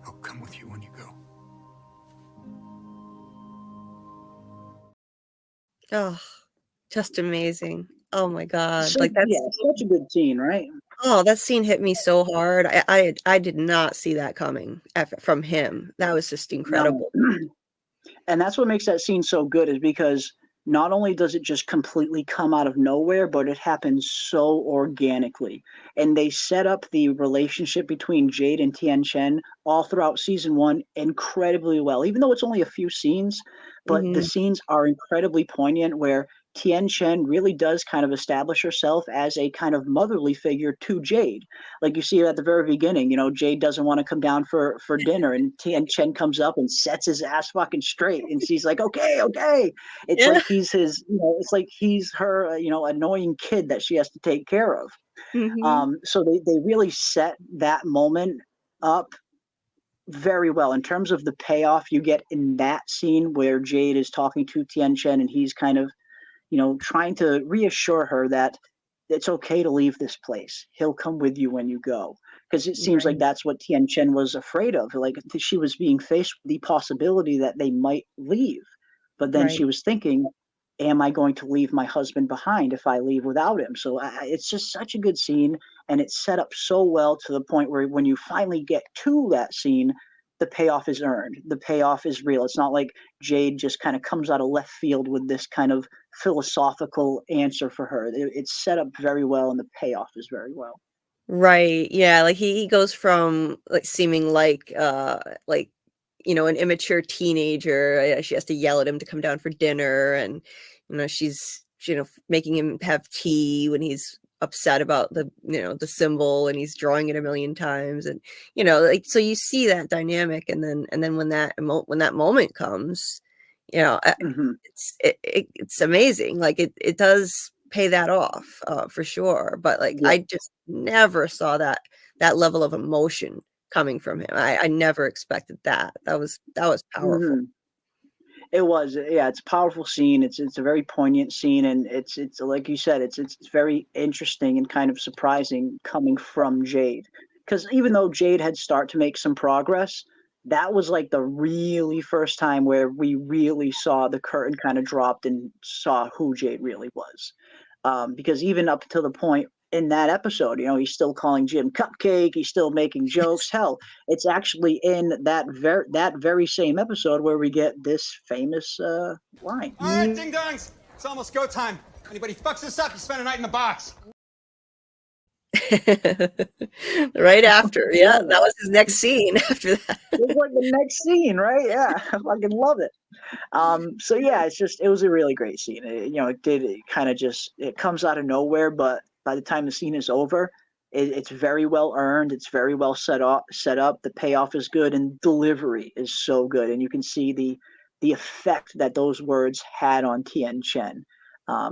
Speaker 13: I'll come with you when you go.
Speaker 4: oh, just amazing. Oh my God.
Speaker 3: So,
Speaker 4: Like
Speaker 3: yeah, such a good scene, right?
Speaker 4: that scene hit me so hard. I did not see that coming from him. That was just
Speaker 3: No.
Speaker 4: incredible.
Speaker 3: And that's what makes that scene so good, is because not only does it just completely come out of nowhere, but it happens so organically. And they set up the relationship between Jade and Tian Chen all throughout season 1 incredibly well, even though it's only a few scenes, but the
Speaker 4: Mhm.
Speaker 3: scenes are incredibly poignant, where Tien Chen really does kind of establish herself as a kind of motherly figure to Jade. Like you see at the very beginning, you know, Jade doesn't want to come down for dinner, and Tien Chen comes up and sets his ass fucking straight, and she's like, okay, okay. It's
Speaker 4: Yeah.
Speaker 3: like he's his, you know, it's like he's her, you know, annoying kid that she has to take care of.
Speaker 4: Mhm.
Speaker 3: So they really set that moment up very well in terms of the payoff you get in that scene where Jade is talking to Tien Chen and he's kind of, you know, trying to reassure her that it's okay to leave this place. He'll come with you when you go. Because it seems like
Speaker 4: Right.
Speaker 3: that's what Tien Chen was afraid of. Like she was being faced with the possibility that they might leave. But then
Speaker 4: Right.
Speaker 3: she was thinking, am I going to leave my husband behind if I leave without him? So it's just such a good scene. And it's set up so well to the point where when you finally get to that scene, the payoff is earned. The payoff is real. It's not like Jade just kind of comes out of left field with this kind of philosophical answer for her. It's set up very well, and the payoff is very well.
Speaker 4: Right. Yeah, like he goes from like seeming like you know, an immature teenager. She has to yell at him to come down for dinner, and you know, she's you know making him have tea when he's upset about the you know the symbol, and he's drawing it a million times, and you know, like so you see that dynamic, and then when when that moment comes, you know, it's amazing. Like it does pay that off for sure. But like
Speaker 3: Yeah.
Speaker 4: I just never saw that level of emotion coming from him. I never expected that. That was powerful.
Speaker 3: Mhm. It was, yeah. It's a powerful scene. It's a very poignant scene, and it's like you said, it's very interesting and kind of surprising coming from Jade. Because even though Jade had started to make some progress, that was like the really first time where we really saw the curtain kind of dropped and saw who Jade really was. Because even up to the point in that episode, you know, he's still calling Jim Cupcake. He's still making jokes. Hell, it's actually in that very same episode where we get this famous line.
Speaker 14: All right, ding dongs. It's almost go time. Anybody fucks this up, you spend a night in the box.
Speaker 4: Right after, yeah, that was his next scene after that.
Speaker 3: It was like the next scene, right? Yeah, I fucking love it. So yeah, it was a really great scene. You know, it kind of just it comes out of nowhere, but by the time the scene is over, it's very well earned. It's very well set up. The payoff is good, and delivery is so good, and you can see the effect that those words had on Tien Chen.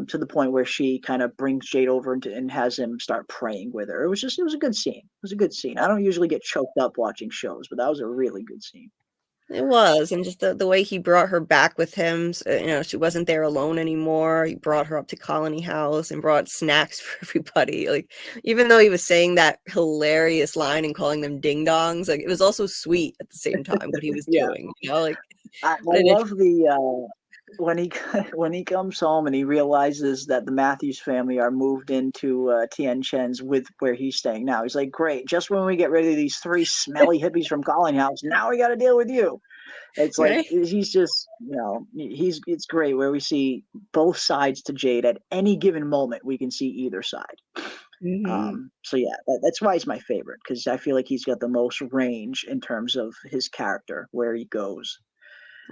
Speaker 3: To the point where she kind of brings Jade over and has him start praying with her. It was a good scene. It was a good scene. I don't usually get choked up watching shows, but that was a really good scene.
Speaker 4: It was, and just the way he brought her back with him, so, you know, she wasn't there alone anymore. He brought her up to Colony House and brought snacks for everybody. Like, even though he was saying that hilarious line and calling them ding dongs, like it was also sweet at the same time what he was
Speaker 3: Yeah.
Speaker 4: doing. You know, like
Speaker 3: I love the when he when he comes home and he realizes that the Matthews family are moved into Tien Chen's with where he's staying now. He's like, great, just when we get rid of these 3 smelly hippies from Colony House, now we got to deal with you. It's like
Speaker 4: Right.
Speaker 3: he's just, you know, it's great where we see both sides to Jade at any given moment. We can see either side. So yeah, that's why he's my favorite, because I feel like he's got the most range in terms of his character, where he goes.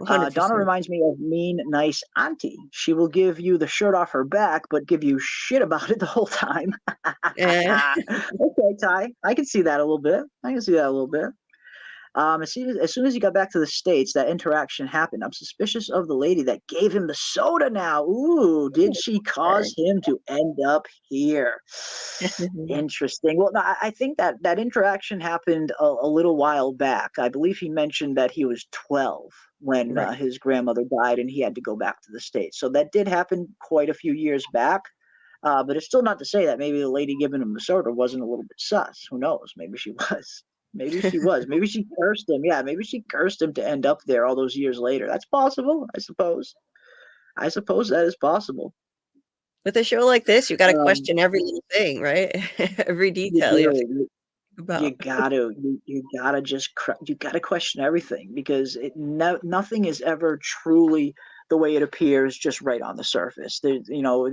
Speaker 3: Donna
Speaker 4: 100%.
Speaker 3: reminds me of mean, nice auntie. She will give you the shirt off her back, but give you shit about it the whole time. Okay, Ty, I can see that a little bit. As soon as he got back to the States, that interaction happened. I'm suspicious of the lady that gave him the soda now. Ooh, did she cause him to end up here? Interesting. Well, no, I think that interaction happened a little while back. I believe he mentioned that he was 12 when
Speaker 4: Right.
Speaker 3: his grandmother died and he had to go back to the States. So that did happen quite a few years back. But it's still not to say that maybe the lady giving him the soda wasn't a little bit sus. Who knows? Maybe she was. Maybe she was. Maybe she cursed him. Yeah, maybe she cursed him to end up there all those years later. That's possible, I suppose. I suppose that is possible.
Speaker 4: With a show like this, you got to
Speaker 3: Um,
Speaker 4: question every little thing, right? Every
Speaker 3: You
Speaker 4: detail you have to
Speaker 3: do.
Speaker 4: think
Speaker 3: You
Speaker 4: about.
Speaker 3: gotta you gotta just you gotta question everything, because nothing is ever truly the way it appears just right on the surface. You know,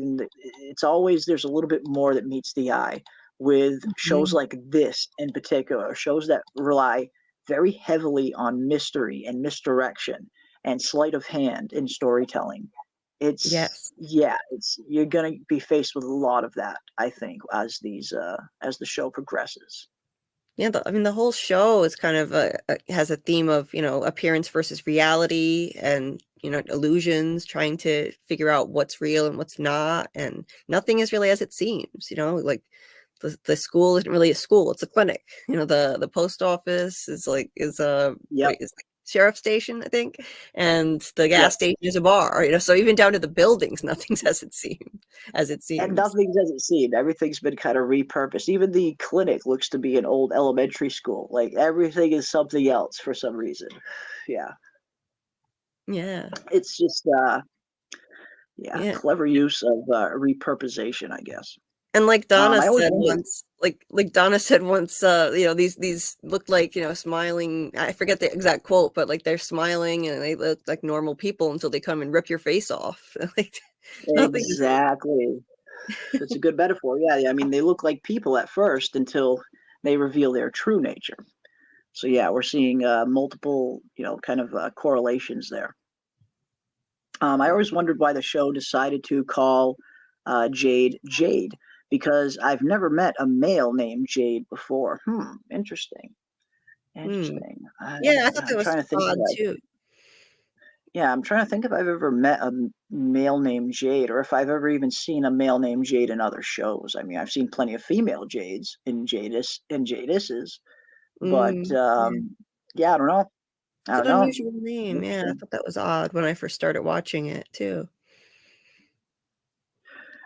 Speaker 3: it's always there's a little bit more that meets the eye with shows
Speaker 4: Mhm.
Speaker 3: like this in particular, shows that rely very heavily on mystery and misdirection and sleight of hand in storytelling. It's you're gonna be faced with a lot of that, I think, as the show progresses.
Speaker 4: Yeah, I mean, the whole show is kind of has a theme of, appearance versus reality and, illusions, trying to figure out what's real and what's not. And nothing is really as it seems, like the school isn't really a school, it's a clinic. The post office is sheriff's station, I think, and the gas station is a bar, so even down to the buildings, nothing's as it seems.
Speaker 3: And nothing doesn't seem. Everything's been kind of repurposed. Even the clinic looks to be an old elementary school. Like everything is something else for some reason. Yeah.
Speaker 4: Yeah.
Speaker 3: It's just clever use of repurposation, I guess.
Speaker 4: And like Donna
Speaker 3: I always
Speaker 4: said
Speaker 3: wondered-
Speaker 4: once, like Donna said once, these look like, smiling. I forget the exact quote, but like they're smiling and they look like normal people until they come and rip your face off. Like
Speaker 3: Exactly. It's a good metaphor. Yeah, I mean, they look like people at first until they reveal their true nature. So yeah, we're seeing multiple, kind of correlations there. I always wondered why the show decided to call Jade, because I've never met a male named Jade before. Interesting. Interesting.
Speaker 4: Yeah, I thought that was
Speaker 3: trying to think
Speaker 4: odd too.
Speaker 3: Yeah, I'm trying to think if I've ever met a male named Jade, or if I've ever even seen a male named Jade in other shows. I mean, I've seen plenty of female Jades in Jadis's, but yeah, I don't know.
Speaker 4: It's an unusual name. Yeah, I thought that was odd when I first started watching it too.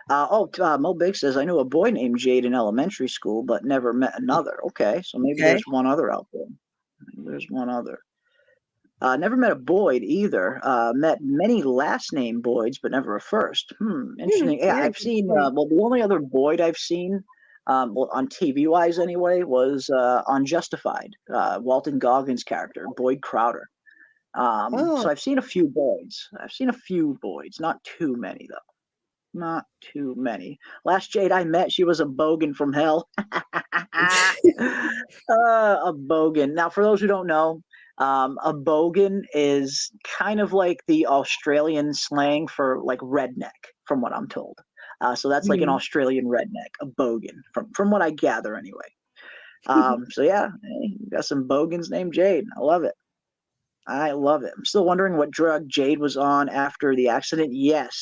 Speaker 3: Mo Big says, I knew a boy named Jade in elementary school, but never met another. Okay, so maybe there's one other out there. There's one other. Never met a Boyd either. Met many last name Boyds, but never a first. Interesting. Yeah, I've seen, the only other Boyd I've seen, on TV wise anyway, was on Justified. Walton Goggins' character, Boyd Crowder. So I've seen a few Boyds. Not too many though. Not too many. Last Jade I met, she was a bogan from hell. A bogan. Now, for those who don't know, a bogan is kind of like the Australian slang for like redneck, from what I'm told. So that's like an Australian redneck, a bogan, from what I gather anyway. So yeah, hey, got some bogans named Jade. I love it. I'm still wondering what drug Jade was on after the accident. Yes.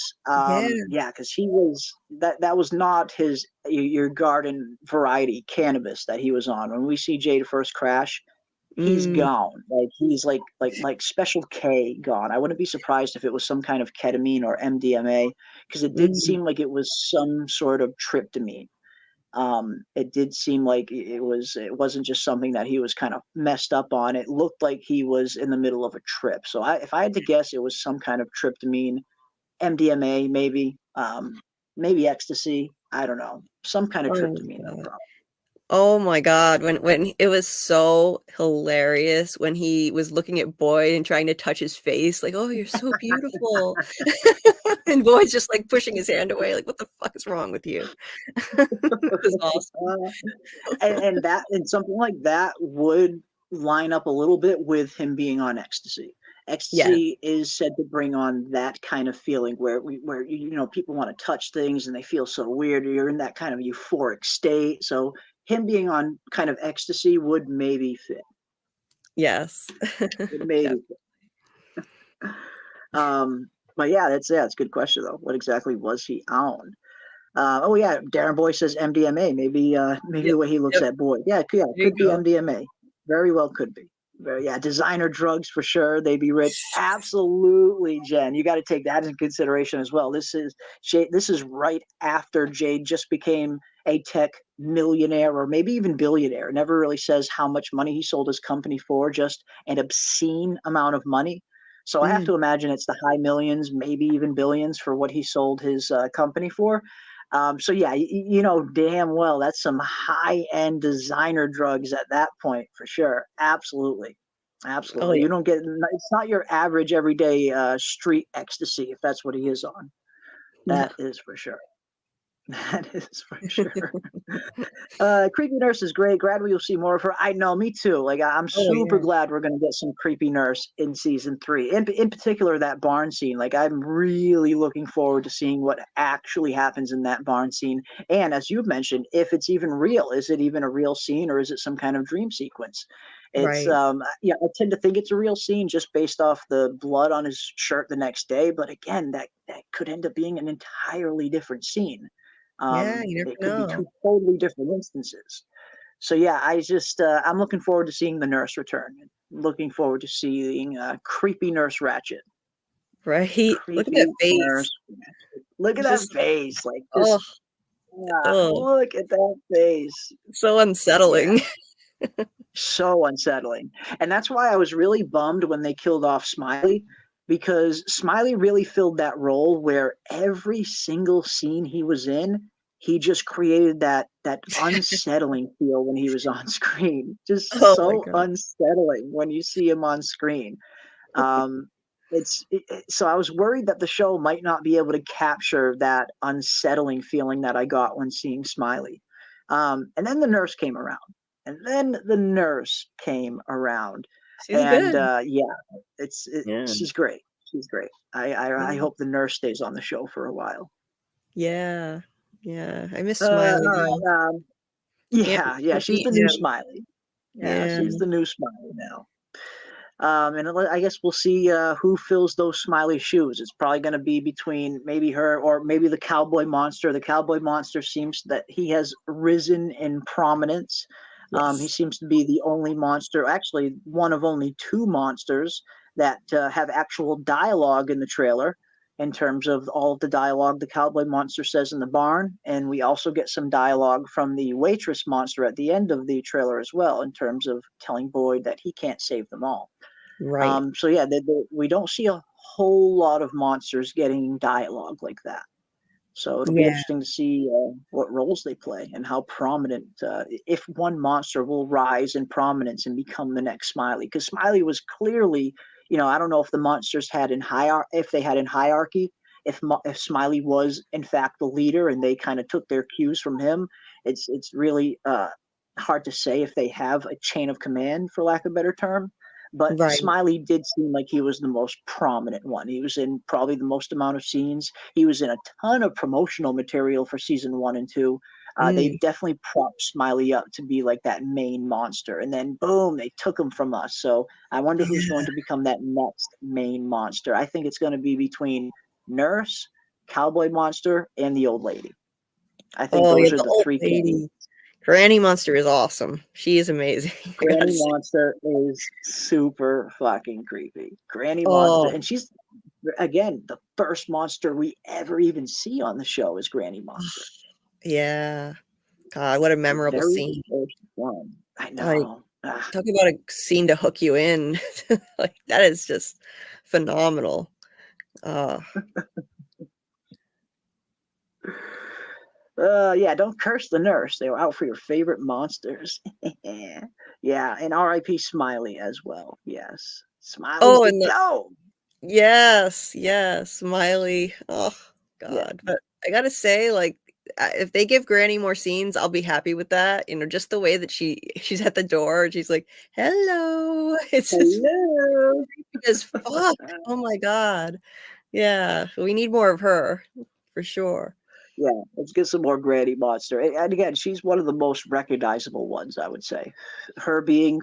Speaker 3: Yeah, because he was that was not your garden variety cannabis that he was on. When we see Jade first crash, he's gone. Like he's like Special K gone. I wouldn't be surprised if it was some kind of ketamine or MDMA, because it did seem like it was some sort of tryptamine. It did seem like it wasn't just something that he was kind of messed up on. It looked like he was in the middle of a trip. So if I had to guess, it was some kind of tryptamine, MDMA, maybe ecstasy. I don't know. Some kind of tryptamine.
Speaker 4: Oh my God. When it was so hilarious when he was looking at Boyd and trying to touch his face, like, oh, you're so beautiful. And Boyd's just like pushing his hand away, like, what the fuck is wrong with you? It was awesome.
Speaker 3: And something like that would line up a little bit with him being on ecstasy. Ecstasy is said to bring on that kind of feeling where people want to touch things and they feel so weird. You're in that kind of euphoric state. So him being on kind of ecstasy would maybe fit.
Speaker 4: Yes.
Speaker 3: Maybe. But yeah, that's a good question though. What exactly was he on? Darren Boy says MDMA. Maybe the way he looks at Boyd. Yeah, could be MDMA. Very well could be. Designer drugs for sure. They be rich. Absolutely, Jen. You got to take that into consideration as well. This is right after Jade just became a tech millionaire, or maybe even billionaire. Never really says how much money he sold his company for, just an obscene amount of money. So I have to imagine it's the high millions, maybe even billions for what he sold his company for. So yeah, you know damn well that's some high-end designer drugs at that point for sure. Absolutely.
Speaker 4: Oh, yeah.
Speaker 3: You don't get, it's not your average everyday street ecstasy if that's what he is on. That is for sure. That is for sure. Creepy Nurse is great. Glad we'll see more of her. I know, me too. Like, I'm super glad we're going to get some Creepy Nurse in season 3. In particular, that barn scene. Like, I'm really looking forward to seeing what actually happens in that barn scene. And as you've mentioned, if it's even real, is it even a real scene or is it some kind of dream sequence? It's
Speaker 4: Right.
Speaker 3: yeah, I tend to think it's a real scene just based off the blood on his shirt the next day. But again, that could end up being an entirely different scene.
Speaker 4: Yeah, you never
Speaker 3: It could be
Speaker 4: know.
Speaker 3: 2 totally different instances. So yeah, I just I'm looking forward to seeing the nurse return. Looking forward to seeing creepy Nurse Ratchet.
Speaker 4: Right? Look at
Speaker 3: Creepy
Speaker 4: that face.
Speaker 3: Nurse Ratchet. Look at that
Speaker 4: Just
Speaker 3: face. Like
Speaker 4: oh,
Speaker 3: just
Speaker 4: oh,
Speaker 3: look at that face.
Speaker 4: so
Speaker 3: Yeah.
Speaker 4: unsettling.
Speaker 3: So unsettling. And that's why I was really bummed when they killed off Smiley, because Smiley really filled that role where every single scene he was in, he just created that unsettling feel when he was on screen. Just
Speaker 4: Oh my
Speaker 3: so
Speaker 4: god.
Speaker 3: unsettling when you see him on screen. Um, so I was worried that the show might not be able to capture that unsettling feeling that I got when seeing Smiley. And then the nurse came around. And then the nurse came around,
Speaker 4: She's
Speaker 3: and
Speaker 4: good.
Speaker 3: yeah,
Speaker 4: Yeah.
Speaker 3: she's great. She's great. I
Speaker 4: Yeah.
Speaker 3: hope the nurse stays on the show for a while.
Speaker 4: Yeah. Yeah. I miss
Speaker 3: All
Speaker 4: Smiley though.
Speaker 3: right,
Speaker 4: Can't
Speaker 3: yeah,
Speaker 4: can't
Speaker 3: she's
Speaker 4: beat
Speaker 3: the new
Speaker 4: him.
Speaker 3: Smiley. Yeah,
Speaker 4: Yeah.
Speaker 3: she's the new Smiley now. And I guess we'll see who fills those Smiley shoes. It's probably going to be between maybe her or maybe the Cowboy Monster. The Cowboy Monster seems that he has risen in prominence. He
Speaker 4: Yes.
Speaker 3: seems to be the only monster, actually one of only 2 monsters that have actual dialogue in the trailer. In terms of all of the dialogue the Cowboy Monster says in the barn, and we also get some dialogue from the waitress monster at the end of the trailer as well, in terms of telling Boyd that he can't save them all.
Speaker 4: Right.
Speaker 3: So yeah, we don't see a whole lot of monsters getting dialogue like that. So it'll be
Speaker 4: Yeah.
Speaker 3: interesting to see what roles they play and how prominent, if one monster will rise in prominence and become the next Smiley. Because Smiley was clearly, I don't know if the monsters had in hierarchy, if Smiley was in fact the leader and they kind of took their cues from him. It's really hard to say if they have a chain of command, for lack of a better term. But
Speaker 4: Right.
Speaker 3: Smiley did seem like he was the most prominent one. He was in probably the most amount of scenes. He was in a ton of promotional material for season 1 and 2. They definitely propped Smiley up to be like that main monster. And then boom, they took him from us. So I wonder who's going to become that next main monster. I think it's going to be between Nurse, Cowboy Monster, and the old lady. I think
Speaker 4: Oh yeah,
Speaker 3: those are
Speaker 4: the
Speaker 3: the
Speaker 4: old
Speaker 3: 3
Speaker 4: lady.
Speaker 3: candidates.
Speaker 4: Granny Monster is awesome. She is amazing. I gotta
Speaker 3: Granny
Speaker 4: say.
Speaker 3: Monster is super fucking creepy. Granny Monster,
Speaker 4: Oh,
Speaker 3: and she's again the first monster we ever even see on the show is Granny Monster.
Speaker 4: yeah. God, what a
Speaker 3: The
Speaker 4: memorable
Speaker 3: very
Speaker 4: scene.
Speaker 3: first one. I
Speaker 4: Like,
Speaker 3: know.
Speaker 4: talk about a scene to hook you in. Like, that is just phenomenal.
Speaker 3: Yeah, don't curse the nurse. They were out for your favorite monsters. Yeah, and R.I.P. Smiley as well. Yes, Smiley's
Speaker 4: Oh,
Speaker 3: the
Speaker 4: and
Speaker 3: go.
Speaker 4: yes, yes, Smiley. Oh
Speaker 3: Yeah,
Speaker 4: God. But I gotta say, like, if they give Granny more scenes, I'll be happy with that. Just the way that she's at the door and she's like, "Hello." It's just
Speaker 3: hello.
Speaker 4: creepy as fuck. Oh my God. Yeah, we need more of her for sure.
Speaker 3: Yeah, let's get some more Granny Monster. And again, she's one of the most recognizable ones, I would say. Her being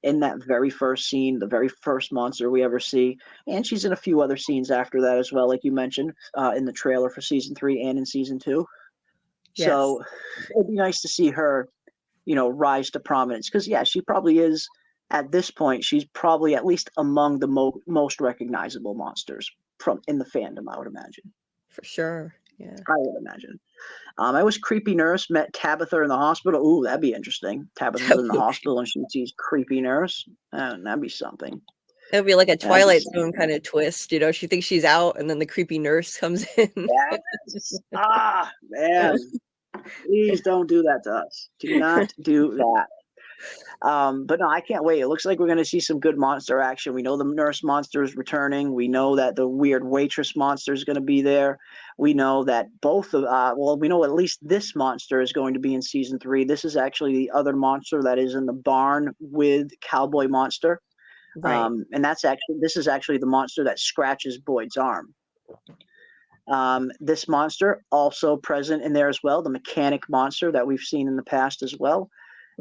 Speaker 3: in that very first scene, the very first monster we ever see, and she's in a few other scenes after that as well, like you mentioned, in the trailer for season 3 and in season 2.
Speaker 4: Yes,
Speaker 3: So it'd be nice to see her, rise to prominence. Because yeah, she probably is at this point. She's probably at least among the most recognizable monsters from in the fandom, I would imagine.
Speaker 4: for sure. Yeah.
Speaker 3: I would imagine. I wish Creepy Nurse met Tabitha in the hospital. Ooh, that'd be interesting. Tabitha's in the hospital and she sees Creepy Nurse. That'd be something.
Speaker 4: It'll be like a
Speaker 3: That'd be
Speaker 4: Twilight
Speaker 3: something.
Speaker 4: Zone kind of twist, She thinks she's out, and then the creepy nurse comes in.
Speaker 3: Yes. Man. Please don't do that to us. Do not do that. But no, I can't wait. It looks like we're going to see some good monster action. We know the nurse monster is returning. We know that the weird waitress monster is going to be there. We know that both of, we know at least this monster is going to be in season 3. This is actually the other monster that is in the barn with Cowboy Monster.
Speaker 4: Right.
Speaker 3: And this is actually the monster that scratches Boyd's arm. This monster also present in there as well, the mechanic monster that we've seen in the past as well.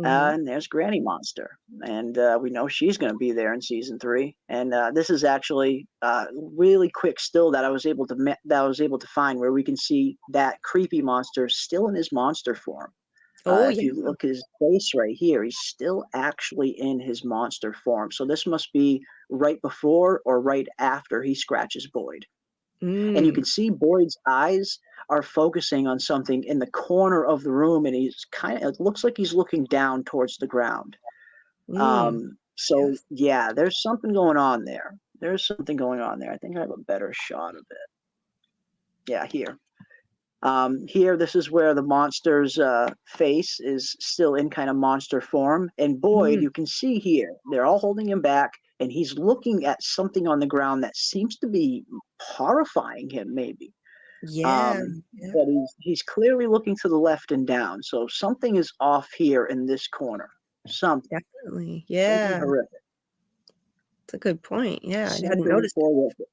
Speaker 3: And there's Granny Monster, and we know she's going to be there in season 3. And this is actually really quick still that I was able to find, where we can see that creepy monster still in his monster form. If you look at his face right here, he's still actually in his monster form. So this must be right before or right after he scratches Boyd. And you can see Boyd's eyes are focusing on something in the corner of the room, and it looks like he's looking down towards the ground. So yeah, there's something going on there. I think I have a better shot of it. Yeah, here. Here, this is where the monster's face is still in kind of monster form. And Boyd, you can see here, they're all holding him back, and he's looking at something on the ground that seems to be horrifying him, maybe. But he's clearly looking to the left and down. So something is off here in this corner. Something.
Speaker 4: Definitely. Yeah.
Speaker 3: Something horrific.
Speaker 4: That's a good point. Yeah, I hadn't
Speaker 3: Something
Speaker 4: noticed.
Speaker 3: horrific.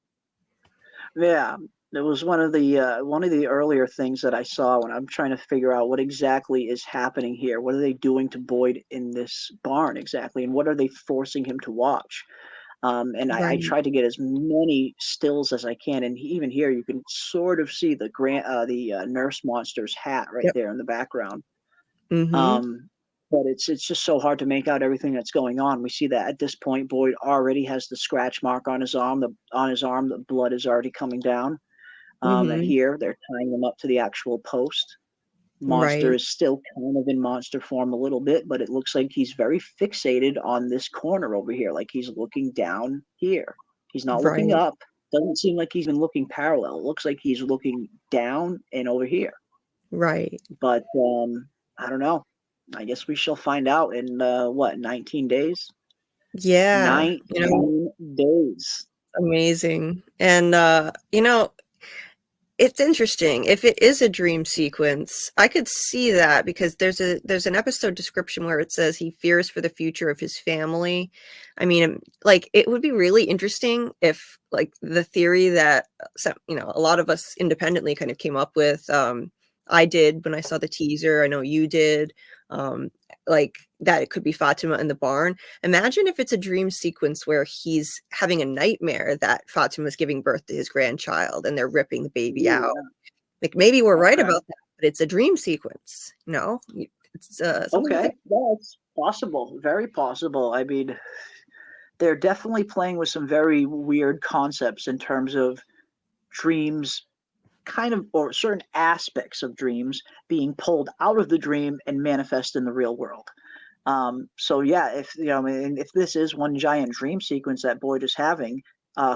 Speaker 3: Yeah. It was one of the earlier things that I saw when I'm trying to figure out what exactly is happening here. What are they doing to Boyd in this barn exactly, and what are they forcing him to watch? And I tried to get as many stills as I can, and even here you can sort of see the nurse monster's hat right there in the background. But it's just so hard to make out everything that's going on. We see that at this point, Boyd already has the scratch mark on his arm. The blood is already coming down. And here they're tying him up to the actual post. Monster is still kind of in monster form a little bit, but it looks like he's very fixated on this corner over here. Like he's looking down here. He's not looking up. Doesn't seem like he's been looking parallel. It looks like he's looking down and over here.
Speaker 4: Right.
Speaker 3: But I don't know. I guess we shall find out in 19 days?
Speaker 4: Yeah.
Speaker 3: 19 days.
Speaker 4: Amazing. And it's interesting. If it is a dream sequence, I could see that, because there's an episode description where it says he fears for the future of his family. I mean, like, it would be really interesting if, like, the theory that a lot of us independently kind of came up with, I did when I saw the teaser, I know you did, like, that it could be Fatima in the barn. Imagine if it's a dream sequence where he's having a nightmare that Fatima's giving birth to his grandchild and they're ripping the baby out. Like, maybe we're right about that, but it's a dream sequence. It's
Speaker 3: okay. That's possible. Very possible. I mean, they're definitely playing with some very weird concepts in terms of dreams, or certain aspects of dreams being pulled out of the dream and manifest in the real world. So yeah, if this is one giant dream sequence that Boyd is having,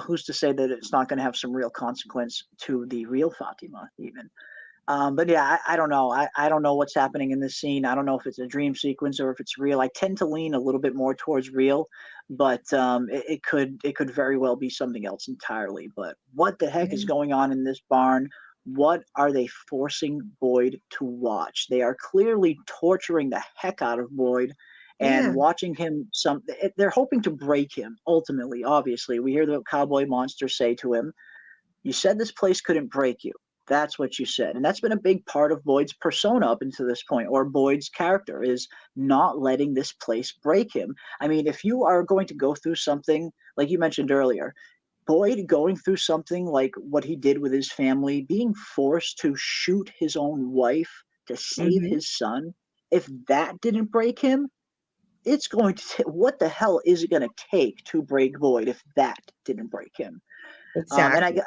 Speaker 3: who's to say that it's not going to have some real consequence to the real Fatima even? But yeah, I don't know. I don't know what's happening in this scene. I don't know if it's a dream sequence or if it's real. I tend to lean a little bit more towards real, but it could very well be something else entirely. But what the heck is going on in this barn? What are they forcing Boyd to watch? They are clearly torturing the heck out of Boyd and watching him. They're hoping to break him. Ultimately, obviously, we hear the Cowboy Monster say to him, "You said this place couldn't break you." That's what you said. And that's been a big part of Boyd's persona up until this point, or Boyd's character, is not letting this place break him. I mean, if you are going to go through something, like you mentioned earlier, Boyd going through something like what he did with his family, being forced to shoot his own wife to save his son, if that didn't break him, it's going to what the hell is it going to take to break Boyd if that didn't break him?
Speaker 4: Exactly.
Speaker 3: And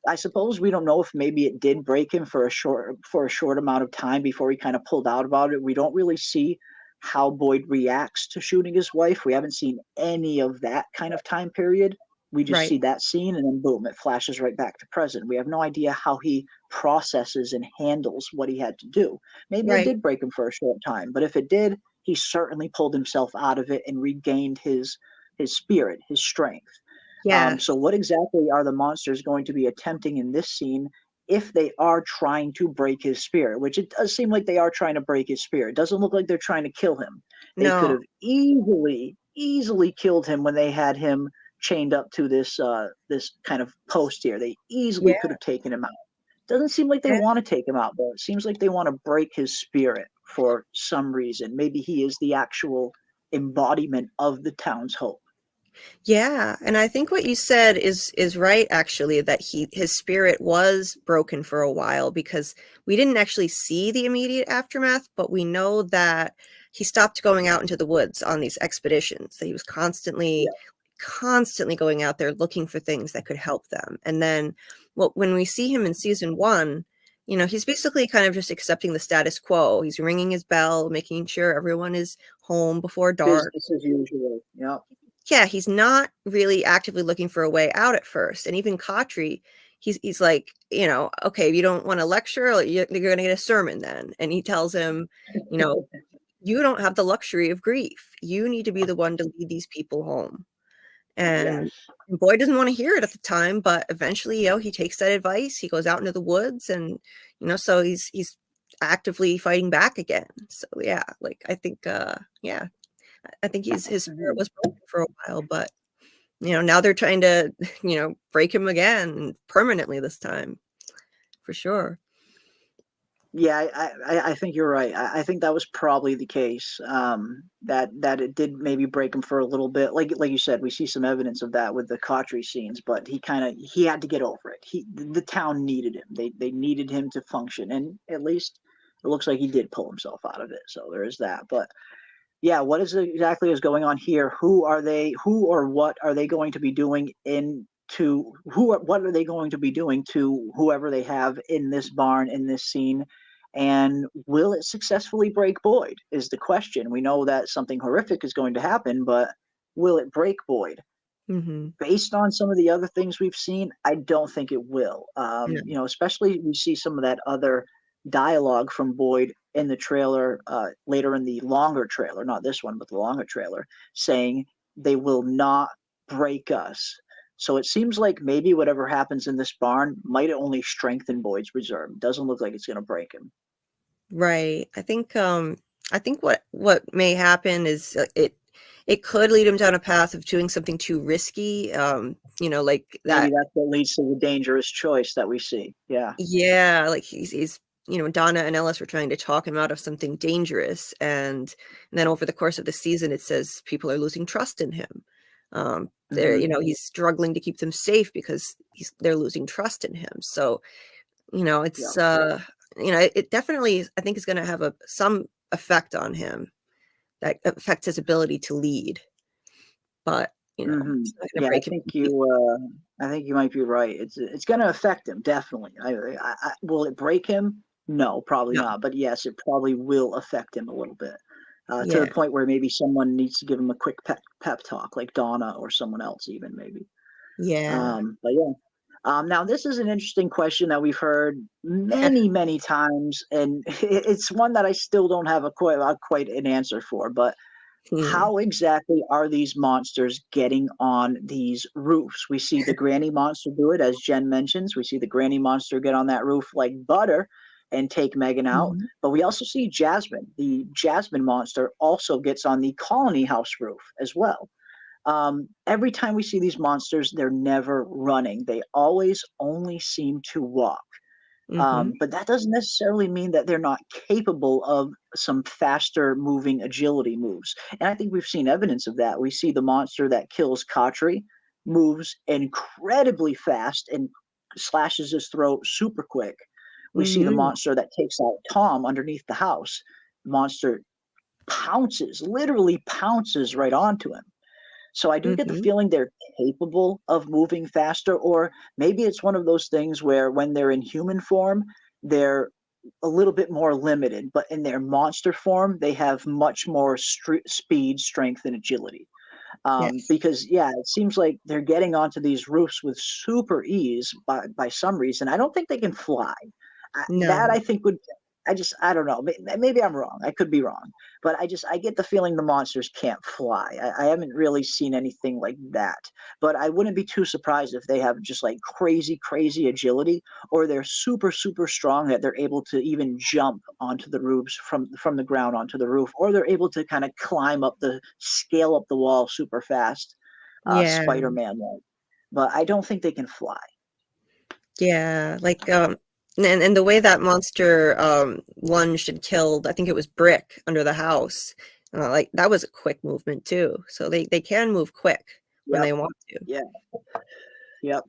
Speaker 3: I suppose we don't know if maybe it did break him for a short amount of time before he kind of pulled out about it. We don't really see how Boyd reacts to shooting his wife. We haven't seen any of that kind of time period. We just see that scene, and then boom, it flashes right back to present. We have no idea how he processes and handles what he had to do. Maybe it did break him for a short time, but if it did, he certainly pulled himself out of it and regained his spirit, his strength.
Speaker 4: Yes.
Speaker 3: So what exactly are the monsters going to be attempting in this scene if they are trying to break his spirit, which it does seem like they are trying to break his spirit. It doesn't look like they're trying to kill him. They could
Speaker 4: No.
Speaker 3: have easily killed him when they had him chained up to this this kind of post here. They easily could have taken him out. Doesn't seem like they want to take him out, though. It seems like they want to break his spirit for some reason. Maybe he is the actual embodiment of the town's hope.
Speaker 4: Yeah, and I think what you said is right, actually, that his spirit was broken for a while, because we didn't actually see the immediate aftermath, but we know that he stopped going out into the woods on these expeditions. That he was constantly going out there looking for things that could help them. And then, well, when we see him in season 1, you know, he's basically kind of just accepting the status quo. He's ringing his bell, making sure everyone is home before dark.
Speaker 3: Business as usual. Yeah.
Speaker 4: Yeah, he's not really actively looking for a way out at first. And even Khatri, he's like, you know, okay, you don't want to lecture, you're going to get a sermon then. And he tells him, you know, you don't have the luxury of grief. You need to be the one to lead these people home. And Boyd doesn't want to hear it at the time, but eventually, you know, he takes that advice. He goes out into the woods, and, you know, so he's actively fighting back again. So yeah, like I think I think his spirit was broken for a while, but, you know, now they're trying to, you know, break him again permanently this time, for sure.
Speaker 3: Yeah, I think you're right. I think that was probably the case. That it did maybe break him for a little bit. Like you said, we see some evidence of that with the Khatri scenes, but he had to get over it. The town needed him. They needed him to function, and at least it looks like he did pull himself out of it. So there is that. But yeah, what exactly is going on here? Who are they? Who or what are they going to be doing what are they going to be doing to whoever they have in this barn, in this scene? And will it successfully break Boyd is the question. We know that something horrific is going to happen, but will it break Boyd?
Speaker 4: Mm-hmm.
Speaker 3: Based on some of the other things we've seen, I don't think it will. You know, especially we see some of that other dialogue from Boyd in the trailer, later in the longer trailer, not this one, but the longer trailer, saying they will not break us. So it seems like maybe whatever happens in this barn might only strengthen Boyd's reserve. It doesn't look like it's going to break him.
Speaker 4: Right. I think what may happen is it could lead him down a path of doing something too risky. You know, like that.
Speaker 3: Maybe that's what leads to the dangerous choice that we see. Yeah.
Speaker 4: Yeah, like he's you know, Donna and Ellis were trying to talk him out of something dangerous, and then over the course of the season, it says people are losing trust in him. They're, you know, he's struggling to keep them safe because they're losing trust in him. So, you know, it's you know, it definitely, I think, is going to have some effect on him that affects his ability to lead. But you know, it's not gonna break him.
Speaker 3: I think you might be right. It's going to affect him, definitely. Will it break him? No, probably not. But yes, it probably will affect him a little bit, to the point where maybe someone needs to give him a quick pep talk, like Donna or someone else, even maybe.
Speaker 4: Yeah.
Speaker 3: But yeah. Now this is an interesting question that we've heard many times, and it's one that I still don't have quite an answer for. But how exactly are these monsters getting on these roofs? We see the granny monster do it, as Jen mentions. We see the granny monster get on that roof like butter and take Megan out. But we also see Jasmine. The Jasmine monster also gets on the colony house roof as well. Every time we see these monsters, they're never running. They always only seem to walk. But that doesn't necessarily mean that they're not capable of some faster moving agility moves. And I think we've seen evidence of that. We see the monster that kills Khatri moves incredibly fast and slashes his throat super quick. We see the monster that takes out Tom underneath the house. The monster literally pounces right onto him. So I do get the feeling they're capable of moving faster, or maybe it's one of those things where when they're in human form, they're a little bit more limited, but in their monster form, they have much more speed, strength, and agility. Because it seems like they're getting onto these roofs with super ease by some reason. I don't think they can fly. That I think I don't know. Maybe I'm wrong. I could be wrong, but I get the feeling the monsters can't fly. I haven't really seen anything like that, but I wouldn't be too surprised if they have just like crazy agility, or they're super strong that they're able to even jump onto the roofs from the ground onto the roof, or they're able to kind of scale up the wall super fast,
Speaker 4: Yeah.
Speaker 3: Spider-Man like. But I don't think they can fly.
Speaker 4: Yeah, like and the way that monster lunged and killed, I think it was Brick under the house. Like that was a quick movement too. So they can move quick when they want to.
Speaker 3: Yeah. Yep.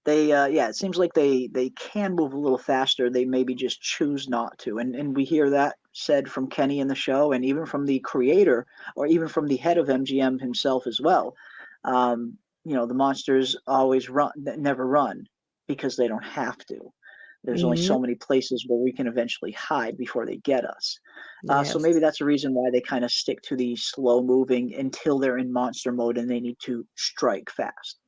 Speaker 3: They it seems like they can move a little faster. They maybe just choose not to. And we hear that said from Kenny in the show, and even from the creator, or even from the head of MGM himself as well. The monsters always never run, because they don't have to. There's only so many places where we can eventually hide before they get us. So
Speaker 4: Yes.
Speaker 3: maybe that's a reason why they kind of stick to the slow moving until they're in monster mode and they need to strike fast.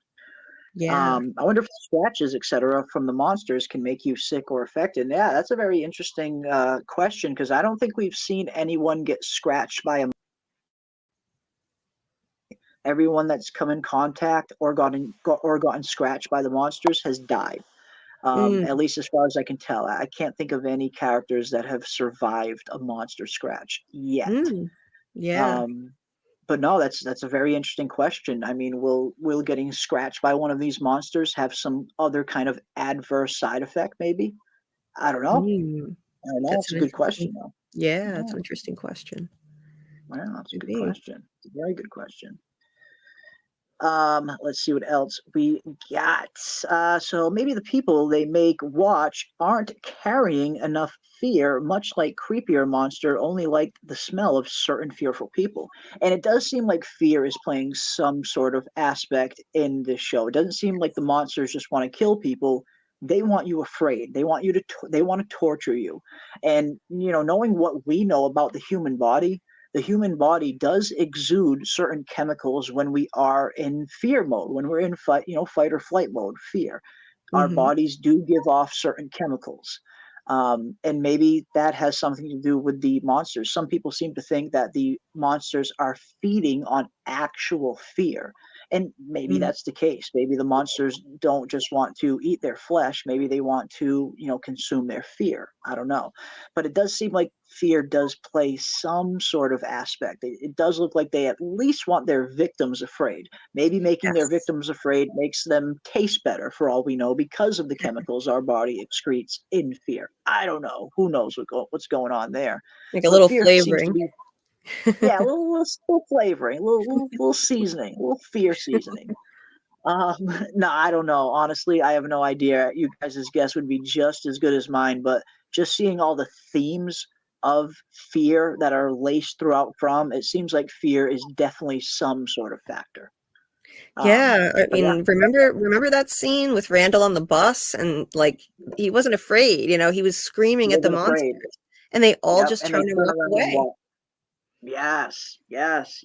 Speaker 4: Yeah.
Speaker 3: I wonder if scratches, etc., from the monsters can make you sick or affected. Yeah, that's a very interesting question, because I don't think we've seen anyone get scratched by a. Everyone that's come in contact or gotten scratched by the monsters has died. At least as far as I can tell. I can't think of any characters that have survived a monster scratch yet.
Speaker 4: Yeah.
Speaker 3: But no, that's a very interesting question. I mean, will getting scratched by one of these monsters have some other kind of adverse side effect? Maybe. I don't know. I don't know.
Speaker 4: That's
Speaker 3: It's a
Speaker 4: an
Speaker 3: good
Speaker 4: interesting.
Speaker 3: question, though.
Speaker 4: Yeah, that's an interesting question.
Speaker 3: Yeah, that's a good
Speaker 4: Maybe.
Speaker 3: question. It's a very good question. Let's see what else we got. So maybe the people they make watch aren't carrying enough fear, much like creepier monster only like the smell of certain fearful people. And it does seem like fear is playing some sort of aspect in this show. It doesn't seem like the monsters just want to kill people. They want you afraid. They want you to they want to torture you. And knowing what we know about the human body does exude certain chemicals when we are in fear mode, when we're in fight or flight mode, fear. Our bodies do give off certain chemicals. And maybe that has something to do with the monsters. Some people seem to think that the monsters are feeding on actual fear. And maybe that's the case. Maybe the monsters don't just want to eat their flesh. Maybe they want to, consume their fear. I don't know. But it does seem like fear does play some sort of aspect. It does look like they at least want their victims afraid. Maybe making their victims afraid makes them taste better, for all we know, because of the chemicals our body excretes in fear. I don't know. Who knows what's going on there?
Speaker 4: Like a
Speaker 3: But
Speaker 4: little
Speaker 3: fear seems to
Speaker 4: flavoring.
Speaker 3: be, yeah, a little flavoring, a little seasoning, a little fear seasoning. No, I don't know. Honestly, I have no idea. You guys' guess would be just as good as mine, but just seeing all the themes of fear that are laced throughout it seems like fear is definitely some sort of factor.
Speaker 4: Yeah, I
Speaker 3: But yeah,
Speaker 4: mean, remember that scene with Randall on the bus, and like he wasn't afraid, he was screaming at the
Speaker 3: wasn't
Speaker 4: monsters,
Speaker 3: afraid.
Speaker 4: and they all
Speaker 3: Yep,
Speaker 4: just
Speaker 3: and they
Speaker 4: turned and
Speaker 3: turn
Speaker 4: walked
Speaker 3: around and
Speaker 4: away.
Speaker 3: walk. Yes.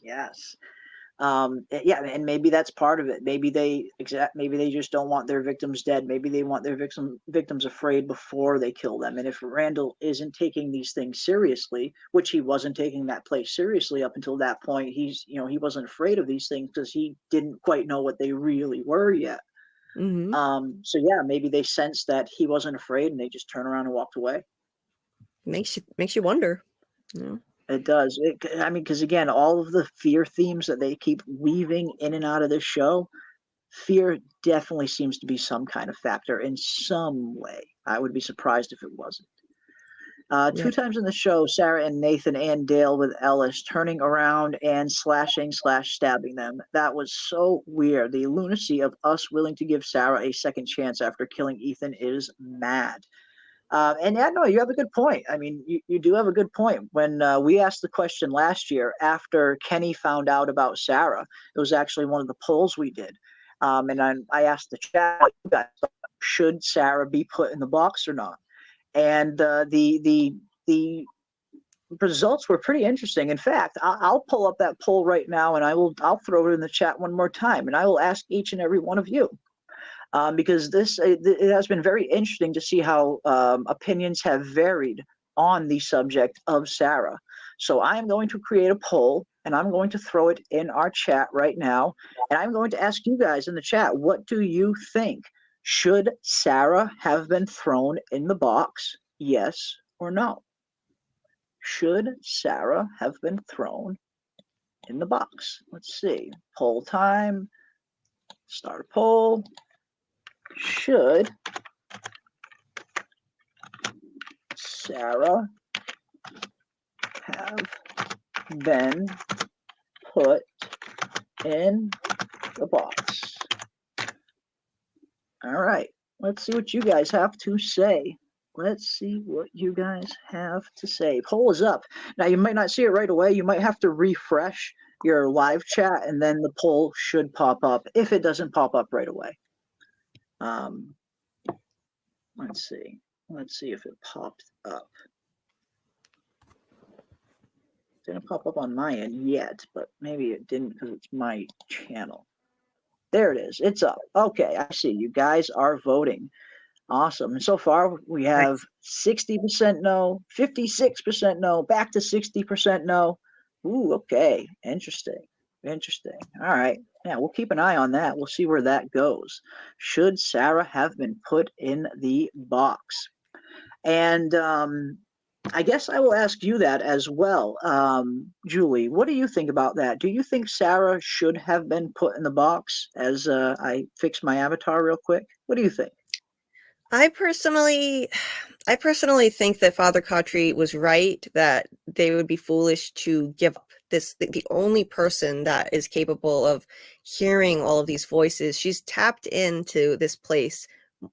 Speaker 3: Yeah, and maybe that's part of it. Maybe they just don't want their victims dead. Maybe they want their victims afraid before they kill them. And if Randall isn't taking these things seriously, which he wasn't taking that place seriously up until that point, he wasn't afraid of these things because he didn't quite know what they really were yet. So yeah, maybe they sensed that he wasn't afraid and they just turned around and walked away.
Speaker 4: Makes you wonder.
Speaker 3: It does. I mean, because again, all of the fear themes that they keep weaving in and out of this show, fear definitely seems to be some kind of factor in some way. I would be surprised if it wasn't. Two times in the show, Sarah and Nathan and Dale with Ellis turning around and slashing/stabbing them. That was so weird. The lunacy of us willing to give Sarah a second chance after killing Ethan is mad. And yeah, no, you have a good point. I mean, you do have a good point. When we asked the question last year after Kenny found out about Sarah, it was actually one of the polls we did. And I asked the chat, should Sarah be put in the box or not? And the results were pretty interesting. In fact, I'll pull up that poll right now, and I'll throw it in the chat one more time, and I will ask each and every one of you. Because it has been very interesting to see how opinions have varied on the subject of Sarah. So I am going to create a poll, and I'm going to throw it in our chat right now. And I'm going to ask you guys in the chat, what do you think? Should Sarah have been thrown in the box? Yes or no? Should Sarah have been thrown in the box? Let's see. Poll time. Start a poll. Should Sarah have been put in the box? All right. Let's see what you guys have to say. Let's see what you guys have to say. Poll is up. Now, you might not see it right away. You might have to refresh your live chat, and then the poll should pop up if it doesn't pop up right away. Let's see. Let's see if it popped up. Didn't pop up on my end yet, but maybe it didn't because it's my channel. There it is. It's up. Okay, I see. You guys are voting. Awesome. And so far, we have 60% no, 56% no, back to 60% no. Ooh, okay. Interesting. Interesting. All right. Yeah, we'll keep an eye on that. We'll see where that goes. Should Sarah have been put in the box? And I guess I will ask you that as well. Julie, what do you think about that? Do you think Sarah should have been put in the box? As I fix my avatar real quick. What do you think?
Speaker 4: I personally think that Father Cautry was right, that they would be foolish to give up the only person that is capable of hearing all of these voices. She's tapped into this place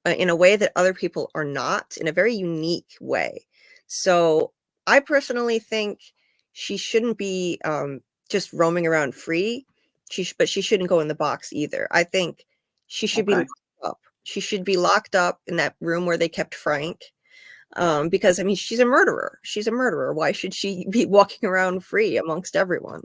Speaker 4: in a way that other people are not, in a very unique way. So I personally think she shouldn't be just roaming around free. But she shouldn't go in the box either. I think she should be locked up. She should be locked up in that room where they kept Frank. Because, I mean, she's a murderer. She's a murderer. Why should she be walking around free amongst everyone?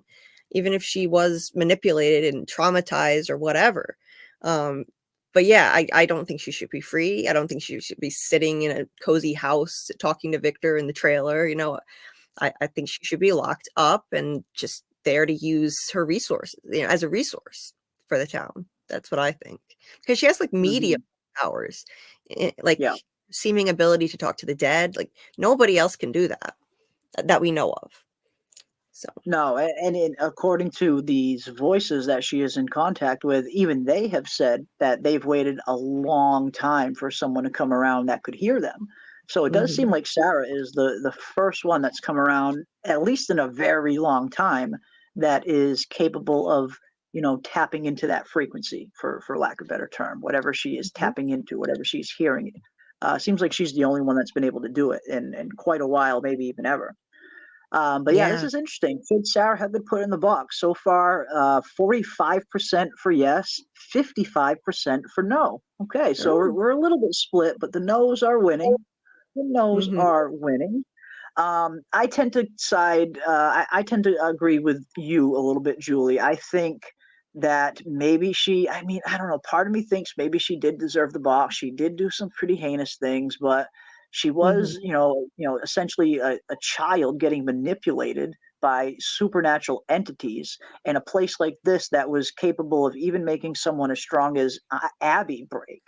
Speaker 4: Even if she was manipulated and traumatized or whatever. But yeah, I don't think she should be free. I don't think she should be sitting in a cozy house talking to Victor in the trailer. You know, I think she should be locked up and just there to use her resources, you know, as a resource for the town. That's what I think. Because she has like medium powers, like seeming ability to talk to the dead. Like nobody else can do that we know of. So
Speaker 3: no, and according to these voices that she is in contact with, even they have said that they've waited a long time for someone to come around that could hear them. So it does seem like Sarah is the first one that's come around, at least in a very long time, that is capable of, you know, tapping into that frequency, for lack of a better term, whatever she is tapping into, whatever she's hearing. Seems like she's the only one that's been able to do it in quite a while, maybe even ever. But yeah, this is interesting. Should Sarah have been put in the box? So far, 45% for yes, 55% for no. Okay, so we're a little bit split, but the no's are winning. The no's are winning. I tend to side. I tend to agree with you a little bit, Julie. I think that maybe she. I mean, I don't know. Part of me thinks maybe she did deserve the box. She did do some pretty heinous things, but she was, you know, essentially a child getting manipulated by supernatural entities in a place like this that was capable of even making someone as strong as Abby break.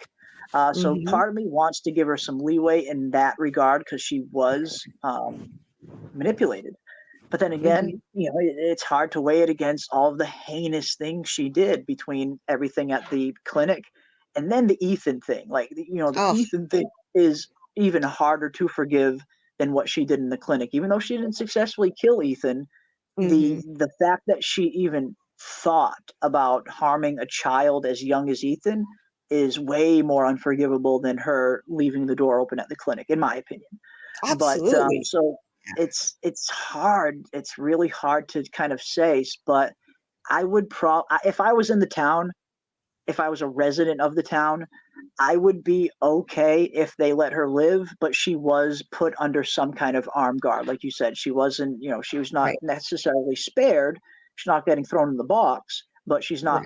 Speaker 3: So part of me wants to give her some leeway in that regard because she was manipulated. But then again, you know, it's hard to weigh it against all of the heinous things she did between everything at the clinic and then the Ethan thing. Like, you know, the Ethan thing is even harder to forgive than what she did in the clinic. Even though she didn't successfully kill Ethan, the fact that she even thought about harming a child as young as Ethan is way more unforgivable than her leaving the door open at the clinic, in my opinion.
Speaker 4: Absolutely.
Speaker 3: But so it's hard. It's really hard to kind of say. But I would if I was in the town, if I was a resident of the town, I would be okay if they let her live. But she was put under some kind of armed guard, like you said. She wasn't, you know, she was not necessarily spared. She's not getting thrown in the box, but she's not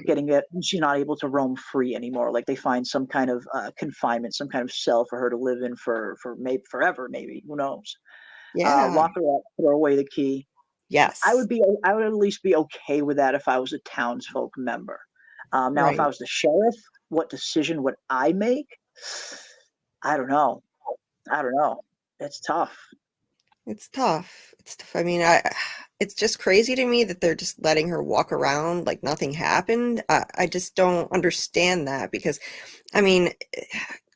Speaker 3: she's not able to roam free anymore. Like they find some kind of confinement, some kind of cell for her to live in for maybe forever, maybe, who knows.
Speaker 4: Yeah.
Speaker 3: Lock her up, throw away the key.
Speaker 4: Yes.
Speaker 3: I would at least be okay with that if I was a townsfolk member. Now, if I
Speaker 4: Right.
Speaker 3: was the sheriff, what decision would I make? I don't know. I don't know. It's tough.
Speaker 4: It's tough. It's tough. I mean, it's just crazy to me that they're just letting her walk around like nothing happened. I just don't understand that because, I mean,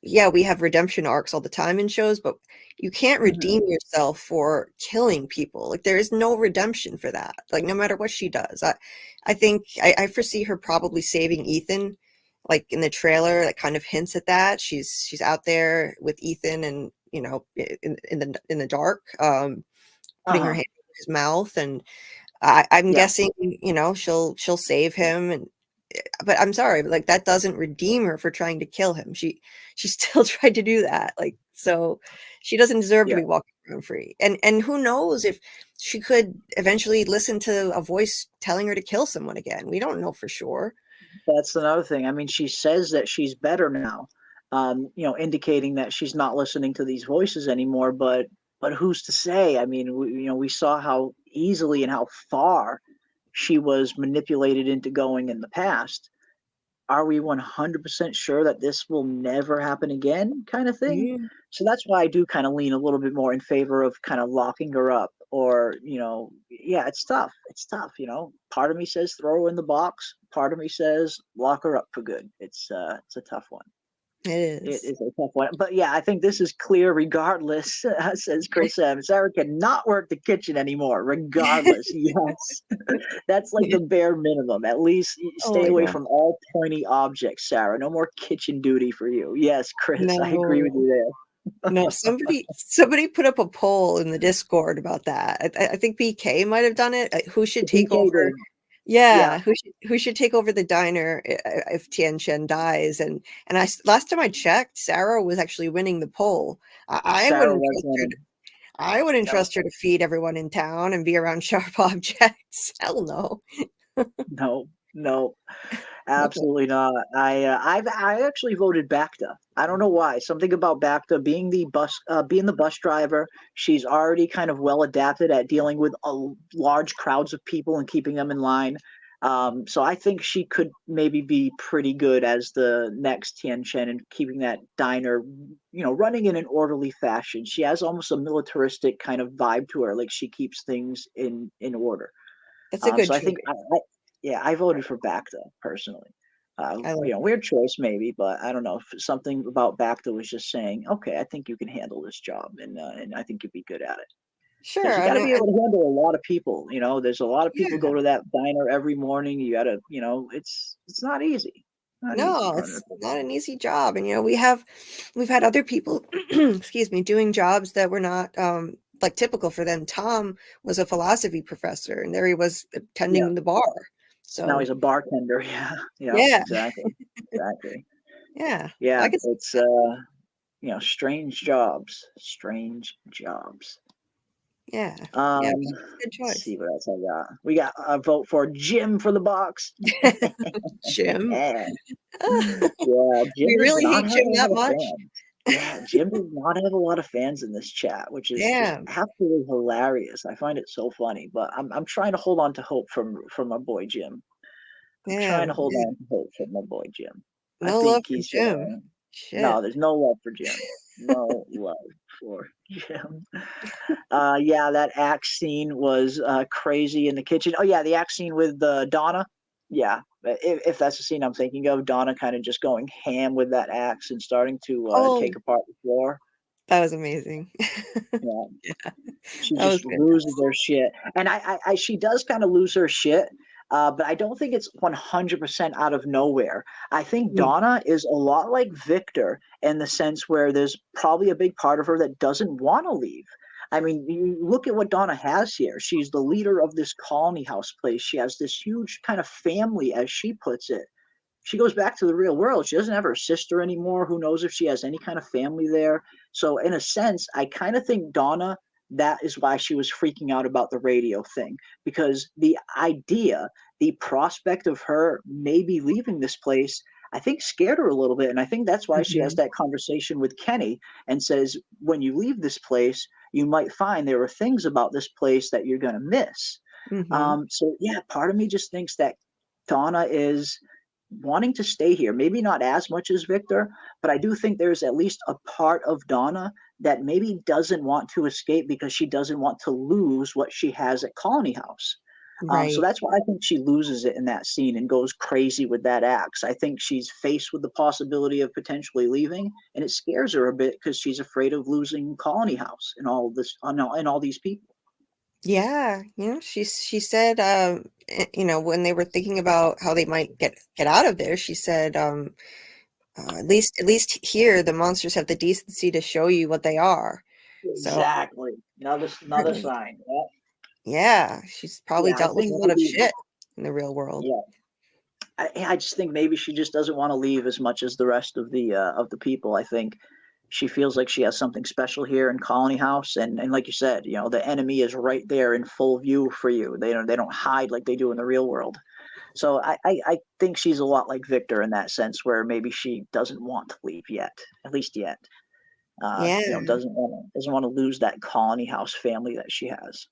Speaker 4: yeah, we have redemption arcs all the time in shows, but you can't redeem yourself for killing people. Like there is no redemption for that. Like no matter what she does. I think I foresee her probably saving Ethan, like in the trailer, that kind of hints at that. She's out there with Ethan and in the dark, putting her hand over his mouth, and I'm guessing she'll save him, and but I'm sorry, but like that doesn't redeem her for trying to kill him. She still tried to do that, like, so she doesn't deserve to be walking around free. And who knows if she could eventually listen to a voice telling her to kill someone again. We don't know for sure.
Speaker 3: That's another thing. I mean, she says that she's better now, indicating that she's not listening to these voices anymore. But who's to say? I mean, we saw how easily and how far she was manipulated into going in the past. Are we 100% sure that this will never happen again, kind of thing?
Speaker 4: Mm.
Speaker 3: So that's why I do kind of lean a little bit more in favor of kind of locking her up, or it's tough. It's tough. Part of me says throw her in the box. Part of me says lock her up for good. It's a tough one.
Speaker 4: It
Speaker 3: It
Speaker 4: is.
Speaker 3: is a tough one. But yeah, I think this is clear regardless, says Chris M. Sarah cannot work the kitchen anymore, regardless. Yes. That's like the bare minimum. At least
Speaker 4: Oh
Speaker 3: stay
Speaker 4: my
Speaker 3: away
Speaker 4: God.
Speaker 3: from all pointy objects, Sarah. No more kitchen duty for you. Yes, Chris, I agree with
Speaker 4: No.
Speaker 3: you there.
Speaker 4: No, somebody put up a poll in the Discord about that. I think BK might have done it. Who should take
Speaker 3: BK
Speaker 4: over?
Speaker 3: did.
Speaker 4: Yeah, who should take over the diner if Tian Shen dies? And last time I checked, Sarah was actually winning the poll. I
Speaker 3: Sarah
Speaker 4: wouldn't
Speaker 3: was
Speaker 4: trust her.
Speaker 3: winning.
Speaker 4: I wouldn't trust her to feed everyone in town and be around sharp objects. Hell no.
Speaker 3: No, absolutely not. I actually voted Bacta. I don't know why. Something about Bacta being the bus driver. She's already kind of well adapted at dealing with large crowds of people and keeping them in line. So I think she could maybe be pretty good as the next Tian Shen and keeping that diner, running in an orderly fashion. She has almost a militaristic kind of vibe to her, like she keeps things in order.
Speaker 4: That's a good
Speaker 3: So I
Speaker 4: choice.
Speaker 3: think I voted for Bacta personally. Weird choice maybe, but I don't know. If something about Bacta was just saying, okay, I think you can handle this job, and I think you'd be good at it.
Speaker 4: Sure.
Speaker 3: Because you got to be able to handle a lot of people. There's a lot of people go to that diner every morning. You got to, it's not easy.
Speaker 4: No, it's not an easy job. And we've had other people, excuse me, doing jobs that were not like typical for them. Tom was a philosophy professor, and there he was attending the bar. So
Speaker 3: now he's a bartender.
Speaker 4: Yeah.
Speaker 3: Exactly.
Speaker 4: Yeah.
Speaker 3: Yeah, it's strange jobs.
Speaker 4: Yeah.
Speaker 3: Good choice. Let's see what else I got. We got a vote for Jim for the box.
Speaker 4: Jim.
Speaker 3: Yeah, Jim.
Speaker 4: We really hate Jim that much.
Speaker 3: Yeah, Jim does not have a lot of fans in this chat, which is just absolutely hilarious. I find it so funny, but I'm trying to hold on to hope from my boy Jim. I'm trying to hold on to hope from my boy Jim.
Speaker 4: No love for Jim.
Speaker 3: No, there's no love for Jim. No love for Jim. That axe scene was crazy in the kitchen. Oh yeah, the axe scene with Donna. Yeah, if that's the scene I'm thinking of, Donna kind of just going ham with that axe and starting to take apart the floor.
Speaker 4: That was amazing.
Speaker 3: Yeah. She just loses her shit, and she does kind of lose her shit. But I don't think it's 100% out of nowhere. I think Donna is a lot like Victor in the sense where there's probably a big part of her that doesn't want to leave. I mean, you look at what Donna has here. She's the leader of this colony house place. She has this huge kind of family, as she puts it. She goes back to the real world. She doesn't have her sister anymore. Who knows if she has any kind of family there? So in a sense, I kind of think Donna, that is why she was freaking out about the radio thing, because the prospect of her maybe leaving this place, I think scared her a little bit. And I think that's why she has
Speaker 4: Mhm.
Speaker 3: that conversation with Kenny and says, when you leave this place, you might find there are things about this place that you're going to miss.
Speaker 4: Mhm.
Speaker 3: So yeah, part of me just thinks that Donna is wanting to stay here. Maybe not as much as Victor, but I do think there's at least a part of Donna that maybe doesn't want to escape because she doesn't want to lose what she has at Colony House. So
Speaker 4: Right.
Speaker 3: that's why I think she loses it in that scene and goes crazy with that axe. I think she's faced with the possibility of potentially leaving, and it scares her a bit because she's afraid of losing Colony House and all this and all these people.
Speaker 4: Yeah, she said, when they were thinking about how they might get out of there, she said, at least here, the monsters have the decency to show you what they are. So,
Speaker 3: Exactly. Another sign. Yeah.
Speaker 4: yeah, she's probably
Speaker 3: Yeah, I
Speaker 4: dealt with
Speaker 3: think
Speaker 4: a lot of
Speaker 3: maybe.
Speaker 4: shit in the real world.
Speaker 3: Yeah, I just think maybe she just doesn't want to leave as much as the rest of the people. I think she feels like she has something special here in Colony House, and like you said, the enemy is right there in full view for you. They don't hide like they do in the real world. So I think she's a lot like Victor in that sense, where maybe she doesn't want to leave yet, at least yet.
Speaker 4: Yeah.
Speaker 3: Doesn't want to lose that Colony House family that she has,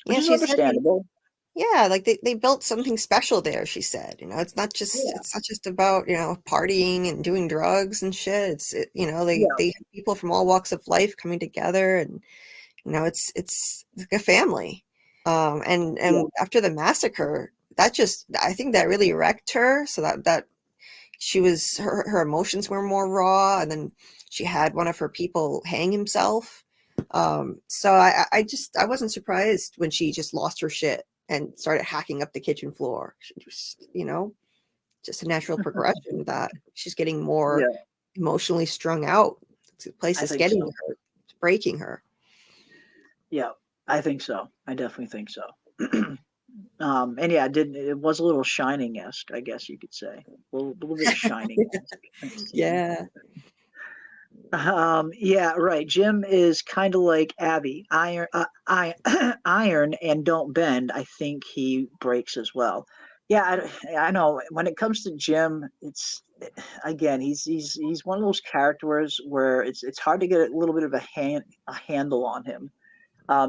Speaker 3: which
Speaker 4: Yeah,
Speaker 3: is
Speaker 4: she said,
Speaker 3: understandable.
Speaker 4: yeah, like they built something special there, she said.
Speaker 3: Yeah,
Speaker 4: It's not just about, partying and doing drugs and shit.
Speaker 3: yeah,
Speaker 4: They have people from all walks of life coming together, and it's like a family.
Speaker 3: yeah,
Speaker 4: And after the massacre, I think that really wrecked her, so that she was her emotions were more raw, and then she had one of her people hang himself. So I wasn't surprised when she just lost her shit and started hacking up the kitchen floor. She just, just a natural progression of that. She's getting more
Speaker 3: yeah.
Speaker 4: emotionally strung out. The place
Speaker 3: I
Speaker 4: is
Speaker 3: think
Speaker 4: getting
Speaker 3: so.
Speaker 4: her, it's breaking her.
Speaker 3: Yeah, I think so. I definitely think so. And yeah, it was a little Shining-esque, I guess you could say. A little bit of Shining-esque scene.
Speaker 4: Yeah.
Speaker 3: Yeah, right. Jim is kind of like Abby, iron and don't bend. I think he breaks as well. Yeah, I know. When it comes to Jim, it's again, he's one of those characters where it's hard to get a little bit of a handle on him.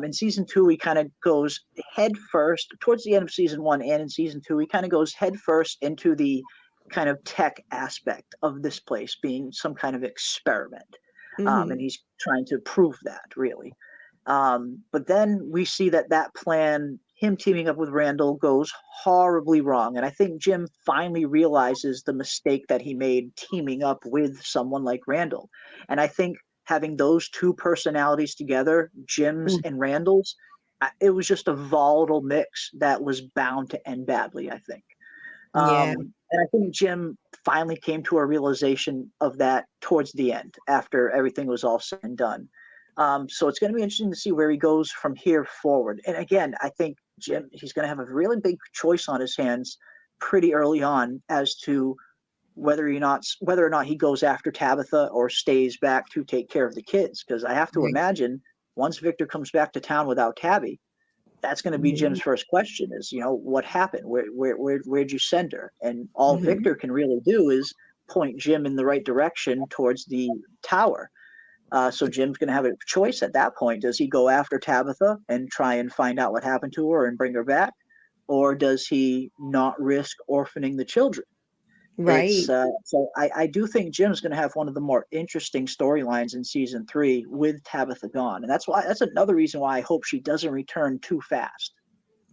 Speaker 3: In season two, he kind of goes head first towards the end of season one, and in season two, he kind of goes head first into the kind of tech aspect of this place being some kind of experiment. And
Speaker 4: Mhm.
Speaker 3: he's trying to prove that, really. But then we see that plan, him teaming up with Randall, goes horribly wrong. And I think Jim finally realizes the mistake that he made teaming up with someone like Randall. And I think having those two personalities together, Jim's
Speaker 4: Mm.
Speaker 3: and Randall's, it was just a volatile mix that was bound to end badly, I think.
Speaker 4: Yeah.
Speaker 3: And I think Jim finally came to a realization of that towards the end after everything was all said and done. So it's going to be interesting to see where he goes from here forward. And again, I think Jim, he's going to have a really big choice on his hands pretty early on as to whether or not he goes after Tabitha or stays back to take care of the kids. Because I have to
Speaker 4: Right.
Speaker 3: imagine once Victor comes back to town without Tabby, that's going to be Jim's
Speaker 4: Mhm.
Speaker 3: first question: is what happened? Where'd you send her? And all
Speaker 4: Mhm.
Speaker 3: Victor can really do is point Jim in the right direction towards the tower. So Jim's going to have a choice at that point. Does he go after Tabitha and try and find out what happened to her and bring her back, or does he not risk orphaning the children?
Speaker 4: Right.
Speaker 3: So I do think Jim's going to have one of the more interesting storylines in season three with Tabitha gone, and that's another reason why I hope she doesn't return too fast.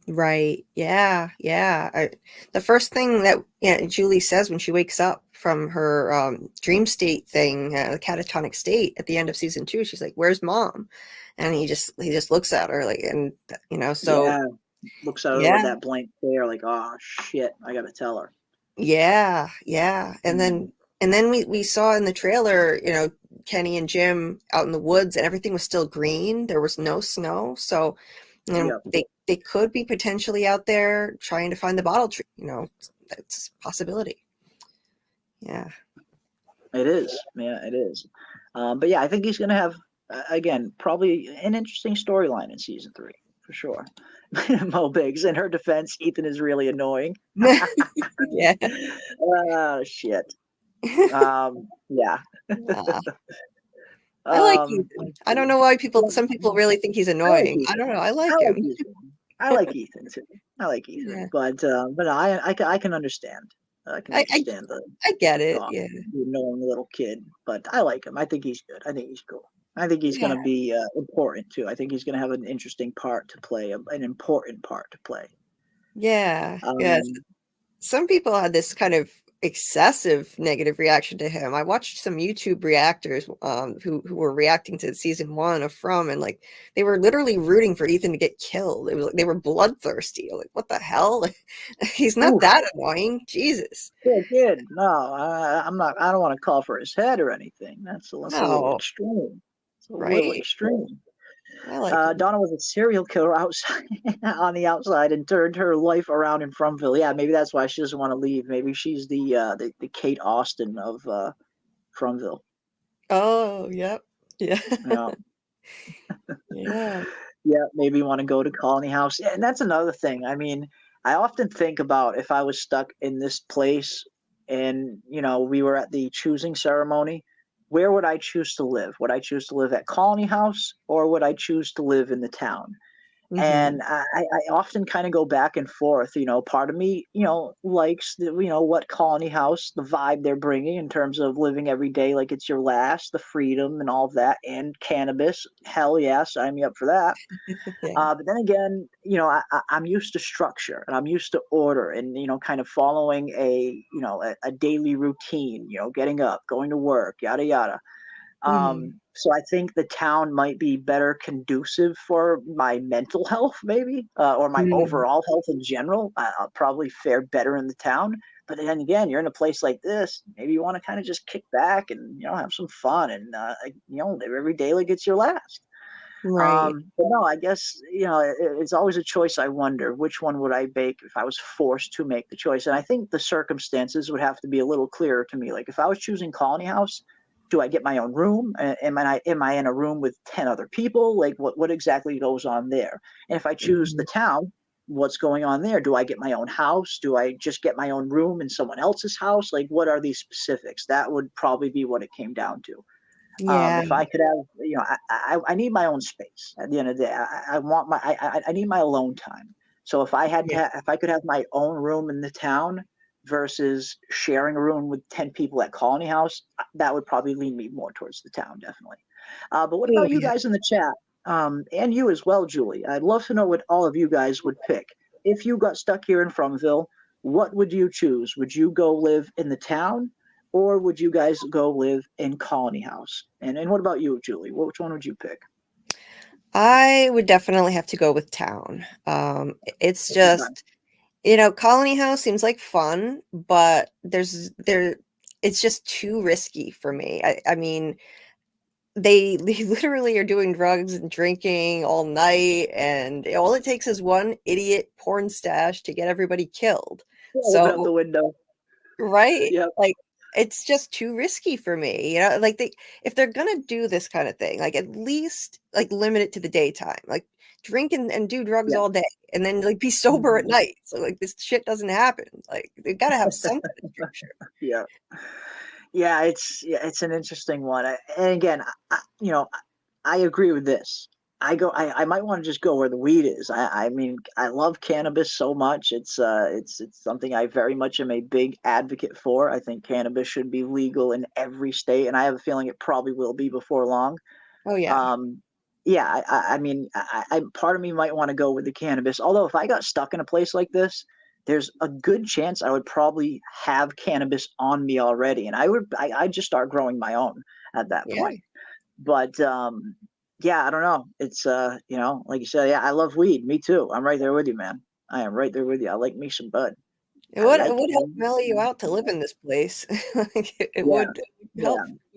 Speaker 4: Right. Yeah. Yeah. The first thing that Julie says when she wakes up from her dream state thing, the catatonic state at the end of season two, she's like, "Where's mom?" And he just looks at her like, and so
Speaker 3: Yeah, looks at her with
Speaker 4: yeah,
Speaker 3: that blank stare, like, oh shit, I gotta tell her.
Speaker 4: yeah, yeah. And then we saw in the trailer, Kenny and Jim out in the woods, and everything was still green. There was no snow, so
Speaker 3: Yeah,
Speaker 4: they could be potentially out there trying to find the bottle tree. That's a possibility. Yeah.
Speaker 3: it is. Yeah, it is. But yeah, I think he's gonna have again probably an interesting storyline in season three for sure. Mo Biggs, in her defense, Ethan is really annoying.
Speaker 4: Yeah.
Speaker 3: Oh shit. Yeah.
Speaker 4: Nah. I like
Speaker 3: Um,
Speaker 4: Ethan. I don't know why some people really think he's
Speaker 3: I like
Speaker 4: annoying. I
Speaker 3: Ethan.
Speaker 4: don't know. I
Speaker 3: I
Speaker 4: like
Speaker 3: like
Speaker 4: him.
Speaker 3: Ethan. I like Ethan too. I like
Speaker 4: Yeah.
Speaker 3: Ethan, but I can understand. I can
Speaker 4: I
Speaker 3: understand the
Speaker 4: I get it.
Speaker 3: thought,
Speaker 4: Yeah.
Speaker 3: the annoying little kid, but I like him. I think he's good. I think he's cool. I think he's
Speaker 4: Yeah.
Speaker 3: going to be important too. I think he's going to have an interesting part to play, an important part to play.
Speaker 4: Yeah. Yes.
Speaker 3: Um,
Speaker 4: Some people had this kind of excessive negative reaction to him. I watched some YouTube reactors who were reacting to season 1 of From, and like they were literally rooting for Ethan to get killed. It was like they were bloodthirsty. Like, what the hell? He's not
Speaker 3: oof,
Speaker 4: that annoying. Jesus.
Speaker 3: good kid. No, I'm not. I don't want to call for his head or anything. That's a little
Speaker 4: No.
Speaker 3: extreme. It's a little
Speaker 4: Right?
Speaker 3: extreme.
Speaker 4: I like him.
Speaker 3: Donna was a serial killer outside on the outside and turned her life around in Fromville. Yeah, maybe that's why she doesn't want to leave. Maybe she's the Kate Austin of Fromville.
Speaker 4: Oh, yep. Yeah.
Speaker 3: Yeah.
Speaker 4: Yeah.
Speaker 3: Yeah, maybe want to go to Colony House. Yeah, and that's another thing. I mean, I often think about if I was stuck in this place and, we were at the choosing ceremony, where would I choose to live? Would I choose to live at Colony House or would I choose to live in the town?
Speaker 4: Mhm.
Speaker 3: And I often kind of go back and forth. Part of me, likes what Colony House, the vibe they're bringing in terms of living every day like it's your last, the freedom and all of that, and cannabis. Hell yeah, sign me up for that.
Speaker 4: Yeah.
Speaker 3: But then again, I'm used to structure and I'm used to order and kind of following a daily routine. Getting up, going to work, yada yada.
Speaker 4: Mhm.
Speaker 3: So I think the town might be better conducive for my mental health, maybe, or my
Speaker 4: Mm.
Speaker 3: overall health in general. I'll probably fare better in the town. But then again, you're in a place like this. Maybe you want to kind of just kick back and have some fun and live every day like it's your last.
Speaker 4: Right.
Speaker 3: But no, I guess it's always a choice. I wonder which one would I make if I was forced to make the choice. And I think the circumstances would have to be a little clearer to me. Like if I was choosing Colony House, do I get my own room? Am I in a room with 10 other people? Like what exactly goes on there? And if I choose the
Speaker 4: Mhm.
Speaker 3: town, what's going on there? Do I get my own house? Do I just get my own room in someone else's house? Like what are these specifics? That would probably be what it came down to.
Speaker 4: Yeah.
Speaker 3: If I could have, I need my own space. At the end of the day, I want I need my alone time. So
Speaker 4: Yeah.
Speaker 3: if I could have my own room in the town versus sharing a room with 10 people at Colony House, that would probably lean me more towards the town, definitely. But what
Speaker 4: Oh,
Speaker 3: about you
Speaker 4: yeah.
Speaker 3: guys in the chat? And you as well, Julie. I'd love to know what all of you guys would pick. If you got stuck here in Fromville, what would you choose? Would you go live in the town or would you guys go live in Colony House? And what about you, Julie? Which one would you pick?
Speaker 4: I would definitely have to go with town. It's
Speaker 3: Okay.
Speaker 4: just, Colony House seems like fun, but it's just too risky for me. I mean, they literally are doing drugs and drinking all night, and all it takes is one idiot porn stash to get everybody killed.
Speaker 3: Yeah, open up
Speaker 4: So,
Speaker 3: the window.
Speaker 4: right?
Speaker 3: Yep.
Speaker 4: Like, it's just too risky for me. Like if they're gonna do this kind of thing, like at least like limit it to the daytime. Like drink and do drugs
Speaker 3: Yeah.
Speaker 4: all day and then like be sober at
Speaker 3: Mhm.
Speaker 4: night. So like this shit doesn't happen. Like they gotta have some kind of structure.
Speaker 3: Yeah. Yeah, it's an interesting one. And again, I agree with this. I might want to just go where the weed is. I mean, I love cannabis so much. It's something I very much am a big advocate for. I think cannabis should be legal in every state, and I have a feeling it probably will be before long.
Speaker 4: Oh yeah.
Speaker 3: Yeah, I mean, part of me might want to go with the cannabis. Although if I got stuck in a place like this, there's a good chance I would probably have cannabis on me already, and I'd just start growing my own at that
Speaker 4: Yeah.
Speaker 3: point. But yeah, I don't know. It's like you said, yeah, I love weed. Me too. I'm right there with you, man. I am right there with you. I like me some bud.
Speaker 4: It
Speaker 3: I
Speaker 4: would it
Speaker 3: like
Speaker 4: would help
Speaker 3: it.
Speaker 4: mellow you out to live in this place. Like it
Speaker 3: Yeah,
Speaker 4: would
Speaker 3: yeah,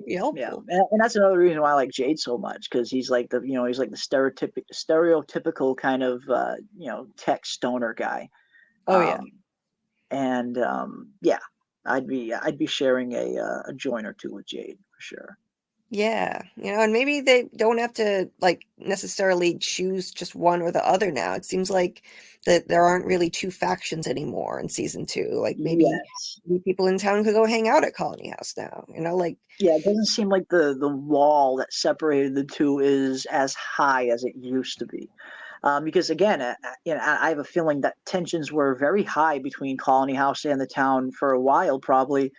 Speaker 4: be
Speaker 3: yeah.
Speaker 4: helpful.
Speaker 3: And that's another reason why I like Jade so much because he's like he's like the stereotypical kind of tech stoner guy.
Speaker 4: Oh yeah.
Speaker 3: And yeah, I'd be sharing a joint or two with Jade for sure.
Speaker 4: Yeah, and maybe they don't have to like necessarily choose just one or the other now. It seems like that there aren't really two factions anymore in season 2. Like maybe
Speaker 3: Yes.
Speaker 4: people in town could go hang out at Colony House now, like
Speaker 3: Yeah, it doesn't seem like the wall that separated the two is as high as it used to be. Because again, I have a feeling that tensions were very high between Colony House and the town for a while, probably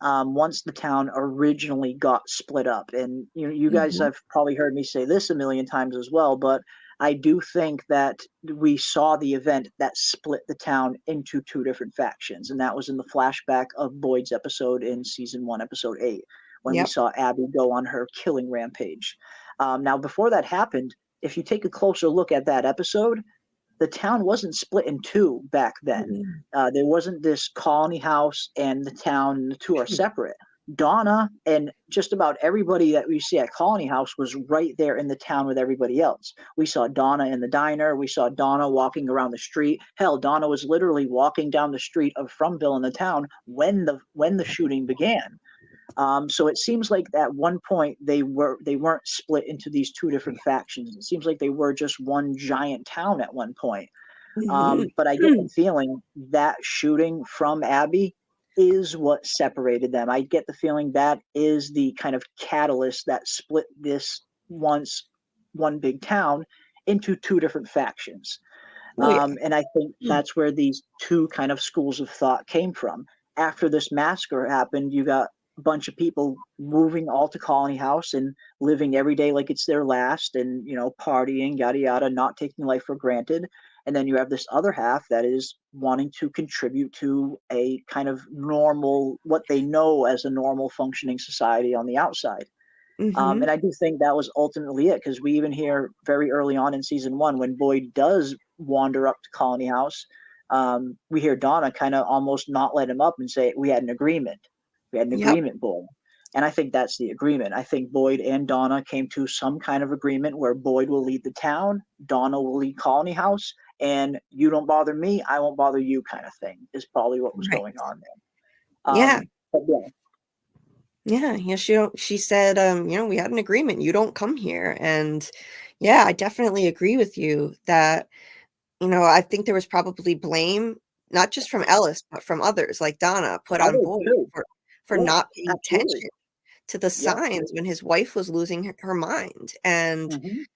Speaker 3: once the town originally got split up. And you guys
Speaker 4: Mhm.
Speaker 3: have probably heard me say this a million times as well, but I do think that we saw the event that split the town into two different factions, and that was in the flashback of Boyd's episode in season 1, episode 8, when we
Speaker 4: Yep.
Speaker 3: saw Abby go on her killing rampage. Now, before that happened, if you take a closer look at that episode, the town wasn't split in two back then.
Speaker 4: Mhm.
Speaker 3: There wasn't this colony house and the town, the two are separate. Donna and just about everybody that we see at Colony House was right there in the town with everybody else. We saw Donna in the diner. We saw Donna walking around the street. Hell, Donna was literally walking down the street of Fromville in the town when the shooting began. So it seems like at one point they weren't split into these two different factions. It seems like they were just one giant town at one point.
Speaker 4: Mhm.
Speaker 3: But I get the feeling that shooting from Abby is what separated them. I get the feeling that is the kind of catalyst that split this once one big town into two different factions.
Speaker 4: Oh yeah.
Speaker 3: And I think that's where these two kind of schools of thought came from. After this massacre happened, you got a bunch of people moving all to Colony House and living every day like it's their last and, partying, yada, yada, not taking life for granted. And then you have this other half that is wanting to contribute to a kind of normal, what they know as a normal functioning society on the outside.
Speaker 4: Mhm.
Speaker 3: And I do think that was ultimately it because we even hear very early on in season 1 when Boyd does wander up to Colony House, we hear Donna kind of almost not let him up and say, "We had an agreement. We had an
Speaker 4: Yep.
Speaker 3: agreement, Boyd." And I think that's the agreement. I think Boyd and Donna came to some kind of agreement where Boyd will lead the town, Donna will lead Colony House, and you don't bother me, I won't bother you kind of thing is probably what was
Speaker 4: Right.
Speaker 3: going on there.
Speaker 4: Yeah.
Speaker 3: But yeah,
Speaker 4: Yeah, she said, we had an agreement. You don't come here. And yeah, I definitely agree with you that, I think there was probably blame, not just from Ellis, but from others like Donna put on
Speaker 3: others
Speaker 4: Boyd
Speaker 3: too.
Speaker 4: for
Speaker 3: Yeah,
Speaker 4: not paying
Speaker 3: absolutely.
Speaker 4: attention to the
Speaker 3: Yep.
Speaker 4: signs when his wife was losing her mind. And
Speaker 3: Mhm.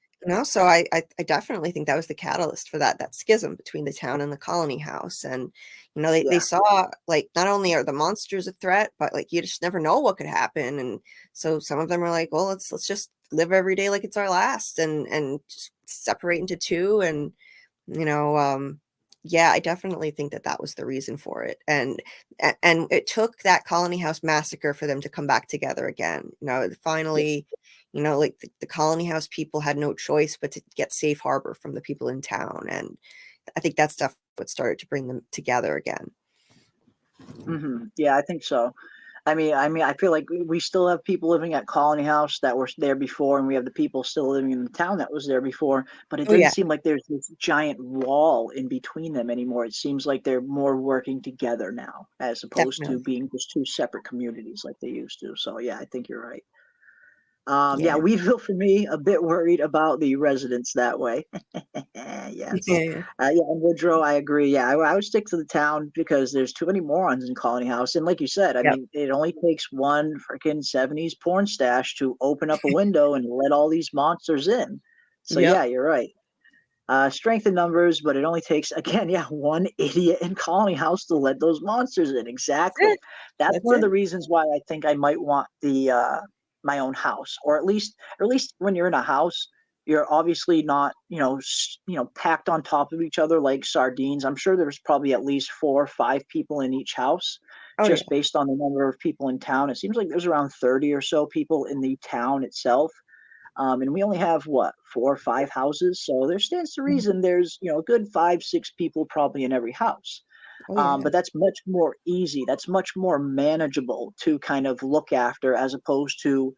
Speaker 4: so I definitely think that was the catalyst for that schism between the town and the Colony House. And they
Speaker 3: Yeah.
Speaker 4: saw like not only are the monsters a threat, but like you just never know what could happen. And so some of them are like, well, let's just live every day like it's our last, and just separate into two. And you know, yeah, I definitely think that was the reason for it. And it took that Colony House massacre for them to come back together again. Finally, like the Colony House people had no choice but to get safe harbor from the people in town. And I think that stuff what started to bring them together again.
Speaker 3: Yeah, I think so. I feel like we still have people living at Colony House that were there before, and we have the people still living in the town that was there before. But it
Speaker 4: Oh
Speaker 3: doesn't
Speaker 4: yeah,
Speaker 3: seem like there's this giant wall in between them anymore. It seems like they're more working together now, as opposed to
Speaker 4: definitely.
Speaker 3: being just two separate communities like they used to. So yeah, I think you're right. Yeah,
Speaker 4: Yeah.
Speaker 3: we feel for me a bit worried about the residents that way. Yes.
Speaker 4: Yeah.
Speaker 3: Yeah, and Woodrow, I agree. Yeah, I would stick to the town because there's too many morons in Colony House. And like you said, I
Speaker 4: Yep.
Speaker 3: mean, it only takes one freaking 70s porn stash to open up a window and let all these monsters in. So
Speaker 4: Yep.
Speaker 3: yeah, you're right. Strength in numbers, but it only takes, again, yeah, one idiot in Colony House to let those monsters in.
Speaker 4: That's
Speaker 3: Exactly.
Speaker 4: it.
Speaker 3: That's
Speaker 4: That's
Speaker 3: one of
Speaker 4: it.
Speaker 3: the reasons why I think I might want the my own house, or at least when you're in a house, you're obviously not, packed on top of each other like sardines. I'm sure there's probably at least 4 or 5 people in each house,
Speaker 4: Oh yeah.
Speaker 3: just based on the number of people in town. It seems like there's around 30 or so people in the town itself. And we only have what 4 or 5 houses, so there stands to
Speaker 4: Mhm.
Speaker 3: reason there's a good 5, 6 people probably in every house.
Speaker 4: Oh yeah.
Speaker 3: But that's much more easy. That's much more manageable to kind of look after as opposed to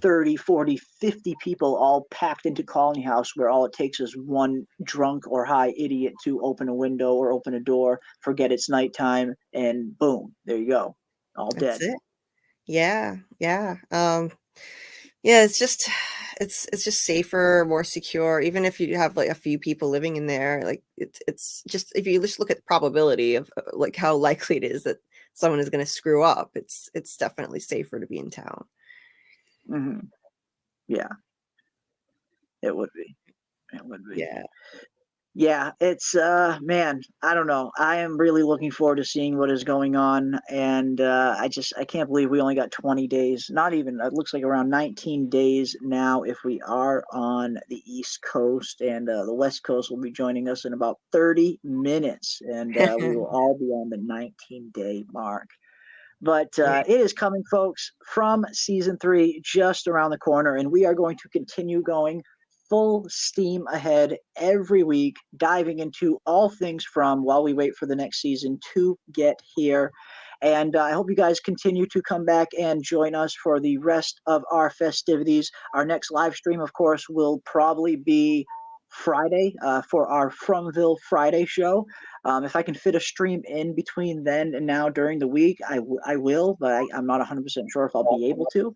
Speaker 3: 30, 40, 50 people all packed into Colony House where all it takes is one drunk or high idiot to open a window or open a door, forget it's nighttime, and boom, there you go, all
Speaker 4: That's
Speaker 3: dead.
Speaker 4: it. Yeah. Yeah. Yeah, it's just safer, more secure. Even if you have like a few people living in there, like it's just if you just look at the probability of like how likely it is that someone is going to screw up, it's definitely safer to be in town.
Speaker 3: Hmm. Yeah, it would be. It would be.
Speaker 4: Yeah.
Speaker 3: Yeah, it's man, I don't know. I am really looking forward to seeing what is going on, and I can't believe we only got 20 days. Not even. It looks like around 19 days now if we are on the East Coast, and the West Coast will be joining us in about 30 minutes, and we will all be on the 19-day mark. But
Speaker 4: Yeah.
Speaker 3: it is coming, folks, from season 3 just around the corner, and we are going to continue going full steam ahead every week, diving into all things From while we wait for the next season to get here. And I hope you guys continue to come back and join us for the rest of our festivities. Our next live stream, of course, will probably be Friday for our Fromville Friday show. If I can fit a stream in between then and now during the week, I will, but I'm not 100% sure if I'll be able to.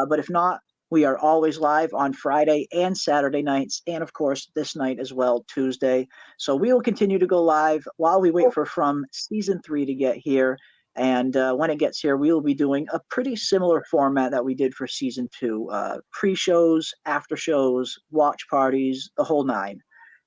Speaker 3: But if not, we are always live on Friday and Saturday nights, and of course, this night as well, Tuesday. So we will continue to go live while we wait for From season 3 to get here. And when it gets here, we will be doing a pretty similar format that we did for season 2, pre shows, after shows, watch parties, the whole nine.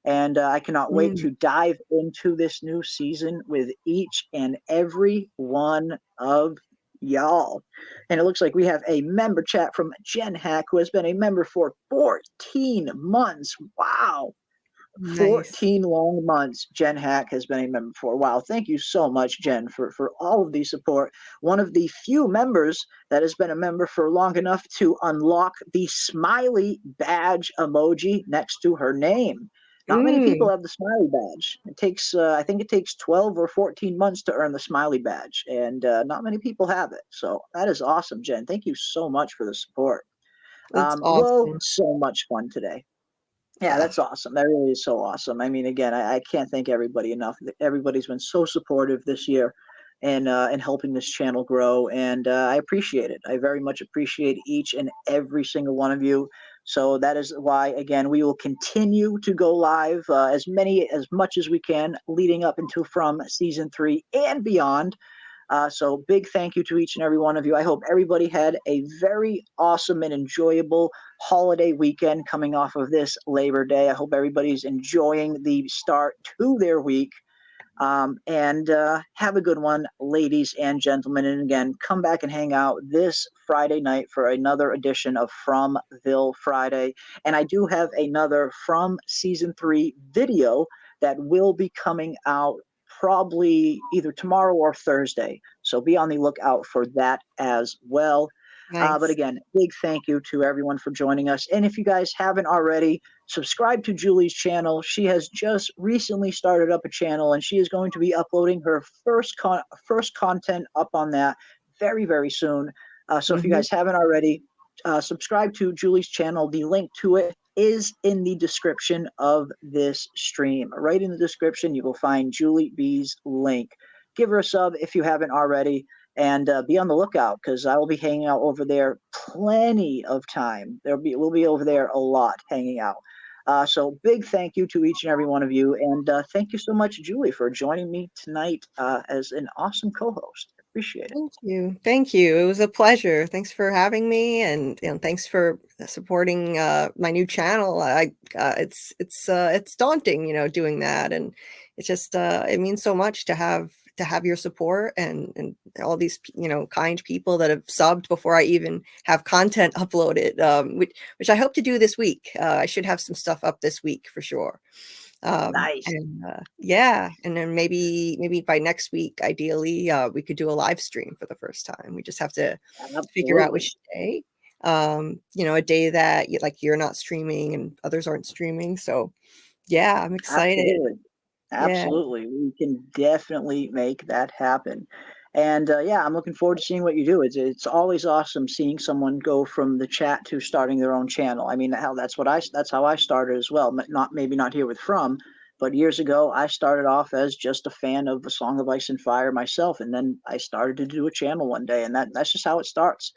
Speaker 3: And I cannot wait to dive into this new season with each and every one of y'all. And it looks like we have a member chat from Jen Hack, who has been a member for 14 months. Wow.
Speaker 4: Nice.
Speaker 3: 14 long months Jen Hack has been a member for. Wow. Thank you so much, Jen, for all of the support. One of the few members that has been a member for long enough to unlock the smiley badge emoji next to her name. Not many people have the smiley badge. It takes, I think it takes 12 or 14 months to earn the smiley badge, and not many people have it. So that is awesome, Jen. Thank you so much for the support.
Speaker 4: It's
Speaker 3: Whoa,
Speaker 4: awesome.
Speaker 3: so much fun today. Yeah,
Speaker 4: Yeah.
Speaker 3: that's awesome. That really is so awesome. I mean, again, I can't thank everybody enough. Everybody's been so supportive this year and helping this channel grow, and I appreciate it. I very much appreciate each and every single one of you. So that is why, again, we will continue to go live as much as we can, leading up into From season 3 and beyond. So big thank you to each and every one of you. I hope everybody had a very awesome and enjoyable holiday weekend coming off of this Labor Day. I hope everybody's enjoying the start to their week. And have a good one, ladies and gentlemen. And again, come back and hang out this Friday night for another edition of Fromville Friday. And I do have another From season 3 video that will be coming out probably either tomorrow or Thursday. So be on the lookout for that as well.
Speaker 4: Nice.
Speaker 3: But again, big thank you to everyone for joining us. And if you guys haven't already, subscribe to Julie's channel. She has just recently started up a channel, and she is going to be uploading her first content up on that very, very soon. So if you guys haven't already, subscribe to Julie's channel. The link to it is in the description of this stream. Right in the description, you will find Julie B's link. Give her a sub if you haven't already. And be on the lookout, because I will be hanging out over there plenty of time. We'll be over there a lot hanging out. So big thank you to each and every one of you, and thank you so much, Julie, for joining me tonight as an awesome co-host. Appreciate it.
Speaker 4: Thank you. It was a pleasure. Thanks for having me, and thanks for supporting my new channel. It's daunting, doing that, and it's just it means so much to have your support and all these kind people that have subbed before I even have content uploaded, which I hope to do this week. I should have some stuff up this week for sure.
Speaker 3: Nice.
Speaker 4: And yeah, and then maybe by next week, ideally, we could do a live stream for the first time. We just have to figure out which day. A day that you're not streaming and others aren't streaming. So yeah, I'm excited.
Speaker 3: Absolutely. We can definitely make that happen. And yeah, I'm looking forward to seeing what you do. It's always awesome seeing someone go from the chat to starting their own channel. I mean, that's how I started as well. Maybe not here with From, but years ago I started off as just a fan of A Song of Ice and Fire myself, and then I started to do a channel one day, and that's just how it starts.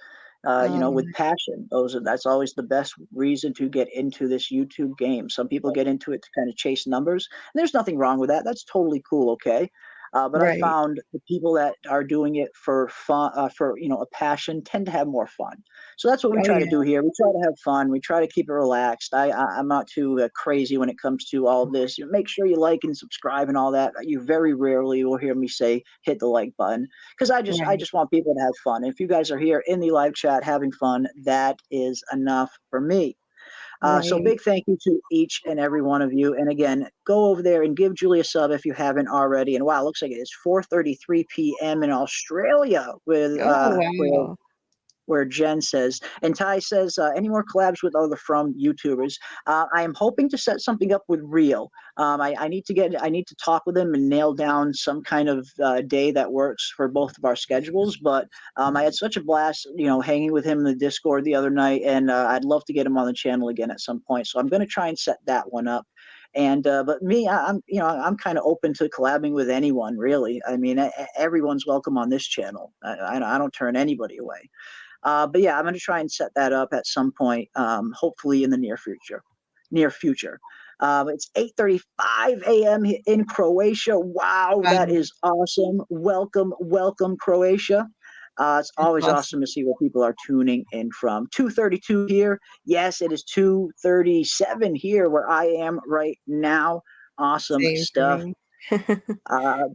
Speaker 3: with passion. That's always the best reason to get into this YouTube game. Some people get into it to kind of chase numbers, and there's nothing wrong with that. That's totally cool. Okay. But I
Speaker 4: Right.
Speaker 3: found the people that are doing it for fun, for a passion, tend to have more fun. So that's what we
Speaker 4: Oh,
Speaker 3: try to do
Speaker 4: yeah.
Speaker 3: here. We try to have fun. We try to keep it relaxed. I'm not too crazy when it comes to all of this. Make sure you like and subscribe and all that. You very rarely will hear me say hit the like button, because I
Speaker 4: Right.
Speaker 3: just want people to have fun. If you guys are here in the live chat having fun, that is enough for me. So
Speaker 4: Right.
Speaker 3: big thank you to each and every one of you. And again, go over there and give Julie a sub if you haven't already. And wow, it looks like it is 4:33 p.m. in Australia with
Speaker 4: Oh, wow.
Speaker 3: where Jen says, and Ty says, any more collabs with other From YouTubers? I am hoping to set something up with Real. I need to talk with him and nail down some kind of day that works for both of our schedules. But I had such a blast, hanging with him in the Discord the other night, and I'd love to get him on the channel again at some point. So I'm going to try and set that one up. And but me, I'm kind of open to collabing with anyone, really. I mean, everyone's welcome on this channel. I don't turn anybody away. But yeah, I'm going to try and set that up at some point, hopefully in the near future. It's 8:35 a.m. in Croatia. Wow, that
Speaker 4: Wow.
Speaker 3: is awesome. Welcome, Croatia. It's
Speaker 4: That's
Speaker 3: always awesome
Speaker 4: awesome.
Speaker 3: to see where people are tuning in from. 2:32 here. Yes, it is 2:37 here where I am right now. Awesome
Speaker 4: Same,
Speaker 3: stuff.
Speaker 4: same.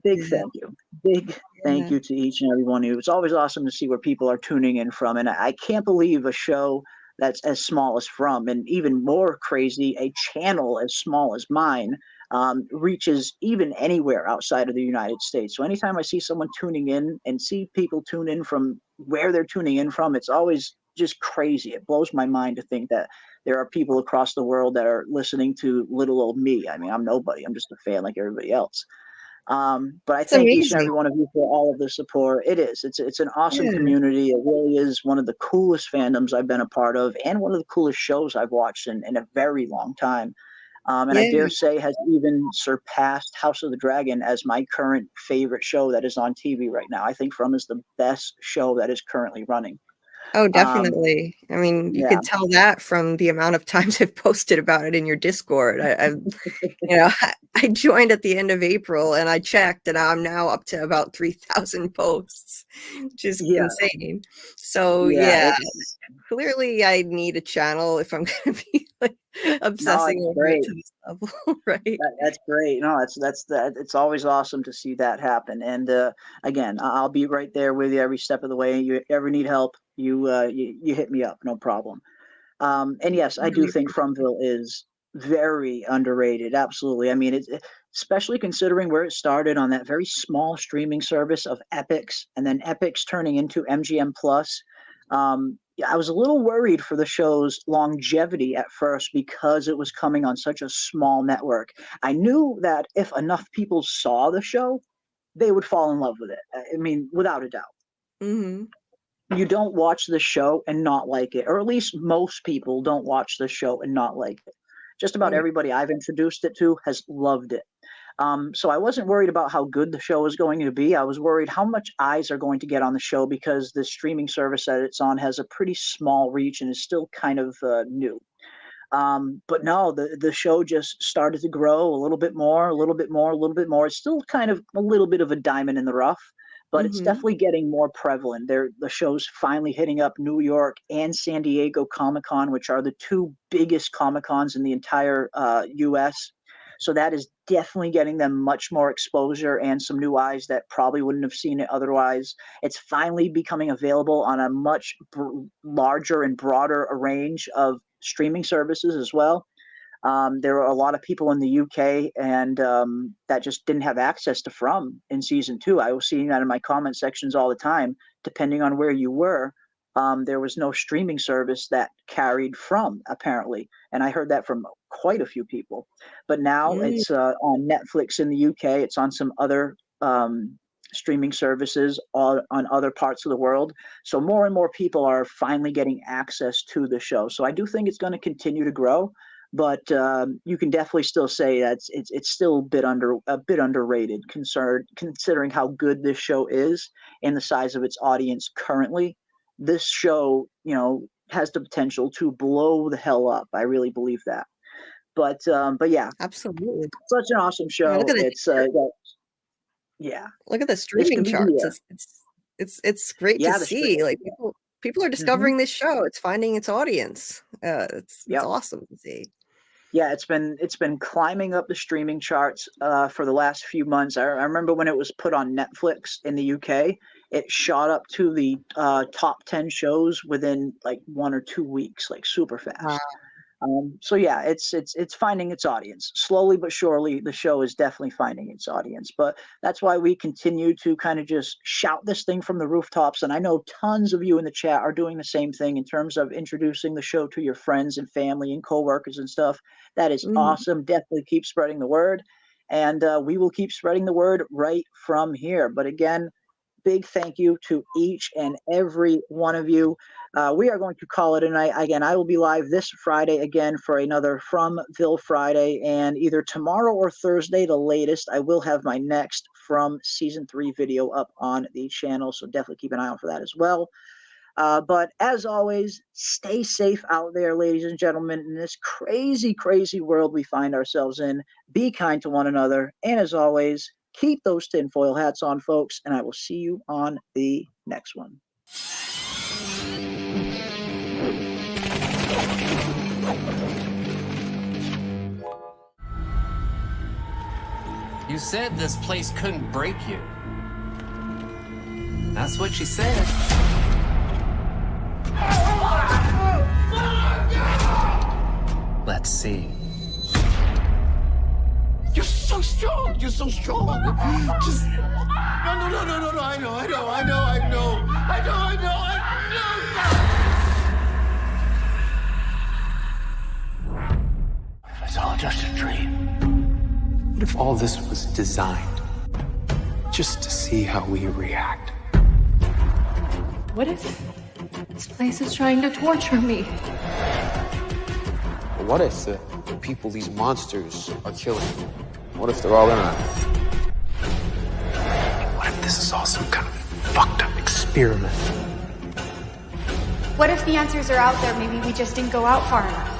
Speaker 3: Big
Speaker 4: Yeah.
Speaker 3: thank you. Big thank
Speaker 4: Yeah.
Speaker 3: you to each and every one of you. It's always awesome to see where people are tuning in from. And I can't believe a show that's as small as From, and even more crazy, a channel as small as mine, reaches even anywhere outside of the United States. So anytime I see someone tuning in and see people tune in from where they're tuning in from, it's always just crazy. It blows my mind to think that there are people across the world that are listening to little old me. I mean, I'm nobody. I'm just a fan like everybody else. But I
Speaker 4: It's
Speaker 3: thank each and
Speaker 4: amazing.
Speaker 3: every one of you for all of the support. It is. It's an awesome
Speaker 4: Yeah.
Speaker 3: community. It really is one of the coolest fandoms I've been a part of, and one of the coolest shows I've watched in a very long time. And I dare
Speaker 4: Yeah.
Speaker 3: say has even surpassed House of the Dragon as my current favorite show that is on TV right now. I think From is the best show that is currently running.
Speaker 4: Oh,
Speaker 3: Um,
Speaker 4: definitely. I mean, you
Speaker 3: yeah.
Speaker 4: could tell that from the amount of times I've posted about it in your Discord. You know, I joined at the end of April and I checked and I'm now up to about 3,000 posts, which is
Speaker 3: Yeah.
Speaker 4: insane. So
Speaker 3: Yeah.
Speaker 4: yeah,
Speaker 3: It's
Speaker 4: clearly I need a channel if I'm going to be like
Speaker 3: no,
Speaker 4: obsessing
Speaker 3: it's
Speaker 4: over it
Speaker 3: great.
Speaker 4: to this level, right?
Speaker 3: That's great. No, that. It's always awesome to see that happen. And again, I'll be right there with you every step of the way. You ever need help, you hit me up, no problem. And yes, I do
Speaker 4: Really
Speaker 3: think
Speaker 4: appreciate it.
Speaker 3: Fromville is very underrated. Absolutely. I mean, especially considering where it started on that very small streaming service of Epics, and then Epics turning into MGM Plus. Yeah, I was a little worried for the show's longevity at first because it was coming on such a small network. I knew that if enough people saw the show, they would fall in love with it. I mean, without a doubt.
Speaker 4: Mhm.
Speaker 3: You don't watch the show and not like it, or at least most people don't watch the show and not like it. Just about
Speaker 4: Right.
Speaker 3: everybody I've introduced it to has loved it. So I wasn't worried about how good the show is going to be. I was worried how much eyes are going to get on the show because the streaming service that it's on has a pretty small reach and is still kind of new. But no, the show just started to grow a little bit more, a little bit more, a little bit more. It's still kind of a little bit of a diamond in the rough, but it's
Speaker 4: Mhm.
Speaker 3: definitely getting more prevalent. The show's finally hitting up New York and San Diego Comic Con, which are the two biggest Comic Cons in the entire U.S. So that is definitely getting them much more exposure and some new eyes that probably wouldn't have seen it otherwise. It's finally becoming available on a much larger and broader range of streaming services as well. There were a lot of people in the UK and that just didn't have access to From in season 2. I was seeing that in my comment sections all the time. Depending on where you were, there was no streaming service that carried From, apparently. And I heard that from quite a few people. But now
Speaker 4: Mm.
Speaker 3: it's on Netflix in the UK. It's on some other streaming services on other parts of the world. So more and more people are finally getting access to the show. So I do think it's going to continue to grow, but you can definitely still say that it's still a bit underrated, considering how good this show is and the size of its audience currently. this show, has the potential to blow the hell up. I really believe that. But yeah,
Speaker 4: absolutely,
Speaker 3: such an awesome show.
Speaker 4: Look at
Speaker 3: yeah.
Speaker 4: Look at the streaming charts. It's great to see. Like people are discovering this show. It's finding its audience. It's awesome to see.
Speaker 3: Yeah, it's been climbing up the streaming charts for the last few months. I remember when it was put on Netflix in the UK, it shot up to the top 10 shows within like 1 or 2 weeks, like super fast.
Speaker 4: Wow.
Speaker 3: So yeah, it's finding its audience slowly but surely. The show is definitely finding its audience, but that's why we continue to kind of just shout this thing from the rooftops. And I know tons of you in the chat are doing the same thing in terms of introducing the show to your friends and family and coworkers and stuff. That is awesome. Definitely keep spreading the word, and we will keep spreading the word right from here. But again, big thank you to each and every one of you. We are going to call it a night. Again, I will be live this Friday again for another Fromville Friday, and either tomorrow or Thursday, the latest, I will have my next From Season 3 video up on the channel, so definitely keep an eye out for that as well. But as always, stay safe out there, ladies and gentlemen, in this crazy, crazy world we find ourselves in. Be kind to one another, and as always, keep those tinfoil hats on, folks, and I will see you on the next one.
Speaker 1: You said this place couldn't break you. That's what she said. Let's see.
Speaker 2: You're so strong. You're so strong. Just no. I know.
Speaker 8: It's all just a dream. What if all this was designed just to see how we react?
Speaker 10: What if this place is trying to torture me?
Speaker 15: What if the people these monsters are killing, what if they're all in on it?
Speaker 8: What if this is all some kind of fucked up experiment?
Speaker 16: What if the answers are out there, maybe we just didn't go out far enough?